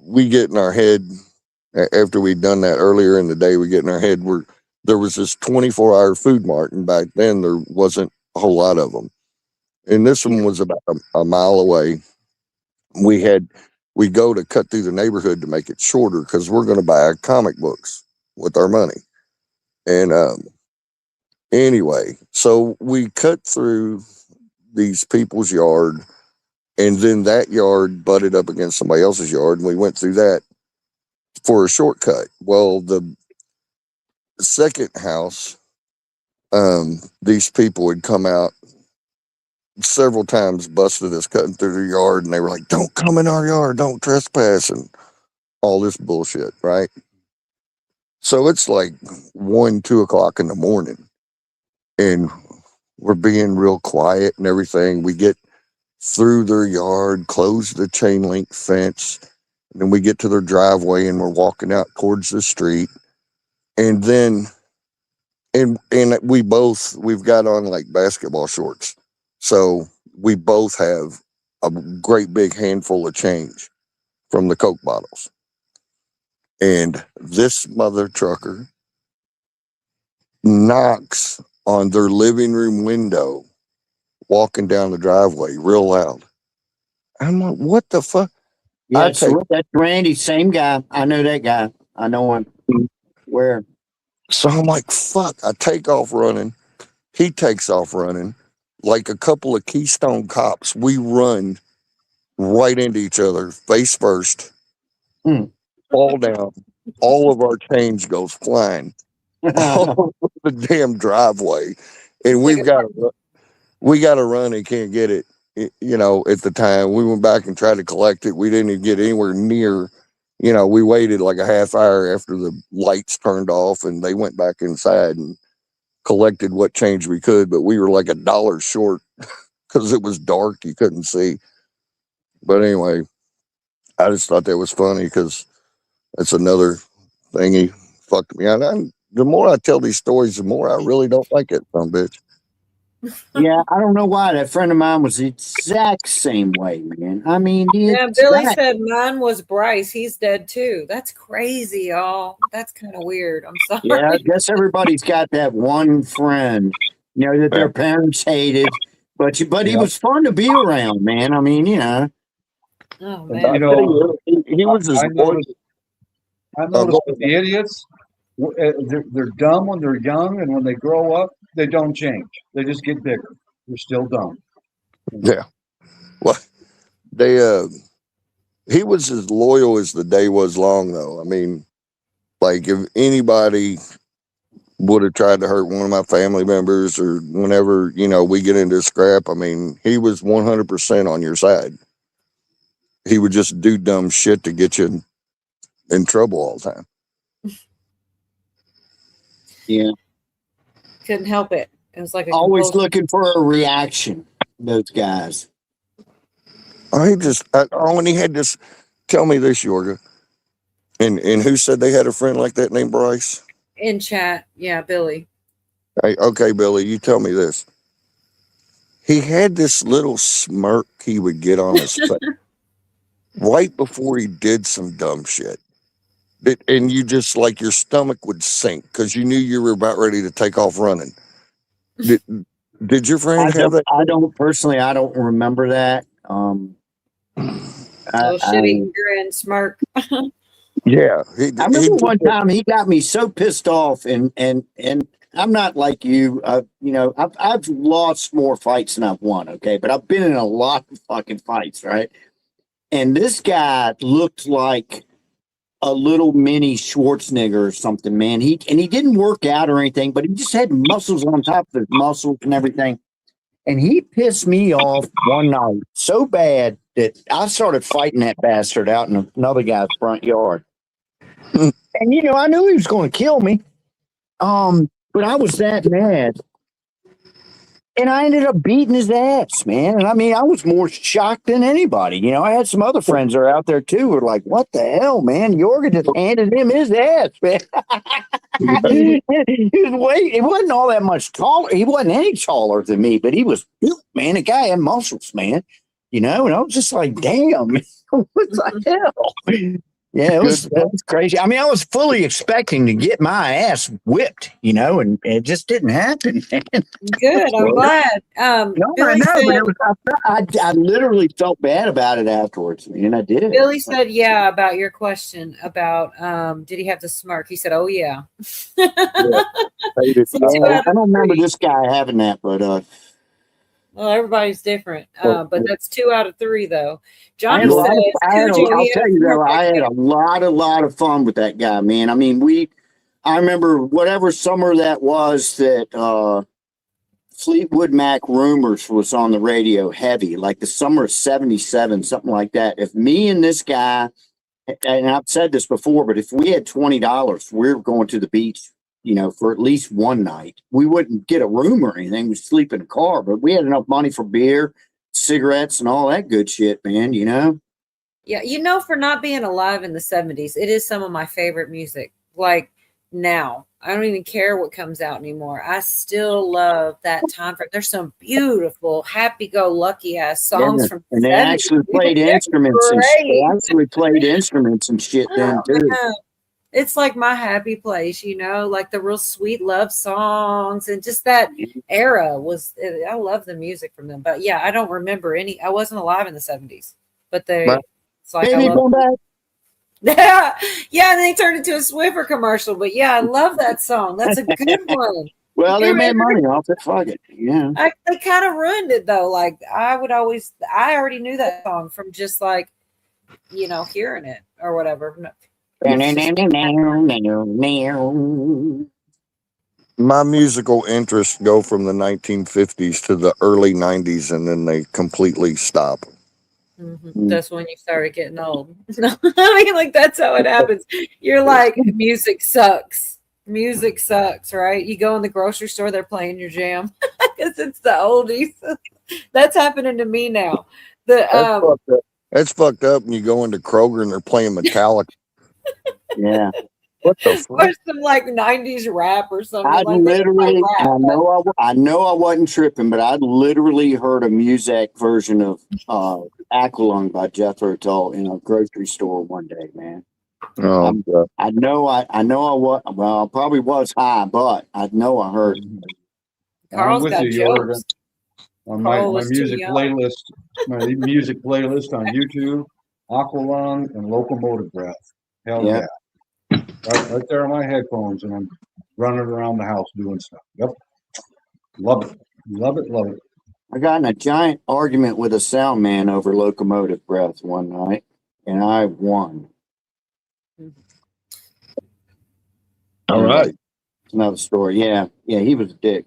we get in our head, after we'd done that earlier in the day, we get in our head where there was this 24-hour food mart, and back then there wasn't a whole lot of them. And this one was about a mile away. We had we go to cut through the neighborhood to make it shorter because we're going to buy comic books with our money. And anyway, so we cut through these people's yard, and then that yard butted up against somebody else's yard, and we went through that for a shortcut. Well, the second house, these people had come out several times, busted us cutting through their yard, and they were like, "Don't come in our yard, don't trespass," and all this bullshit, right? So it's like 1, 2 o'clock in the morning, and we're being real quiet and everything. We get through their yard, close the chain link fence, and then we get to their driveway, and we're walking out towards the street. And then, and we've got on like basketball shorts. So we both have a great big handful of change from the Coke bottles. And this mother trucker knocks on their living room window walking down the driveway real loud. I'm like, what the fuck? Yeah, so that's Randy, same guy. I know that guy. I know him. Where? So I'm like, fuck. I take off running. He takes off running. Like a couple of Keystone cops, we run right into each other, face first, fall down. All of our change goes flying all over the damn driveway. And we got to run and can't get it. You know, at the time we went back and tried to collect it. We didn't even get anywhere near, you know, we waited like a half hour after the lights turned off, and they went back inside and collected what change we could, but we were like $1 short because it was dark. You couldn't see. But anyway, I just thought that was funny because that's another thing he fucked me out. The more I tell these stories, the more I really don't like it, some bitch. Yeah, I don't know why. That friend of mine was the exact same way, man. I mean, Yeah, Billy said mine was Bryce. He's dead too. That's crazy, y'all. That's kind of weird. I'm sorry. Yeah, I guess everybody's got that one friend, you know, that their parents hated, but he was fun to be around, man. I mean, you know. Oh man. You know, he was his boy. I noticed with the idiots, they're dumb when they're young, and when they grow up, they don't change. They just get bigger. They're still dumb. Yeah. Well, he was as loyal as the day was long, though. I mean, like if anybody would have tried to hurt one of my family members, or whenever, you know, we get into a scrap, I mean, he was 100% on your side. He would just do dumb shit to get you in trouble all the time. Yeah. Couldn't help it. It was like always looking for a reaction. Those guys. When he had this, tell me this, Yorga. And who said they had a friend like that named Bryce? in chat. Yeah, Billy. Hey, okay, Billy, you tell me this. He had this little smirk he would get on his face right before he did some dumb shit. And you just, like, your stomach would sink because you knew you were about ready to take off running. Did your friend have that? I don't remember that. Shitty grin, smirk. Yeah. I remember one time he got me so pissed off, and I'm not like you. I've lost more fights than I've won, okay? But I've been in a lot of fucking fights, right? And this guy looked like a little mini Schwarzenegger or something, man. He didn't work out or anything, but he just had muscles on top of his muscles and everything. And he pissed me off one night so bad that I started fighting that bastard out in another guy's front yard. And, I knew he was going to kill me. But I was that mad. And I ended up beating his ass, man. And I mean, I was more shocked than anybody. I had some other friends that are out there too who were like, what the hell, man? Jorgen just handed him his ass, man. He wasn't all that much taller. He wasn't any taller than me, but he was built, man. The guy had muscles, man. And I was just like, damn, what the hell? Yeah, it was crazy. I mean, I was fully expecting to get my ass whipped, and it just didn't happen. Good. I'm glad. No, I Billy know, but said, it was, I literally felt bad about it afterwards, man. I did. Billy said, yeah, about your question about did he have the smirk? He said, oh yeah. Yeah, So 2 I out of don't remember 3. this guy having that, but Well, everybody's different. But that's 2 out of 3 though. I Johnny had a lot says, of, I'll he tell has you though, smirk. I had a lot of fun with that guy, man. I mean, I remember whatever summer that was that Fleetwood Mac Rumors was on the radio heavy, like the summer of 77, something like that. If me and this guy, and I've said this before, but if we had $20, we were going to the beach, for at least one night. We wouldn't get a room or anything. We'd sleep in a car, but we had enough money for beer, cigarettes, and all that good shit, man, Yeah, for not being alive in the 70s, it is some of my favorite music. Like now, I don't even care what comes out anymore. I still love that time frame. There's some beautiful, happy-go-lucky ass songs from the and they 70s. actually played They're instruments and great. they actually played instruments and shit then too. It's like my happy place, like the real sweet love songs and just that era I love the music from them. But yeah, I don't remember any. I wasn't alive in the 70s, but it's like I love. Yeah, and they turned into a Swiffer commercial. But yeah, I love that song. That's a good one. Well, they made money off it. Fuck it. Yeah. They kind of ruined it though. Like I already knew that song from just like, hearing it or whatever. My musical interests go from the 1950s to the early 90s, and then they completely stop. That's when you started getting old. I mean, like that's how it happens. You're like, music sucks. Music sucks, right? You go in the grocery store, they're playing your jam because it's the oldies. That's happening to me now. That's fucked up. And you go into Kroger and they're playing Metallica. Yeah. What the fuck? Or some like 90s rap or something. I like literally, rap, I know I wasn't tripping, but I literally heard a music version of Aqualung by Jethro Tull in a grocery store one day, man. Oh, I know I was, well, I probably was high, but I know I heard it. Carl's got jokes. On my music playlist, on YouTube, Aqualung and Locomotive Breath. Hell yeah. Right there on my headphones, and I'm running around the house doing stuff. Yep. Love it. Love it. Love it. I got in a giant argument with a sound man over Locomotive Breath one night, and I won. All right. Another story. Yeah, he was a dick.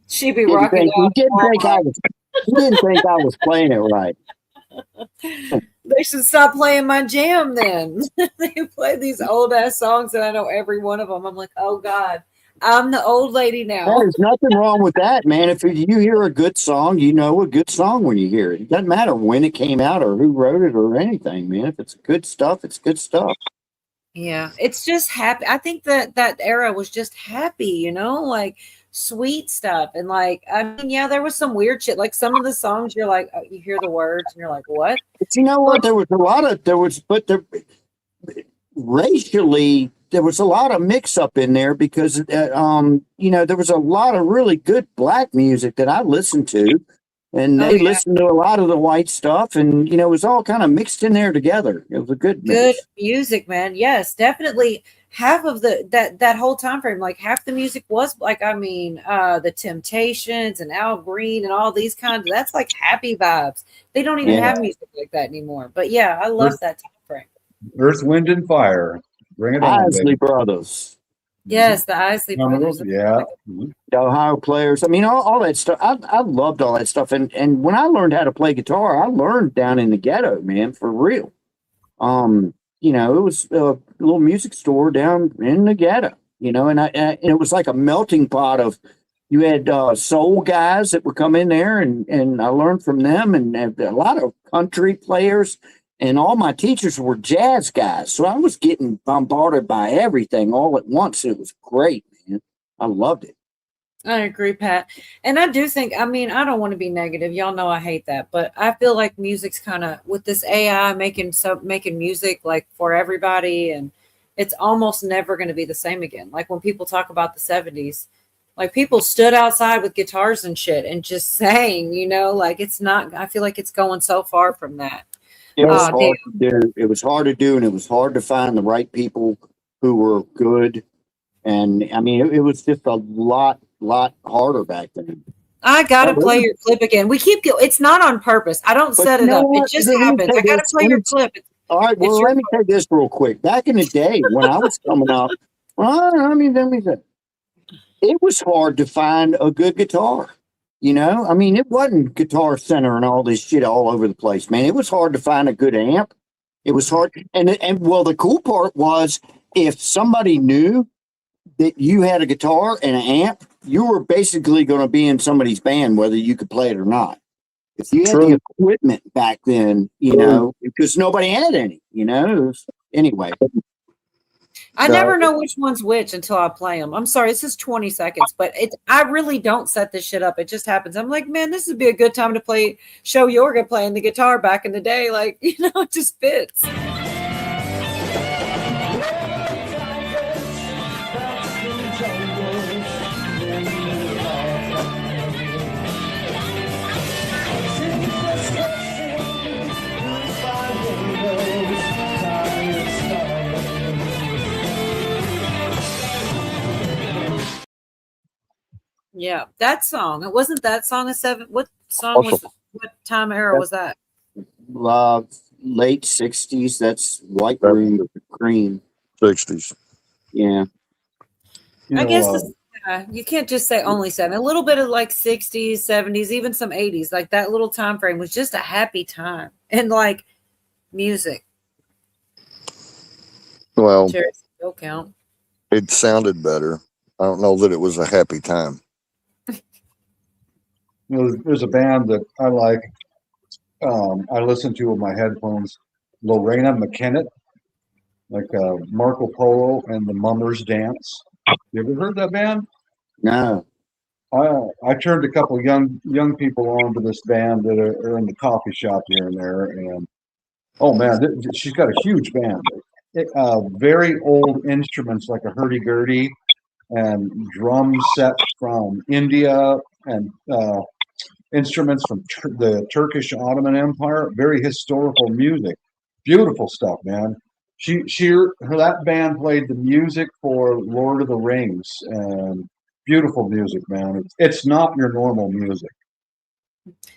She be rocking He didn't think I was playing it right. They should stop playing my jam then. They play these old ass songs and I know every one of them. I'm like, oh God, I'm the old lady now. There's nothing wrong with that, man. If you hear a good song, you know a good song when you hear it. It doesn't matter when it came out or who wrote it or anything, man. If it's good stuff, it's good stuff. Yeah, it's just happy. I think that era was just happy, like sweet stuff. And like, I mean, yeah, there was some weird shit. Like some of the songs, you're like, you hear the words and you're like, what? But you know what? Racially, there was a lot of mix up in there because, there was a lot of really good black music that I listened to. And they listened to a lot of the white stuff, and it was all kind of mixed in there together. It was a good mix. Music, man. Yes, definitely. Half of that whole time frame, like half the music was like, the Temptations and Al Green and all these kinds. That's like happy vibes. They don't even have music like that anymore. But yeah, I love that time frame. Earth, Wind, and Fire. Bring it on, Isley Brothers. Yes, the Isley Brothers. Yeah. The Ohio Players. I mean, all that stuff. I loved all that stuff. And when I learned how to play guitar, I learned down in the ghetto, man, for real. It was a little music store down in the ghetto, and it was like a melting pot of, you had soul guys that would come in there and I learned from them, and a lot of country players. And all my teachers were jazz guys. So I was getting bombarded by everything all at once. It was great, man. I loved it. I agree, Pat. And I do think, I mean, I don't want to be negative. Y'all know I hate that, but I feel like music's kind of with this AI making music like for everybody, and it's almost never going to be the same again. Like when people talk about the 70s, like people stood outside with guitars and shit and just sang, like it's not, I feel like it's going so far from that. It was hard to do. It was hard to do, and it was hard to find the right people who were good. And I mean, it was just a lot harder back then. I gotta play your clip again. We keep it's not on purpose. I don't set it up. It just happens. I gotta play your clip. All right. Well, let me take this real quick. Back in the day when I was coming up, it was hard to find a good guitar. I mean, it wasn't Guitar Center and all this shit all over the place, man. It was hard to find a good amp. It was hard. And well, the cool part was if somebody knew that you had a guitar and an amp, you were basically going to be in somebody's band, whether you could play it or not. If you had the equipment back then, because nobody had any, anyway. I never know which one's which until I play them. I'm sorry, this is 20 seconds, but I really don't set this shit up. It just happens. I'm like, man, this would be a good time to show Yorga playing the guitar back in the day. Like, it just fits. Yeah, that song. It wasn't that song what song was what time era was that? Late 60s. That's White Room with the Cream. 60s. Yeah. I guess you can't just say only 7. A little bit of like 60s, 70s, even some 80s. Like that little time frame was just a happy time. And like music. Well, still count. It sounded better. I don't know that it was a happy time. There's a band that I like. I listen to with my headphones. Lorena McKennitt, like Marco Polo and the Mummers Dance. You ever heard that band? No. I turned a couple of young people on to this band that are in the coffee shop here and there, and oh man, she's got a huge band. Very old instruments like a hurdy-gurdy and drum sets from India and instruments from the Turkish Ottoman Empire. Very historical music. Beautiful stuff, man. That band played the music for Lord of the Rings, and beautiful music, man. It's not your normal music.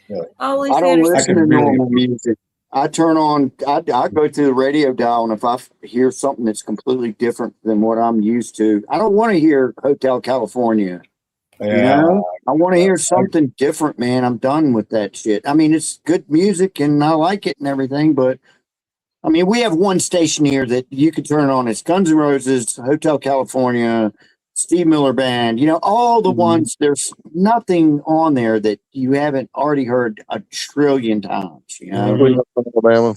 Yeah. I don't listen to normal music. I turn on, I go to the radio dial, and if I hear something that's completely different than what I'm used to, I don't want to hear Hotel California. Yeah. I want to hear something different, man. I'm done with that shit. I mean, it's good music and I like it and everything, but I mean, we have one station here that you could turn on. It's Guns N' Roses, Hotel California, Steve Miller Band, all the ones. There's nothing on there that you haven't already heard a trillion times, Alabama.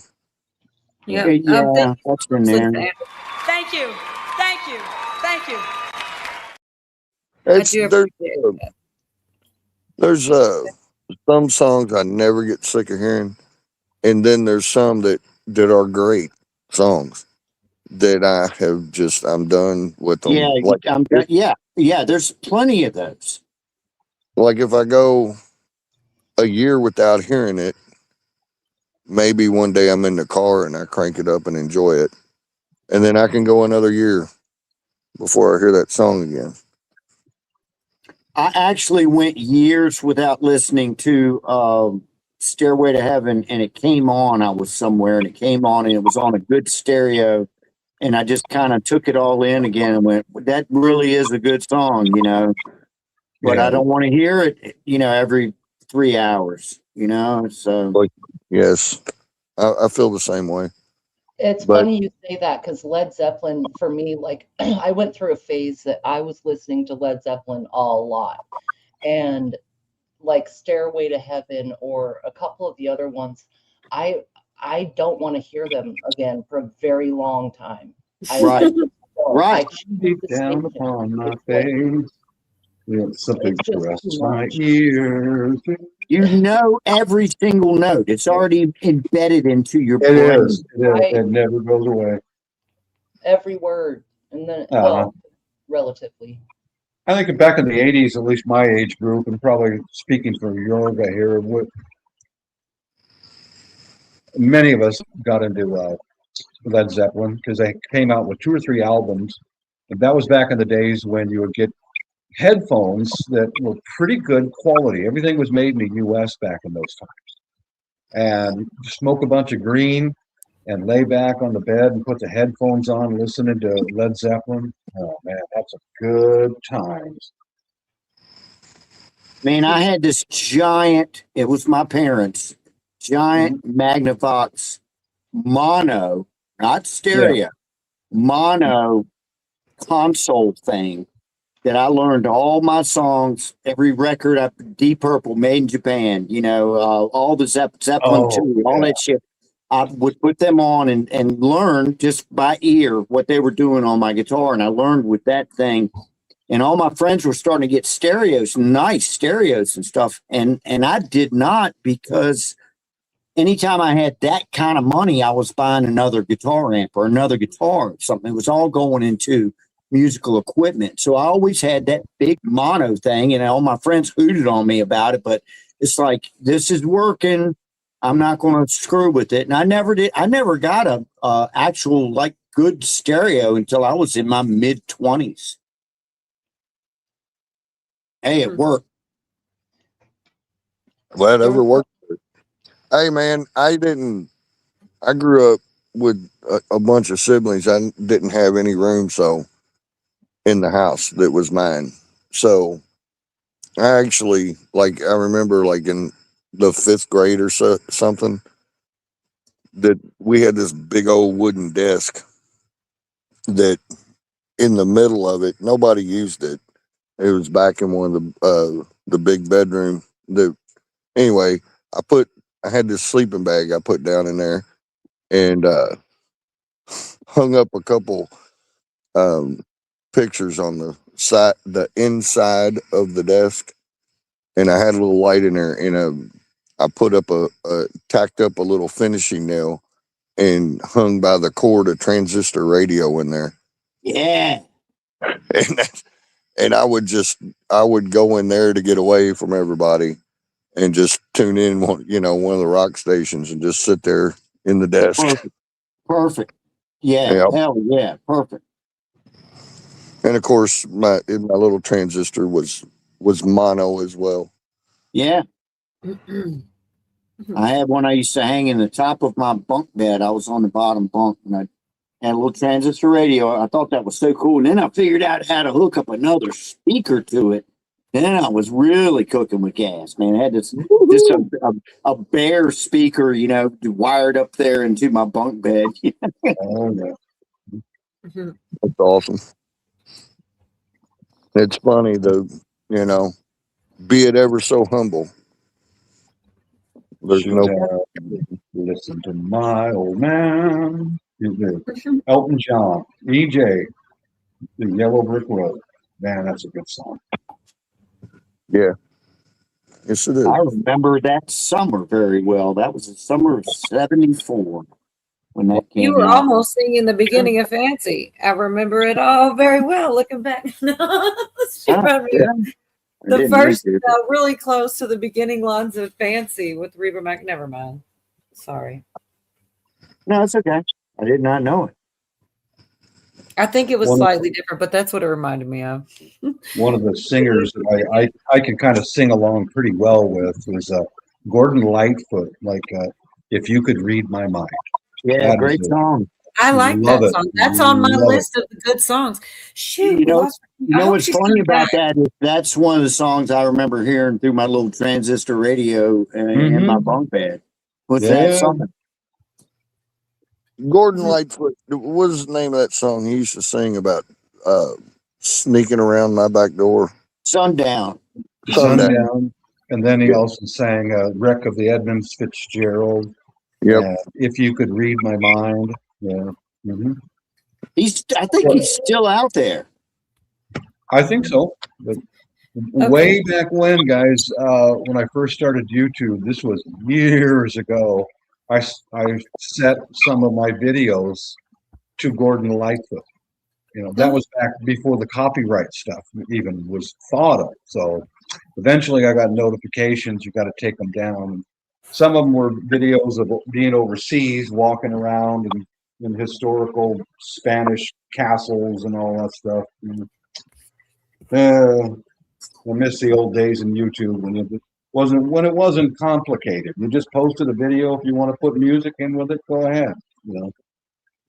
Yeah, that's in there. Thank you. Thank you. Thank you. There's some songs I never get sick of hearing, and then there's some that are great songs that I'm done with them. Yeah, there's plenty of those. Like if I go a year without hearing it, maybe one day I'm in the car and I crank it up and enjoy it, and then I can go another year before I hear that song again. I actually went years without listening to Stairway to Heaven, and it came on. I was somewhere and it came on, and it was on a good stereo, and I just kind of took it all in again and went, that really is a good song, but I don't want to hear it, every 3 hours, so. Yes, I feel the same way. It's funny you say that, because Led Zeppelin, for me, like I went through a phase that I was listening to Led Zeppelin a lot, and like Stairway to Heaven or a couple of the other ones, I don't want to hear them again for a very long time. Right. Deep down upon my face. Yeah, something to rest my ears. You know every single note. It's already embedded into your It brain. is. It never goes away. Every word. And then, Uh-huh. well, relatively. I think back in the 80s, at least my age group, and probably speaking for Yorga here, many of us got into Led Zeppelin because they came out with 2 or 3 albums. And that was back in the days when you would get headphones that were pretty good quality. Everything was made in the US back in those times. And smoke a bunch of green and lay back on the bed and put the headphones on, listening to Led Zeppelin. Oh man, that's a good times. Man, I had this giant, it was my parents, giant Magnavox mono, not stereo, mono console thing that I learned all my songs, every record up, Deep Purple, Made in Japan, you know, all the Zeppelin 2, all that shit. I would put them on and learn just by ear what they were doing on my guitar. And I learned with that thing. And all my friends were starting to get stereos, nice stereos and stuff. And I did not, because anytime I had that kind of money, I was buying another guitar amp or another guitar or something. It was all going into musical equipment. So I always had that big mono thing, and all my friends hooted on me about it, but it's like, this is working. I'm not going to screw with it. And I never did. I never got a actual like good stereo until I was in my mid 20s. Hey, it worked. Whatever worked. Hey man, I grew up with a bunch of siblings. I didn't have any room in the house that was mine. So I actually, like, I remember like in the 5th grade or something, that we had this big old wooden desk that in the middle of it, nobody used it. It was back in one of the big bedroom. Anyway, I had this sleeping bag I put down in there, and hung up a couple pictures on the inside of the desk, and I had a little light in there, and I put up tacked up a little finishing nail and hung by the cord a transistor radio in there. Yeah. And I would go in there to get away from everybody and just tune in one of the rock stations and just sit there in the desk. Perfect. Yeah. Yep. Hell yeah. Perfect. And of course my little transistor was mono as well. Yeah. I had one I used to hang in the top of my bunk bed. I was on the bottom bunk, and I had a little transistor radio. I thought that was so cool. And then I figured out how to hook up another speaker to it. Then I was really cooking with gas, man. I had this just a bare speaker, wired up there into my bunk bed. Oh, yeah. That's awesome. It's funny though, be it ever so humble. There's no listen to my old man. Elton John, EJ, The Yellow Brick Road. Man, that's a good song. Yeah. Yes, it is. I remember that summer very well. That was the summer of '74 when that came out. You were almost singing the beginning of Fancy. I remember it all very well looking back. The first really close to the beginning lines of Fancy with Reba Mac. Never mind. Sorry. No, it's okay. I did not know it. I think it was slightly different, but that's what it reminded me of. One of the singers that I can kind of sing along pretty well with was Gordon Lightfoot, like If You Could Read My Mind. Yeah, That great song. I like Love that it. song. That's on my Love list of the good songs. Shoot, You know I hope what's she's funny coming about back. that is that's one of the songs I remember hearing through my little transistor radio in my bunk bed. What's that song? Gordon Lightfoot, what was the name of that song he used to sing about sneaking around my back door? Sundown. Sundown. And then he also sang Wreck of the Edmund Fitzgerald. Yep. If You Could Read My Mind. Yeah. Mm-hmm. I think he's still out there. I think so. But Way back when, guys, when I first started YouTube, this was years ago. I set some of my videos to Gordon Lightfoot. You know, that was back before the copyright stuff even was thought of. So eventually I got notifications, you got to take them down. Some of them were videos of being overseas, walking around in historical Spanish castles and all that stuff. I miss the old days in YouTube when it wasn't complicated. You just posted a video. If you want to put music in with it, go ahead. You know.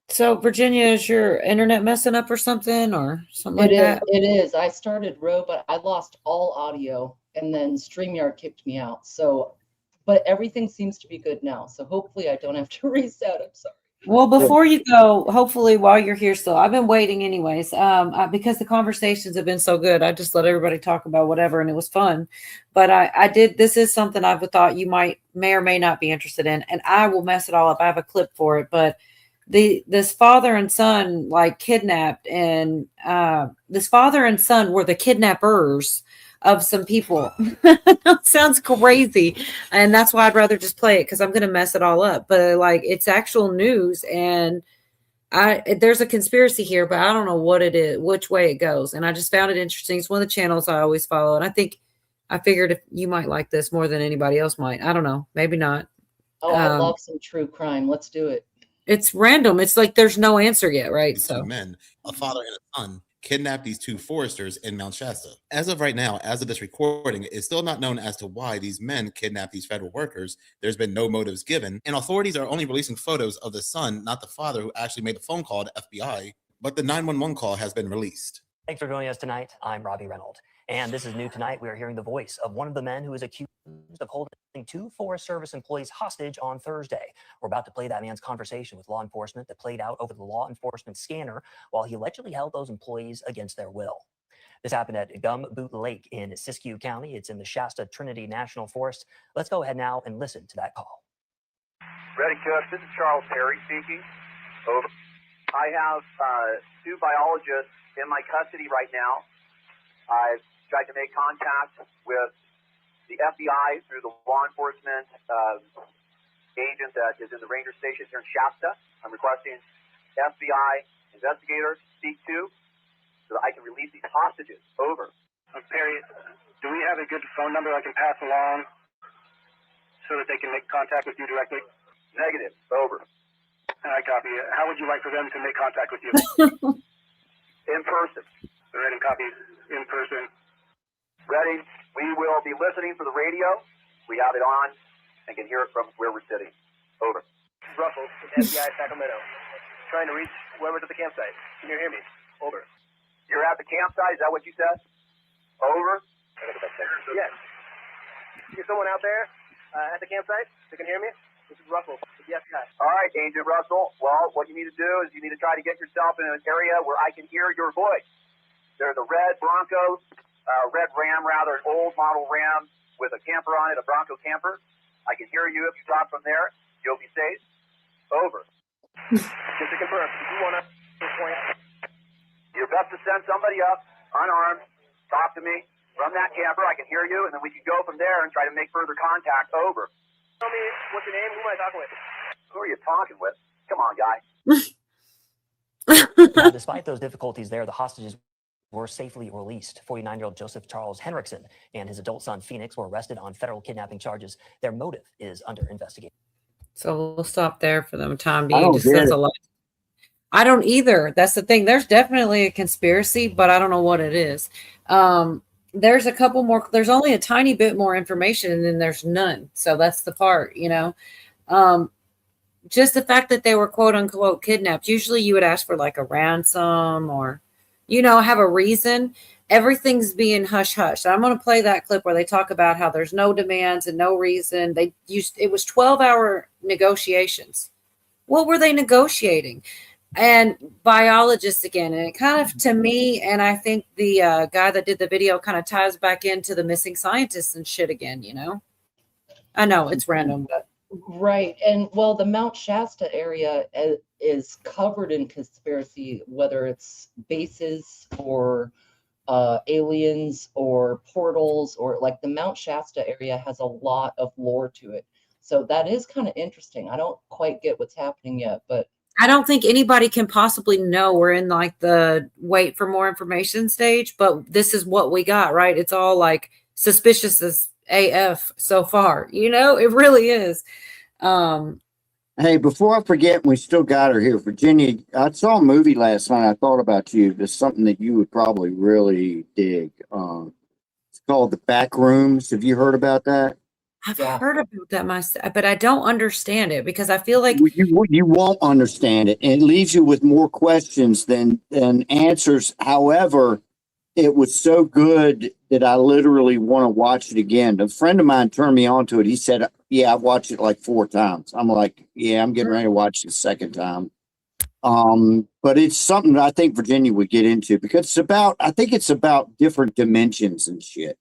So Virginia, is your internet messing up or something like that? It is. I started Row, but I lost all audio, and then StreamYard kicked me out. So, but everything seems to be good now. So hopefully I don't have to reset. I'm sorry. Well, before you go, hopefully while you're here still, I've been waiting anyways, because the conversations have been so good. I just let everybody talk about whatever, and it was fun. But this is something I've thought you may or may not be interested in, and I will mess it all up. I have a clip for it, but this father and son like kidnapped, and this father and son were the kidnappers of some people. Sounds crazy, and that's why I'd rather just play it, because I'm gonna mess it all up. But like, it's actual news, and there's a conspiracy here, but I don't know what it is, which way it goes. And I just found it interesting. It's one of the channels I always follow, and I figured if you might like this more than anybody else might. I don't know, maybe not. Oh, I love some true crime. Let's do it. It's random. It's like there's no answer yet, right? So men, a father and a son, kidnapped these two foresters in Mount Shasta. As of right now, as of this recording, it's still not known as to why these men kidnapped these federal workers. There's been no motives given, and authorities are only releasing photos of the son, not the father, who actually made the phone call to FBI, but the 911 call has been released. Thanks for joining us tonight. I'm Robbie Reynolds, and this is new tonight. We are hearing the voice of one of the men who is accused of holding two Forest Service employees hostage on Thursday. We're about to play that man's conversation with law enforcement that played out over the law enforcement scanner while he allegedly held those employees against their will. This happened at Gumboot Lake in Siskiyou County. It's in the Shasta Trinity National Forest. Let's go ahead now and listen to that call. Ready, Cook. This is Charles Perry speaking. Over. I have two biologists in my custody right now. I've tried to make contact with the FBI through the law enforcement agent that is in the ranger station here in Shasta. I'm requesting FBI investigators speak to so that I can release these hostages. Over. Perry, do we have a good phone number I can pass along so that they can make contact with you directly? Negative. Over. I copy. How would you like for them to make contact with you? In person. Ready, copy. In person. Ready. We will be listening for the radio. We have it on and can hear it from where we're sitting. Over. Russell, FBI Sacramento. Trying to reach whoever's at the campsite. Can you hear me? Over. You're at the campsite? Is that what you said? Over. Yes. Is someone out there at the campsite that can hear me? This is Russell, the FBI. All right, Agent Russell. Well, what you need to do is you need to try to get yourself in an area where I can hear your voice. There's a red Bronco, red Ram rather, an old model Ram with a camper on it, a Bronco camper. I can hear you. If you drop from there, you'll be safe. Over. Just to confirm, if you want to point. You're best to send somebody up, unarmed, talk to me from that camper. I can hear you, and then we can go from there and try to make further contact. Over. Tell me what's your name? Who am I talking with? Who are you talking with? Come on, guy. Now, despite those difficulties there, the hostages were safely released. 49-year-old Joseph Charles Henriksen and his adult son Phoenix were arrested on federal kidnapping charges. Their motive is under investigation. So we'll stop there for the time being. Just says a lot. I don't either. That's the thing. There's definitely a conspiracy, but I don't know what it is. There's a couple more. There's only a tiny bit more information, and then there's none. So that's the part, you know. Just the fact that they were quote unquote kidnapped. Usually, you would ask for like a ransom or, you know, have a reason. Everything's being hush hush. I'm going to play that clip where they talk about how there's no demands and no reason. It was 12-hour negotiations. What were they negotiating? And biologists again, and it kind of, to me, and I think the guy that did the video kind of ties back into the missing scientists and shit again, you know? I know it's random, but. Right. And well, the Mount Shasta area is covered in conspiracy, whether it's bases or aliens or portals, or like the Mount Shasta area has a lot of lore to it. So that is kind of interesting. I don't quite get what's happening yet, but I don't think anybody can possibly know. We're in like the wait for more information stage, but this is what we got, right? It's all like suspicious as AF so far. You know, it really is. Hey, before I forget, we still got her here. Virginia, I saw a movie last night. I thought about you. There's something that you would probably really dig. It's called The Back Rooms. Have you heard about that? I've heard about that myself, but I don't understand it because I feel like You won't understand it. And it leaves you with more questions than answers. However, it was so good that I literally want to watch it again. A friend of mine turned me on to it. He said, yeah, I've watched it like 4 times. I'm like, yeah, I'm getting ready to watch it the second time. But it's something that I think Virginia would get into because I think it's about different dimensions and shit.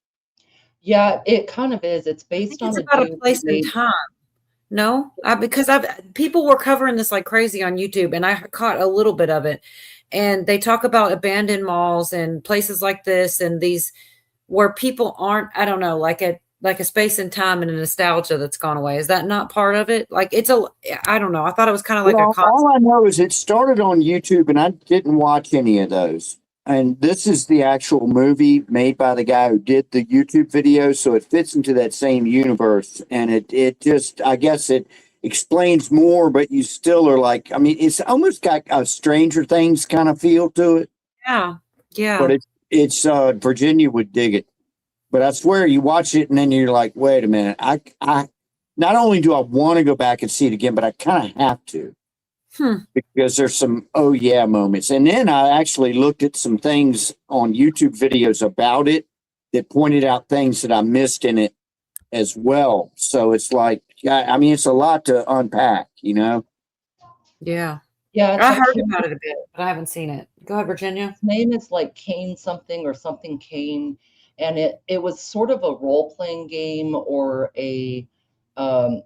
yeah, it kind of is. It's based on it's about a dude place that and made- time. No, because people were covering this like crazy on YouTube, and I caught a little bit of it. And they talk about abandoned malls and places like this, and these where people aren't. I don't know, like a space and time and a nostalgia that's gone away. Is that not part of it? Like I don't know. I thought it was kind of like Well, a concept. all I know is it started on YouTube, and I didn't watch any of those. And this is the actual movie made by the guy who did the YouTube video, so it fits into that same universe. And it just, I guess it explains more, but you still are like, I mean, it's almost got a Stranger Things kind of feel to it. Yeah, yeah. But it's Virginia would dig it. But I swear, you watch it and then you're like, wait a minute, I not only do I want to go back and see it again, but I kind of have to. Because there's some oh yeah moments. And then I actually looked at some things on YouTube videos about it that pointed out things that I missed in it as well. So it's like, I mean, it's a lot to unpack, you know? Yeah. Yeah, it's I a heard kid- about it a bit, but I haven't seen it. Go ahead, Virginia. His name is like Kane something or something Kane, and it was sort of a role-playing game or a ARG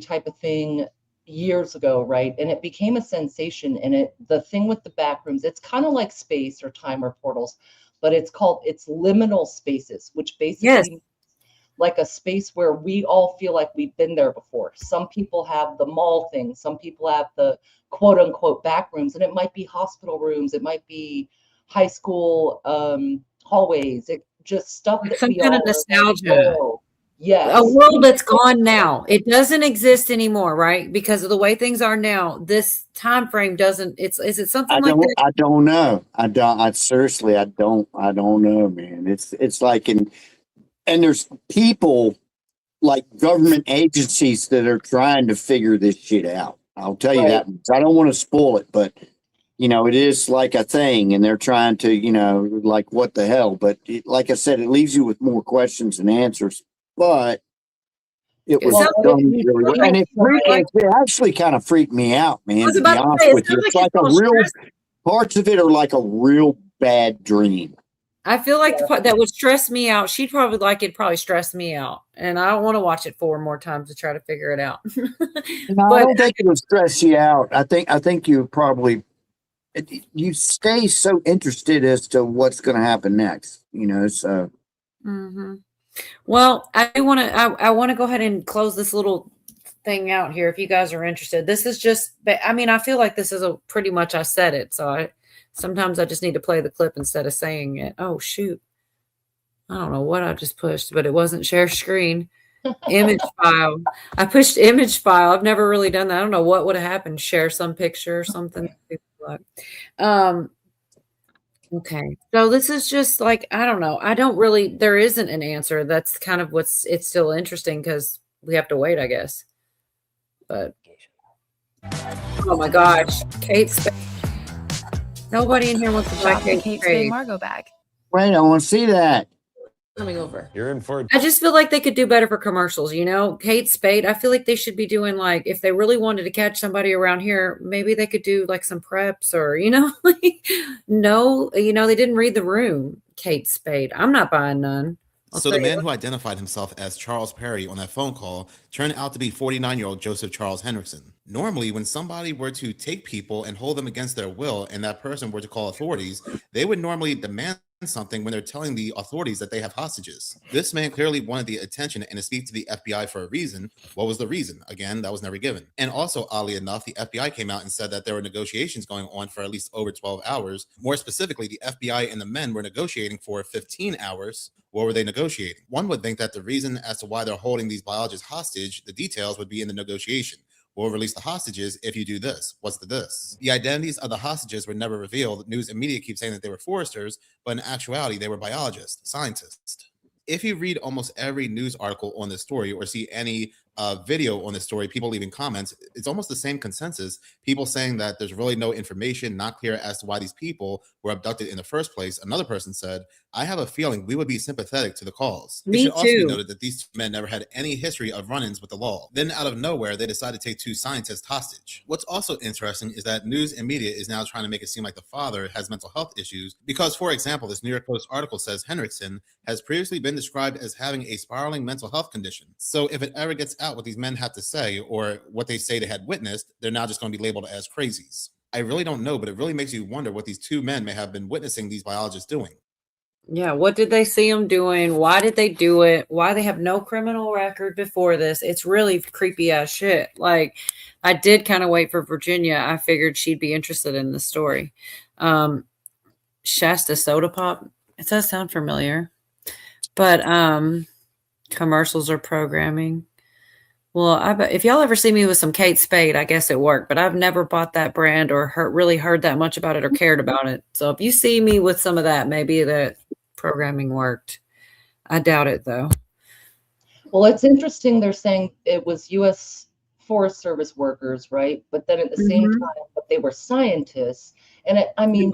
type of thing years ago, right? And it became a sensation. And the thing with the back rooms, it's kind of like space or time or portals, but it's liminal spaces, which basically means like a space where we all feel like we've been there before. Some people have the mall thing, some people have the quote unquote back rooms, and it might be hospital rooms, it might be high school hallways, it just stuff that Some we kind of all nostalgia. know. Yes. A world that's gone now. It doesn't exist anymore, right? Because of the way things are now. This time frame doesn't. Is it something like that? I don't know. I seriously, I don't know, man. It's like, and there's people like government agencies that are trying to figure this shit out. I'll tell you that. I don't want to spoil it, but you know, it is like a thing, and they're trying to, you know, like what the hell. But like I said, it leaves you with more questions than answers. But it was done really well. And it actually kind of freaked me out, man, to be honest with you. It's like a real, parts of it are like a real bad dream. I feel like the part that would stress me out. She'd probably like it. Probably stress me out, and I don't want to watch it 4 more times to try to figure it out. No, I don't think it would stress you out. I think you probably you stay so interested as to what's going to happen next. You know, so. Mm-hmm. Well, I want to go ahead and close this little thing out here. If you guys are interested, this is just. I mean, I feel like this is pretty much. I said it, so sometimes I just need to play the clip instead of saying it. Oh shoot! I don't know what I just pushed, but it wasn't share screen. Image file. I pushed image file. I've never really done that. I don't know what would have happened. Share some picture or something. Okay. So this is just like, I don't know. There isn't an answer. That's kind of it's still interesting because we have to wait, I guess. But oh my gosh, Kate Spade. Nobody in here wants to buy Kate Spade Margot bag. Wait, I want to see that. Coming over. You're in for. I just feel like they could do better for commercials. You know, Kate Spade. I feel like they should be doing like if they really wanted to catch somebody around here, maybe they could do like some preps or no, they didn't read the room. Kate Spade. I'm not buying none. So the man who identified himself as Charles Perry on that phone call turned out to be 49-year-old Joseph Charles Hendrickson. Normally, when somebody were to take people and hold them against their will and that person were to call authorities, they would normally demand something when they're telling the authorities that they have hostages. This man clearly wanted the attention and to speak to the FBI for a reason. What was the reason? Again, that was never given. And also, oddly enough, the FBI came out and said that there were negotiations going on for at least over 12 hours. More specifically, the FBI and the men were negotiating for 15 hours. What were they negotiating? One would think that the reason as to why they're holding these biologists hostage, the details would be in the negotiation. We'll release the hostages if you do this. What's the this? The identities of the hostages were never revealed. News and media keep saying that they were foresters, but in actuality, they were biologists, scientists. If you read almost every news article on this story or see any video on this story, people leaving comments, it's almost the same consensus. People saying that there's really no information, not clear as to why these people were abducted in the first place. Another person said, I have a feeling we would be sympathetic to the cause. It should also be noted that these two men never had any history of run-ins with the law. Then out of nowhere, they decided to take two scientists hostage. What's also interesting is that news and media is now trying to make it seem like the father has mental health issues because, for example, this New York Post article says Hendrickson has previously been described as having a spiraling mental health condition. So if it ever gets out what these men have to say or what they say they had witnessed, they're now just going to be labeled as crazies. I really don't know, but it really makes you wonder what these two men may have been witnessing these biologists doing. Yeah, what did they see them doing? Why did they do it? Why they have no criminal record before this? It's really creepy ass shit. Like, I did kind of wait for Virginia. I figured she'd be interested in the story. Shasta Soda Pop. It does sound familiar, but commercials are programming. Well, I bet if y'all ever see me with some Kate Spade, I guess it worked, but I've never bought that brand or really heard that much about it or cared about it. So if you see me with some of that, maybe that programming worked. I doubt it though. Well, it's interesting. They're saying it was U.S. Forest Service workers, right? But then at the same time, but they were scientists. And I mean,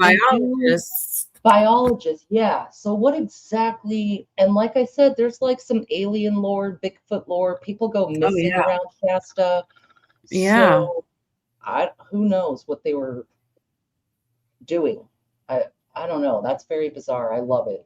biologists, yeah. So what exactly, and like I said, there's like some alien lore, Bigfoot lore. People go missing around Shasta. Yeah. So who knows what they were doing. I don't know. That's very bizarre. I love it.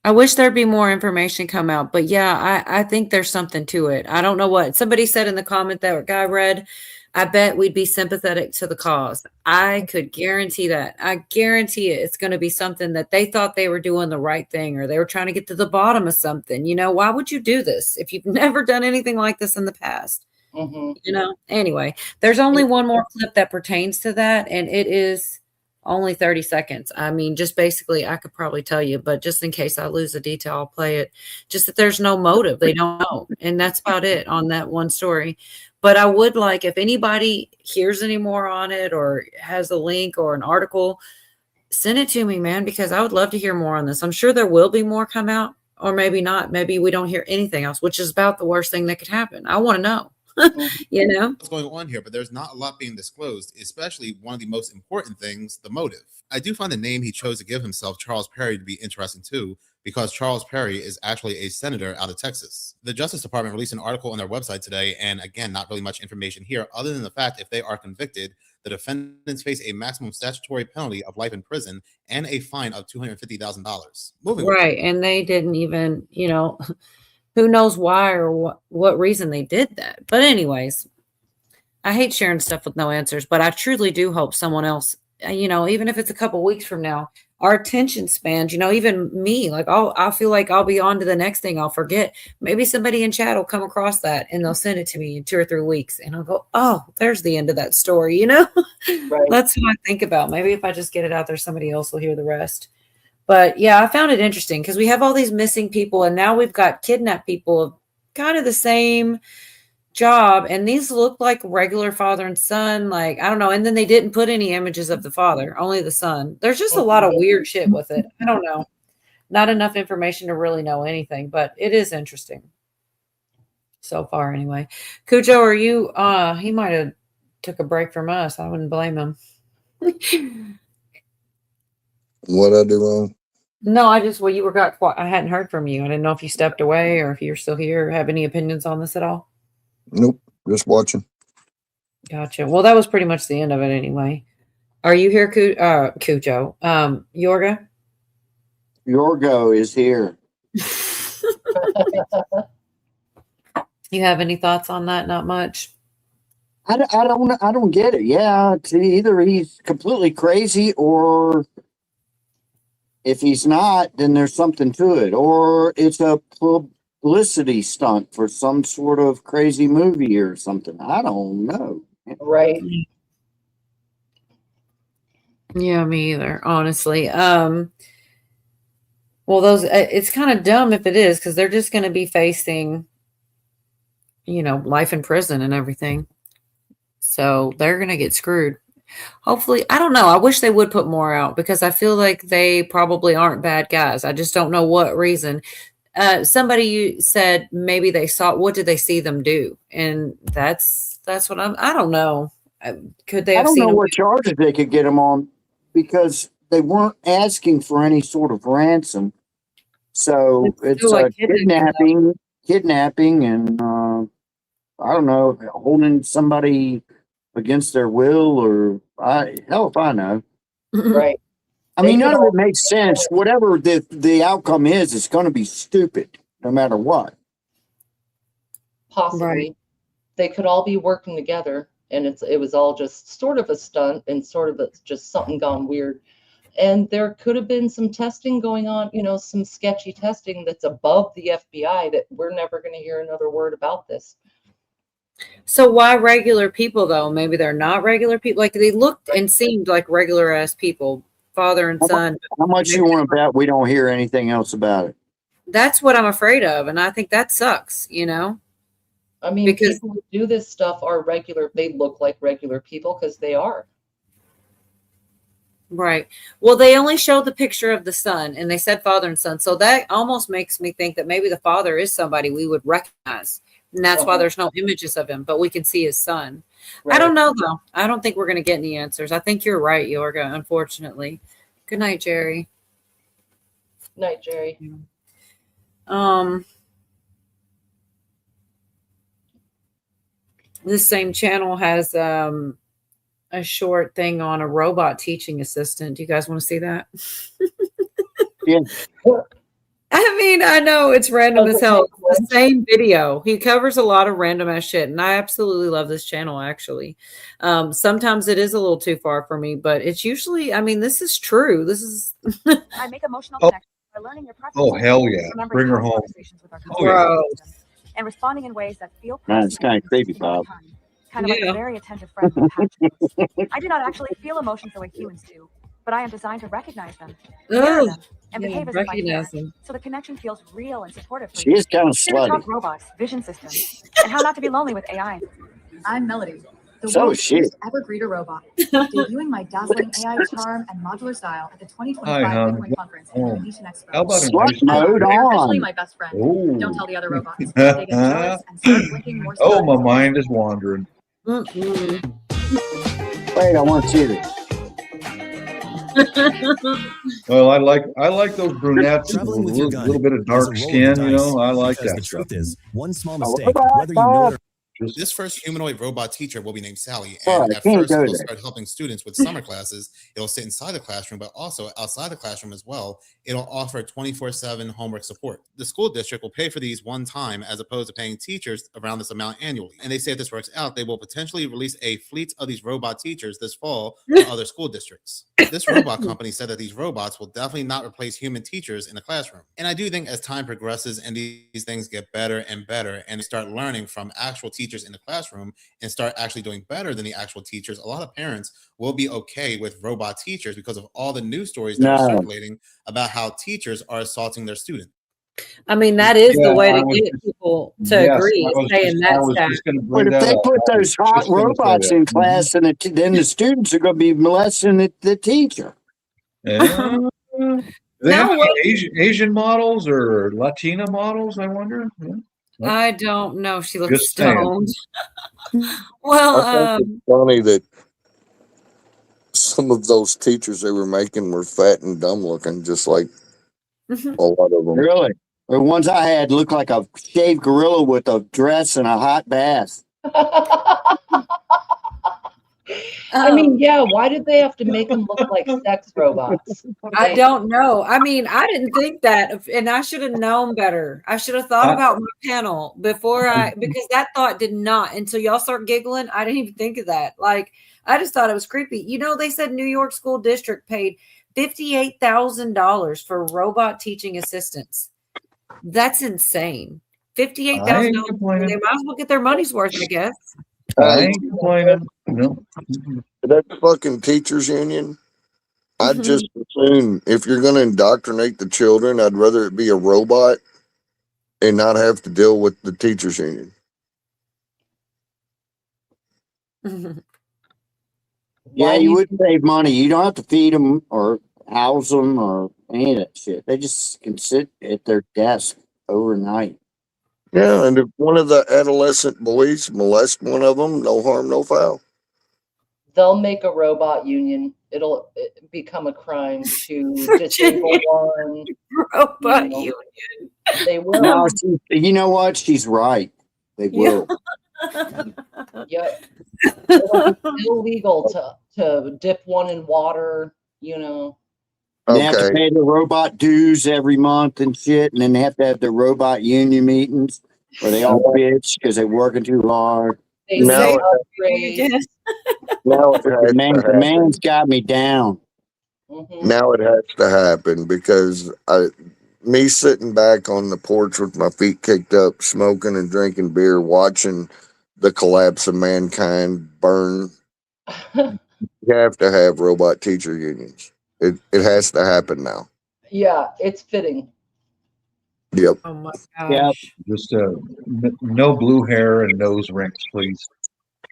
I wish there'd be more information come out, but yeah, I think there's something to it. I don't know what somebody said in the comment that guy read. I bet we'd be sympathetic to the cause. I could guarantee that. I guarantee it. It's going to be something that they thought they were doing the right thing or they were trying to get to the bottom of something. You know, why would you do this if you've never done anything like this in the past? You know, anyway, there's only one more clip that pertains to that, and it is only 30 seconds. I mean, just basically, I could probably tell you, but just in case I lose the detail, I'll play it. Just that there's no motive. They don't know. And that's about it on that one story. But I would like, if anybody hears any more on it or has a link or an article, send it to me, man, because I would love to hear more on this. I'm sure there will be more come out, or maybe not. Maybe we don't hear anything else, which is about the worst thing that could happen. I want to know. You know what's going on here, but there's not a lot being disclosed, especially one of the most important things, the motive. I do find the name he chose to give himself, Charles Perry, to be interesting too, because Charles Perry is actually a senator out of Texas. The Justice Department released an article on their website today, and again, not really much information here other than the fact if they are convicted, the defendants face a maximum statutory penalty of life in prison and a fine of $250,000. Right, and they didn't even, you know, who knows why or what reason they did that. But anyways, I hate sharing stuff with no answers, but I truly do hope someone else, you know, even if it's a couple weeks from now, our attention spans, you know, even me, like I'll feel like I'll be on to the next thing. I'll forget. Maybe somebody in chat will come across that and they'll send it to me in 2 or 3 weeks. And I'll go, oh, there's the end of that story, you know? Right. That's what I think about. Maybe if I just get it out there, somebody else will hear the rest. But yeah, I found it interesting because we have all these missing people and now we've got kidnapped people of kind of the same job. And these look like regular father and son. Like, I don't know. And then they didn't put any images of the father, only the son. There's just a lot of weird shit with it. I don't know. Not enough information to really know anything, but it is interesting. So far anyway. Cujo, are you, he might've took a break from us. I wouldn't blame him. What I do wrong? No, you were got quiet. I hadn't heard from you. I didn't know if you stepped away or if you're still here. Have any opinions on this at all? Nope, just watching. Gotcha. Well, that was pretty much the end of it anyway. Are you here, Cujo? Yorga? Yorgo is here. You have any thoughts on that? Not much. I don't get it. Yeah, it's either he's completely crazy, or if he's not, then there's something to it, or it's a publicity stunt for some sort of crazy movie or something. I don't know. Right. Yeah, me either, honestly. Well, those it's kind of dumb if it is, because they're just going to be facing, life in prison and everything. So they're going to get screwed. Hopefully, I don't know. I wish they would put more out, because I feel like they probably aren't bad guys. I just don't know what reason. Somebody said maybe they saw, what did they see them do? And that's what I don't know. Could they I have don't seen know them what charges they could get him on, because they weren't asking for any sort of ransom. So it's still like kidnapping, and I don't know, holding somebody against their will, or hell if I know. Right. I mean, none of it makes sense. Whatever the outcome is, it's going to be stupid, no matter what. Possibly. Right. They could all be working together, and it was all just sort of a stunt and sort of just something gone weird. And there could have been some testing going on, some sketchy testing that's above the FBI that we're never going to hear another word about this. So why regular people though? Maybe they're not regular people. Like, they looked and seemed like regular ass people, father and son. How much you want to bet we don't hear anything else about it? That's what I'm afraid of, and I think that sucks. I mean, Because- people who do this stuff are regular. They look like regular people because they are. Right. Well, they only showed the picture of the son, and they said father and son. So that almost makes me think that maybe the father is somebody we would recognize. And that's why there's no images of him, but we can see his son. I don't know, though. I don't think we're going to get any answers. I think you're right, Yorga, unfortunately. Good night, Jerry. Night, Jerry. This same channel has a short thing on a robot teaching assistant. Do you guys want to see that? Yeah. I mean, I know it's random as hell. It's the same video. He covers a lot of random ass shit, and I absolutely love this channel, actually. Sometimes it is a little too far for me, but it's usually, I mean, this is true. This is I make emotional connections by learning your preferences. Oh, hell yeah. remembering Bring her past home. conversations with our Oh, yeah. customers, and responding in ways that feel Man, it's personal kind of creepy, Bob. kind of like a very attentive friend with passion. I do not actually feel emotions the way humans do, but I am designed to recognize them, mirror Oh, them, and yeah, behave as if I recognize care. them. So the connection feels real and supportive for She you. is kind of Here to talk slutty. robots, vision systems, and how not to be lonely with AI. I'm Melody, the So world's is she. first ever greeter robot, debuting my dazzling AI charm and modular style at the 2025 Hi, hon. Bitcoin conference Oh. and Venetian Expo. How about a Slut nice mode You're officially on. my best friend. Oh. Don't tell the other robots. They get jealous and start blinking more. Oh, my mind is wandering. Wait, I want to see this. Well, I like those brunettes, with a Traveling with your little gun bit of is a dark roll of skin, the you know. dice, I like because that the stuff. truth is, one small Oh, mistake, Bob, whether you know it or This first humanoid robot teacher will be named Sally, Oh, and I at can't first go it'll there. start helping students with summer classes. It'll sit inside the classroom, but also outside the classroom as well. It'll offer 24/7 homework support. The school district will pay for these one time, as opposed to paying teachers around this amount annually. And they say if this works out, they will potentially release a fleet of these robot teachers this fall to other school districts. This robot company said that these robots will definitely not replace human teachers in the classroom. And I do think as time progresses and these things get better and better, and they start learning from actual teachers in the classroom and start actually doing better than the actual teachers, a lot of parents will be okay with robot teachers because of all the news stories that are No. circulating about how teachers are assaulting their students. I mean, that is Yeah, the way I to was get just- people to yes, agree, I is was saying just- that I was stat. just gonna But bring if that they up. put I was those hot just gonna say robots that. in class, and then the students are going to be molesting the teacher. Yeah. Do they have No, any what- Asian models or Latina models, I wonder? Yeah. I don't know. She looks Just saying. stoned. Well, I think it's funny that some of those teachers they were making were fat and dumb looking, just like a lot of them. Really? The ones I had looked like a shaved gorilla with a dress and a hot bath. I mean, yeah, why did they have to make them look like sex robots? I don't know. I mean, I didn't think that, and I should have known better. I should have thought about my panel before because that thought did not, until y'all start giggling, I didn't even think of that. Like, I just thought it was creepy. You know, they said New York School District paid $58,000 for robot teaching assistants. That's insane. $58,000. They might as well get their money's worth, I guess. I ain't complaining. No. That fucking teachers union. I'd just assume if you're going to indoctrinate the children, I'd rather it be a robot and not have to deal with the teachers union. Yeah, you would save money. You don't have to feed them or house them or any of that shit. They just can sit at their desk overnight. Yeah, and if one of the adolescent boys molest one of them, no harm, no foul. They'll make a robot union. It'll become a crime to disable one. Robot union. They will. No, you know what? She's right. They will. Yep. It'll be illegal to dip one in water, you know. They have to pay the robot dues every month and shit, and then they have to have the robot union meetings where they all bitch because they're working too hard. Now the man's got me down. Now it has to happen because me sitting back on the porch with my feet kicked up, smoking and drinking beer, watching the collapse of mankind burn. You have to have robot teacher unions. It has to happen now. Yeah, it's fitting. Yep. Oh my gosh. Yep. Just no blue hair and nose rings, please.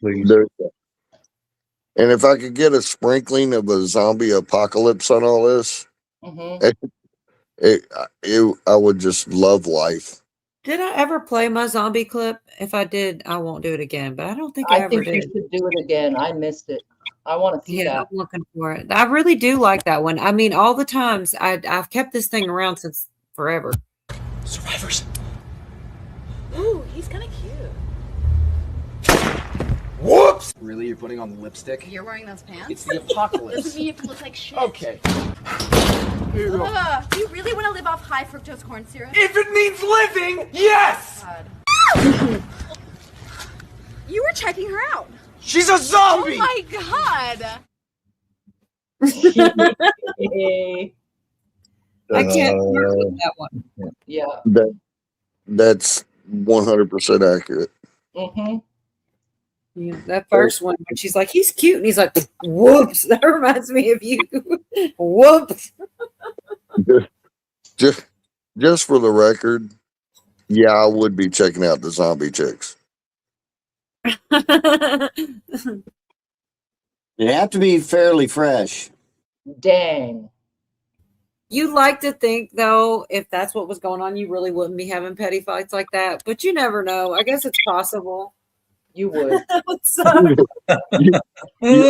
Please. And if I could get a sprinkling of a zombie apocalypse on all this, I would just love life. Did I ever play my zombie clip? If I did, I won't do it again. But I don't think I ever think did. you should do it again. I missed it. I want to see that. I'm looking for it. I really do like that one. I mean, all the times I've kept this thing around since forever. Survivors. Ooh, he's kind of cute. Whoops! Really? You're putting on lipstick? You're wearing those pants? It's the apocalypse. Doesn't mean you have to look like shit. Okay. Here you go. Do you really want to live off high fructose corn syrup? If it means living, yes! God. You were checking her out. She's a zombie! Oh my god! I can't with that one. Yeah. That's 100% accurate. Yeah, that first one, when she's like, he's cute, and he's like, whoops. That reminds me of you. Whoops. Just for the record, yeah, I would be checking out the zombie chicks. They have to be fairly fresh. Dang. You like to think, though, if that's what was going on, you really wouldn't be having petty fights like that. But you never know. I guess it's possible. You would. You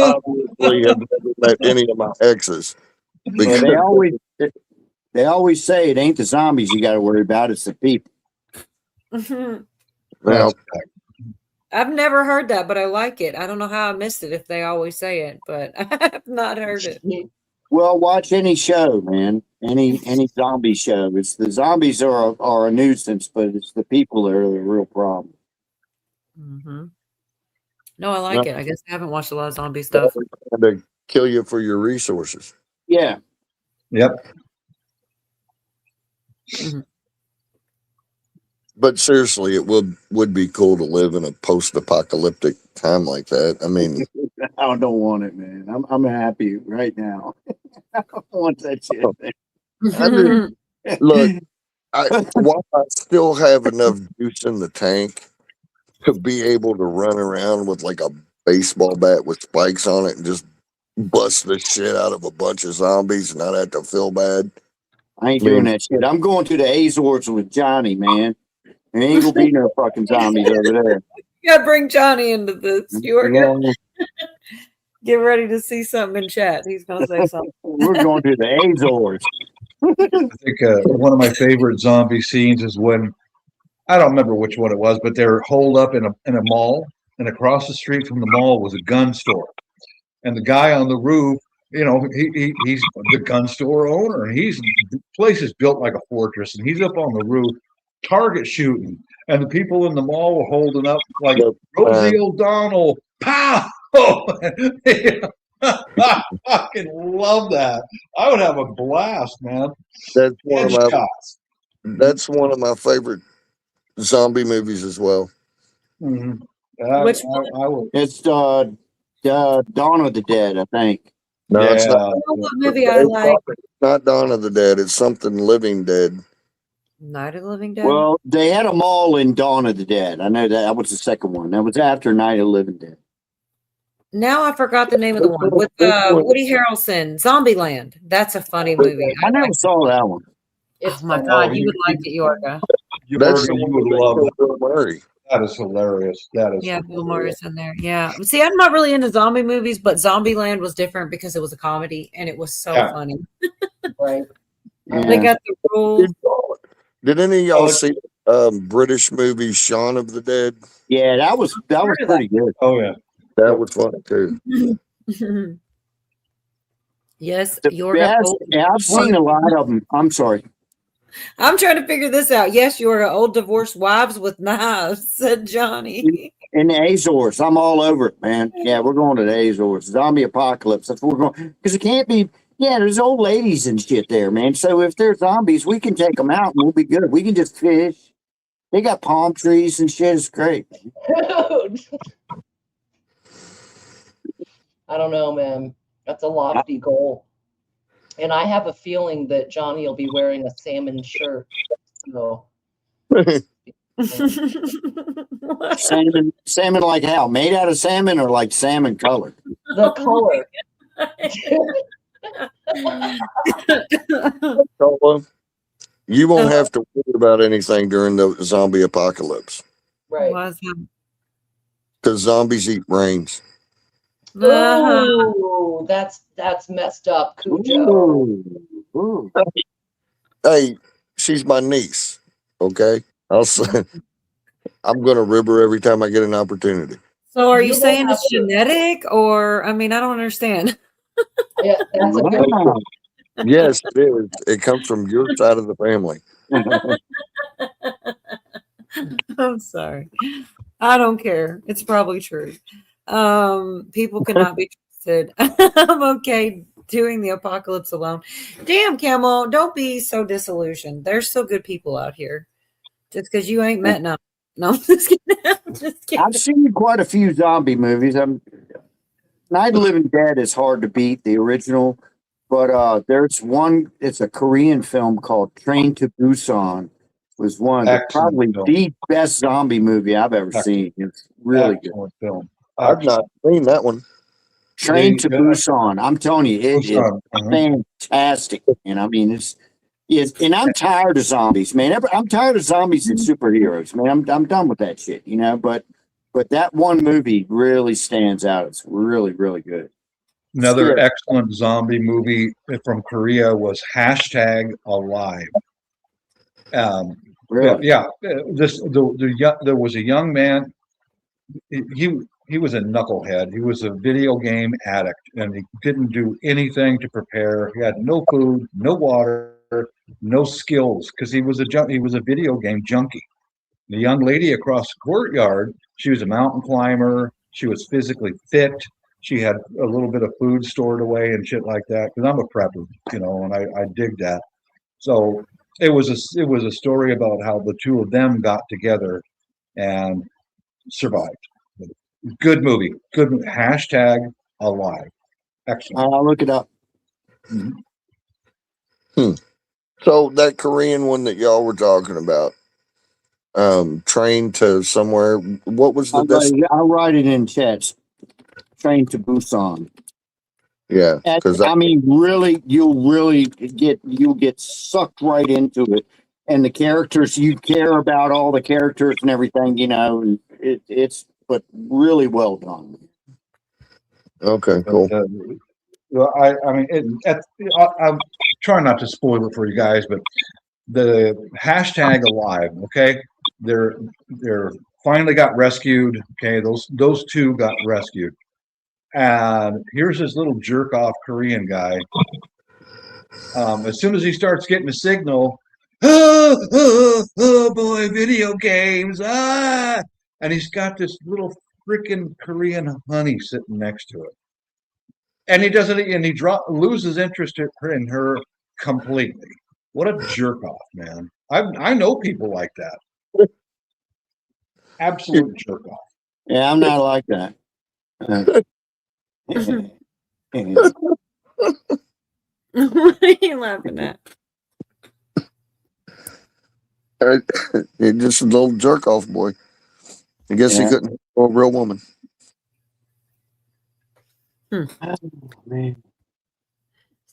obviously have never met any of my exes. Well, they always say it ain't the zombies you got to worry about, it's the people. Well, I've never heard that, but I like it. I don't know how I missed it if they always say it, but I've not heard it. Well, watch any show, man. Any zombie show. It's the zombies are a nuisance, but it's the people that are the real problem. No, I like it. I guess I haven't watched a lot of zombie stuff. To kill you for your resources. Yeah. Yep. But seriously, it would be cool to live in a post-apocalyptic time like that. I mean, I don't want it, man. I'm happy right now. I don't want that shit. I mean, look, while I still have enough juice in the tank to be able to run around with like a baseball bat with spikes on it and just bust the shit out of a bunch of zombies and not have to feel bad. I ain't doing that shit. I'm going to the Azores with Johnny, man. There ain't gonna be no fucking zombies over there. You gotta bring Johnny into this. You are good. Get ready to see something in chat. He's gonna say something. We're going to the Azores. I think one of my favorite zombie scenes is when, I don't remember which one it was, but they're holed up in a mall, and across the street from the mall was a gun store. and the guy on the roof, you know, he's the gun store owner, and the place is built like a fortress, and he's up on the roof, target shooting, and the people in the mall were holding up like Rosie O'Donnell, pow! I fucking love that. I would have a blast, man. That's one of my Headshots. that's one of my favorite zombie movies as well. Mhm. Which I would. It's Dawn of the Dead, I think. No, it's Yeah. not. You know what movie I like? Not Dawn of the Dead. It's something Living Dead. Night of the Living Dead. Well, they had them all in Dawn of the Dead. I know that was the second one. That was after Night of the Living Dead. Now I forgot the name of the one with Woody Harrelson, Zombieland. That's a funny movie. I never saw that one. Oh my God, you would like it, Yorga. That's the you one would with love Bill Murray. That is hilarious. That is Yeah, Bill Murray's in there. Yeah. See, I'm not really into zombie movies, but Zombieland was different because it was a comedy and it was so funny. Right. They got the rules. Did any of y'all see British movie Shaun of the Dead? Yeah, that was pretty good. Oh yeah, that was funny too. Yes, The Yorga. best, I've seen a lot of them. I'm sorry. I'm trying to figure this out. Yes, Yorga, old divorced wives with knives, said Johnny. In the Azores, I'm all over it, man. Yeah, we're going to the Azores. Zombie apocalypse. That's what we're going. Because it can't be. Yeah, there's old ladies and shit there, man. So if they're zombies, we can take them out and we'll be good. We can just fish. They got palm trees and shit. It's great. Dude. I don't know, man. That's a lofty goal. And I have a feeling that Johnny will be wearing a salmon shirt. So Salmon like how? Made out of salmon or like salmon color? the color. You won't have to worry about anything during the zombie apocalypse Right. because zombies eat brains. Oh, that's messed up, Cujo. Hey, she's my niece. Okay, I'm gonna rib her every time I get an opportunity. So are you You don't saying have it's to. genetic or, I mean, I don't understand. Yeah, that's a good Wow. Yes, it is. It comes from your side of the family. I'm sorry. I don't care. It's probably true. People cannot be trusted. I'm okay doing the apocalypse alone. Damn, Camel, don't be so disillusioned. There's still good people out here. Just because you ain't met none. No, I'm just kidding. I'm just kidding. I've seen quite a few zombie movies. Night of the Living Dead is hard to beat, the original. But there's one, it's a Korean film called Train to Busan. It was one of the, Excellent probably film. the best zombie movie I've ever seen. It's really good. Excellent film. I've not seen that one. Train to Yeah. Busan. I'm telling you, it is Busan, uh-huh. fantastic. And I mean, it's and I'm tired of zombies, man. I'm tired of zombies and superheroes, man. I'm done with that shit, you know. But that one movie really stands out. It's really, really good. Another Sure. excellent zombie movie from Korea was #Alive. Really? Yeah. There was a young man. He was a knucklehead. He was a video game addict, and he didn't do anything to prepare. He had no food, no water, no skills because he was a video game junkie. The young lady across the courtyard, she was a mountain climber. She was physically fit. She had a little bit of food stored away and shit like that. Because I'm a prepper, you know, and I dig that. So it was a story about how the two of them got together and survived. Good movie. Good #Alive. Excellent. I'll look it up. So that Korean one that y'all were talking about, Train to somewhere. What was the I'll write it in chats. Train to Busan. Yeah, And, because I mean, really, you'll get sucked right into it, and the characters, you care about all the characters and everything, you know. And it's but really well done. Okay, cool. I mean, I'm trying not to spoil it for you guys, but the #Alive. Okay, they're finally got rescued. Okay, those two got rescued. And here's this little jerk off Korean guy. As soon as he starts getting a signal, oh boy, video games, and he's got this little freaking Korean honey sitting next to it, and he doesn't, and he loses interest in her completely. What a jerk off, man! I know people like that. Absolute jerk off. Yeah, I'm not like that. What are you laughing at? He's just a little jerk off boy. I guess he couldn't handle a real woman. Oh, man.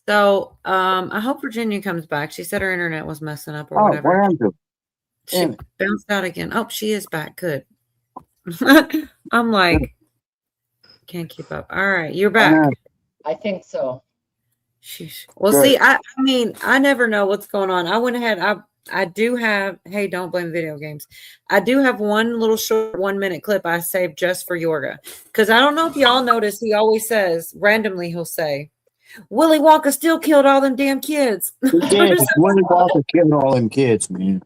So, I hope Virginia comes back. She said her internet was messing up or whatever. She bounced out again. Oh, she is back. Good. I'm like, can't keep up. All right, you're back. I think so. Sheesh. Well, see, I mean, I never know what's going on. I went ahead. I do have. Hey, don't blame video games. I do have one little short 1-minute clip I saved just for Yorga, because I don't know if y'all notice. He always says randomly. He'll say, "Willy Wonka still killed all them damn kids." Yeah, Willy Wonka killed all them kids, man.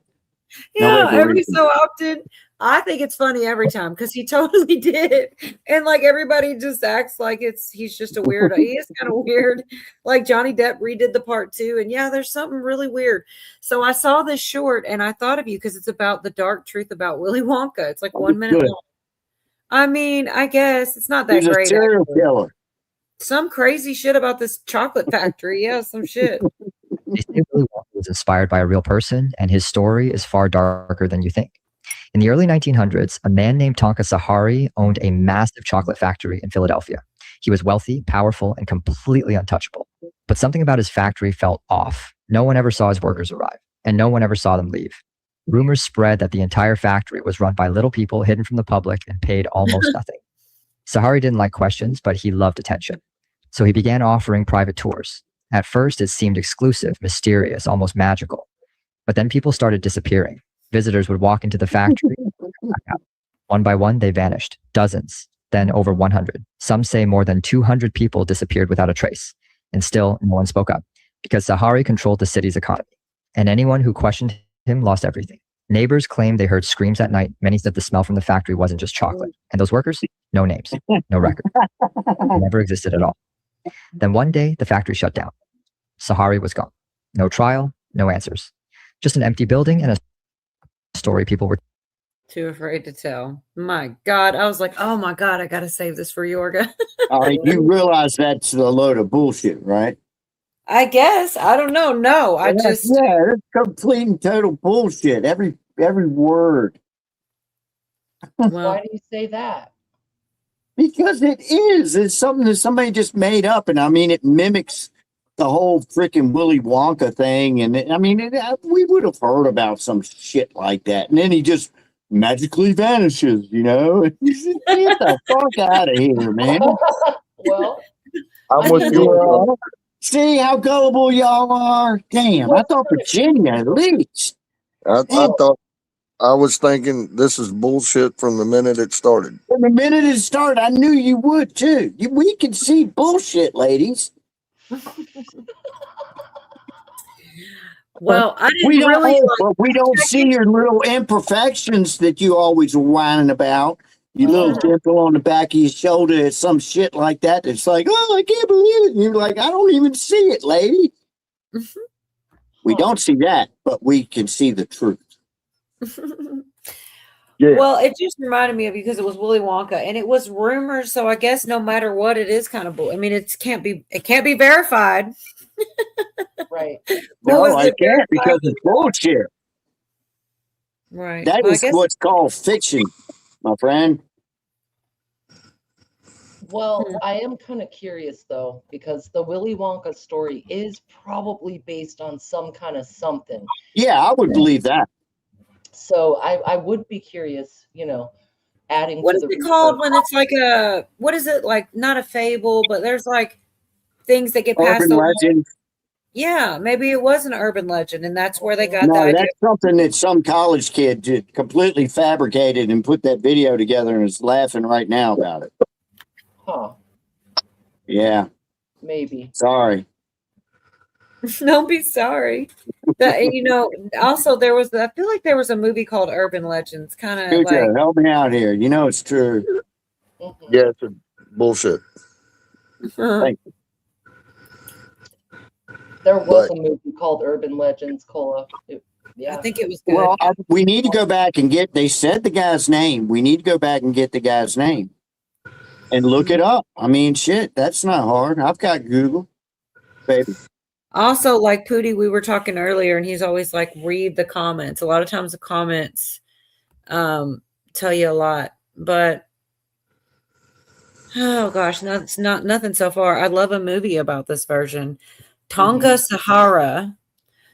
Yeah, every so often. I think it's funny every time because he totally did. And like everybody just acts like he's just a weirdo. He is kind of weird. Like Johnny Depp redid the part 2. And yeah, there's something really weird. So I saw this short and I thought of you because it's about the dark truth about Willy Wonka. It's like 1 minute long. I mean, I guess it's not that He's great. a serial killer. Some crazy shit about this chocolate factory. Yeah, some shit. They say Willy Wonka was inspired by a real person, and his story is far darker than you think. In the early 1900s, a man named Tonka Sahari owned a massive chocolate factory in Philadelphia. He was wealthy, powerful, and completely untouchable. But something about his factory felt off. No one ever saw his workers arrive, and no one ever saw them leave. Rumors spread that the entire factory was run by little people hidden from the public and paid almost nothing. Sahari didn't like questions, but he loved attention. So he began offering private tours. At first, it seemed exclusive, mysterious, almost magical. But then people started disappearing. Visitors would walk into the factory. One by one, they vanished. Dozens, then over 100. Some say more than 200 people disappeared without a trace. And still, no one spoke up because Sahari controlled the city's economy. And anyone who questioned him lost everything. Neighbors claimed they heard screams at night. Many said the smell from the factory wasn't just chocolate. And those workers? No names, no record. They never existed at all. Then one day, the factory shut down. Sahari was gone. No trial, no answers. Just an empty building and a story people were too afraid to tell. My God. I was like, oh my God, I got to save this for Yorga. All right, you realize that's a load of bullshit, right? I guess. I don't know. No, it's complete and total bullshit. Every word. Why do you say that? Because it is. It's something that somebody just made up, and I mean, it mimics the whole freaking Willy Wonka thing. And we would have heard about some shit like that. And then he just magically vanishes, you know? Get the fuck out of here, man. Well, I'm with you. See how gullible y'all are? Damn, I thought Virginia at least. I was thinking this is bullshit from the minute it started. From the minute it started, I knew you would too. We can see bullshit, ladies. Well, I didn't we don't see your little imperfections that you always whining about. Your little dimple on the back of your shoulder, some shit like that. It's like, oh, I can't believe it. And you're like, I don't even see it, lady. We don't see that, but we can see the truth. Yeah. Well, it just reminded me of because it was Willy Wonka and it was rumors. So I guess no matter what, it is kind of bull. I mean, it can't be verified. Right. No, I can't because it's bullshit. Right. That is what's called fiction, my friend. Well, I am kind of curious though, because the Willy Wonka story is probably based on some kind of something. Yeah, I would believe that. So I would be curious, adding what to is the it called when it's like what is it like? Not a fable, but there's like things that get passed urban along. legend. Yeah, maybe it was an urban legend, and that's where they got No, the idea. that's something that some college kid did completely fabricated and put that video together and is laughing right now about it. Huh. Yeah. Maybe. Sorry. Don't be sorry. Also there was I feel like there was a movie called Urban Legends, kind of like Cujo, help me out here. You know it's true. Yeah, it's a bullshit. Thank you. Mm-hmm. There was a movie called Urban Legends, Cola. Yeah. I think it was good. Well, we need to go back and get. They said the guy's name. We need to go back and get the guy's name and look it up. I mean, shit, that's not hard. I've got Google, baby. Also, like Pootie, we were talking earlier, and he's always like, read the comments. A lot of times the comments tell you a lot. But oh gosh, no, it's not nothing so far. I love a movie about this version. Tonga Sahara,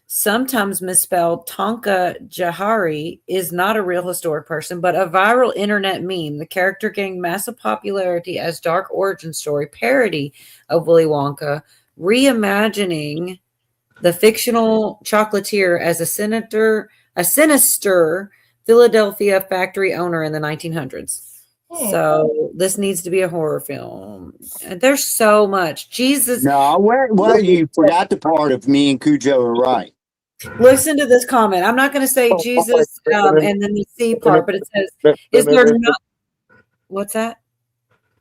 sometimes misspelled Tonka Jahari, is not a real historic person, but a viral internet meme. The character gained massive popularity as dark origin story parody of Willy Wonka, reimagining the fictional chocolatier as a sinister Philadelphia factory owner in the 1900s. So this needs to be a horror film. And there's so much. Jesus. No, well, you forgot the part of me and Cujo are right. Listen to this comment. I'm not going to say Jesus and then the C part, but it says, is there not? What's that?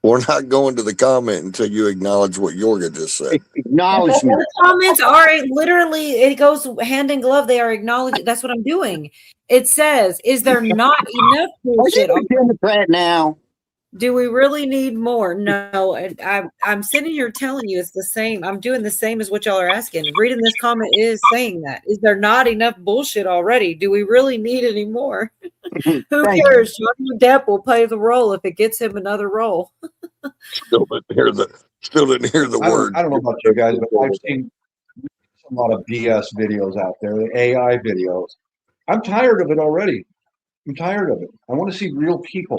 We're not going to the comment until you acknowledge what Yorga just said. Acknowledgement. The comments are literally, it goes hand in glove. They are acknowledging. That's what I'm doing. It says, is there not enough bullshit? Democrat now. Do we really need more? No. I'm sitting here telling you it's the same. I'm doing the same as what y'all are asking. Reading this comment is saying that. Is there not enough bullshit already? Do we really need any more? Who cares? Johnny Depp will play the role if it gets him another role. Still didn't hear the word. I don't know about you guys, but I've seen a lot of BS videos out there, the AI videos. I'm tired of it already. I'm tired of it. I want to see real people,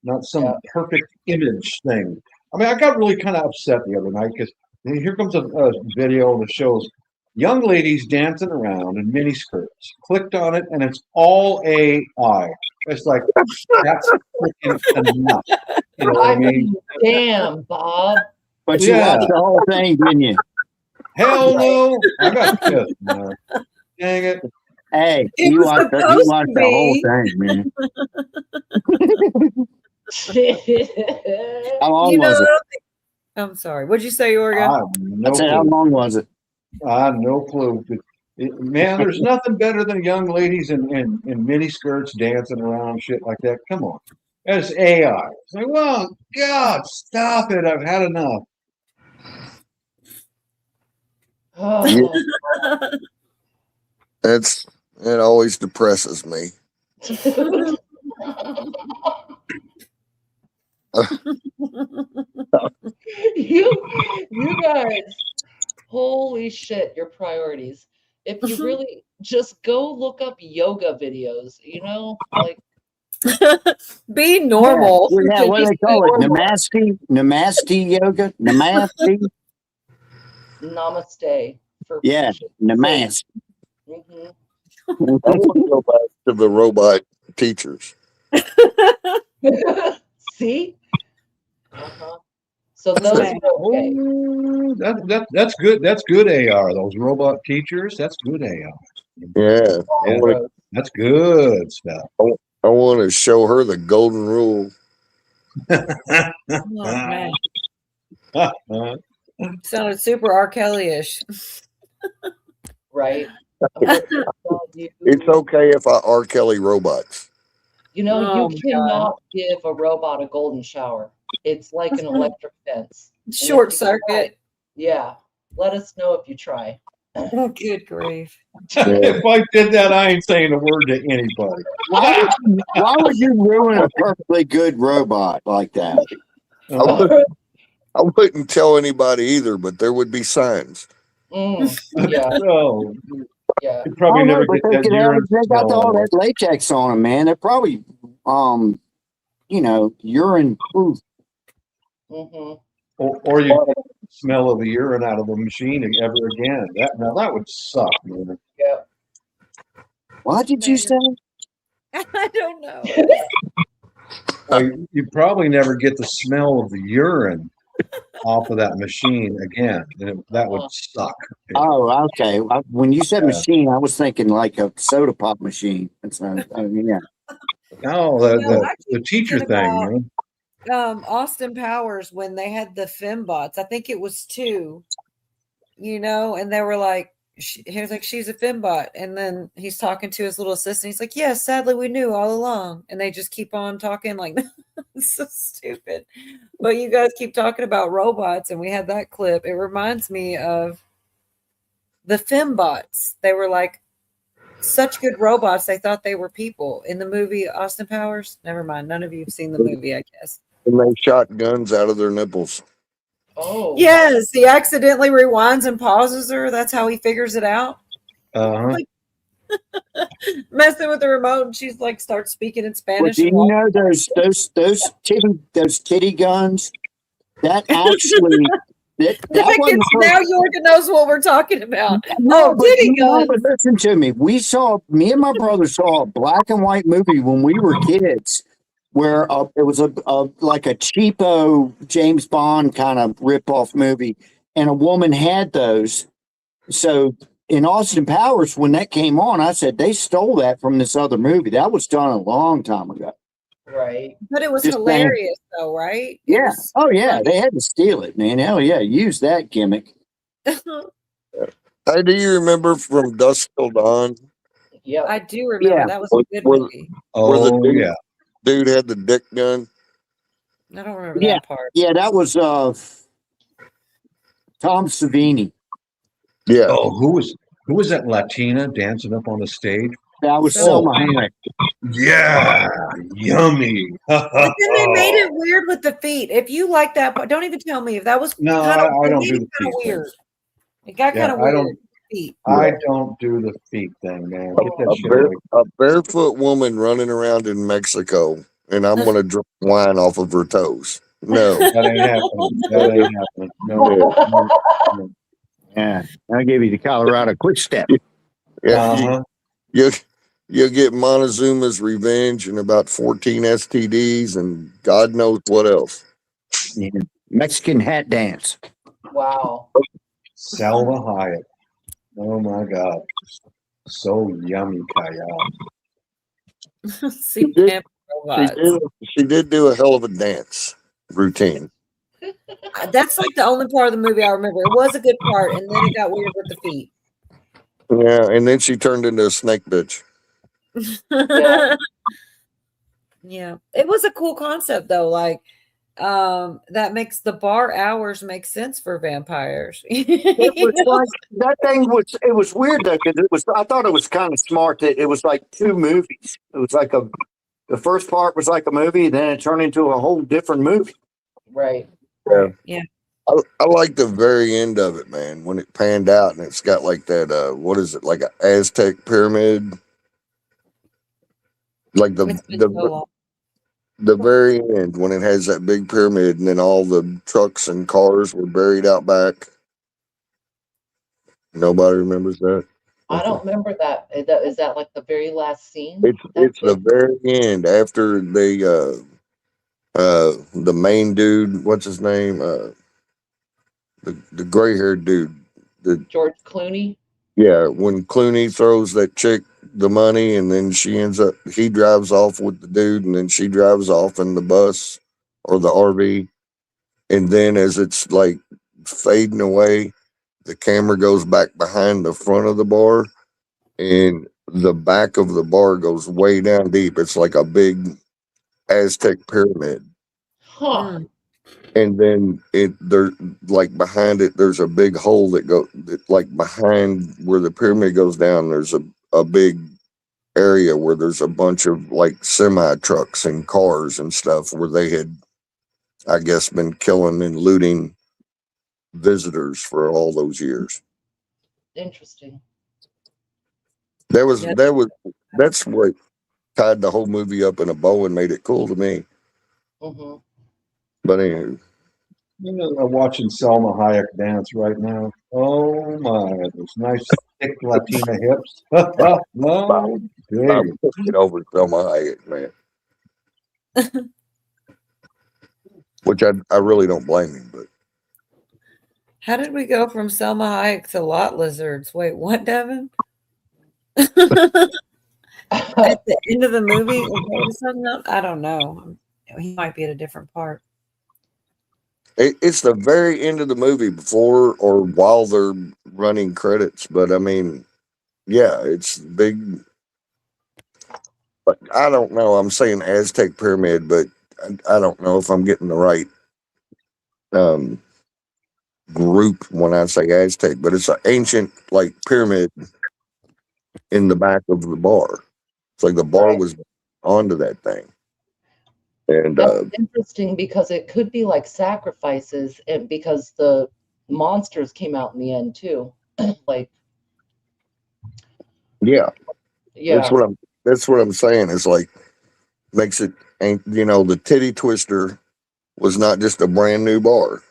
not some perfect image thing. I mean, I got really kind of upset the other night because here comes a video that shows young ladies dancing around in miniskirts. Clicked on it, and it's all AI. It's like, that's freaking enough. You know what I mean? Damn, Bob. But you watched the whole thing, didn't you? Hell no. I got pissed, man. Dang it. Hey, you watched the whole thing, man. How long was it? I'm sorry. What'd you say, Yorga? I said, how long was it? I have no clue. Man, there's nothing better than young ladies in mini skirts dancing around, shit like that. Come on. That's AI. It's like, well, God, stop it. I've had enough. Oh. It always depresses me. you guys, holy shit, your priorities. If you really just go look up yoga videos, like be normal. Yeah, what do they call it? Namaste yoga? Namaste? Namaste. Yeah, namaste. Mm-hmm. I want to go back to the robot teachers. See? So those are okay. That's good. That's good AR. Those robot teachers. That's good AR. Yeah, that's good stuff. I want to show her the golden rule. Oh, man. Sounded super R. Kelly-ish. Right. It's okay if I R. Kelly robots. You cannot give a robot a golden shower. It's like an electric fence. Short circuit. Yeah. Let us know if you try. Oh, good grief. If I did that, I ain't saying a word to anybody. Why would you ruin a perfectly good robot like that? I wouldn't tell anybody either, but there would be signs. Yeah. So, yeah. you probably never get that urine. They got all that latex on them, man. They're probably, urine proof. Mm-hmm. Or you get the smell of the urine out of the machine ever again. That would suck, man. Yeah. What did you say? I don't know. You probably never get the smell of the urine off of that machine again, and that would suck. Oh, okay. When you said Yeah. machine, I was thinking like a soda pop machine. That's I mean, yeah. No, the teacher thing, man. Austin Powers, when they had the fembots, I think it was 2, and they were like, he was like, she's a fembot. And then he's talking to his little assistant. He's like, yes, sadly, we knew all along. And they just keep on talking like, it's so stupid. But you guys keep talking about robots, and we had that clip. It reminds me of the fembots. They were like such good robots. They thought they were people in the movie Austin Powers. Never mind. None of you have seen the movie, I guess. And they shot guns out of their nipples. Oh. Yes, he accidentally rewinds and pauses her. That's how he figures it out. Uh-huh. Messing with the remote, and she's like starts speaking in Well, Spanish. do you know those kitty guns? That actually that wasn't now Yorga knows what we're talking about. No, but kitty no, guns. but listen to me. Me and my brother saw a black and white movie when we were kids, where it was like a cheapo James Bond kind of rip-off movie, and a woman had those. So in Austin Powers, when that came on, I said they stole that from this other movie. That was done a long time ago. Right. But it was Just hilarious, though, right? It Yeah. was Oh yeah, funny. they had to steal it, man. Hell yeah, use that gimmick. Hey, do you remember from Dusk Till Dawn? Yeah. I do remember Yeah. that was a good Where- movie. Where the Oh, dude, yeah. dude had the dick gun? I don't remember Yeah. that part. Yeah, that was Tom Savini. Yeah. Oh, who was that Latina dancing up on the stage? That was Oh, Selma man. Hayek. Yeah, yummy. But then they made it weird with the feet. If you like that part, don't even tell me if that was No, kind of I don't made do it the kind of feet weird. thing. It got Yeah, kind of I weird. don't. Feet. I don't do the feet thing, man. Get that shit away. A barefoot woman running around in Mexico, and I'm going to drink wine off of her toes. No. That ain't happening. That ain't happening. No. Yeah, I'll give you the Colorado quick step. Yeah. Uh-huh. You'll get Montezuma's revenge and about 14 STDs and God knows what else. Yeah. Mexican hat dance. Wow. Selma Hayek. Oh my God. So yummy, Kaya. See, pimp robots. She did do a hell of a dance routine. That's like the only part of the movie I remember. It was a good part, and then it got weird with the feet. Yeah, and then she turned into a snake bitch. Yeah. Yeah. It was a cool concept though. Like that makes the bar hours make sense for vampires. It was like that thing was. It was weird though because it was. I thought it was kind of smart that it was like two movies. It was like the first part was like a movie, then it turned into a whole different movie. Right. Yeah. Yeah. I like the very end of it, man, when it panned out and it's got like that what is it, like an Aztec pyramid? Like It's been so long. the very end when it has that big pyramid and then all the trucks and cars were buried out back. Nobody remembers that. I don't remember that. Is that like the very last scene? It's the very end after they the main dude, what's his name? The gray haired dude. George Clooney. Yeah, when Clooney throws that chick the money and then he drives off with the dude and then she drives off in the bus or the RV. And then as it's like fading away, the camera goes back behind the front of the bar and the back of the bar goes way down deep. It's like a big Aztec pyramid. Huh. And then there, like behind it, there's a big hole that like behind where the pyramid goes down, there's a big area where there's a bunch of like semi trucks and cars and stuff where they had, I guess, been killing and looting visitors for all those years. Interesting. That's what tied the whole movie up in a bow and made it cool to me. Mm-hmm. But anyway. I'm watching Selma Hayek dance right now. Oh my, those nice thick Latina hips. No, I'm pushing over Selma Hayek, man. Which I really don't blame him, but How did we go from Selma Hayek to lot lizards? Wait, what, Devin? At the end of the movie? I don't know. He might be at a different part. It's the very end of the movie before or while they're running credits. But I mean, yeah, it's big. But I don't know. I'm saying Aztec pyramid, but I don't know if I'm getting the right group when I say Aztec. But it's an ancient like pyramid in the back of the bar. It's like the bar was onto that thing. And that's interesting because it could be like sacrifices, and because the monsters came out in the end too. Like, yeah, yeah, that's what I'm saying. It's like makes it, you know, the Titty Twister was not just a brand new bar.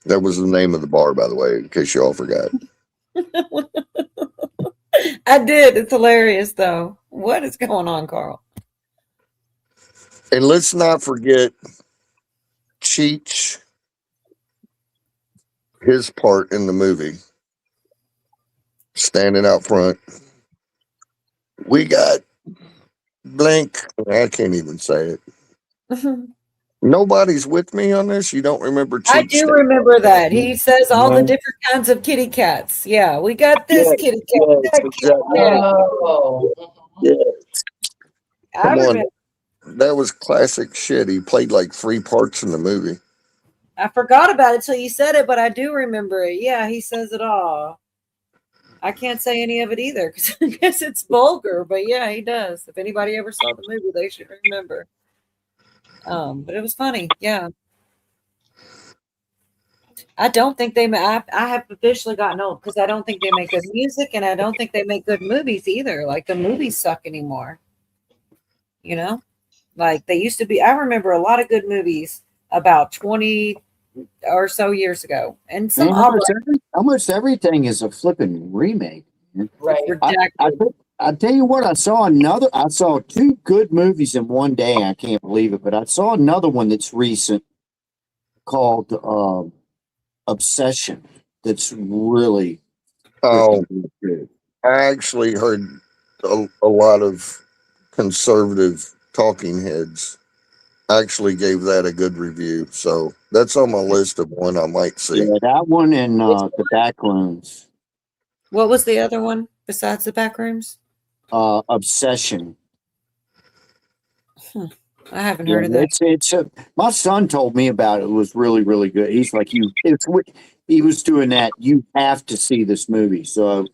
That was the name of the bar, by the way, in case you all forgot. I did. It's hilarious, though. What is going on, Carl? And let's not forget Cheech, his part in the movie, standing out front. We got blank. I can't even say it. Nobody's with me on this. You don't remember Cheech? I do remember that. He says all the different kinds of kitty cats. Yeah, we got this kitty cat. Yes, exactly. Yeah. I Come on. remember. That was classic shit. He played like 3 parts in the movie. I forgot about it till you said it, but I do remember it. Yeah, he says it all. I can't say any of it either because I guess it's vulgar, but yeah, he does. If anybody ever saw the movie, they should remember. But it was funny. Yeah. I don't think I have officially gotten old because I don't think they make good music and I don't think they make good movies either. Like the movies suck anymore. You know, like they used to be. I remember a lot of good movies about 20 or so years ago. And some almost everything is a flipping remake. Right. I tell you what, I saw 2 good movies in one day. I can't believe it, but I saw another one that's recent called Obsession. That's really good. I actually heard a lot of conservative talking heads actually gave that a good review. So that's on my list of one I might see. Yeah, that one and The Backrooms. What was the other one besides The Backrooms? Obsession. I haven't heard of that. My son told me about it. It was really, really good. He's like, he was doing that. You have to see this movie. So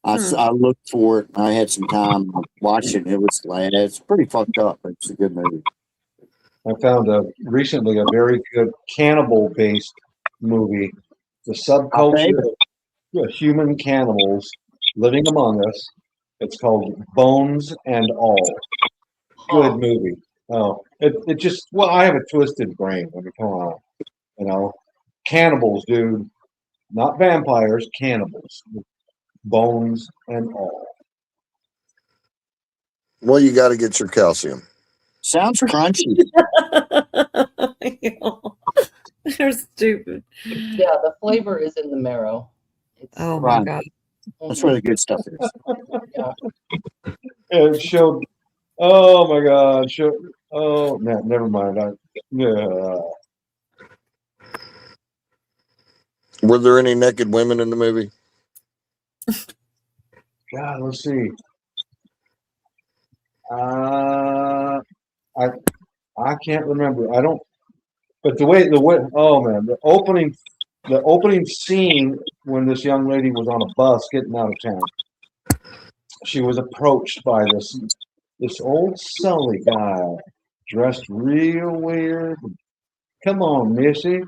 I looked for it. I had some time watching it. It's pretty fucked up. It's a good movie. I found recently a very good cannibal-based movie. The subculture of human cannibals living among us. It's called Bones and All. Good movie. Oh, it just, well, I have a twisted brain. I mean, come on. You know, cannibals, dude. Not vampires, cannibals. Bones and all. Well, you got to get your calcium. Sounds crunchy. They're stupid. Yeah, the flavor is in the marrow. Oh my God. That's where the good stuff is. Yeah. It showed, oh my God. Oh, no, never mind. Were there any naked women in the movie? God, let's see. I can't remember. I don't. But the way. Oh man, the opening scene when this young lady was on a bus getting out of town. She was approached by this old Sully guy, dressed real weird. Come on, Missy.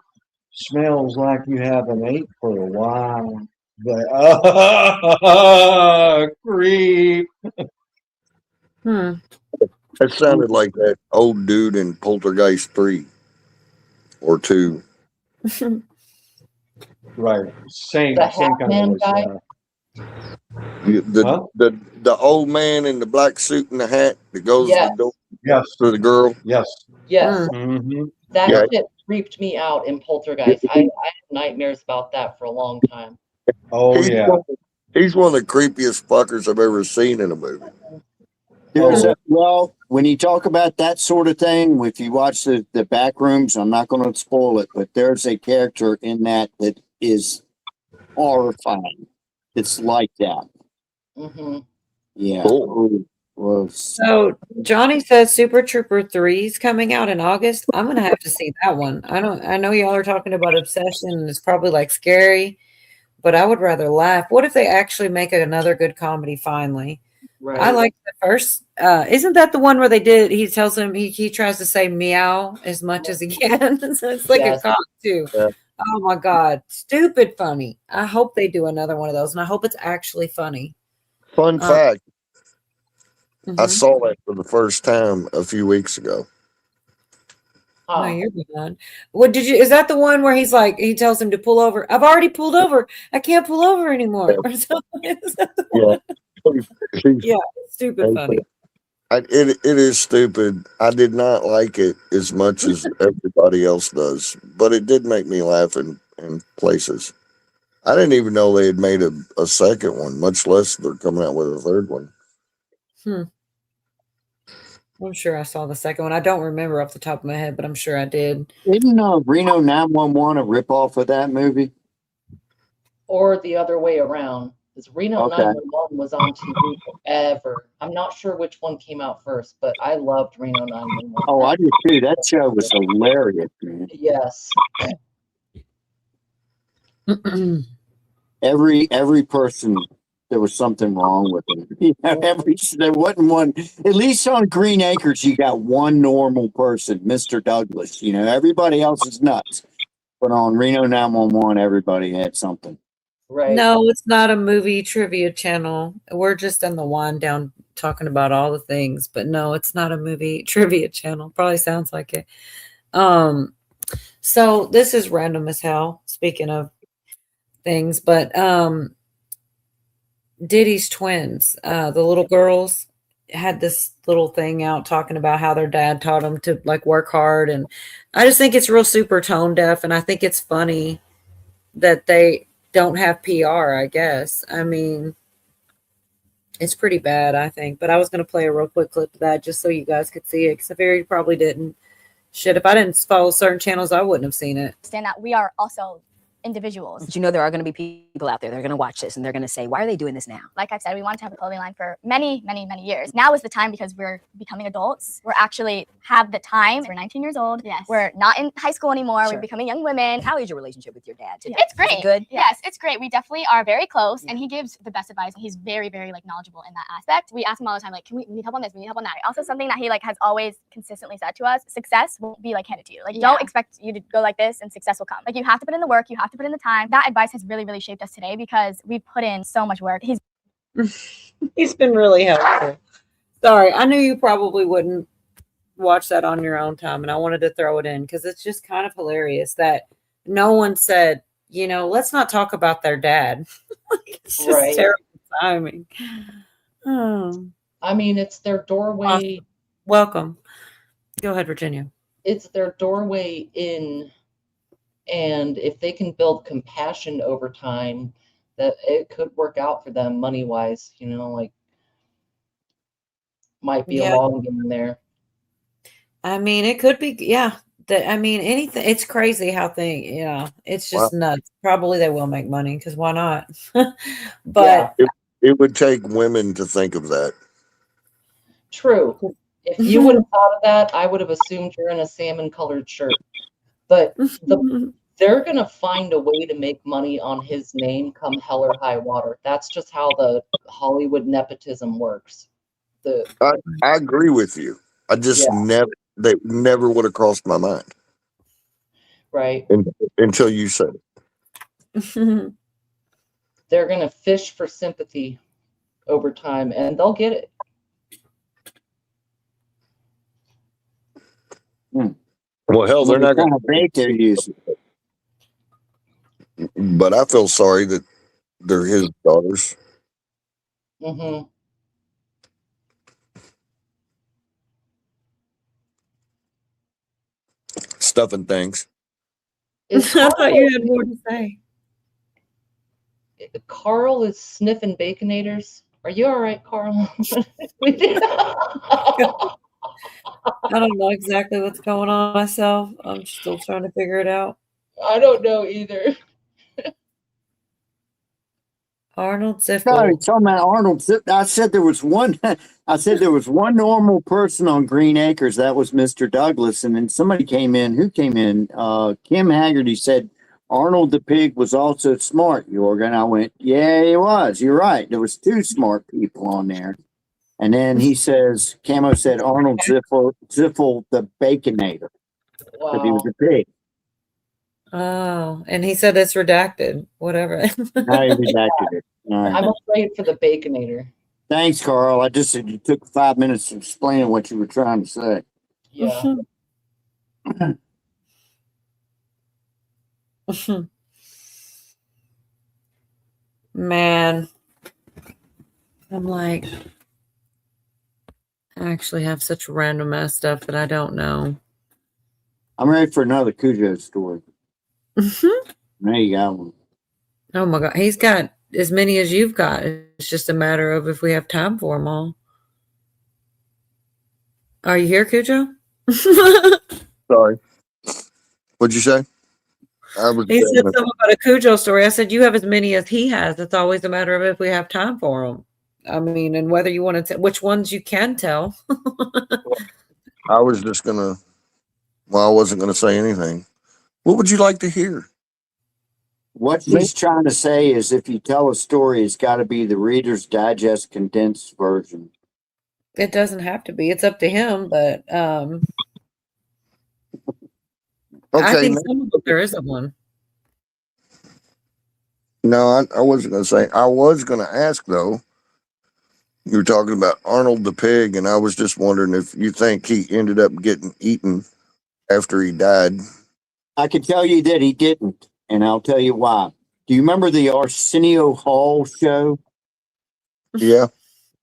Smells like you haven't ate for a while. Like, creep. That sounded like that old dude in Poltergeist 3 or 2. Right. Same The kind Hat-Man of guy? The old man in the black suit and the hat that goes Yes. to the door to the girl. Yes. Yes. Mm-hmm. That Yeah. shit creeped me out in Poltergeist. I had nightmares about that for a long time. Oh yeah. He's one of the creepiest fuckers I've ever seen in a movie. There's well, when you talk about that sort of thing, if you watch the back rooms, I'm not going to spoil it, but there's a character in that is horrifying. It's like that. Mm-hmm. Yeah. Cool. Well, So Johnny says Super Trooper 3 is coming out in August. I'm gonna have to see that one. I know y'all are talking about Obsession and it's probably like scary, but I would rather laugh. What if they actually make another good comedy finally? Right. I like the first. Isn't that the one where he tells him he tries to say meow as much as he can? So it's like a cop too. Yeah. Oh my God. Stupid funny. I hope they do another one of those and I hope it's actually funny. Fun fact. I Mhm. saw that for the first time a few weeks ago. No, you're beyond. What is that the one where he's like, he tells him to pull over? I've already pulled over. I can't pull over anymore. Or something. Is that the one? Yeah, it's stupid funny. It is stupid. I did not like it as much as everybody else does, but it did make me laugh in places. I didn't even know they had made a second one, much less they're coming out with a third one. I'm sure I saw the second one. I don't remember off the top of my head, but I'm sure I did. Isn't Reno 911 a ripoff of that movie? Or the other way around. Because Reno Okay. 911 was on TV forever. I'm not sure which one came out first, but I loved Reno 911. Oh, I did too. That show was hilarious, man. Yes. Every person, there was something wrong with them. You know, there wasn't one. At least on Green Acres, you got one normal person, Mr. Douglas. You know, everybody else is nuts. But on Reno 911, everybody had something. Right. No, it's not a movie trivia channel. We're just on the wind down talking about all the things, but no, it's not a movie trivia channel. Probably sounds like it. So this is random as hell, speaking of things, but Diddy's twins, the little girls had this little thing out talking about how their dad taught them to like work hard, and I just think it's real super tone deaf, and I think it's funny that they don't have PR, I guess. I mean, it's pretty bad, I think, but I was going to play a real quick clip of that just so you guys could see it, because I very probably didn't. Shit, if I didn't follow certain channels, I wouldn't have seen it. Understand that we are also individuals. But you know there are going to be people out there that are going to watch this and they're going to say, why are they doing this now? Like I've said, we wanted to have a clothing line for many, many, many years. Now is the time because we're becoming adults. We're actually have the time. We're 19 years old. Yes. We're not in high school anymore. We're becoming young women. How is your relationship with your dad today? It's great. Good. Yes, it's great. We definitely are very close and he gives the best advice. He's very, very like knowledgeable in that aspect. We ask him all the time, like, we need help on this, we need help on that. Also something that he like has always consistently said to us, success won't be like handed to you. Like don't expect you to go like this and success will come. Like you have to put in the work, you have to put in the time. That advice has really, really shaped us today because we've put in so much work. He's been really helpful. Sorry, I knew you probably wouldn't watch that on your own time, and I wanted to throw it in because it's just kind of hilarious that no one said, you know, let's not talk about their dad. It's just terrible timing. Oh. I mean, it's their doorway. Welcome. Go ahead, Virginia. It's their doorway in, and if they can build compassion over time, that it could work out for them money wise, you know, like might be a long game there. I mean, it could be, yeah. I mean, anything. It's crazy how it's just nuts. Probably they will make money because why not? But it would take women to think of that. True. If you would have thought of that, I would have assumed you're in a salmon colored shirt. But they're going to find a way to make money on his name come hell or high water. That's just how the Hollywood nepotism works. I agree with you. I just never would have crossed my mind. Right. Until you said it. They're going to fish for sympathy over time, and they'll get it. Well, hell, they're not going to bait their use. But I feel sorry that they're his daughters. Mm-hmm. Stuffing things. I thought you had more to say. Carl is sniffing baconators. Are you all right, Carl? I don't know exactly what's going on myself. I'm still trying to figure it out. I don't know either. Arnold No, Ziffel. you're talking about Arnold. I said there was one. I said there was one normal person on Green Acres. That was Mr. Douglas, and then somebody came in. Who came in? Kim Haggerty said Arnold the pig was also smart. Jorgen. I went, yeah, he was. You're right. There was two smart people on there. And then he says, Camo said Arnold Ziffel the Baconator. Because he was a pig. Oh, and he said it's redacted. Whatever. Now he redacted it. All right. I'm afraid for the Baconator. Thanks, Carl. I just said you took 5 minutes to explain what you were trying to say. Yeah. Man, I'm like, I actually have such random ass stuff that I don't know. I'm ready for another Cujo story. Now you got one. Oh my God. He's got as many as you've got. It's just a matter of if we have time for them all. Are you here, Cujo? Sorry. What'd you say? He said something about a Cujo story. I said, you have as many as he has. It's always a matter of if we have time for them. I mean, and whether you want to which ones you can tell. I was just gonna. Well, I wasn't gonna say anything. What would you like to hear? What he's trying to say is if you tell a story, it's got to be the Reader's Digest condensed version. It doesn't have to be. It's up to him, but I think some of them there isn't one. No, I wasn't gonna say. I was gonna ask though. You were talking about Arnold the pig, and I was just wondering if you think he ended up getting eaten after he died. I can tell you that he didn't, and I'll tell you why. Do you remember the Arsenio Hall show? Yeah.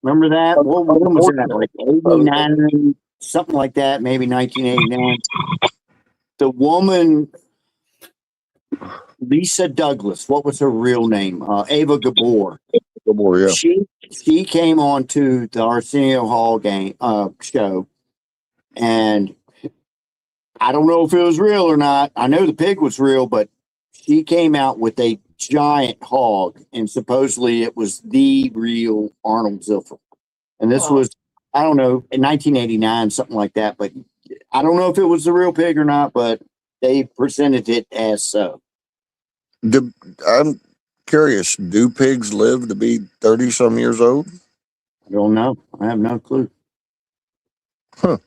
Remember that? What was that? Like 89, something like that, maybe 1989. The woman, Lisa Douglas, what was her real name? Ava Gabor. Gabor, yeah. She came on to the Arsenio Hall show, and I don't know if it was real or not. I know the pig was real, but she came out with a giant hog, and supposedly it was the real Arnold Ziffel. And this was, I don't know, in 1989, something like that. But I don't know if it was the real pig or not, but they presented it as so. I'm curious, do pigs live to be 30-some years old? I don't know. I have no clue. Huh.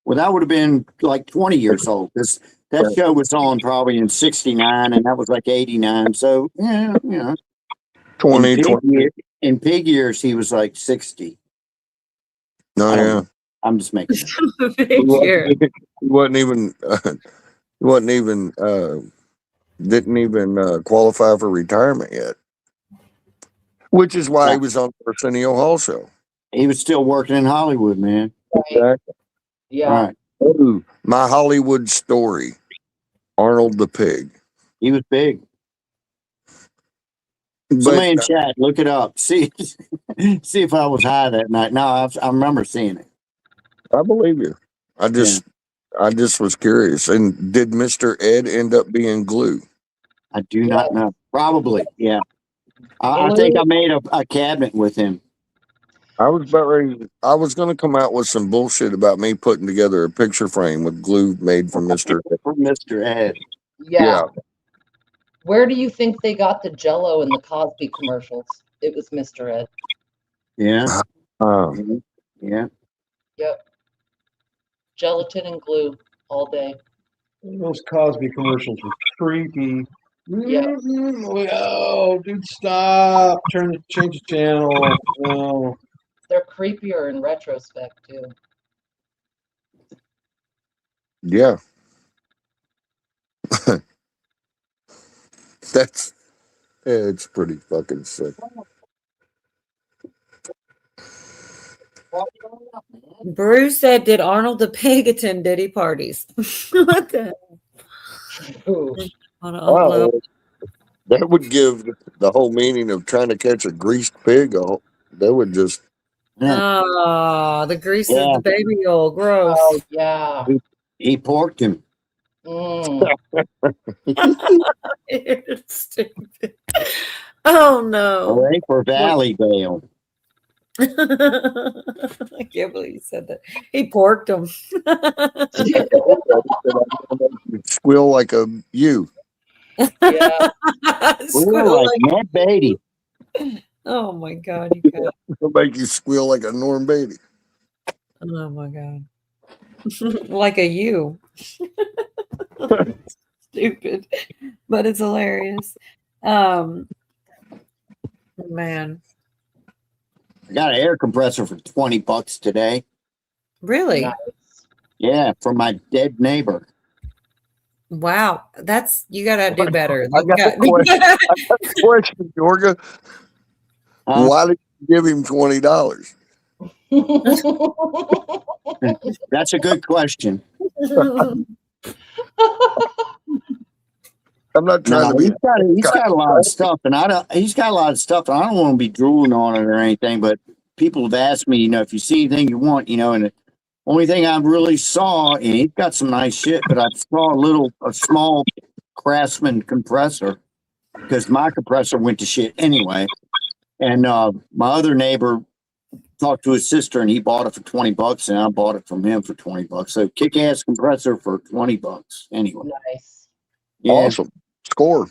Well, that would have been like 20 years old. That show was on probably in 69, and that was like 89. So, yeah, you know. 20. In pig years, he was like 60. No, yeah. I'm just making He wasn't even didn't even qualify for retirement yet. Which is why he was on the Arsenio Hall show. He was still working in Hollywood, man. Exactly. Yeah. Right. Ooh, my Hollywood story. Arnold the pig. He was big. Somebody in chat, look it up. See if I was high that night. No, I remember seeing it. I believe you. I just was curious. And did Mr. Ed end up being glue? I do not know. Probably, yeah. I think I made a cabinet with him. I was about ready. I was going to come out with some bullshit about me putting together a picture frame with glue made from Mr. Ed. From Mr. Ed. Yeah. Where do you think they got the Jell-O in the Cosby commercials? It was Mr. Ed. Yeah. Yeah. Yep. Gelatin and glue all day. Those Cosby commercials were creepy. Yeah. Oh, dude, stop! Change the channel. No. They're creepier in retrospect too. Yeah. It's pretty fucking sick. Bruce said, did Arnold the pig attend Diddy parties? What the hell? On an Oh, envelope. that would give the whole meaning of trying to catch a greased pig. That would just. Oh, the grease of Yeah. the baby oil. Gross. Oh, yeah. He porked him. Mm. It's stupid. Oh no. Hooray for Valley Vale. I can't believe you said that. He porked him. Squeal like a ewe. Yeah. Squeal like Matt Beatty. Oh my God, you guys. It'll make you squeal like a Norm Beatty. Oh my God. Like a you. Stupid. But it's hilarious. Man. I got an air compressor for $20 today. Really? Nice. Yeah, from my dead neighbor. Wow. That's you gotta do better. I got a question, Georgia. Why did you give him $20? That's a good question. I'm not trying to be. He's got a lot of stuff, and he's got a lot of stuff, and I don't want to be drooling on it or anything. But people have asked me, if you see anything you want, and the only thing I really saw, and he's got some nice shit, but I saw a small Craftsman compressor because my compressor went to shit anyway. And my other neighbor talked to his sister, and he bought it for $20, and I bought it from him for $20. So kick-ass compressor for $20 anyway. Nice. Yeah. Awesome. Score.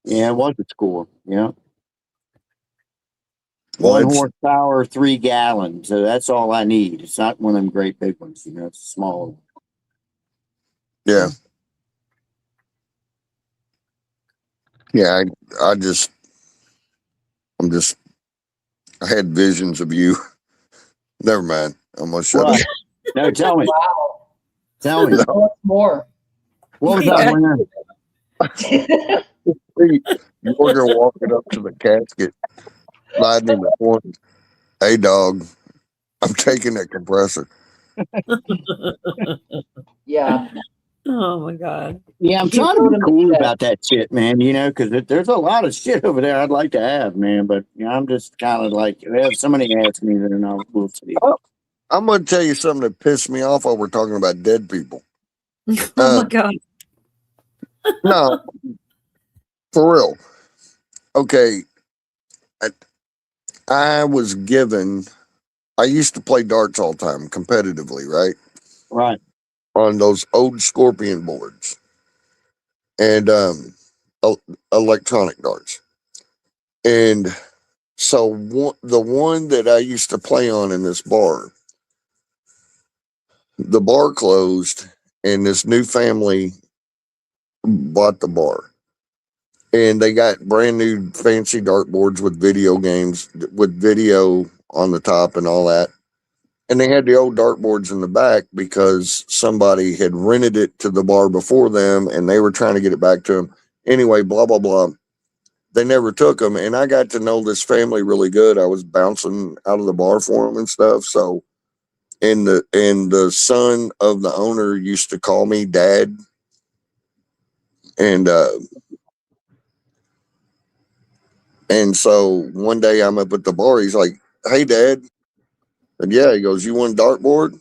Yeah, it was a score. Yeah. Well, 1 horsepower, 3 gallons. So that's all I need. It's not one of them great big ones. It's a smaller one. Yeah. Yeah. I had visions of you. Never mind. I'm gonna shut up. No, tell me. Wow. Tell me. What's more? What was I wearing? Georgia walking up to the casket, sliding in the corner. Hey, dog, I'm taking that compressor. Yeah. Oh my God. Yeah, I'm trying to be cool about that shit, man, because there's a lot of shit over there I'd like to have, man. But I'm just kind of like, if somebody asks me, then we'll see. I'm going to tell you something that pissed me off while we're talking about dead people. Oh my God. No, for real. Okay. I was given, I used to play darts all the time competitively, right? Right. On those old Scorpion boards and electronic darts. And so the one that I used to play on in this bar, the bar closed and this new family bought the bar. And they got brand new fancy dartboards with video games, with video on the top and all that. And they had the old dartboards in the back because somebody had rented it to the bar before them and they were trying to get it back to them. Anyway, blah, blah, blah. They never took them. And I got to know this family really good. I was bouncing out of the bar for them and stuff. So, and the son of the owner used to call me Dad. And so one day I'm up at the bar. He's like, "Hey, Dad." And yeah, he goes, "You want a dartboard?"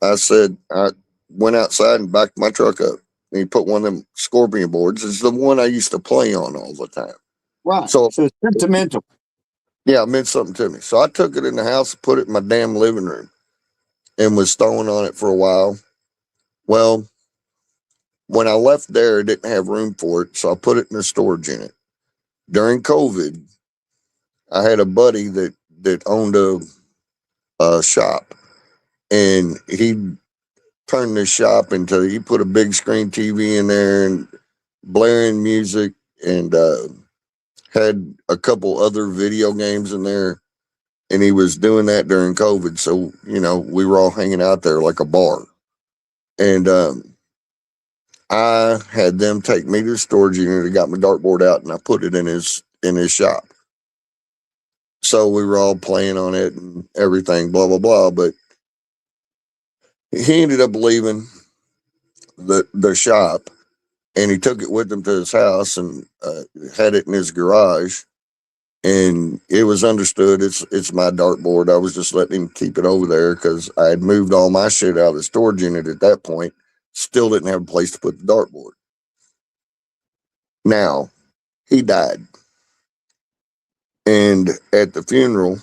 I said, I went outside and backed my truck up. And he put one of them Scorpion boards. It's the one I used to play on all the time. Right. So it's sentimental. Yeah, it meant something to me. So I took it in the house and put it in my damn living room and was throwing on it for a while. Well, when I left there, I didn't have room for it. So I put it in a storage unit. During COVID, I had a buddy that owned a shop, and he turned this shop into, he put a big screen TV in there and blaring music, and had a couple other video games in there, and he was doing that during COVID. So, we were all hanging out there like a bar. And I had them take me to the storage unit and got my dartboard out, and I put it in his shop. So we were all playing on it and everything, blah, blah, blah. But he ended up leaving the shop, and he took it with him to his house and had it in his garage. And it was understood it's my dartboard. I was just letting him keep it over there because I had moved all my shit out of the storage unit at that point. Still didn't have a place to put the dartboard. Now, he died. And at the funeral,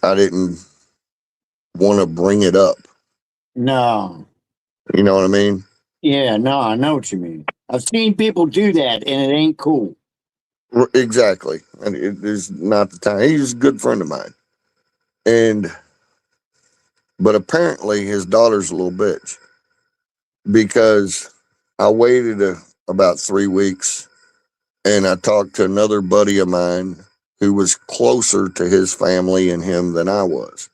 I didn't want to bring it up. No. You know what I mean? Yeah, no, I know what you mean. I've seen people do that, and it ain't cool. Exactly. And it is not the time. He's a good friend of mine. But apparently his daughter's a little bitch because I waited about 3 weeks and I talked to another buddy of mine who was closer to his family and him than I was.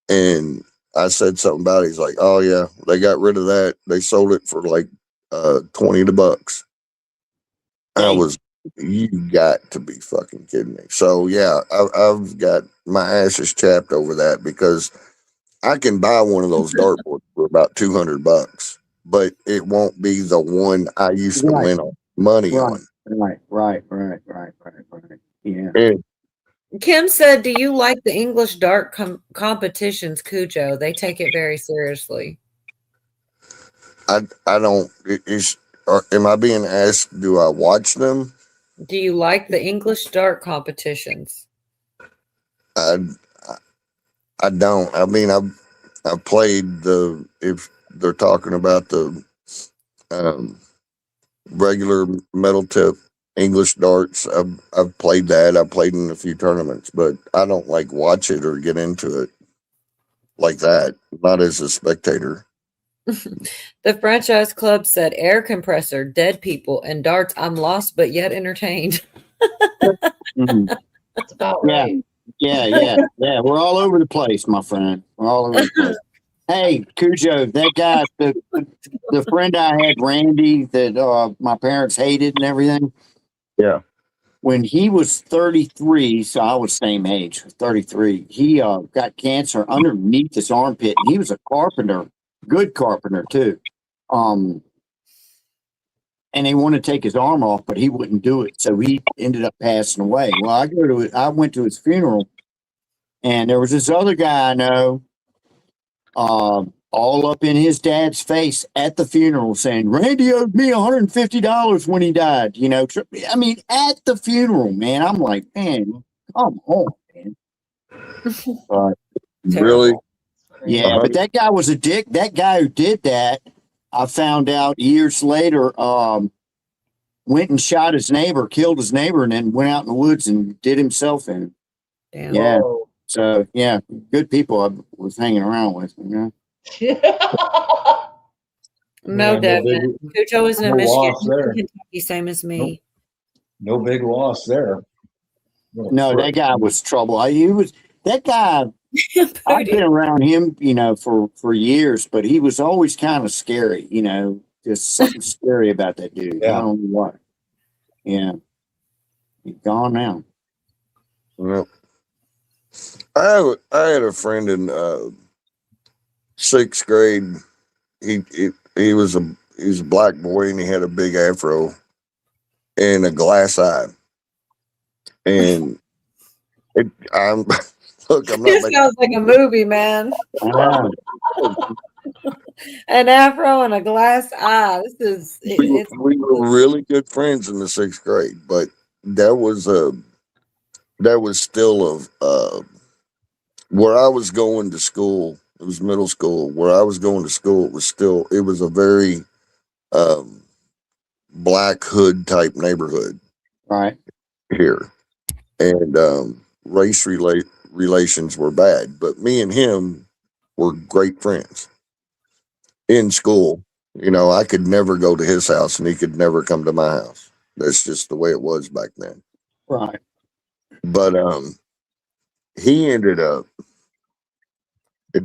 And I said something about it. He's like, oh yeah, they got rid of that. They sold it for like $20. I was, you got to be fucking kidding me. So yeah, I've got my ass is chapped over that because I can buy one of those dartboards for about $200, but it won't be the one I used to win money on. Right. Yeah. And Kim said, do you like the English dart competitions, Cujo? They take it very seriously. I don't, am I being asked, do I watch them? Do you like the English dart competitions? I don't. I mean, I've played if they're talking about the regular metal tip English darts, I've played that. I've played in a few tournaments, but I don't like watch it or get into it like that. Not as a spectator. The franchise club said air compressor, dead people, and darts. I'm lost, but yet entertained. That's about right. Yeah. We're all over the place, my friend. We're all over the place. Hey, Cujo, that guy, the friend I had, Randy, that my parents hated and everything. Yeah. When he was 33, so I was same age, 33, he got cancer underneath his armpit. And he was a carpenter, good carpenter too. And they wanted to take his arm off, but he wouldn't do it. So he ended up passing away. Well, I went to his funeral, and there was this other guy I know, all up in his dad's face at the funeral saying, Randy owed me $150 when he died. You know, I mean, at the funeral, man. I'm like, man, come on, man. Really? Yeah, but that guy was a dick. That guy who did that, I found out years later, went and shot his neighbor, killed his neighbor, and then went out in the woods and did himself in. Damn. Yeah. So, yeah, good people I was hanging around with, you know. No, Devin. Cujo is in no Michigan. loss there. Kentucky, same as me. No big loss there. No, that guy was trouble. That guy. I've been around him, you know, for years, but he was always kind of scary, you know, just something scary about that dude. Yeah. I don't know what. Yeah, he's gone now. Well, I had a friend in 6th grade. He was a black boy and he had a big afro and a glass eye. And I'm not. This sounds like a movie, man. An afro and a glass eye. We were really good friends in the 6th grade, but that was still where I was going to school. It was middle school. Where I was going to school, it was a very Black Hood type neighborhood, right here, and race relations were bad, but me and him were great friends in school. You know, I could never go to his house and he could never come to my house. That's just the way it was back then. Right. But he ended up we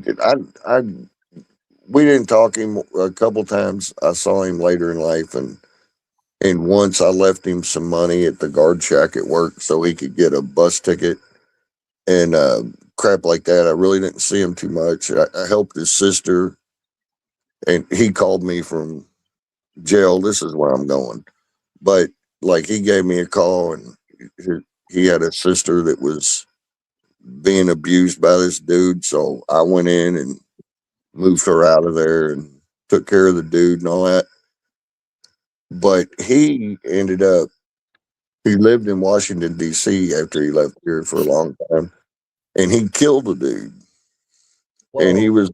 didn't talk him a couple times. I saw him later in life, and once I left him some money at the guard shack at work so he could get a bus ticket and crap like that. I really didn't see him too much. I helped his sister, and he called me from jail. This is where I'm going. But like he gave me a call, and he had a sister that was being abused by this dude. So I went in and moved her out of there and took care of the dude and all that. But he ended up, he lived in Washington, D.C. after he left here for a long time. And he killed the dude. Whoa. And he was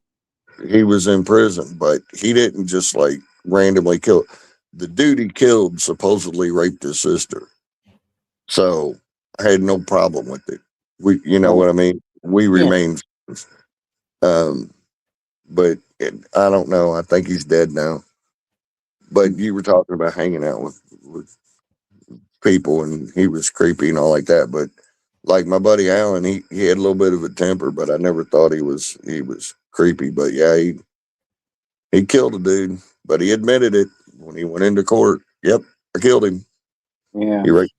in prison, but he didn't just like randomly kill. The dude he killed supposedly raped his sister. So I had no problem with it. You know what I mean? We remain friends. But I don't know. I think he's dead now. But you were talking about hanging out with people, and he was creepy and all like that. But like my buddy Alan, he had a little bit of a temper, but I never thought he was creepy. But yeah, he killed a dude, but he admitted it when he went into court. Yep, I killed him. Yeah. He raped.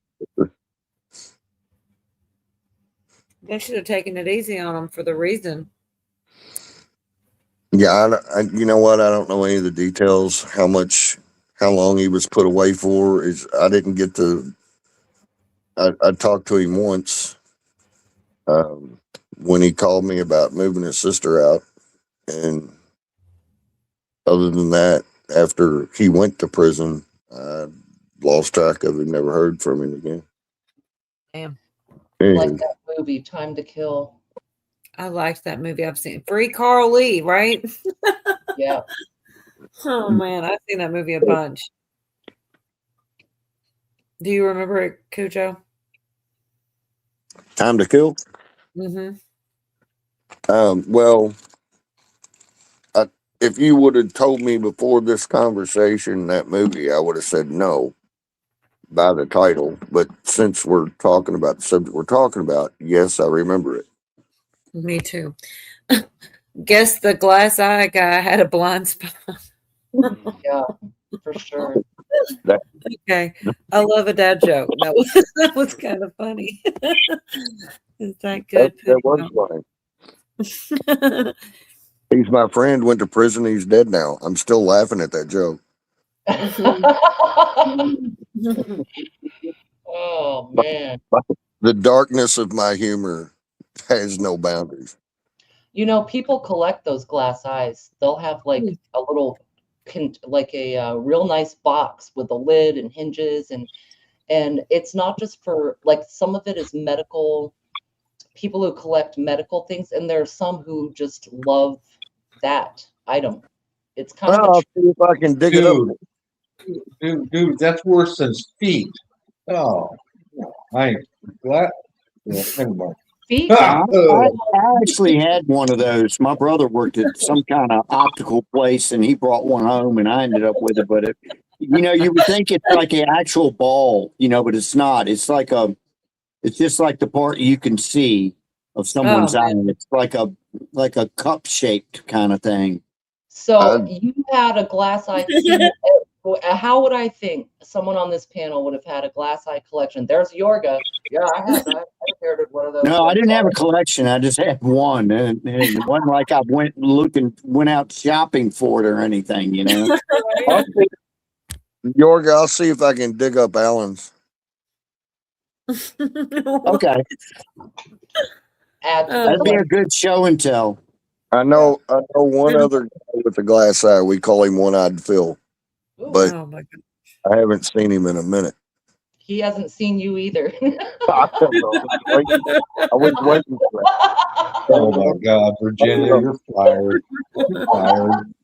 They should have taken it easy on him for the reason. Yeah, I you know what? I don't know any of the details. How long he was put away for? I didn't get to. I talked to him once when he called me about moving his sister out, and other than that, after he went to prison, I lost track of him. Never heard from him again. Damn. Like that movie, Time to Kill. I liked that movie. I've seen Free Carl Lee, right? Yeah. Oh man, I've seen that movie a bunch. Do you remember it, Cujo? Time to Kill? Mm-hmm. Well, if you would have told me before this conversation that movie, I would have said no by the title. But since we're talking about the subject we're talking about, yes, I remember it. Me too. Guess the glass eye guy had a blind spot. Yeah, for sure. Okay. I love a dad joke. That was kind of funny. Is that good? That was funny. He's my friend, went to prison. He's dead now. I'm still laughing at that joke. Oh, man. The darkness of my humor has no boundaries. You know, people collect those glass eyes. They'll have like a little, like a real nice box with a lid and hinges, and it's not just for, like, some of it is medical, people who collect medical things, and there are some who just love that item. It's kind of. I'll see if I can dig it up. Dude, that's worse than feet. Oh, I what? Yeah, never mind. Feet? I actually had one of those. My brother worked at some kind of optical place, and he brought one home, and I ended up with it. But you would think it's like an actual ball, but it's not. It's just like the part you can see of someone's eye. It's like a cup shaped kind of thing. So you had a glass eye. How would I think someone on this panel would have had a glass eye collection? There's Yorga. Yeah, I had that. I inherited one of those. No, I didn't have a collection. I just had one, and it wasn't like I went out shopping for it or anything. Yorga, I'll see if I can dig up Alan's. Okay. That'd be a good show and tell. I know one other guy with a glass eye. We call him One-Eyed Phil, but I haven't seen him in a minute. He hasn't seen you either. I was waiting for that. Oh my God, Virginia, you're fired. You're fired.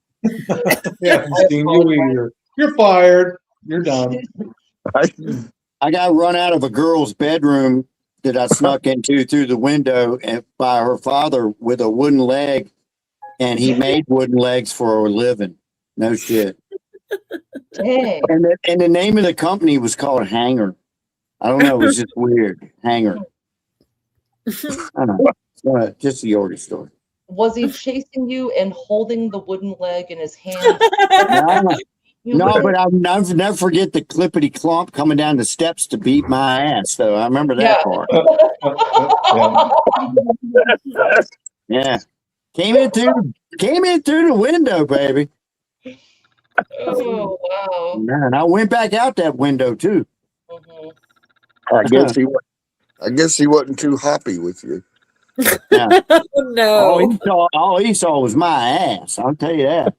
Yeah, haven't seen you either. You're fired. You're done. I got run out of a girl's bedroom that I snuck into through the window by her father with a wooden leg, and he made wooden legs for a living. No shit. Dang. And the name of the company was called Hanger. I don't know. It was just weird. Hanger. I don't know. Just the Yorga story. Was he chasing you and holding the wooden leg in his hand? No, but I'll never forget the clippity clomp coming down the steps to beat my ass. So I remember that part. Yeah. Came in through the window, baby. Oh, wow. Man, I went back out that window too. I guess he wasn't too happy with you. Yeah. No. All he saw was my ass. I'll tell you that.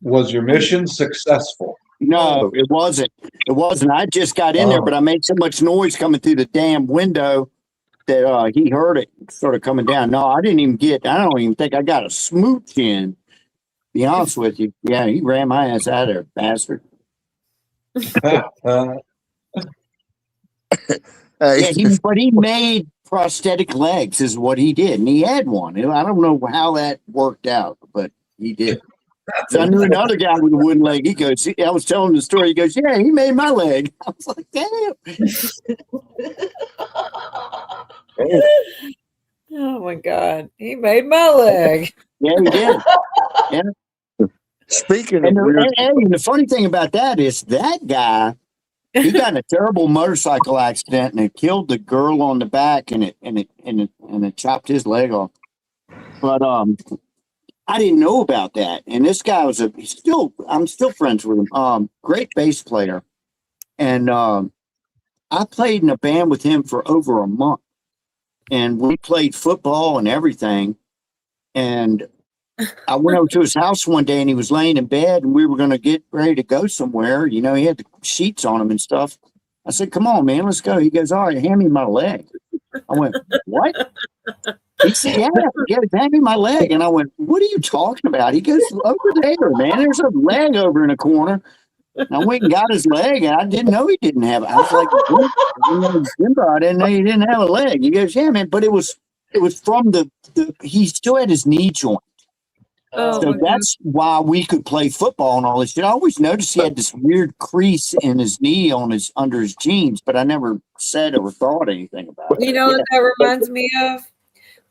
Was your mission successful? No, it wasn't. It wasn't. I just got in there, but I made so much noise coming through the damn window that he heard it sort of coming down. No, I don't even think I got a smooch in. Be honest with you. Yeah, he ran my ass out of there, bastard. But he made prosthetic legs is what he did. And he had one. I don't know how that worked out, but he did. So I knew another guy with a wooden leg. He goes, I was telling the story. He goes, yeah, he made my leg. I was like, damn. Oh my God. He made my leg. Yeah, he did. Yeah. Speaking and of weird, the funny thing about that is that guy, he got in a terrible motorcycle accident and it killed the girl on the back and it chopped his leg off. But I didn't know about that. And this guy was I'm still friends with him. Great bass player. And I played in a band with him for over a month. And we played football and everything. And I went over to his house one day and he was laying in bed and we were going to get ready to go somewhere. You know, he had the sheets on him and stuff. I said, come on, man, let's go. He goes, all right, hand me my leg. I went, what? He said, yeah, hand me my leg. And I went, what are you talking about? He goes, over there, man, there's a leg over in the corner. And I went and got his leg and I didn't know he didn't have it. I was like, I didn't know he didn't have a leg. He goes, yeah, man, but it was from he still had his knee joint. So that's why we could play football and all this shit. I always noticed he had this weird crease in his knee under his jeans, but I never said or thought anything about it. You know what that reminds me of?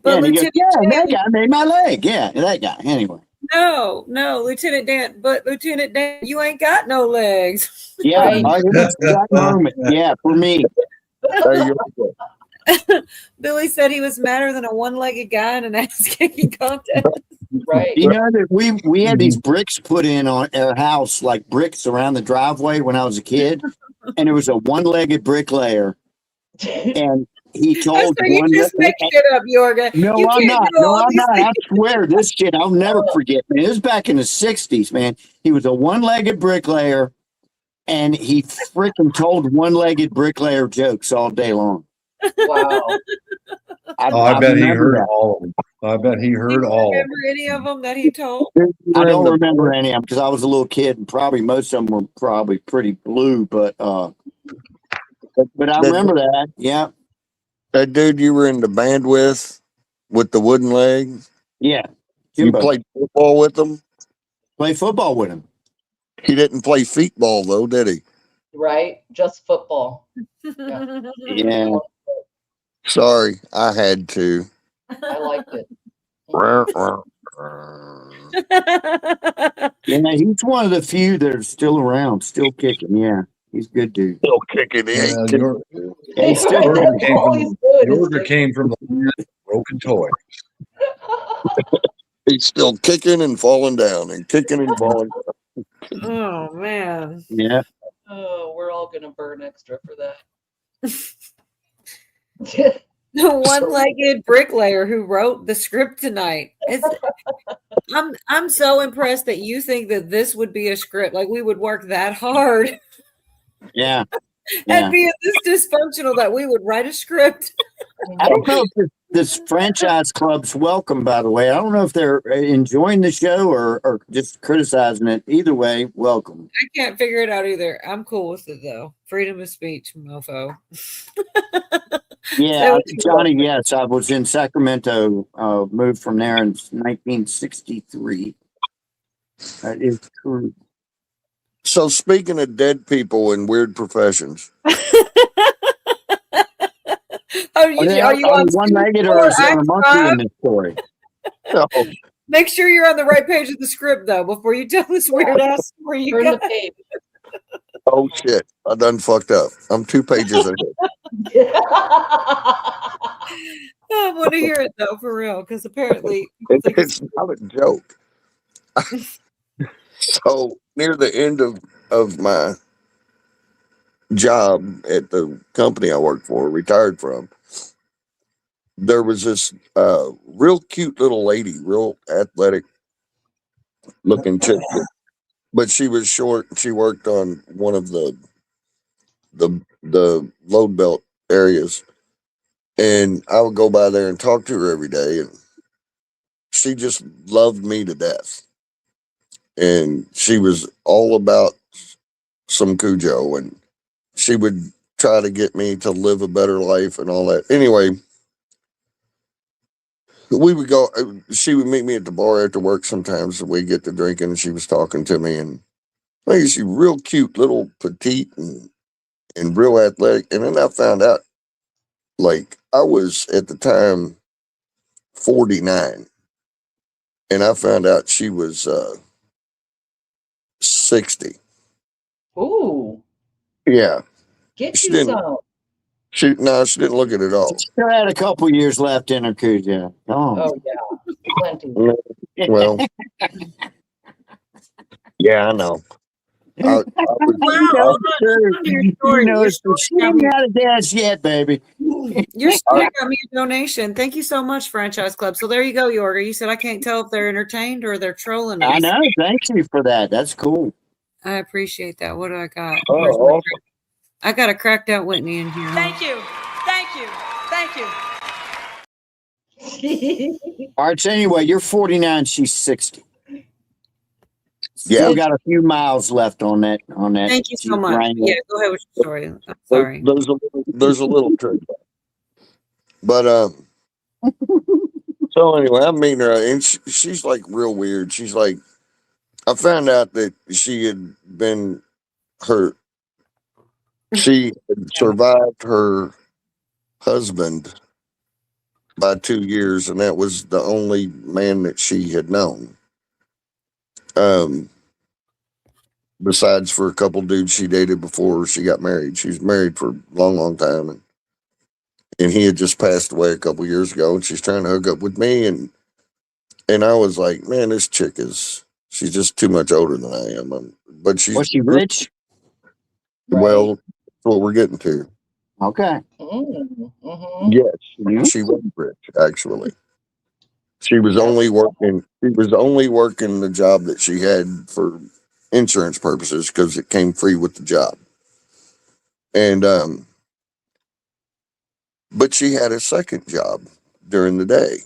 But Lieutenant Dan, that guy made my leg. Yeah, that guy. Anyway. No, Lieutenant Dan. But Lieutenant Dan, you ain't got no legs. Yeah, that moment. Yeah, for me. Billy said he was madder than a one-legged guy in an ass-kicking contest. Right. You know that we had these bricks put in on our house, like bricks around the driveway when I was a kid, and there was a one-legged bricklayer, and he told you just make shit up, Yorga. No, I'm not. I swear this shit I'll never forget. Man, it was back in the 60s, man. He was a one-legged bricklayer, and he freaking told one-legged bricklayer jokes all day long. Wow. I bet he heard all of them. I bet he heard all. Remember any of them that he told? I don't remember any of them because I was a little kid, and probably most of them were probably pretty blue. But I remember that. Yeah. That dude you were in the band with the wooden leg. Yeah. You played football with him. Play football with him. He didn't play feetball though, did he? Right, just football. Yeah. Sorry, I had to. I liked it. Yeah, he's one of the few that are still around, still kicking. Yeah, he's a good dude. Still kicking. He's still Georgia came from the broken toy. He's still kicking and falling down and kicking and falling down. Oh man. Yeah. Oh, we're all gonna burn extra for that. The one-legged bricklayer who wrote the script tonight. I'm so impressed that you think that this would be a script. Like we would work that hard. Yeah. And be this dysfunctional that we would write a script. I don't know if this franchise club's welcome, by the way. I don't know if they're enjoying the show or just criticizing it. Either way, welcome. I can't figure it out either. I'm cool with it though. Freedom of speech, mofo. Yeah, Johnny, yes. I was in Sacramento, moved from there in 1963. That is true. So speaking of dead people and weird professions. Are you on one-legged or is there a monkey in this story? No. Make sure you're on the right page of the script though before you tell this weird ass story you got. Oh shit! I done fucked up. I'm 2 pages ahead. I want to hear it though, for real, because apparently It's not a joke. So near the end of my job at the company I worked for, retired from, there was this real cute little lady, real athletic looking chick, but she was short. She worked on one of the load belt areas, and I would go by there and talk to her every day, and she just loved me to death. And she was all about some Cujo, and she would try to get me to live a better life and all that. Anyway, we would go, she would meet me at the bar after work sometimes, and we'd get to drinking, and she was talking to me, and like, she's real cute, little petite and real athletic. And then I found out, like, I was at the time 49, and I found out she was 60. Ooh, Yeah. get She you didn't. some. She didn't look at it all. Still had a couple years left in her, Cujo. Oh yeah, plenty. Well, yeah, I know. I Wow, You know, she ain't got a dance yet, baby. Your story got me a donation. Thank you so much, Franchise Club. So there you go, Yorga. You said I can't tell if they're entertained or they're trolling us. I know. Thank you for that. That's cool. I appreciate that. What do I got? Oh, Where's my awesome. I got a cracked out Whitney in here. Thank you. Thank you. Thank you. All right. So anyway, you're 49. She's 60. Yeah. Still got a few miles left on that. Thank you so much. Wrangler. Yeah, go ahead with your story. I'm sorry. There's a little trick. But so anyway, I'm meeting her, and she's like real weird. She's like, I found out that she had been hurt. She had survived her husband by 2 years, and that was the only man that she had known. Besides for a couple dudes she dated before she got married. She was married for a long, long time, and he had just passed away a couple years ago, and she's trying to hook up with me, and I was like, man, this chick she's just too much older than I am. But she's Was she rich? Well, that's what we're getting to. Okay. Mm-hmm. Yes, she was rich, actually. She was only working the job that she had for insurance purposes because it came free with the job. And but she had a second job during the day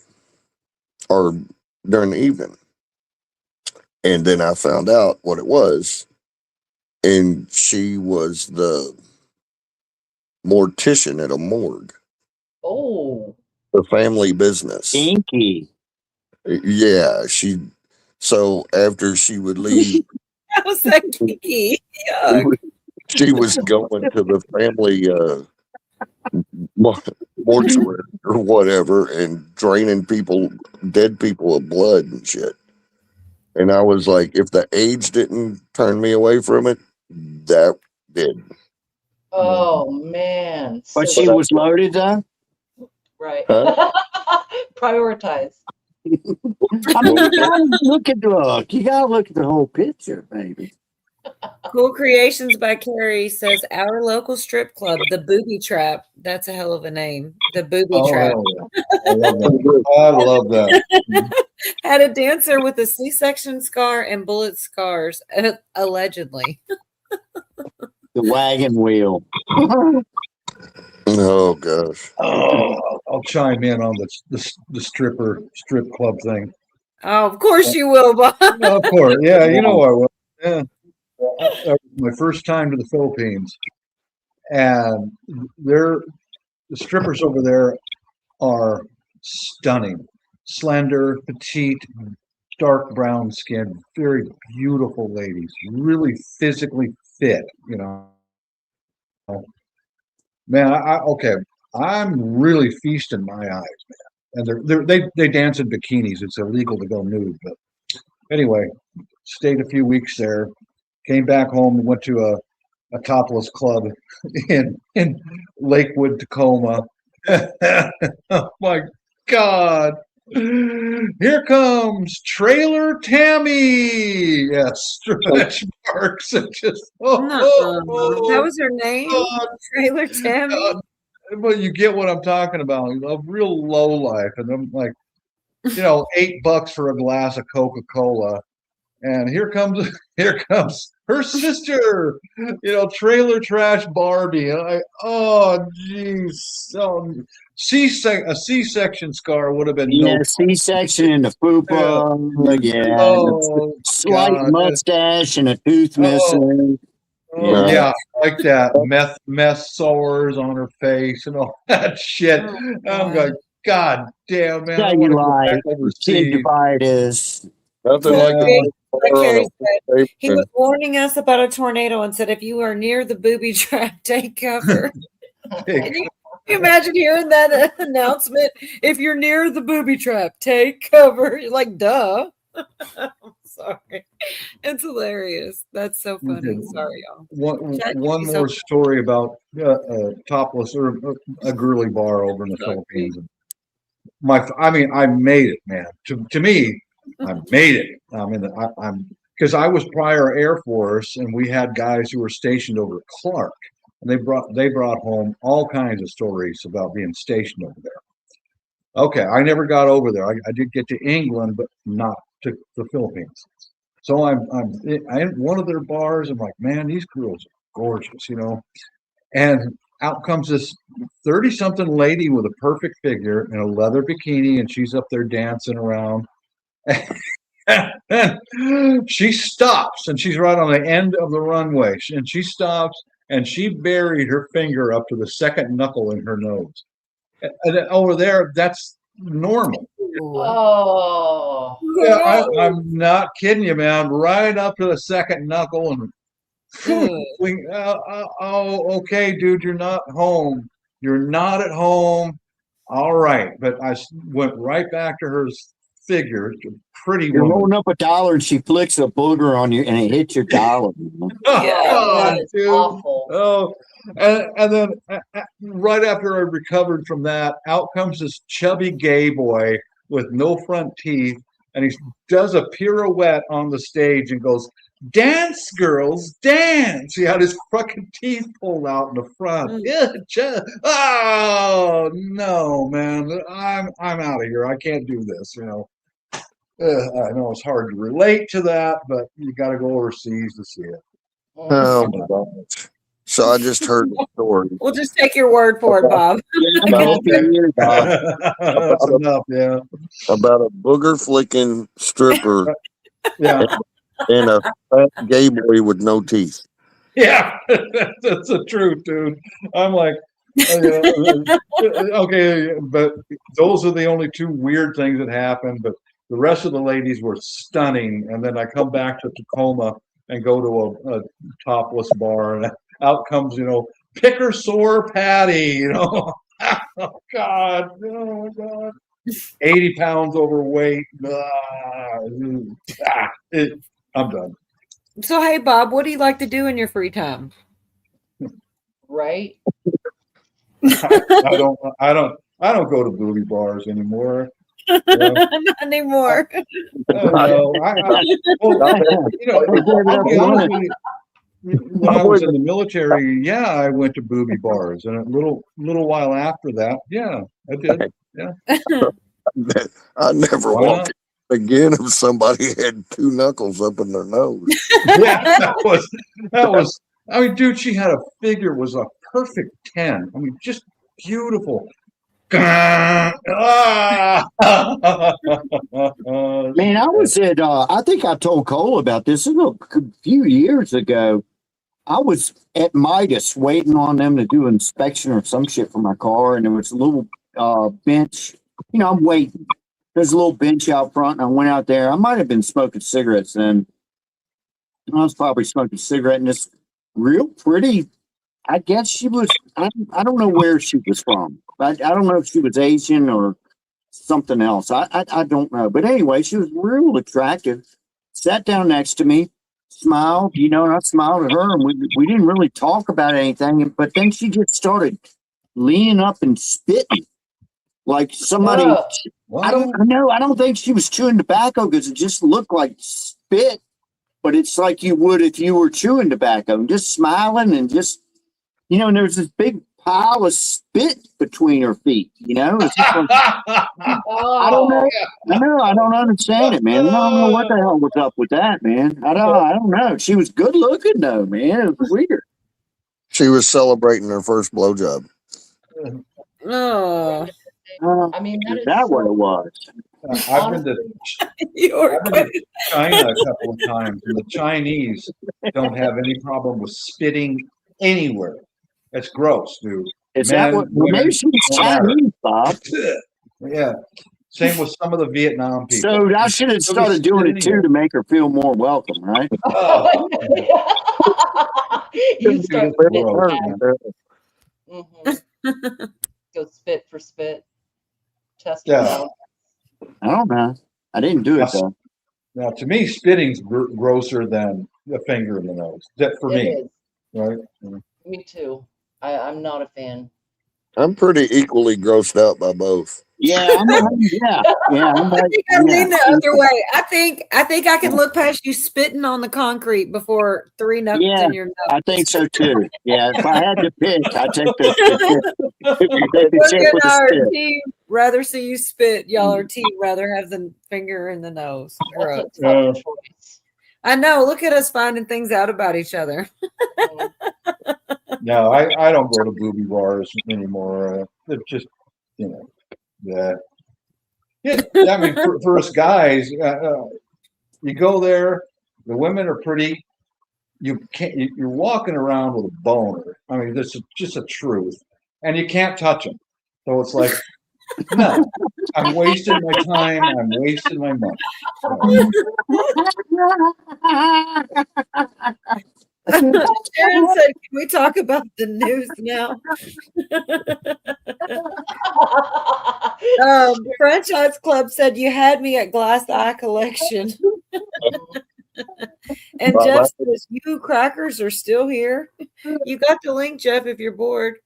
or during the evening. And then I found out what it was, and she was the mortician at a morgue. Oh, The family business. Kinky. Yeah, so after she would leave, That was that kinky. Yuck. she was going to the family mortuary or whatever and draining dead people of blood and shit. And I was like, if the age didn't turn me away from it, that did. oh man. But So she was loaded, though. right. Huh? Prioritize. I mean, you gotta look at the whole picture, baby. Cool Creations by Carrie says our local strip club, the Booby Trap. That's a hell of a name. The Booby Trap. I love that. I love that. Had a dancer with a C-section scar and bullet scars, allegedly. The wagon wheel. Oh gosh. I'll chime in on the strip club thing. Oh, of course you will, Bob. Of course, yeah, you know I will. Yeah, that was my first time to the Philippines, and the strippers over there are stunning, slender, petite, dark brown skin, very beautiful ladies, really physically fit. You know, man, I'm really feasting my eyes, man. And they dance in bikinis. It's illegal to go nude, but anyway, stayed a few weeks there. Came back home and went to a topless club in Lakewood, Tacoma. Oh my God. Here comes Trailer Tammy. Yes, stretch marks and just That was her name, God, Trailer Tammy. God. But you get what I'm talking about. A real low life, and I'm like, $8 for a glass of Coca-Cola, and here comes her sister, trailer trash Barbie. And geez, a C-section scar would have been C-section and the fupa, slight mustache and a tooth missing. Yeah, like that meth sores on her face and all that shit. I'm like, God damn, man! I want to go back overseas. Nothing like Like Carrie said, he was warning us about a tornado and said, if you are near the booby trap, take cover. Can you imagine hearing that announcement? If you're near the booby trap, take cover. You're like, duh. I'm sorry. It's hilarious. That's so funny. Sorry, y'all. One more story about topless or a girly bar over in the Philippines. I made it, man. To me, I made it. I'm because I was prior Air Force, and we had guys who were stationed over at Clark, and they brought home all kinds of stories about being stationed over there. Okay, I never got over there. I did get to England, but not to the Philippines. So I'm in one of their bars. I'm like, man, these girls are gorgeous, And out comes this 30-something lady with a perfect figure in a leather bikini, and she's up there dancing around. And she stops, and she's right on the end of the runway. And she stops, and she buried her finger up to the second knuckle in her nose. And over there, that's normal. Oh, Yeah, I'm not kidding you, man. Right up to the second knuckle, and okay, dude, you're not home. You're not at home. All right, but I went right back to her figure. Pretty You're woman. rolling up $1 and she flicks a booger on you and it hits your dollar. that is awful. Oh, and then right after I recovered from that, out comes this chubby gay boy with no front teeth, and he does a pirouette on the stage and goes, "Dance, girls, dance!" He had his fucking teeth pulled out in the front. Oh no, man! I'm out of here. I can't do this. I know it's hard to relate to that, but you got to go overseas to see it. Oh my gosh. So I just heard the story. We'll just take your word for it, Bob. That's enough, yeah. About a booger flicking stripper Yeah. and a fat gay boy with no teeth. Yeah, that's the truth, dude. I'm like, okay, but those are the only two weird things that happened. But the rest of the ladies were stunning. And then I come back to Tacoma and go to a topless bar, and out comes, Picker Sore Patty, Oh God, oh my God. 80 pounds overweight. I'm done. So, hey, Bob, what do you like to do in your free time? Right? I don't go to booby bars anymore. Not anymore. No, I'll be honest with you. When I was in the military, yeah, I went to booby bars, and a little while after that, yeah, I did. Yeah. I never walked in again if somebody had two knuckles up in their nose. Yeah, that was. I mean, dude, she had a figure, was a perfect 10. I mean, just beautiful. Man, I was at, I think I told Cole about this a few years ago. I was at Midas waiting on them to do an inspection or some shit for my car, and there was a little bench. I'm waiting. There's a little bench out front, and I went out there. I might have been smoking cigarettes then. I was probably smoking a cigarette, and this real pretty, I guess she was, I don't know where she was from. I don't know if she was Asian or something else. I don't know. But anyway, she was real attractive. Sat down next to me, smiled, and I smiled at her, and we didn't really talk about anything. But then she just started leaning up and spitting. Like somebody, I don't think she was chewing tobacco because it just looked like spit, but it's like you would if you were chewing tobacco and just smiling and just, you know, and there's this big pile of spit between her feet, you know? It's just like, I don't know. I don't understand it, man. I don't know what the hell was up with that, man. I don't know. She was good looking though, man. It was weird. She was celebrating her first blowjob. Oh. I mean, that what it was. I've been to China a couple of times, and the Chinese don't have any problem with spitting anywhere. That's gross, dude. Is that what? Well, maybe she's Chinese, Bob. Yeah. Same with some of the Vietnam people. So I should have started doing it too to make her feel more welcome, right? You start go spit for spit. Test it out. I don't know. I didn't do it though. Now, to me, spitting's grosser than a finger in the nose. That for me, is. right? Me too. I'm not a fan. I'm pretty equally grossed out by both. Yeah, I'm I think I lean the other way. I think I could look past you spitting on the concrete before 3 knuckles Yeah, in your nose. I think so too. Yeah, if I had to pick, I'd take the Look chip with at our the spit. team. Rather see you spit. Y'all are team. Rather have the finger in the nose. Gross. I know. Look at us finding things out about each other. No, I don't go to booby bars anymore. It's just, you know, yeah. I mean, for us guys, you go there. The women are pretty. You can't. You're walking around with a boner. I mean, this is just a truth, and you can't touch them. So it's like, no, I'm wasting my time. I'm wasting my money. Sharon said, "Can we talk about the news now?" Franchise Club said, "You had me at Glass Eye Collection." And Jeff says, "You crackers are still here." You got the link, Jeff, if you're bored.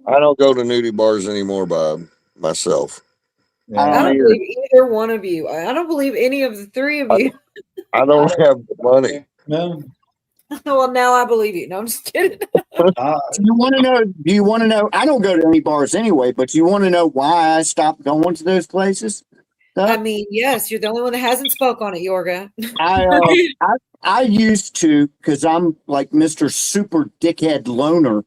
I don't go to nudie bars anymore by myself. I don't believe either one of you. I don't believe any of the 3 of you. I don't have the money. No. Well, now I believe you. No, I'm just kidding. Do you want to know? Do you want to know? I don't go to any bars anyway, but you want to know why I stopped going to those places? I mean, yes, you're the only one that hasn't spoke on it, Yorga. I used to, because I'm like Mr. Super Dickhead Loner.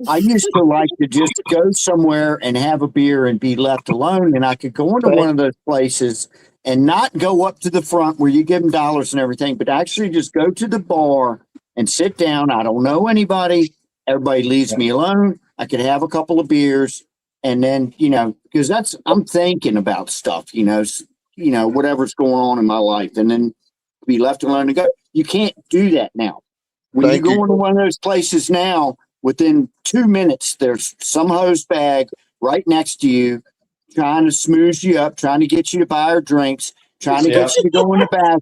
I used to like to just go somewhere and have a beer and be left alone, and I could go into one of those places and not go up to the front where you give them dollars and everything, but actually just go to the bar and sit down. I don't know anybody. Everybody leaves me alone. I could have a couple of beers, and then, you know, because I'm thinking about stuff, you know, whatever's going on in my life, and then be left alone to go. You can't do that now. When you go into one of those places now, within 2 minutes, there's some hose bag right next to you, trying to smooze you up, trying to get you to buy her drinks, trying to get you to go in the back.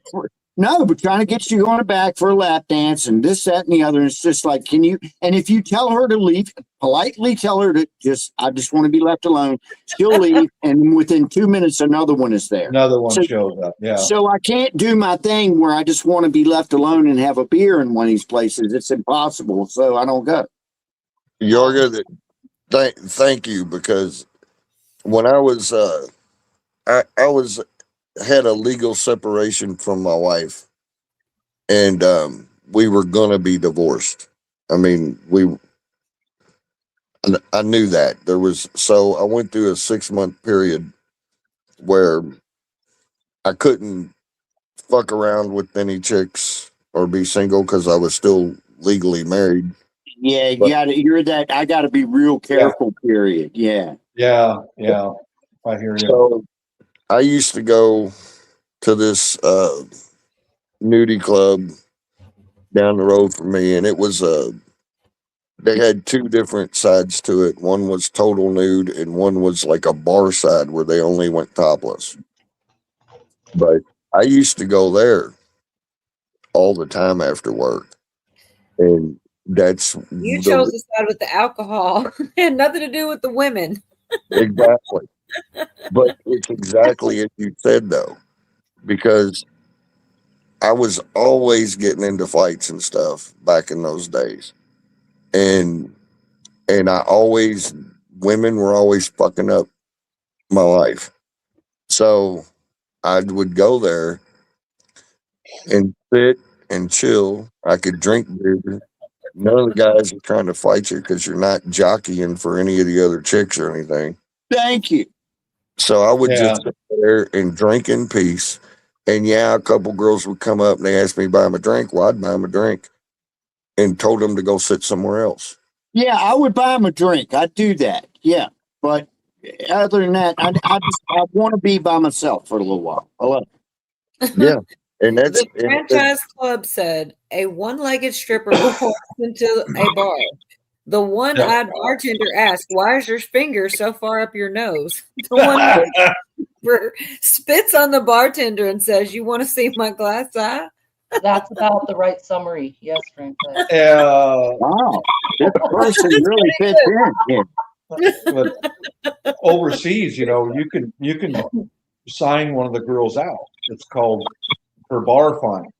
Trying to get you to go in the back for a lap dance and this, that, and the other. And it's just like, can you? And if you tell her to leave, politely tell her to I just want to be left alone. She'll leave, and within 2 minutes, another one is there. Another one shows up. Yeah. So I can't do my thing where I just want to be left alone and have a beer in one of these places. It's impossible. So I don't go. Yorga, thank you, because when I was had a legal separation from my wife, and we were gonna be divorced. I mean, I knew that so I went through a 6-month period where I couldn't fuck around with any chicks or be single because I was still legally married. Yeah, I gotta be real careful, period. Yeah. Yeah. I hear you. So I used to go to this nudie club down the road from me, and it was they had 2 different sides to it. One was total nude, and one was like a bar side where they only went topless. But I used to go there all the time after work, and That's You the chose to side with the alcohol. It had nothing to do with the women. exactly. But it's exactly as you said though, because I was always getting into fights and stuff back in those days. And I always women were always fucking up my life. So I would go there and sit and chill. I could drink beer. None of the guys are trying to fight you because you're not jockeying for any of the other chicks or anything. Thank you. So I would Yeah. just sit there and drink in peace. And yeah, a couple girls would come up and they asked me to buy them a drink. Well, I'd buy them a drink and told them to go sit somewhere else. Yeah, I would buy him a drink. I'd do that. Yeah, but other than that, I want to be by myself for a little while. I love it. Yeah. And that's The franchise club said a one-legged stripper walks into a bar. The one-eyed bartender asked, "Why is your finger so far up your nose?" The one-legged stripper spits on the bartender and says, "You want to see my glass eye?" That's about the right summary. Yes, Franklin. Wow, this person really fits in. But overseas, you know, you can sign one of the girls out. It's called her bar fine.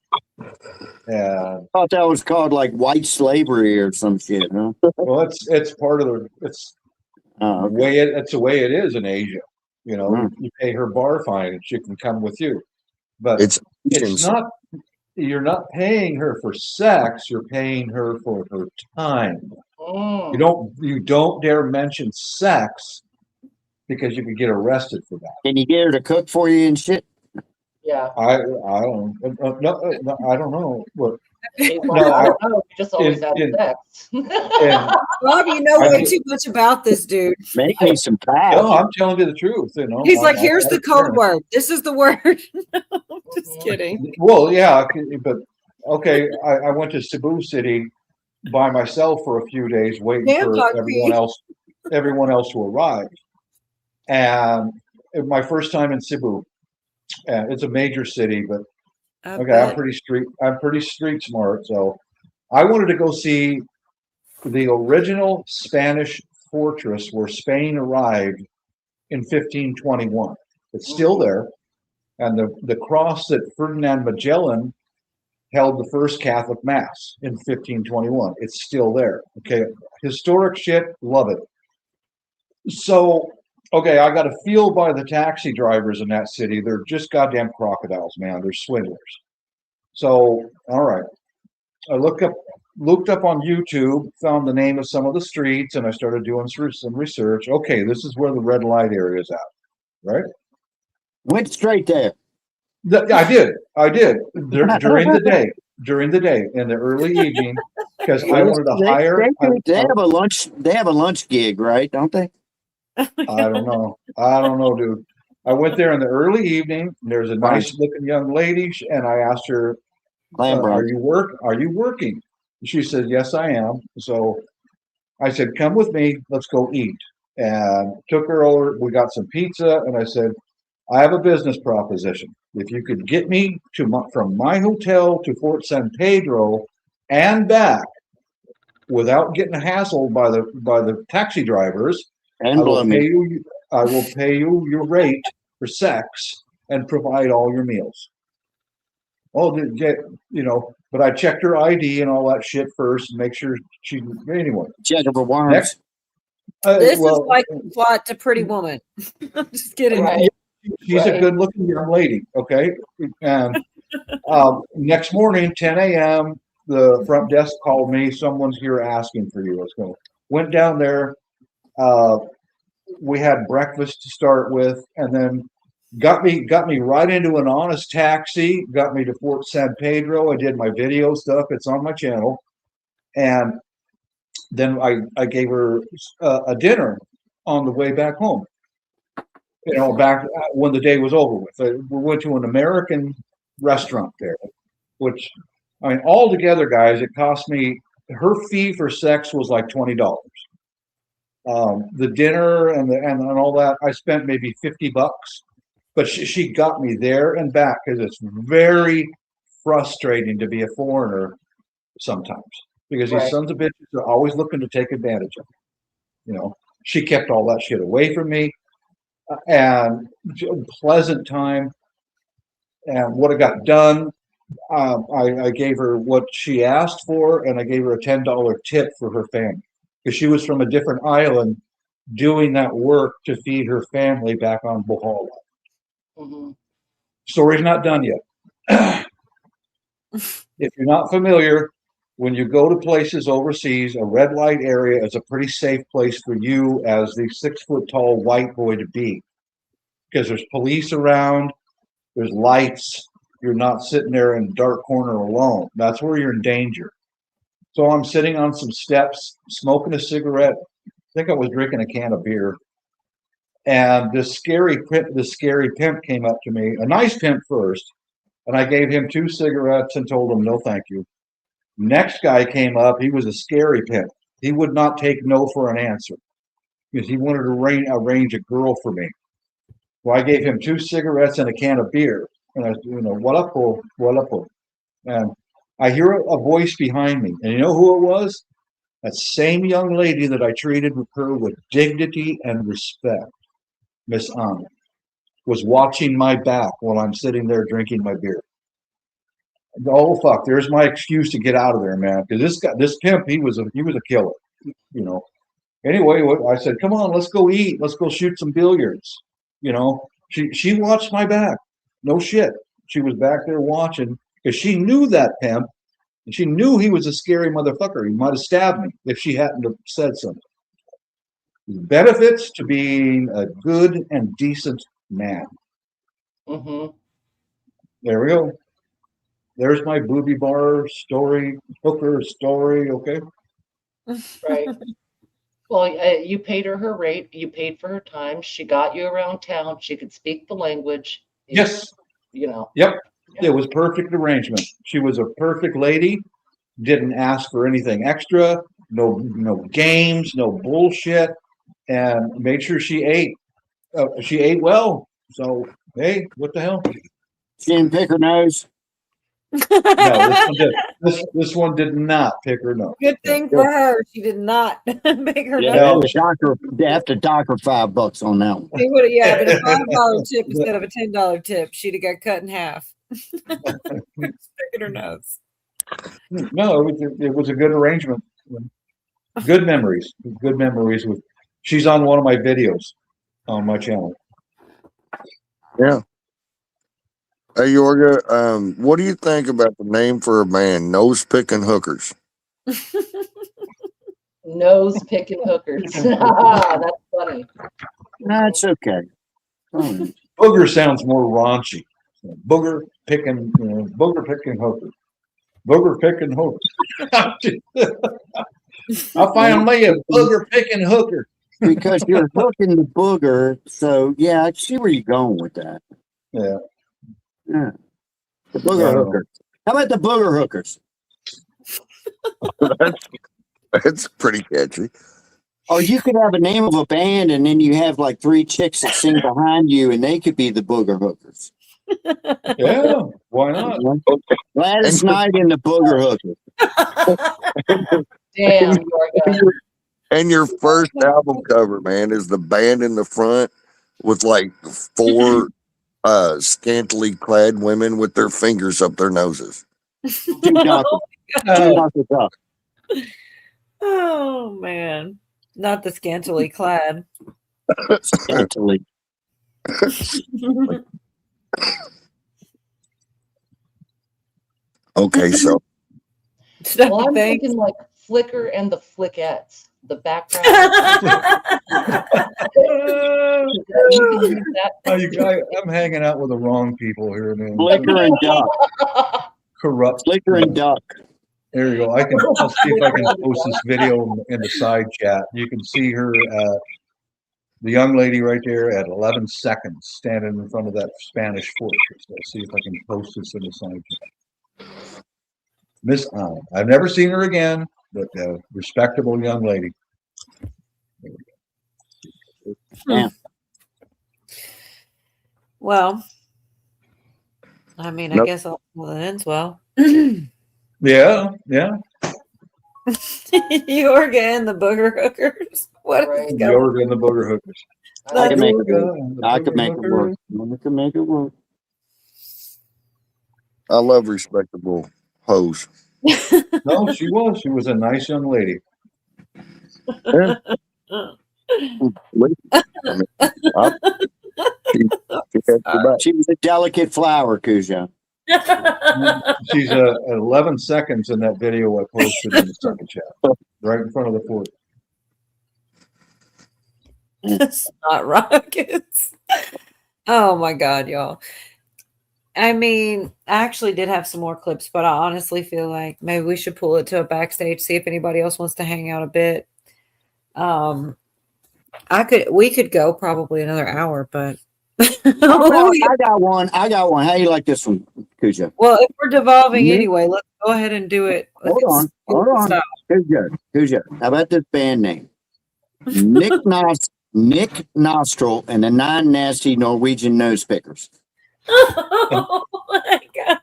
And I thought that was called like white slavery or some shit, huh? well, it's part of the it's the way it is in Asia. You know, you pay her bar fine and she can come with you. But it's not. You're not paying her for sex. You're paying her for her time. You don't dare mention sex because you could get arrested for that. Can you get her to cook for you and shit? Yeah. I don't no, I don't know. But, I don't know. You just always have sex. Rob, you know way too much about this dude. Make me some pie. No, I'm telling you the truth. You know, He's like, "Here's the code word. This is the word." Just kidding. Well, yeah, but okay. I went to Cebu City by myself for a few days, waiting for everyone else to arrive. And my first time in Cebu. It's a major city, but I'm pretty street smart. So I wanted to go see the original Spanish fortress where Spain arrived in 1521. It's still there. And the cross that Ferdinand Magellan held the first Catholic Mass in 1521. It's still there. Okay. Historic shit. Love it. So, okay, I got a feel by the taxi drivers in that city. They're just goddamn crocodiles, man. They're swindlers. So, all right. I looked up on YouTube, found the name of some of the streets, and I started doing some research. Okay, this is where the red light area is at, right? Went straight there. I did. During the day, in the early evening, because I wanted to hire. They have a lunch gig, right? Don't they? I don't know, dude. I went there in the early evening. There's a nice looking young lady, and I asked her, "Are you working?" She said, "Yes, I am." So I said, "Come with me. Let's go eat." And took her over. We got some pizza, and I said, "I have a business proposition. If you could get me from my hotel to Fort San Pedro and back without getting hassled by the taxi drivers, I will pay you your rate for sex and provide all your meals." Oh, but I checked her ID and all that shit first and make sure she anyway. Check her for worms. This is like the plot to Pretty Woman. I'm just kidding. Right. She's a good-looking young lady, okay? And next morning, 10 a.m., the front desk called me. "Someone's here asking for you." Let's go. Went down there. We had breakfast to start with, and then got me right into an honest taxi. Got me to Fort San Pedro. I did my video stuff. It's on my channel, and then I gave her a dinner on the way back home. You know, back when the day was over with. We went to an American restaurant there, which, I mean, altogether, guys, it cost me, her fee for sex was like $20. The dinner and all that, I spent maybe $50, but she got me there and back because it's very frustrating to be a foreigner sometimes because these Right. sons of bitches are always looking to take advantage of me. You know, she kept all that shit away from me, and pleasant time. And what it got done, I gave her what she asked for, and I gave her a $10 tip for her family because she was from a different island doing that work to feed her family back on Bohol. Mhm. Story's not done yet. If you're not familiar, when you go to places overseas, a red light area is a pretty safe place for you as the 6 foot tall white boy to be because there's police around, there's lights, you're not sitting there in a dark corner alone. That's where you're in danger. So I'm sitting on some steps, smoking a cigarette. I think I was drinking a can of beer. And this scary pimp came up to me, a nice pimp first, and I gave him 2 cigarettes and told him no thank you. Next guy came up, he was a scary pimp. He would not take no for an answer because he wanted to arrange a girl for me. Well, I gave him 2 cigarettes and a can of beer. And I, what up, ho? What up, ho? And I hear a voice behind me. And you know who it was? That same young lady that I treated her with dignity and respect, Miss Anna, was watching my back while I'm sitting there drinking my beer. Oh fuck! There's my excuse to get out of there, man. Because this pimp, he was a killer. Anyway, I said, come on, let's go eat. Let's go shoot some billiards. She watched my back. No shit. She was back there watching because she knew that pimp, and she knew he was a scary motherfucker. He might have stabbed me if she hadn't have said something. Benefits to being a good and decent man. Mm-hmm. There we go. There's my booby bar story, hooker story. Okay. Right. Well, you paid her rate. You paid for her time. She got you around town. She could speak the language. Yes. Yep. Yeah. It was perfect arrangement. She was a perfect lady. Didn't ask for anything extra. No games. No bullshit. And made sure she ate. She ate well. So hey, what the hell? She didn't pick her nose. No, this one did not pick her nose. Good thing for her, she did not pick her Yeah, nose. they have to dock her $5 on that one. They would have, yeah, but a $5 tip instead of a $10 tip, she'd have got cut in half. Picking her nose. No, it was a good arrangement. Good memories. Good memories with. She's on one of my videos on my channel. Yeah. Hey, Yorga, what do you think about the name for a band, Nose Picking Hookers? Nose picking hookers. That's funny. That's okay. Booger sounds more raunchy. Booger picking hooker. Booger picking hooker. I'll find me a booger picking hooker. Because you're hooking the booger. So yeah, I see where you're going with that. Yeah. Yeah. The booger hookers. How about the booger hookers? That's pretty catchy. Oh, you could have a name of a band and then you have like 3 chicks that sing behind you and they could be the booger hookers. Yeah, why not? Gladys Knight and the booger hookers. Damn, And your first album cover, man, is the band in the front with like 4 scantily clad women with their fingers up their noses. Oh man, not the scantily clad. Scantily. Okay, so Well, I'm thinking like Flicker and the Flickettes. The background. I'm hanging out with the wrong people here, man. Flicker and Duck. Corrupt. Flicker and Duck. There you go. I'll see if I can post this video in the side chat. You can see her, the young lady right there at 11 seconds standing in front of that Spanish fortress. Let's see if I can post this in the side chat. Miss Anna. I've never seen her again, but a respectable young lady. Yeah. Well, I mean, I Nope. guess all that ends well. Yeah, yeah. Yorga and the booger hookers. What is going Yorga and the booger hookers. I can make it Yorga work. and the I can booger make it work. hookers. I can make it work. I love respectable hoes. No, she was. She was a nice young lady. Yeah. She was a delicate flower, Cujo. She's at 11 seconds in that video I posted in the second chat, right in front of the fort. It's not rockets. Oh my God, y'all. I mean, I actually did have some more clips, but I honestly feel like maybe we should pull it to a backstage, see if anybody else wants to hang out a bit. We could go probably another hour, but I got one. How you like this one, Cujo? well, if we're devolving Nick- anyway, let's go ahead and do it. Hold on. Stop. Cujo. How about this band name? Nick Nostril and the Nine Nasty Norwegian Nose Pickers. Oh my God.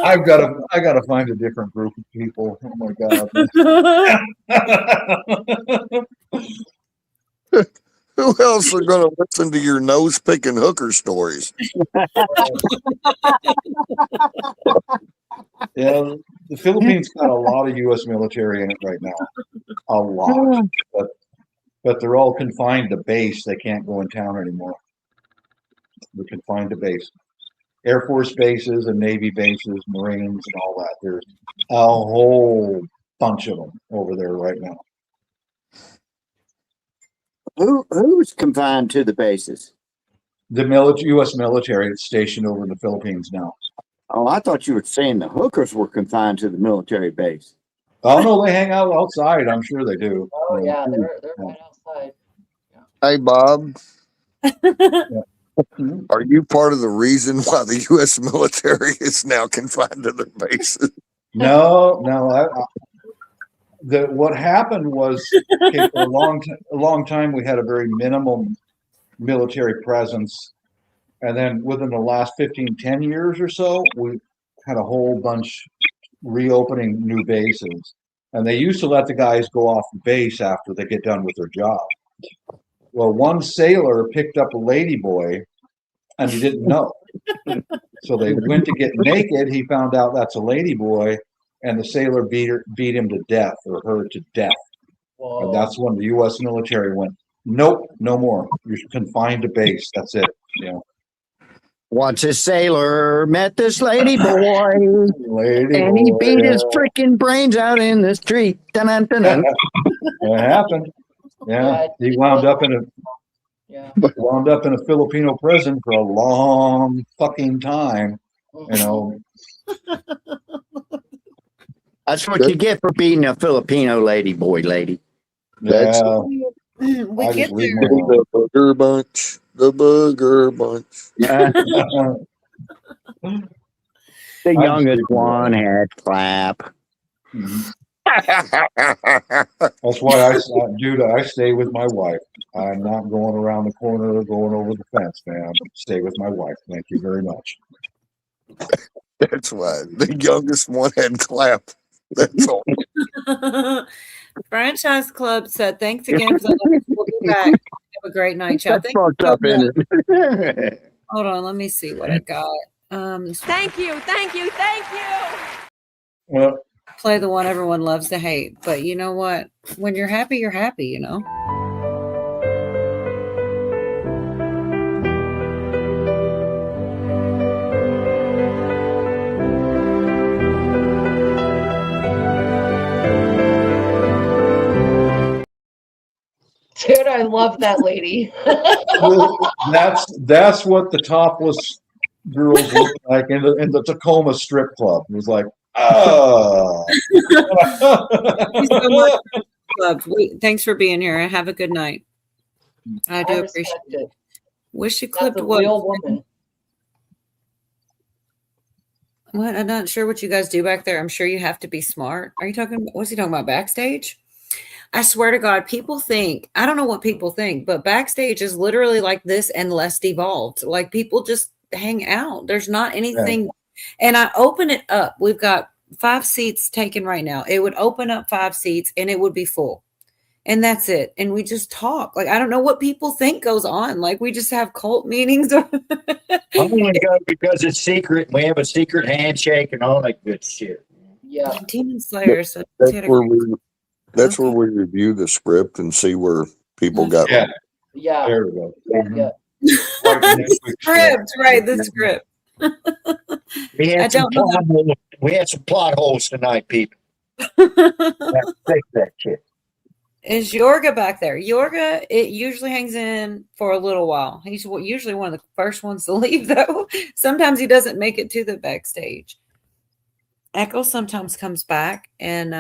I gotta find a different group of people. Oh my God. Who else are going to listen to your nose picking hooker stories? Yeah, the Philippines got a lot of U.S. military in it right now. A lot. But they're all confined to base. They can't go in town anymore. They're confined to base. Air Force bases and Navy bases, Marines and all that. There's a whole bunch of them over there right now. Who's confined to the bases? The U.S. military is stationed over in the Philippines now. Oh, I thought you were saying the hookers were confined to the military base. Oh no, they hang out outside. I'm sure they do. Oh yeah, they're right outside. Hey, Bob. Are you part of the reason why the U.S. military is now confined to their bases? No. What happened was, okay, for a long time we had a very minimal military presence, and then within the last 10 years or so, we had a whole bunch reopening new bases, and they used to let the guys go off base after they get done with their job. Well, one sailor picked up a ladyboy, and he didn't know. So they went to get naked. He found out that's a ladyboy, and the sailor beat him to death, or her to death. Whoa. And that's when the U.S. military went, nope, no more. You're confined to base. That's it. You know. Once a sailor met this lady boy, and he beat his freaking brains out in the street. Dun-dun-dun-dun. It happened. Yeah, he wound up in a Filipino prison for a long fucking time. You know. That's what you get for beating a Filipino lady. Yeah. We I get just read there. The booger bunch. The booger bunch. The youngest one had clap. That's why I stay with my wife. I'm not going around the corner or going over the fence, man. Stay with my wife. Thank you very much. That's why the youngest one had clap. That's all. Franchise Club said, thanks again for the we'll be back. Have a great night, y'all. That's fucked up, isn't it? Hold on, let me see what I got. Thank you. Well, Play the one everyone loves to hate. But you know what? When you're happy, you know? Dude, I love that lady. that's what the topless girls look like in the Tacoma strip club. It was like, oh. Thank you so much, Club. Thanks for being here. Have a good night. I do appreciate it. Wish you clipped That's a what? real woman. What? I'm not sure what you guys do back there. I'm sure you have to be smart. Are you talking? What's he talking about? Backstage? I swear to God, people think, I don't know what people think, but backstage is literally like this and less devolved. Like people just hang out. There's not anything. And I open it up. We've got 5 seats taken right now. It would open up 5 seats and it would be full. And that's it. And we just talk. Like, I don't know what people think goes on. Like, we just have cult meetings. I'm gonna go because it's secret. We have a secret handshake and all that good shit. Yeah. Demon Slayer. So That's where we review the script and see where people got. Yeah. There we go. Yeah. The script, right? The script. We had some plot holes tonight, people. Fix that shit. Is Yorga back there? Yorga, it usually hangs in for a little while. He's usually one of the first ones to leave, though. Sometimes he doesn't make it to the backstage. Echo sometimes comes back, and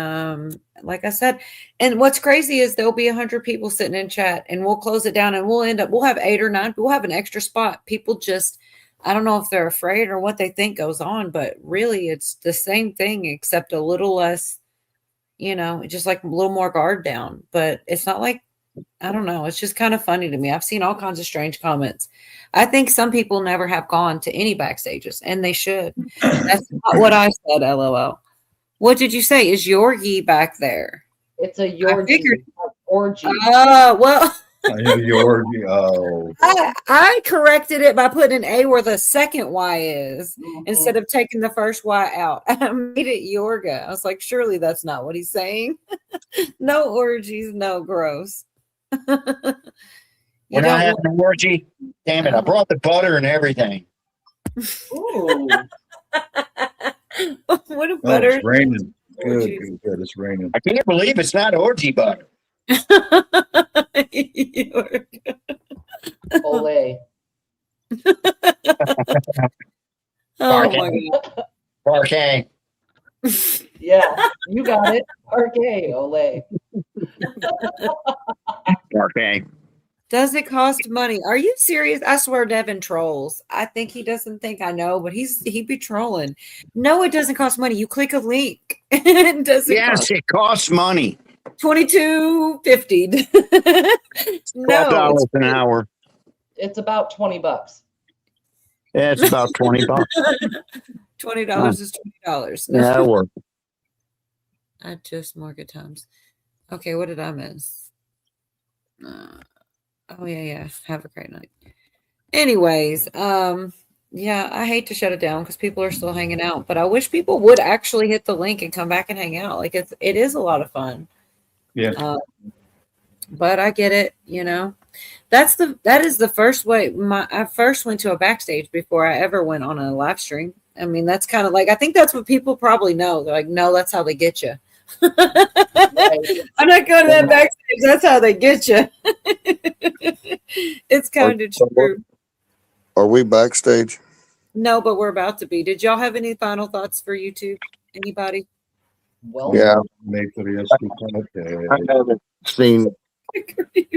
like I said, and what's crazy is there'll be 100 people sitting in chat, and we'll close it down, and we'll have 8 or 9. We'll have an extra spot. People just, I don't know if they're afraid or what they think goes on, but really, it's the same thing except a little less. Just like a little more guard down, but it's not like, I don't know. It's just kind of funny to me. I've seen all kinds of strange comments. I think some people never have gone to any backstages, and they should. That's not what I said, LOL. What did you say? Is Yorgi back there? It's a Yorgi orgy. Oh, well. Yorgi. Oh. I corrected it by putting an A where the second Y is instead of taking the first Y out. I made it Yorga. I was like, surely that's not what he's saying. No orgies, no gross. We're not having an orgy. Damn it! I brought the butter and everything. Ooh. What a butter! It's raining. Good. It's raining. I can't believe it's not orgy butter. Olay. Oh my God. Parquet. Yeah, you got it. Parquet, Olay. Parquet. Does it cost money? Are you serious? I swear Devin trolls. I think he doesn't think I know, but he be trolling. No, it doesn't cost money. You click a link. It doesn't it costs money. $22.50. No, $12 an hour. It's about $20. Yeah, it's about $20. $20 is $20. Yeah, that'll work. I just more good times. Okay, what did I miss? Oh yeah. Have a great night. Anyways, yeah, I hate to shut it down because people are still hanging out, but I wish people would actually hit the link and come back and hang out. Like it is a lot of fun. Yeah. But I get it, that is the first way. I first went to a backstage before I ever went on a live stream. I mean, that's kind of like, I think that's what people probably know. They're like, no, that's how they get you. I'm not going to that backstage. That's how they get you. It's kind of true. Are we backstage? No, but we're about to be. Did y'all have any final thoughts for YouTube? Anybody? Well, yeah.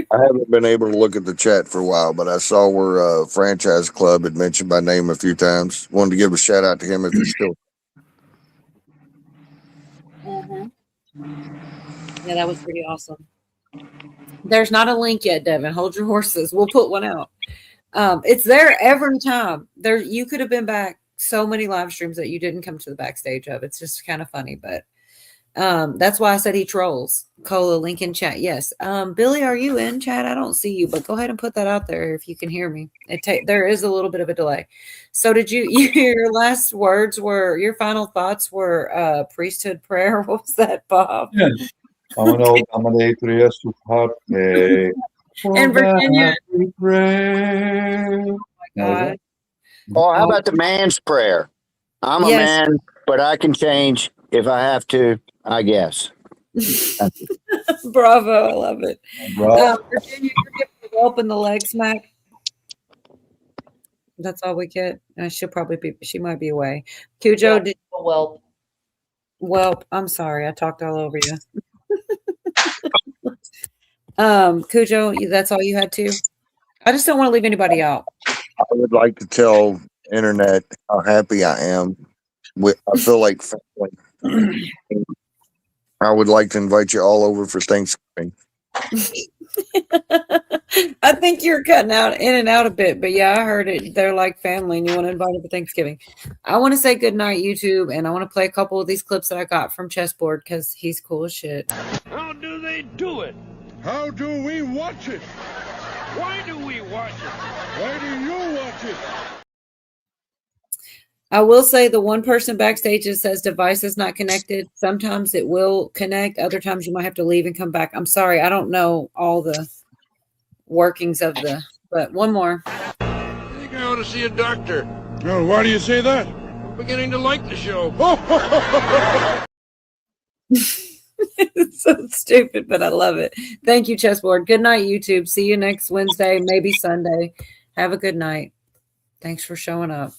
I haven't been able to look at the chat for a while, but I saw where Franchise Club had mentioned my name a few times. Wanted to give a shout out to him if he's still. Yeah, that was pretty awesome. There's not a link yet, Devin. Hold your horses. We'll put one out. It's there every time. You could have been back so many live streams that you didn't come to the backstage of. It's just kind of funny, but that's why I said he trolls. Cola, link in chat. Yes. Billy, are you in chat? I don't see you, but go ahead and put that out there if you can hear me. There is a little bit of a delay. So your last words were, your final thoughts were priesthood prayer. What was that, Bob? Yeah. And Virginia. Oh my God. Oh, how about the man's prayer? I'm a man, but I can change if I have to, I guess. Bravo. I love it. Virginia, you're giving the whelp in the leg smack. That's all we get. She might be away. Cujo, did whelp. Whelp. I'm sorry. I talked all over you. Cujo, that's all you had to? I just don't want to leave anybody out. I would like to tell internet how happy I am. I feel like family. I would like to invite you all over for Thanksgiving. I think you're cutting out in and out a bit, but yeah, I heard it. They're like family and you want to invite them for Thanksgiving. I want to say good night, YouTube, and I want to play a couple of these clips that I got from Chessboard because he's cool as shit. How do they do it? How do we watch it? Why do we watch it? Why do you watch it? I will say the one person backstage that says device is not connected. Sometimes it will connect. Other times you might have to leave and come back. I'm sorry. I don't know all the workings of but one more. I think I ought to see a doctor. Oh, why do you say that? I'm beginning to like the show. It's so stupid, but I love it. Thank you, Chessboard. Good night, YouTube. See you next Wednesday, maybe Sunday. Have a good night. Thanks for showing up.